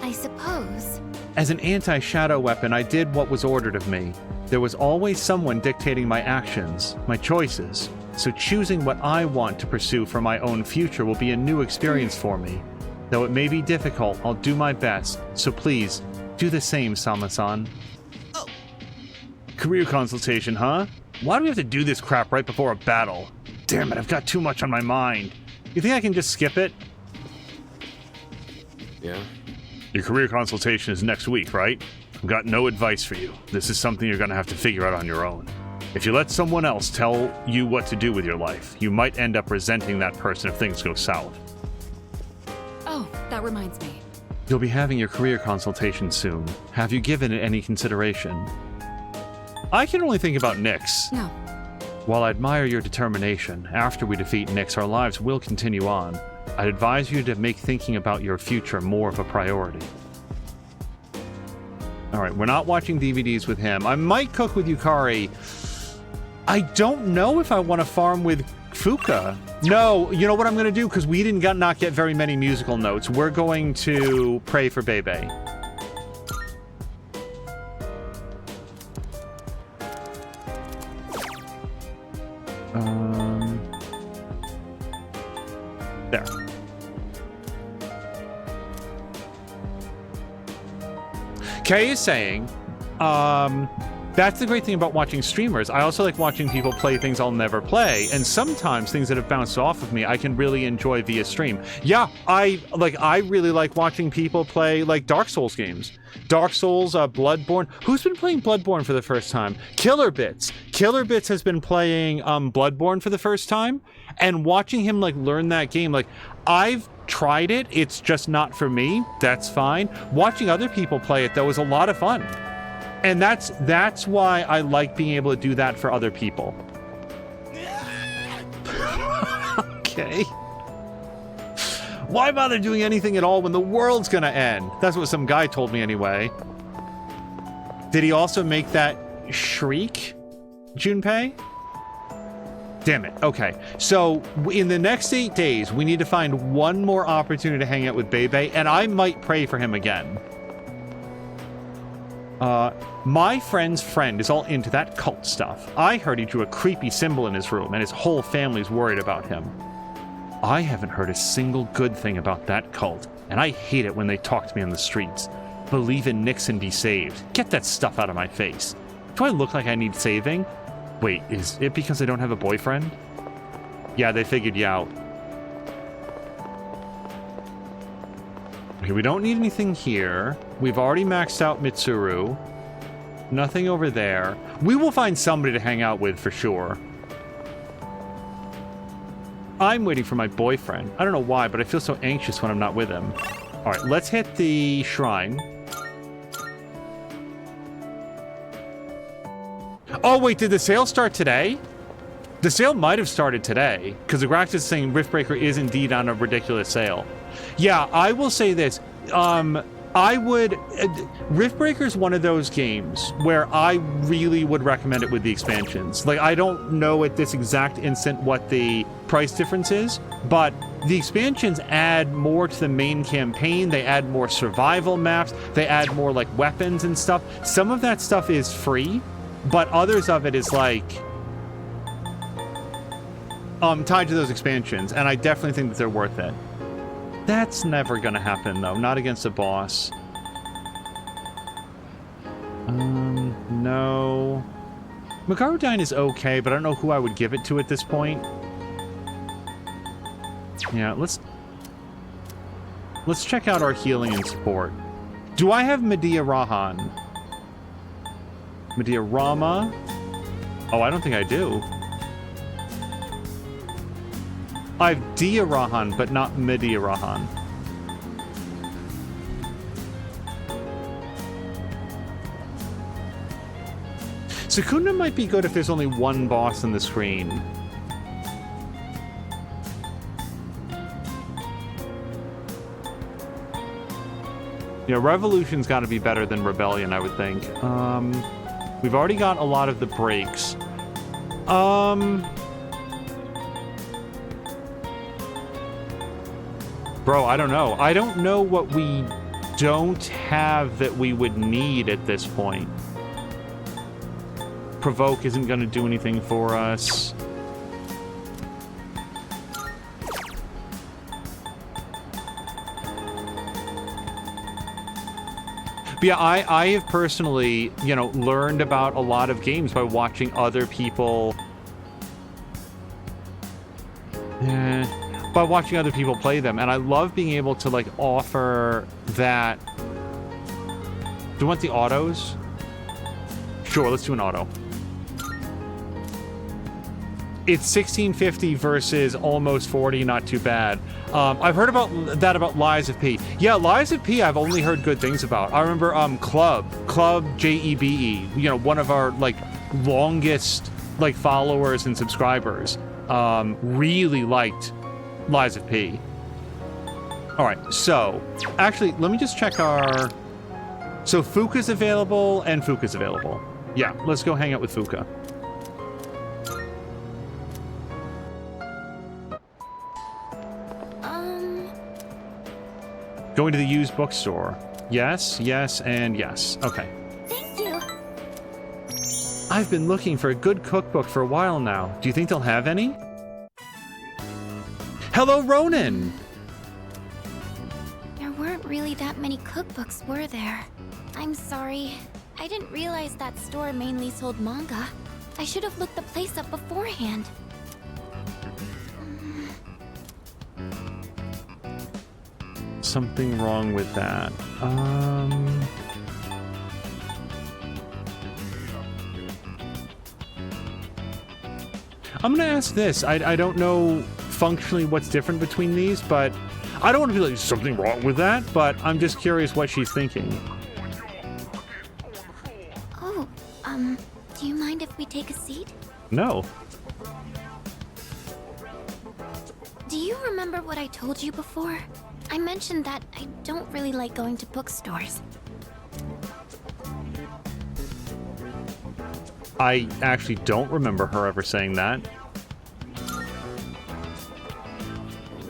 I suppose. As an anti-shadow weapon, I did what was ordered of me. There was always someone dictating my actions, my choices, so choosing what I want to pursue for my own future will be a new experience for me. Though it may be difficult, I'll do my best, so please, do the same, Sama-san. Oh. Career consultation, huh? Why do we have to do this crap right before a battle? Damn it, I've got too much on my mind. You think I can just skip it? Yeah? Your career consultation is next week, right? I've got no advice for you. This is something you're going to have to figure out on your own. If you let someone else tell you what to do with your life, you might end up resenting that person if things go south. Oh, that reminds me. You'll be having your career consultation soon. Have you given it any consideration? I can only think about Nyx. No. While I admire your determination, after we defeat Nyx, our lives will continue on. I'd advise you to make thinking about your future more of a priority. Alright, we're not watching DVDs with him. I might cook with Yukari. I don't know if I want to farm with Fuka. No, you know what I'm going to do? Because we did not get very many musical notes. We're going to pray for Bebe. There. Kay is saying, that's the great thing about watching streamers. I also like watching people play things I'll never play, and sometimes things that have bounced off of me I can really enjoy via stream. Yeah, I really like watching people play like Dark Souls games. Dark Souls, Bloodborne. Who's been playing Bloodborne for the first time? Killer Bits. Killer Bits has been playing Bloodborne for the first time, and watching him like learn that game, like I've tried it, it's just not for me. That's fine. Watching other people play it though is a lot of fun. And that's why I like being able to do that for other people. Okay. Why bother doing anything at all when the world's gonna end? That's what some guy told me anyway. Did he also make that shriek, Junpei? Damn it. Okay. So in the next 8 days, we need to find one more opportunity to hang out with Bebe, and I might pray for him again. My friend's friend is all into that cult stuff. I heard he drew a creepy symbol in his room, and his whole family's worried about him. I haven't heard a single good thing about that cult, and I hate it when they talk to me on the streets. Believe in Nyx and be saved. Get that stuff out of my face. Do I look like I need saving? Wait, is it because I don't have a boyfriend? Yeah, they figured you out. Okay, we don't need anything here. We've already maxed out Mitsuru. Nothing over there. We will find somebody to hang out with for sure. I'm waiting for my boyfriend. I don't know why, but I feel so anxious when I'm not with him. All right, let's hit the shrine. Oh, wait, did the sale start today? The sale might have started today, because the Grax is saying Riftbreaker is indeed on a ridiculous sale. Yeah, I will say this. I would... Riftbreaker is one of those games where I really would recommend it with the expansions. Like, I don't know at this exact instant what the price difference is, but the expansions add more to the main campaign. They add more survival maps. They add more, like, weapons and stuff. Some of that stuff is free, but others of it is, like... tied to those expansions, and I definitely think that they're worth it. That's never gonna happen, though. Not against a boss. No. Magarudyne is okay, but I don't know who I would give it to at this point. Yeah, let's check out our healing and support. Do I have Medea Rahan? Medea Rama? Oh, I don't think I do. I have Dia Rahan, but not Medea Rahan. Secunda might be good if there's only one boss on the screen. Yeah, Revolution's got to be better than Rebellion, I would think. We've already got a lot of the breaks. Bro, I don't know. I don't know what we don't have that we would need at this point. Provoke isn't going to do anything for us. But yeah, I have personally, learned about a lot of games by watching other people... by watching other people play them, and I love being able to, like, offer that... Do you want the autos? Sure, let's do an auto. It's 1650 versus almost 40, not too bad. I've heard about that about Lies of P. Yeah, Lies of P I've only heard good things about. I remember Club JEBE, one of our, like, longest, like, followers and subscribers, really liked Lies of P. Alright, so actually let me just check our... So Fuka's available and Fuka's available. Yeah, let's go hang out with Fuka. Going to the used bookstore. Yes, yes, and yes. Okay. Thank you. I've been looking for a good cookbook for a while now. Do you think they'll have any? Hello, Ronan! There weren't really that many cookbooks, were there? I'm sorry. I didn't realize that store mainly sold manga. I should have looked the place up beforehand. Something wrong with that. I'm gonna ask this. I don't know functionally what's different between these, but I don't want to be like, something wrong with that, but I'm just curious what she's thinking. Oh, do you mind if we take a seat? No. Do you remember what I told you before? I mentioned that I don't really like going to bookstores. I actually don't remember her ever saying that.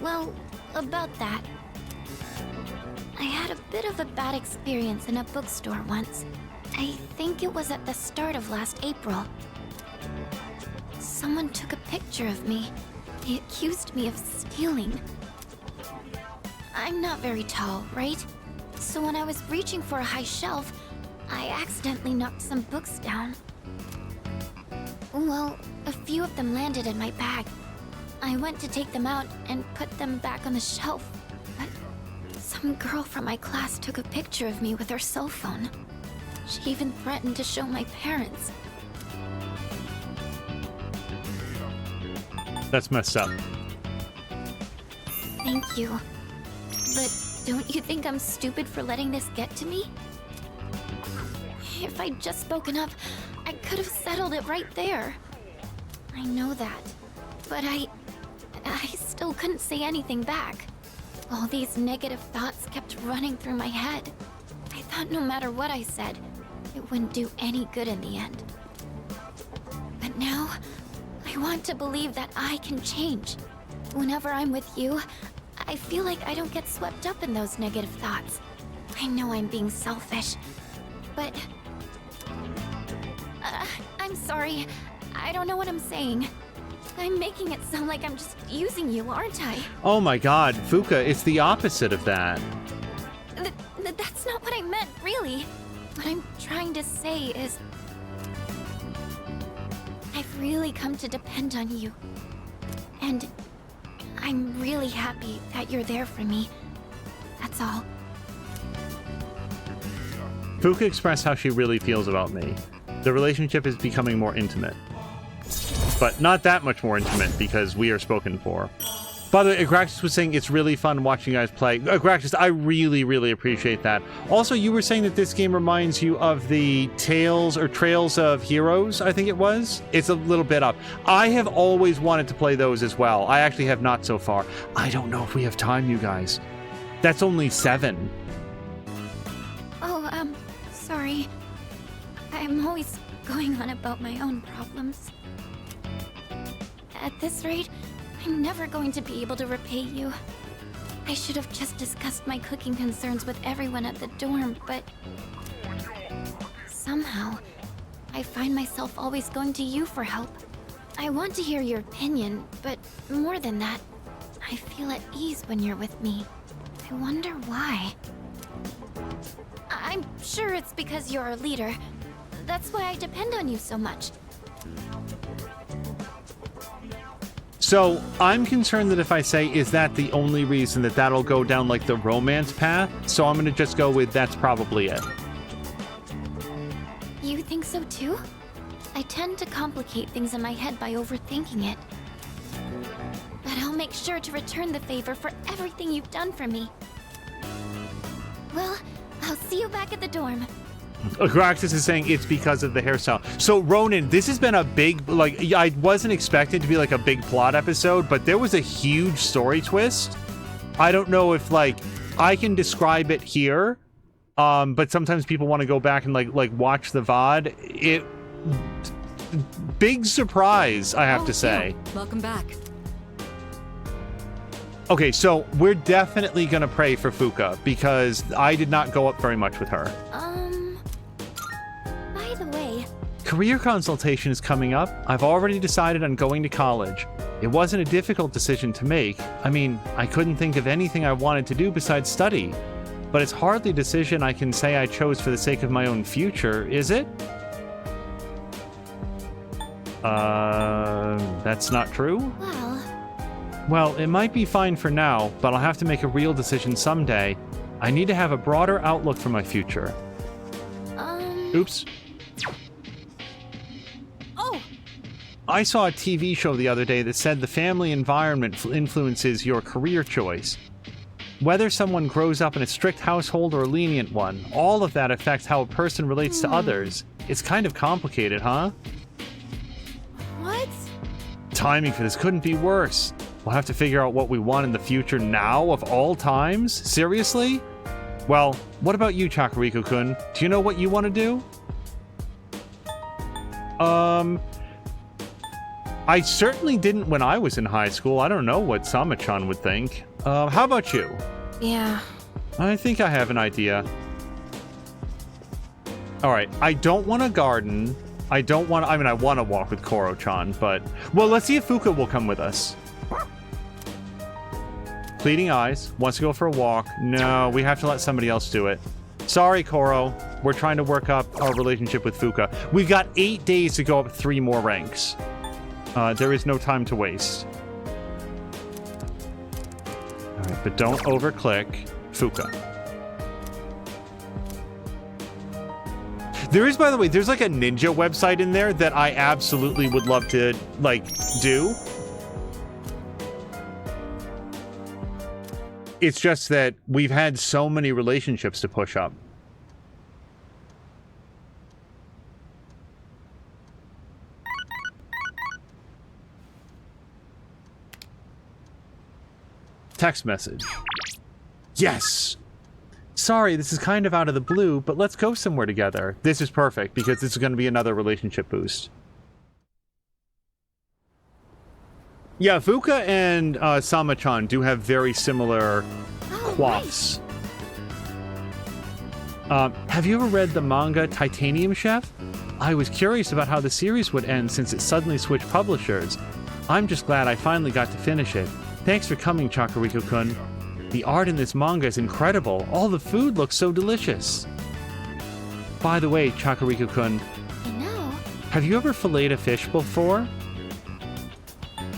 Well, about that. I had a bit of a bad experience in a bookstore once. I think it was at the start of last April. Someone took a picture of me. They accused me of stealing. I'm not very tall, right? So when I was reaching for a high shelf, I accidentally knocked some books down. Well, a few of them landed in my bag. I went to take them out and put them back on the shelf, but some girl from my class took a picture of me with her cell phone. She even threatened to show my parents. That's messed up. Thank you. But don't you think I'm stupid for letting this get to me? If I'd just spoken up, I could have settled it right there. I know that. But I still couldn't say anything back. All these negative thoughts kept running through my head. I thought no matter what I said, it wouldn't do any good in the end. But now, I want to believe that I can change. Whenever I'm with you, I feel like I don't get swept up in those negative thoughts. I know I'm being selfish, but... I'm sorry. I don't know what I'm saying. I'm making it sound like I'm just using you, aren't I? Oh my god, Fuka, it's the opposite of that. That's not what I meant, really. What I'm trying to say is... I've really come to depend on you. And I'm really happy that you're there for me. That's all. Fuka expressed how she really feels about me. The relationship is becoming more intimate. But not that much more intimate, because we are spoken for. By the way, Agraxis was saying it's really fun watching you guys play. Agraxis, I really, really appreciate that. Also, you were saying that this game reminds you of the Trails of Heroes, I think it was. It's a little bit up. I have always wanted to play those as well. I actually have not so far. I don't know if we have time, you guys. That's only 7. Oh, sorry. I'm always going on about my own problems. At this rate, I'm never going to be able to repay you. I should have just discussed my cooking concerns with everyone at the dorm, but... somehow, I find myself always going to you for help. I want to hear your opinion, but more than that, I feel at ease when you're with me. I wonder why. I'm sure it's because you're a leader. That's why I depend on you so much. So, I'm concerned that if I say, is that the only reason, that that'll go down like the romance path? So I'm gonna just go with, that's probably it. You think so too? I tend to complicate things in my head by overthinking it. But I'll make sure to return the favor for everything you've done for me. Well, I'll see you back at the dorm. Agraxis is saying it's because of the hairstyle. So, Ronan, this has been a big, like, I wasn't expecting to be like a big plot episode, but there was a huge story twist. I don't know if, like, I can describe it here, but sometimes people want to go back and, like watch the VOD. Big surprise, I have to say. Yeah. Welcome back. Okay, so we're definitely gonna pray for Fuka, because I did not go up very much with her. By the way... Career consultation is coming up. I've already decided on going to college. It wasn't a difficult decision to make. I mean, I couldn't think of anything I wanted to do besides study. But it's hardly a decision I can say I chose for the sake of my own future, is it? That's not true? Well, it might be fine for now, but I'll have to make a real decision someday. I need to have a broader outlook for my future. Oops. Oh! I saw a TV show the other day that said the family environment influences your career choice. Whether someone grows up in a strict household or a lenient one, all of that affects how a person relates to others. It's kind of complicated, huh? What? Timing for this couldn't be worse. We'll have to figure out what we want in the future now, of all times? Seriously? Well, what about you, Chakariko-kun? Do you know what you want to do? I certainly didn't when I was in high school. I don't know what Sama-chan would think. How about you? Yeah. I think I have an idea. Alright, I don't want to garden. I mean, I want to walk with Koro-chan, but... Well, let's see if Fuka will come with us. Pleading eyes. Wants to go for a walk. No, we have to let somebody else do it. Sorry, Koro. We're trying to work up our relationship with Fuka. We've got 8 days to go up 3 more ranks. There is no time to waste. Alright, but don't overclick Fuka. There is, by the way, there's like a ninja website in there that I absolutely would love to, like, do. It's just that we've had so many relationships to push up. Text message. Yes! Sorry, this is kind of out of the blue, but let's go somewhere together. This is perfect, because this is going to be another relationship boost. Yeah, Fuka and Sama-chan do have very similar quaffs. Have you ever read the manga Titanium Chef? I was curious about how the series would end since it suddenly switched publishers. I'm just glad I finally got to finish it. Thanks for coming, Chakuriko-kun. The art in this manga is incredible. All the food looks so delicious. By the way, Chakuriko-kun, have you ever filleted a fish before?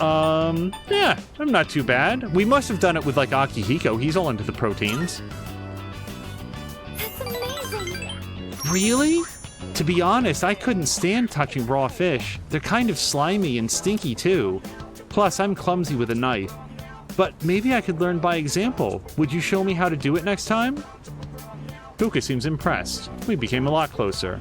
Yeah, I'm not too bad. We must have done it with, like, Akihiko. He's all into the proteins. That's amazing. Really? To be honest, I couldn't stand touching raw fish. They're kind of slimy and stinky, too. Plus, I'm clumsy with a knife. But maybe I could learn by example. Would you show me how to do it next time? Fuka seems impressed. We became a lot closer.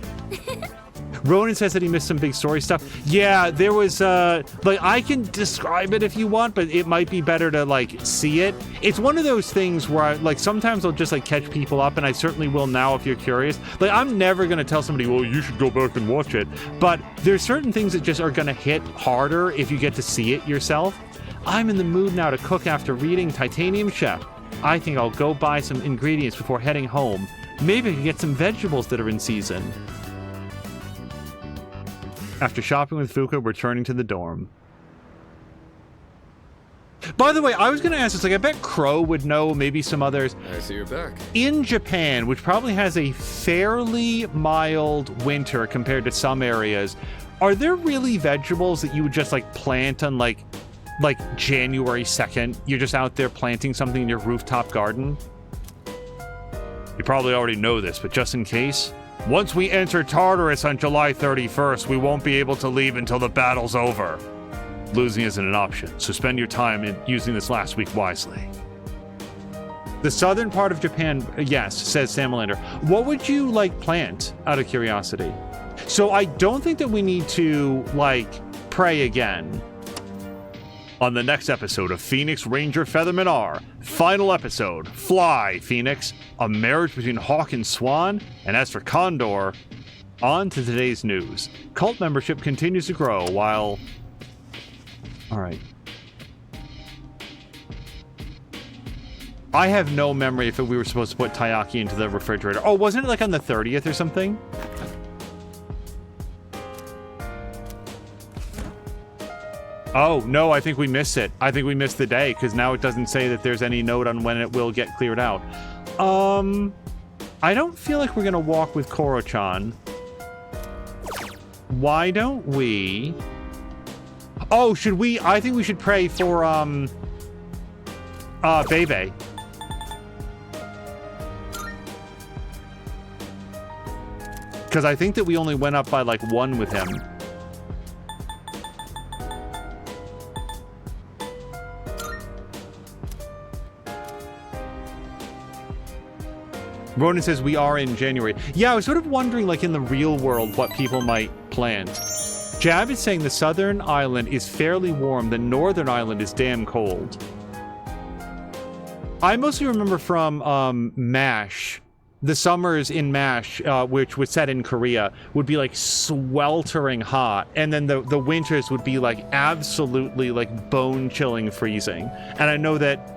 Ronan says that he missed some big story stuff. Yeah, there was, like, I can describe it if you want, but it might be better to, like, see it. It's one of those things where, like, sometimes I'll just, like, catch people up, and I certainly will now if you're curious. Like, I'm never going to tell somebody, well, you should go back and watch it. But there's certain things that just are going to hit harder if you get to see it yourself. I'm in the mood now to cook after reading Titanium Chef. I think I'll go buy some ingredients before heading home. Maybe I can get some vegetables that are in season. After shopping with Fuka, we're returning to the dorm. By the way, I was going to ask this, like, I bet Crow would know, maybe some others. I see you're back. In Japan, which probably has a fairly mild winter compared to some areas, are there really vegetables that you would just, like, plant on, like January 2nd? You're just out there planting something in your rooftop garden? You probably already know this, but just in case... Once we enter Tartarus on July 31st, we won't be able to leave until the battle's over. Losing isn't an option, so spend your time in using this last week wisely. The southern part of Japan, yes, says Samalander. What would you, like, plant, out of curiosity? So I don't think that we need to, like, pray again. On the next episode of Phoenix Ranger Featherman R, final episode, Fly, Phoenix, a marriage between Hawk and Swan, and as for Condor, on to today's news. Cult membership continues to grow while... Alright. I have no memory if we were supposed to put Taiyaki into the refrigerator. Oh, wasn't it like on the 30th or something? Oh, no, I think we missed it. I think we missed the day, because now it doesn't say that there's any note on when it will get cleared out. I don't feel like we're going to walk with Koro-chan. Why don't we... Oh, should we... I think we should pray for, Bebe. Because I think that we only went up by, like, 1 with him. Ronan says we are in January. Yeah, I was sort of wondering, like, in the real world, what people might plant. Jab is saying the southern island is fairly warm. The northern island is damn cold. I mostly remember from MASH. The summers in MASH, which was set in Korea, would be, like, sweltering hot. And then the winters would be, like, absolutely, like, bone-chilling freezing. And I know that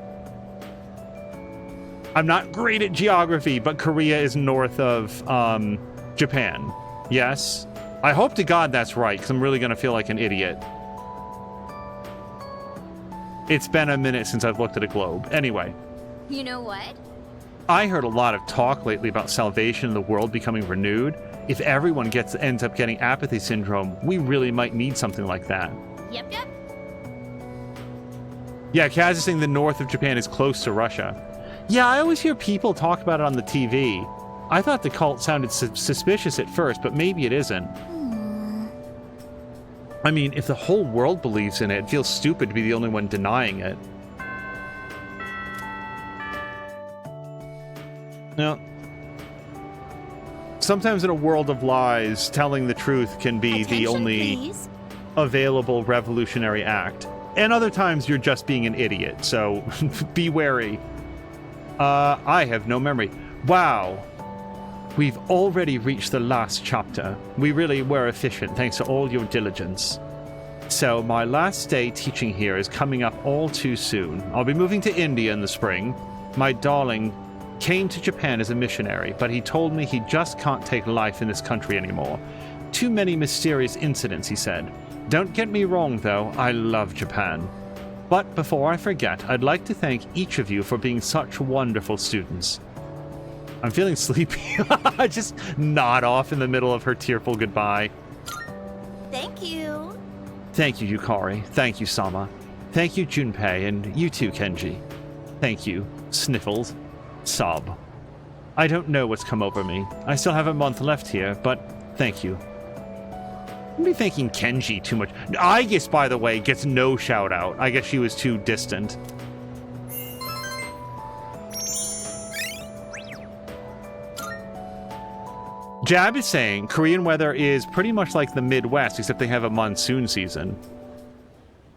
I'm not great at geography, but Korea is north of Japan. Yes? I hope to God that's right, because I'm really going to feel like an idiot. It's been a minute since I've looked at a globe. Anyway. You know what? I heard a lot of talk lately about salvation and the world becoming renewed. If everyone ends up getting apathy syndrome, we really might need something like that. Yep. Yeah, Kaz is saying the north of Japan is close to Russia. Yeah, I always hear people talk about it on the TV. I thought the cult sounded suspicious at first, but maybe it isn't. I mean, if the whole world believes in it, it feels stupid to be the only one denying it. Now, sometimes in a world of lies, telling the truth can be the only available revolutionary act. And other times you're just being an idiot, so be wary. I have no memory. Wow. We've already reached the last chapter. We really were efficient thanks to all your diligence. So my last day teaching here is coming up all too soon. I'll be moving to India in the spring. My darling came to Japan as a missionary, but he told me he just can't take life in this country anymore. Too many mysterious incidents, he said. Don't get me wrong, though, I love Japan. But before I forget, I'd like to thank each of you for being such wonderful students. I'm feeling sleepy. Just nod off in the middle of her tearful goodbye. Thank you. Thank you, Yukari. Thank you, Sama. Thank you, Junpei, and you too, Kenji. Thank you. Sniffled. Sob. I don't know what's come over me. I still have a month left here, but thank you. I'm be thanking Kenji too much. Aigis, by the way, gets no shout out. I guess she was too distant. Jab is saying Korean weather is pretty much like the Midwest, except they have a monsoon season.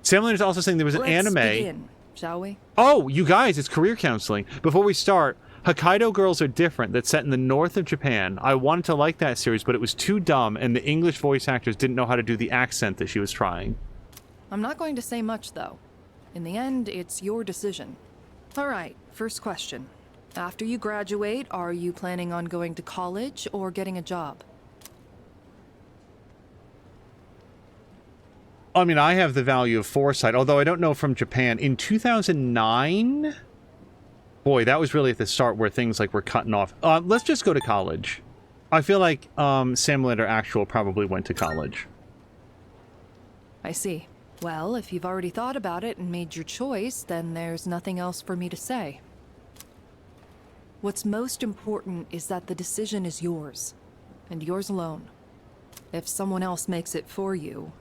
Samlin is also saying there was an anime. Begin, shall we? Oh, you guys, it's career counseling. Before we start, Hokkaido Girls Are Different, that's set in the north of Japan. I wanted to like that series, but it was too dumb, and the English voice actors didn't know how to do the accent that she was trying. I'm not going to say much, though. In the end, it's your decision. All right, first question. After you graduate, are you planning on going to college or getting a job? I mean, I have the value of foresight, although I don't know from Japan. In 2009? Boy, that was really at the start where things like were cutting off. Let's just go to college. I feel like Sam Linder Actual probably went to college. I see. Well, if you've already thought about it and made your choice, then there's nothing else for me to say. What's most important is that the decision is yours, and yours alone. If someone else makes it for you,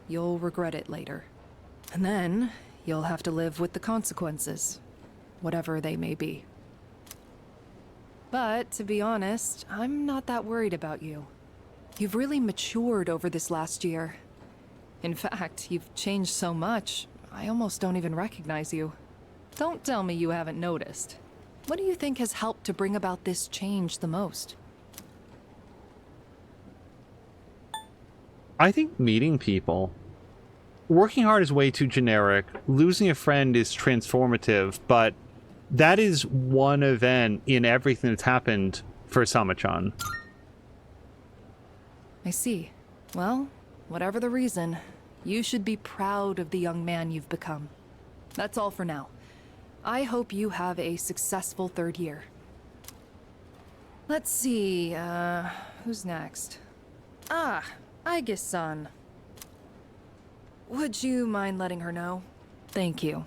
you'll regret it later. And then, you'll have to live with the consequences, whatever they may be. But, to be honest, I'm not that worried about you. You've really matured over this last year. In fact, you've changed so much, I almost don't even recognize you. Don't tell me you haven't noticed. What do you think has helped to bring about this change the most? I think meeting people. Working hard is way too generic. Losing a friend is transformative, but that is one event in everything that's happened for Sama-chan. I see. Well, whatever the reason, you should be proud of the young man you've become. That's all for now. I hope you have a successful third year. Let's see, who's next? Ah, Aigis-san. Would you mind letting her know? Thank you.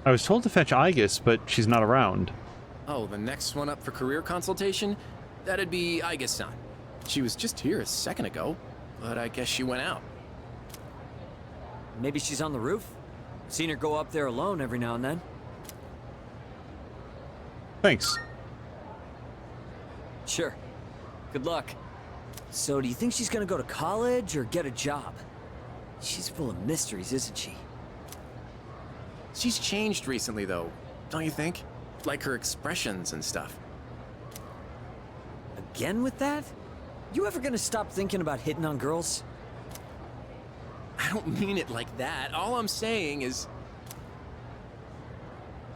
I was told to fetch Aigis, but she's not around. Oh, the next one up for career consultation? That'd be Aigis-san. She was just here a second ago, but I guess she went out. Maybe she's on the roof? Seen her go up there alone every now and then. Thanks. Sure. Good luck. So, do you think she's gonna go to college or get a job? She's full of mysteries, isn't she? She's changed recently, though, don't you think? Like her expressions and stuff. Again with that? You ever gonna stop thinking about hitting on girls? I don't mean it like that. All I'm saying is...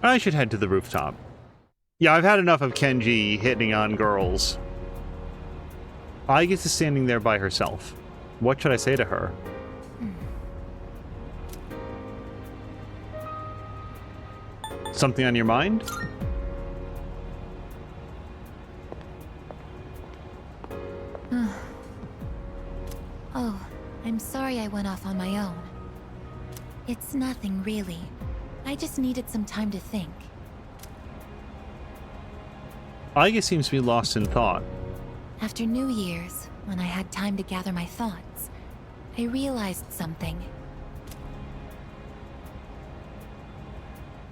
I should head to the rooftop. Yeah, I've had enough of Kenji hitting on girls. Aigis is standing there by herself. What should I say to her? Something on your mind? Oh, I'm sorry I went off on my own. It's nothing, really. I just needed some time to think. Aigis seems to be lost in thought. After New Year's, when I had time to gather my thoughts, I realized something.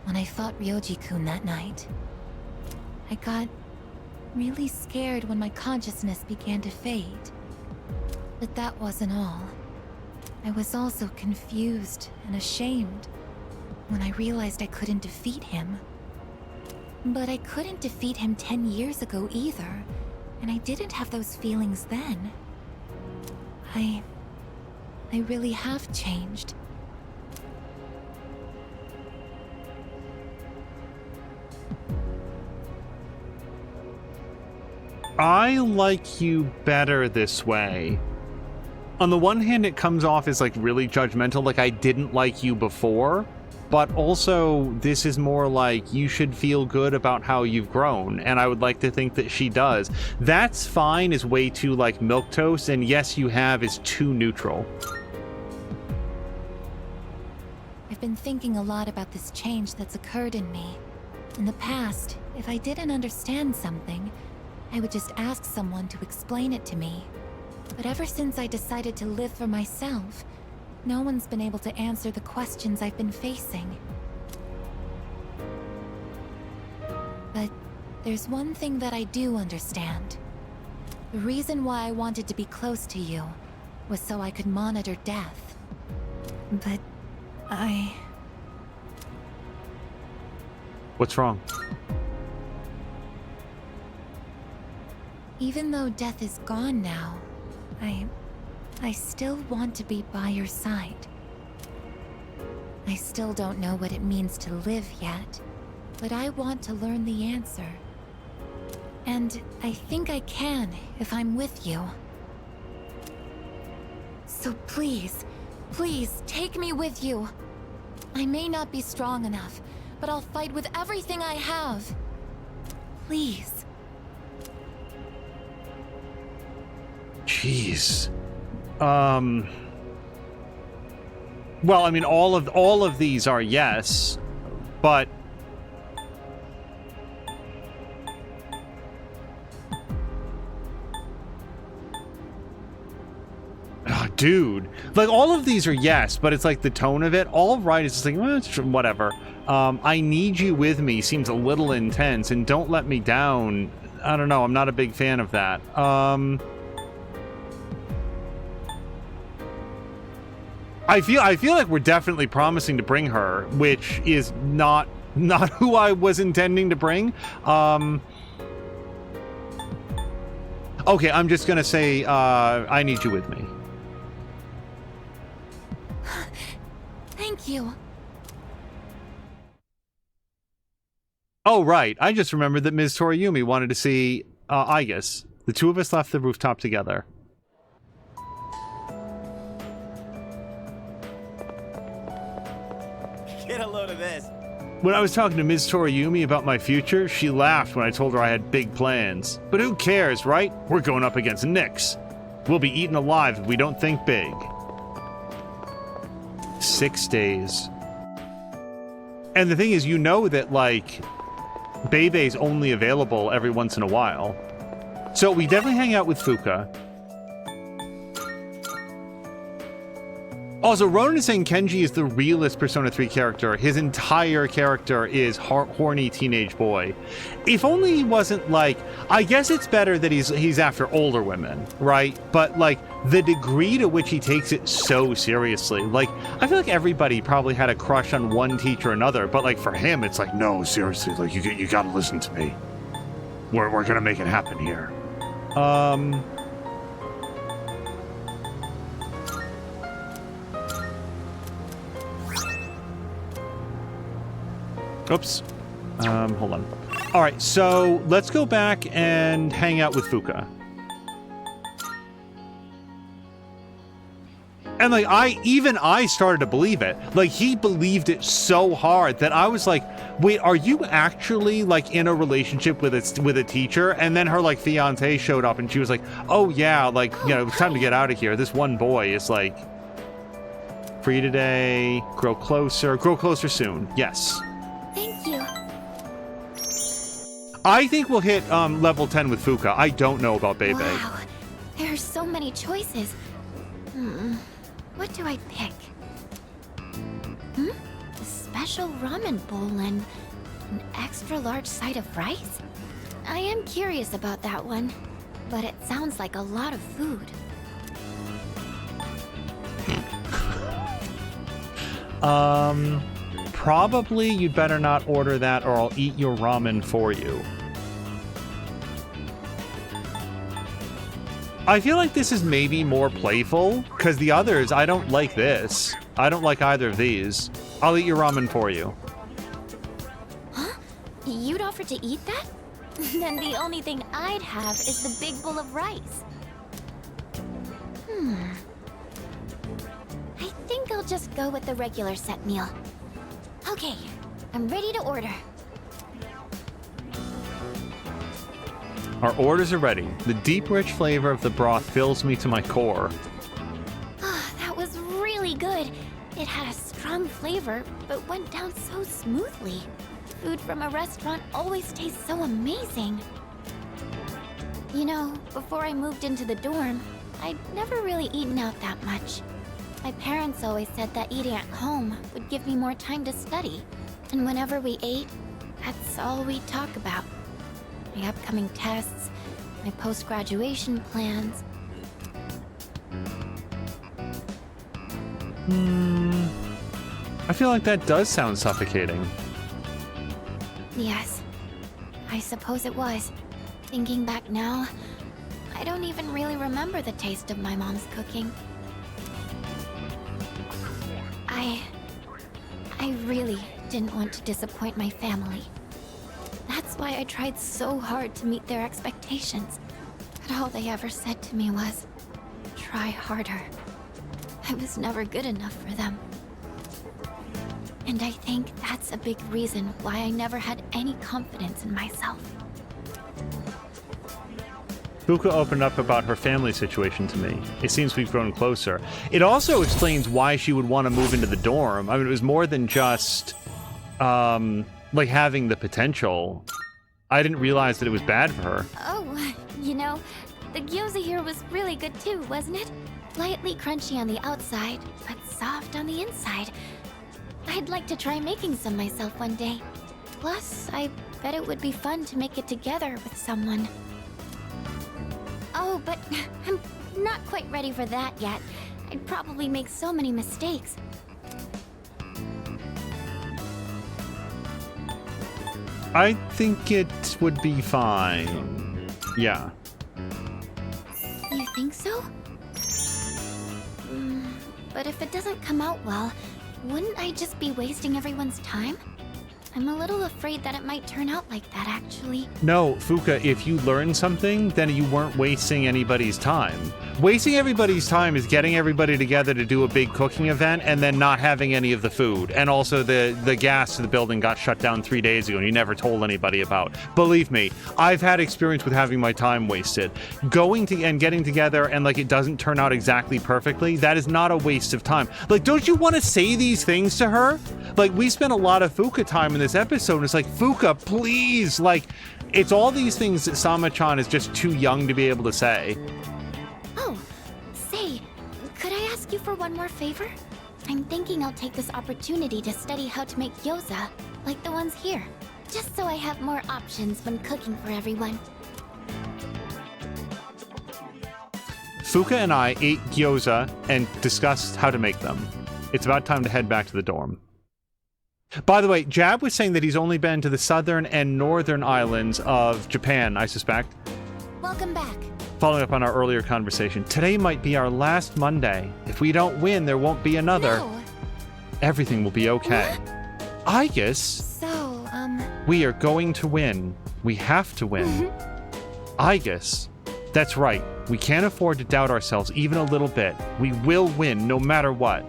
When I fought Ryoji-kun that night, I got really scared when my consciousness began to fade. But that wasn't all. I was also confused and ashamed when I realized I couldn't defeat him. But I couldn't defeat him 10 years ago either, and I didn't have those feelings then. I really have changed. I like you better this way. On the one hand, it comes off as like really judgmental, like I didn't like you before, but also this is more like you should feel good about how you've grown, and I would like to think that she does. That's fine is way too like milquetoast, and yes you have is too neutral. I've been thinking a lot about this change that's occurred in me. In the past, if I didn't understand something, I would just ask someone to explain it to me. But ever since I decided to live for myself, no one's been able to answer the questions I've been facing. But there's one thing that I do understand. The reason why I wanted to be close to you was so I could monitor death. But What's wrong? Even though death is gone now, I still want to be by your side. I still don't know what it means to live yet, but I want to learn the answer. And I think I can if I'm with you. So please, please take me with you. I may not be strong enough, but I'll fight with everything I have. Please. Jeez. Well, I mean, all of these are yes, but dude, like all of these are yes, but it's like the tone of it. All right, it's just like well, it's whatever. I need you with me seems a little intense, and don't let me down. I don't know. I'm not a big fan of that. I feel like we're definitely promising to bring her, which is not who I was intending to bring. Okay, I'm just gonna say I need you with me. Thank you. Oh right, I just remembered that Ms. Toriyumi wanted to see Aigis. The two of us left the rooftop together. Get a load of this. When I was talking to Ms. Toriyumi about my future, she laughed when I told her I had big plans. But who cares, right? We're going up against Nyx. We'll be eaten alive if we don't think big. 6 days. And the thing is, you know that, like, Bebe's only available every once in a while. So we definitely hang out with Fuka. Also, Ronan is saying Kenji is the realest Persona 3 character. His entire character is horny teenage boy. If only he wasn't like... I guess it's better that he's after older women, right? But, like, the degree to which he takes it so seriously. Like, I feel like everybody probably had a crush on one teacher or another, but, like, for him, it's like, no, seriously, like, you gotta listen to me. We're gonna make it happen here. Oops. Hold on. All right, so let's go back and hang out with Fuka. And like I started to believe it. Like he believed it so hard that I was like, wait, are you actually like in a relationship with a teacher? And then her like fiance showed up and she was like, oh yeah, like, you know, it's time to get out of here. This one boy is like free today, grow closer soon. Yes. Thank you. I think we'll hit level 10 with Fuka. I don't know about Bebe. Wow, there are so many choices. What do I pick? A special ramen bowl and an extra large side of rice? I am curious about that one, but it sounds like a lot of food. Probably you'd better not order that or I'll eat your ramen for you. I feel like this is maybe more playful, because the others, I don't like this. I don't like either of these. I'll eat your ramen for you. Huh? You'd offer to eat that? Then the only thing I'd have is the big bowl of rice. I think I'll just go with the regular set meal. Okay, I'm ready to order. Our orders are ready. The deep, rich flavor of the broth fills me to my core. That was really good. It had a strong flavor, but went down so smoothly. Food from a restaurant always tastes so amazing. You know, before I moved into the dorm, I'd never really eaten out that much. My parents always said that eating at home would give me more time to study. And whenever we ate, that's all we'd talk about. My upcoming tests, my post-graduation plans. I feel like that does sound suffocating. Yes, I suppose it was. Thinking back now, I don't even really remember the taste of my mom's cooking. I really didn't want to disappoint my family. That's why I tried so hard to meet their expectations. But all they ever said to me was, try harder. I was never good enough for them. And I think that's a big reason why I never had any confidence in myself. Fuka opened up about her family situation to me. It seems we've grown closer. It also explains why she would want to move into the dorm. I mean, it was more than just, like, having the potential. I didn't realize that it was bad for her. Oh, you know, the gyoza here was really good too, wasn't it? Lightly crunchy on the outside, but soft on the inside. I'd like to try making some myself one day. Plus, I bet it would be fun to make it together with someone. Oh, but I'm not quite ready for that yet. I'd probably make so many mistakes. I think it would be fine. Yeah. You think so? But if it doesn't come out well, wouldn't I just be wasting everyone's time? I'm a little afraid that it might turn out like that, actually. No, Fuka, if you learn something, then you weren't wasting anybody's time. Wasting everybody's time is getting everybody together to do a big cooking event and then not having any of the food. And also the gas to the building got shut down 3 days ago and you never told anybody about. Believe me, I've had experience with having my time wasted. Going to and getting together and like it doesn't turn out exactly perfectly, that is not a waste of time. Like, don't you want to say these things to her? Like, we spent a lot of Fuka time in this episode and it's like, Fuka, please, like, it's all these things that Sama-chan is just too young to be able to say. Oh, say, could I ask you for one more favor? I'm thinking I'll take this opportunity to study how to make gyoza, like the ones here, just so I have more options when cooking for everyone. Fuka and I ate gyoza and discussed how to make them. It's about time to head back to the dorm. By the way, Jab was saying that he's only been to the southern and northern islands of Japan, I suspect. Welcome back. Following up on our earlier conversation, today might be our last Monday. If we don't win, there won't be another. No. Everything will be okay. What? I guess. So, We are going to win. We have to win. I guess. That's right. We can't afford to doubt ourselves even a little bit. We will win no matter what.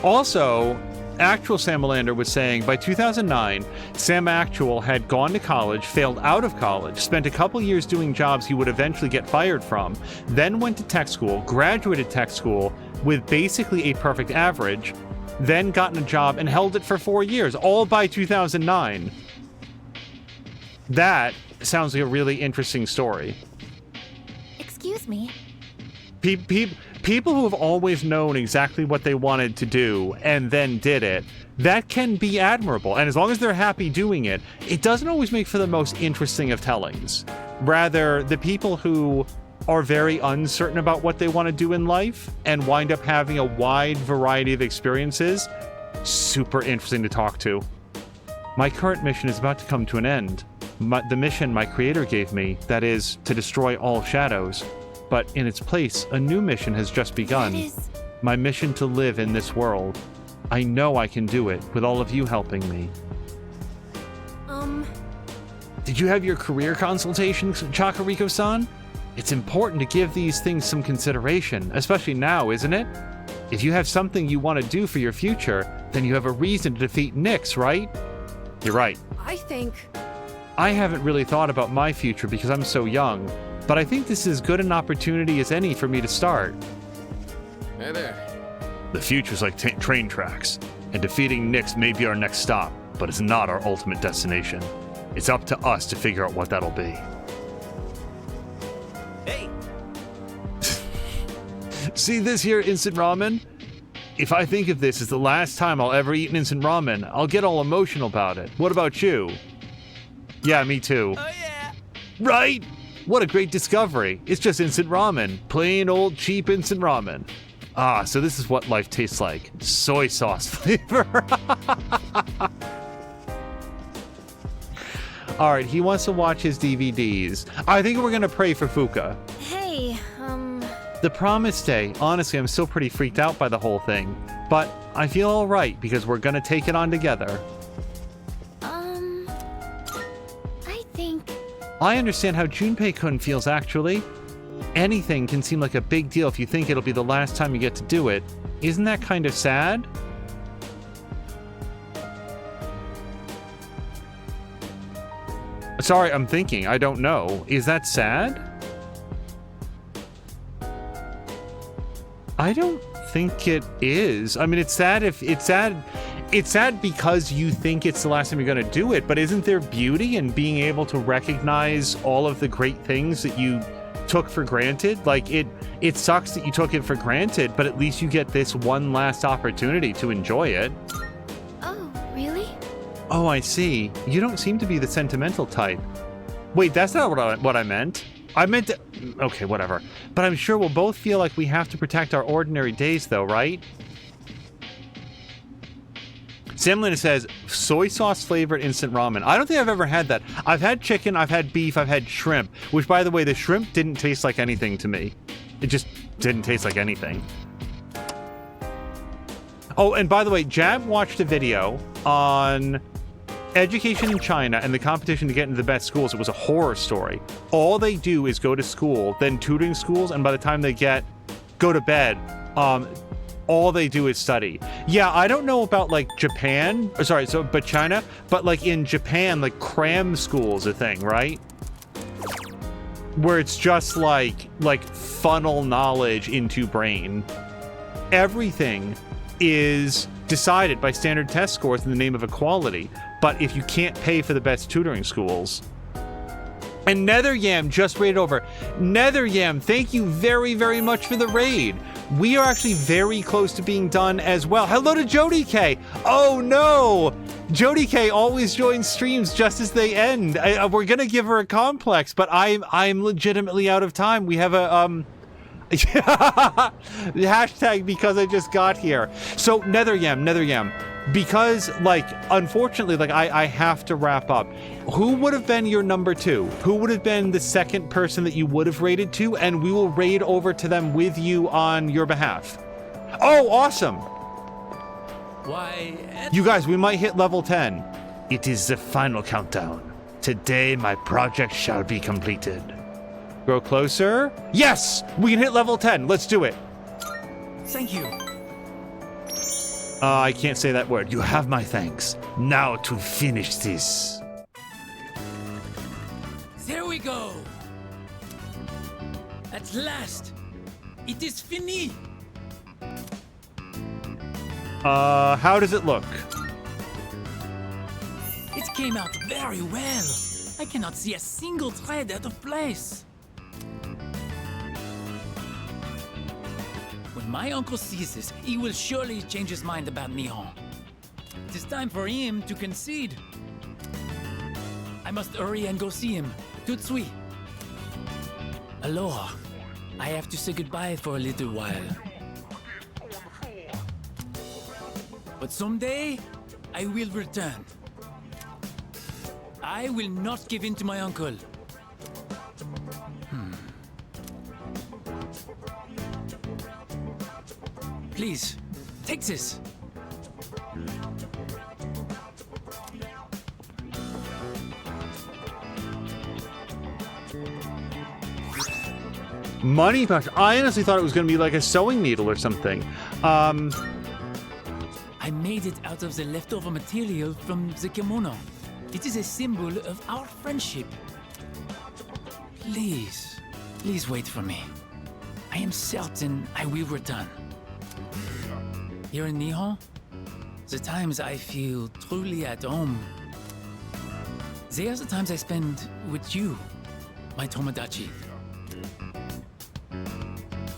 Also, Actual Samalander was saying by 2009, Sam Actual had gone to college, failed out of college, spent a couple years doing jobs he would eventually get fired from, then went to tech school, graduated tech school with basically a perfect average, then gotten a job and held it for 4 years, all by 2009. That sounds like a really interesting story. Excuse me. People who have always known exactly what they wanted to do and then did it, that can be admirable. And as long as they're happy doing it, it doesn't always make for the most interesting of tellings. Rather, the people who are very uncertain about what they want to do in life and wind up having a wide variety of experiences, super interesting to talk to. My current mission is about to come to an end. The mission my creator gave me, that is, to destroy all shadows. But in its place, a new mission has just begun. My mission to live in this world. I know I can do it, with all of you helping me. Did you have your career consultation, Chakariko-san? It's important to give these things some consideration, especially now, isn't it? If you have something you want to do for your future, then you have a reason to defeat Nyx, right? You're right. I think... I haven't really thought about my future because I'm so young, but I think this is as good an opportunity as any for me to start. Hey there. The future's like train tracks, and defeating Nyx may be our next stop, but it's not our ultimate destination. It's up to us to figure out what that'll be. Hey! See this here instant ramen? If I think of this as the last time I'll ever eat an instant ramen, I'll get all emotional about it. What about you? Yeah, me too. Oh yeah! Right? What a great discovery. It's just instant ramen. Plain old cheap instant ramen. Ah, so this is what life tastes like. Soy sauce flavor. Alright, he wants to watch his DVDs. I think we're gonna pray for Fuka. Hey, The Promise Day. Honestly, I'm still pretty freaked out by the whole thing. But I feel alright because we're gonna take it on together. I understand how Junpei-kun feels, actually. Anything can seem like a big deal if you think it'll be the last time you get to do it. Isn't that kind of sad? Sorry, I'm thinking. I don't know. Is that sad? I don't think it is. I mean, it's sad if it's sad. It's sad because you think it's the last time you're going to do it, but isn't there beauty in being able to recognize all of the great things that you took for granted? Like, it sucks that you took it for granted, but at least you get this one last opportunity to enjoy it. Oh, really? Oh, I see. You don't seem to be the sentimental type. Wait, that's not what I meant. I meant to... Okay, whatever. But I'm sure we'll both feel like we have to protect our ordinary days, though, right? Samlina says, soy sauce flavored instant ramen. I don't think I've ever had that. I've had chicken, I've had beef, I've had shrimp, which, by the way, the shrimp didn't taste like anything to me. It just didn't taste like anything. Oh, and by the way, Jab watched a video on education in China and the competition to get into the best schools. It was a horror story. All they do is go to school, then tutoring schools, and by the time they go to bed, all they do is study. Yeah, I don't know about like Japan, but China, but like in Japan, like cram school's a thing, right? Where it's just like funnel knowledge into brain. Everything is decided by standard test scores in the name of equality. But if you can't pay for the best tutoring schools. And Netheryam just raided over. Netheryam, thank you very, very much for the raid. We are actually very close to being done as well. Hello to Jody K. Oh no! Jody K always joins streams just as they end. We're gonna give her a complex, but I'm legitimately out of time. We have a hashtag because I just got here. So Netheryam. Because, like, unfortunately, like, I have to wrap up. Who would have been your number 2? Who would have been the second person that you would have raided to? And we will raid over to them with you on your behalf. Oh, awesome! Why... You guys, we might hit level 10. It is the final countdown. Today, my project shall be completed. Grow closer. Yes! We can hit level 10. Let's do it. Thank you. I can't say that word. You have my thanks. Now to finish this. There we go. At last, it is fini. How does it look? It came out very well. I cannot see a single thread out of place. When my uncle sees this, he will surely change his mind about Nihon. It is time for him to concede. I must hurry and go see him. Tout de suite. Aloha. I have to say goodbye for a little while. But someday, I will return. I will not give in to my uncle. Please, take this. Money pouch. I honestly thought it was going to be like a sewing needle or something. I made it out of the leftover material from the kimono. It is a symbol of our friendship. Please, please wait for me. I am certain I will return. Here in Nihon, the times I feel truly at home, they are the times I spend with you, my Tomodachi.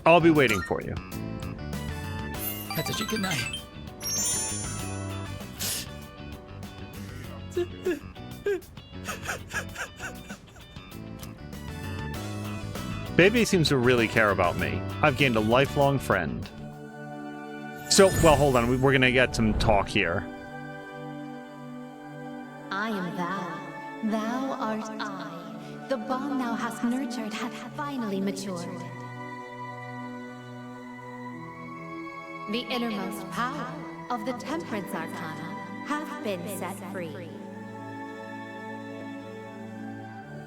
I'll be waiting for you. Katachi, good night. Bebe seems to really care about me. I've gained a lifelong friend. So, well, hold on. We're gonna get some talk here. I am thou. Thou art I. The bond thou hast nurtured hath finally matured. The innermost power of the Temperance Arcana hath been set free.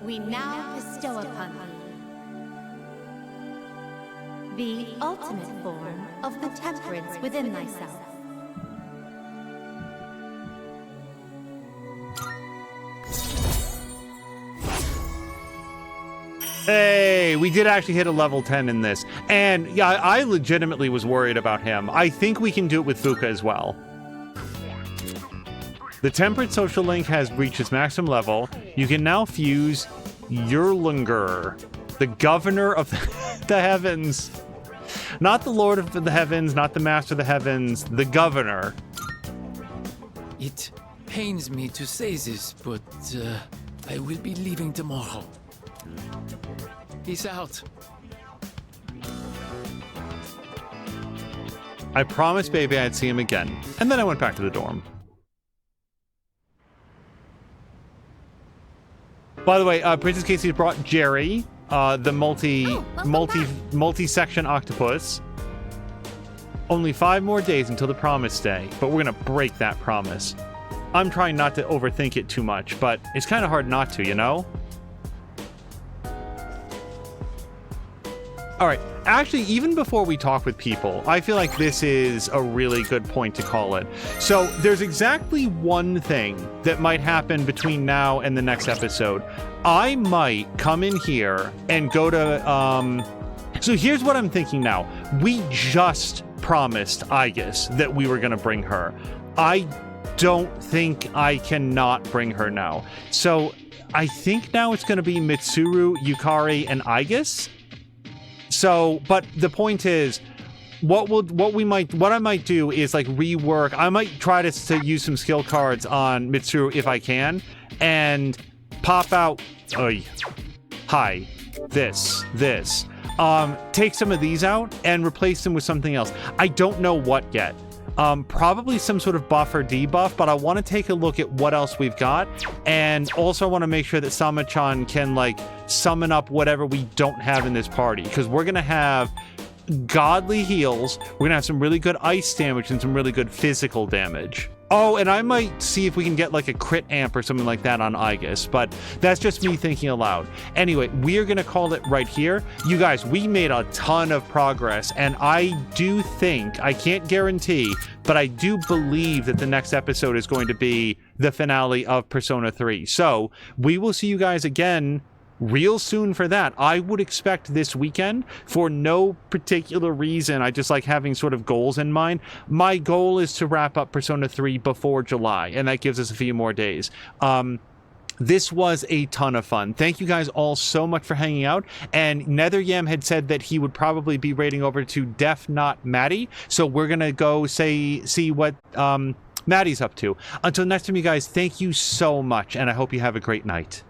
We now bestow upon thee the ultimate form of the temperance within thyself. Hey, we did actually hit a level 10 in this. And yeah, I legitimately was worried about him. I think we can do it with Fuka as well. The Temperate Social Link has reached its maximum level. You can now fuse Yerlinger, the Governor of the Heavens. Not the Lord of the Heavens, not the Master of the Heavens, the Governor. It pains me to say this, but I will be leaving tomorrow. Peace out. I promised Baby I'd see him again, and then I went back to the dorm. By the way, Princess Casey brought Jerry, the multi-section octopus. Only 5 more days until the promised day, but we're gonna break that promise. I'm trying not to overthink it too much, but it's kind of hard not to, you know? All right, actually, even before we talk with people, I feel like this is a really good point to call it. So there's exactly one thing that might happen between now and the next episode. I might come in here and go to, so here's what I'm thinking now. We just promised Aigis that we were gonna bring her. I don't think I cannot bring her now. So I think now it's gonna be Mitsuru, Yukari, and Aigis. So, but the point is, what I might do is like rework. I might try to use some skill cards on Mitsuru if I can, and pop out. Hi, this. Take some of these out and replace them with something else. I don't know what yet. Probably some sort of buff or debuff, but I want to take a look at what else we've got, and also I want to make sure that Sama-chan can like summon up whatever we don't have in this party, because we're gonna have godly heals, we're gonna have some really good ice damage and some really good physical damage. Oh, and I might see if we can get like a crit amp or something like that on Aigis, but that's just me thinking aloud. Anyway, we are going to call it right here. You guys, we made a ton of progress, and I do think, I can't guarantee, but I do believe that the next episode is going to be the finale of Persona 3. So, we will see you guys again real soon for that. I would expect this weekend, for no particular reason. I just like having sort of goals in mind. My goal is to wrap up Persona 3 before July, and that gives us a few more days. This was a ton of fun. Thank you guys all so much for hanging out. And Netheryam had said that he would probably be raiding over to Def Not Maddie. So we're going to go see what Maddie's up to. Until next time, you guys, thank you so much. And I hope you have a great night.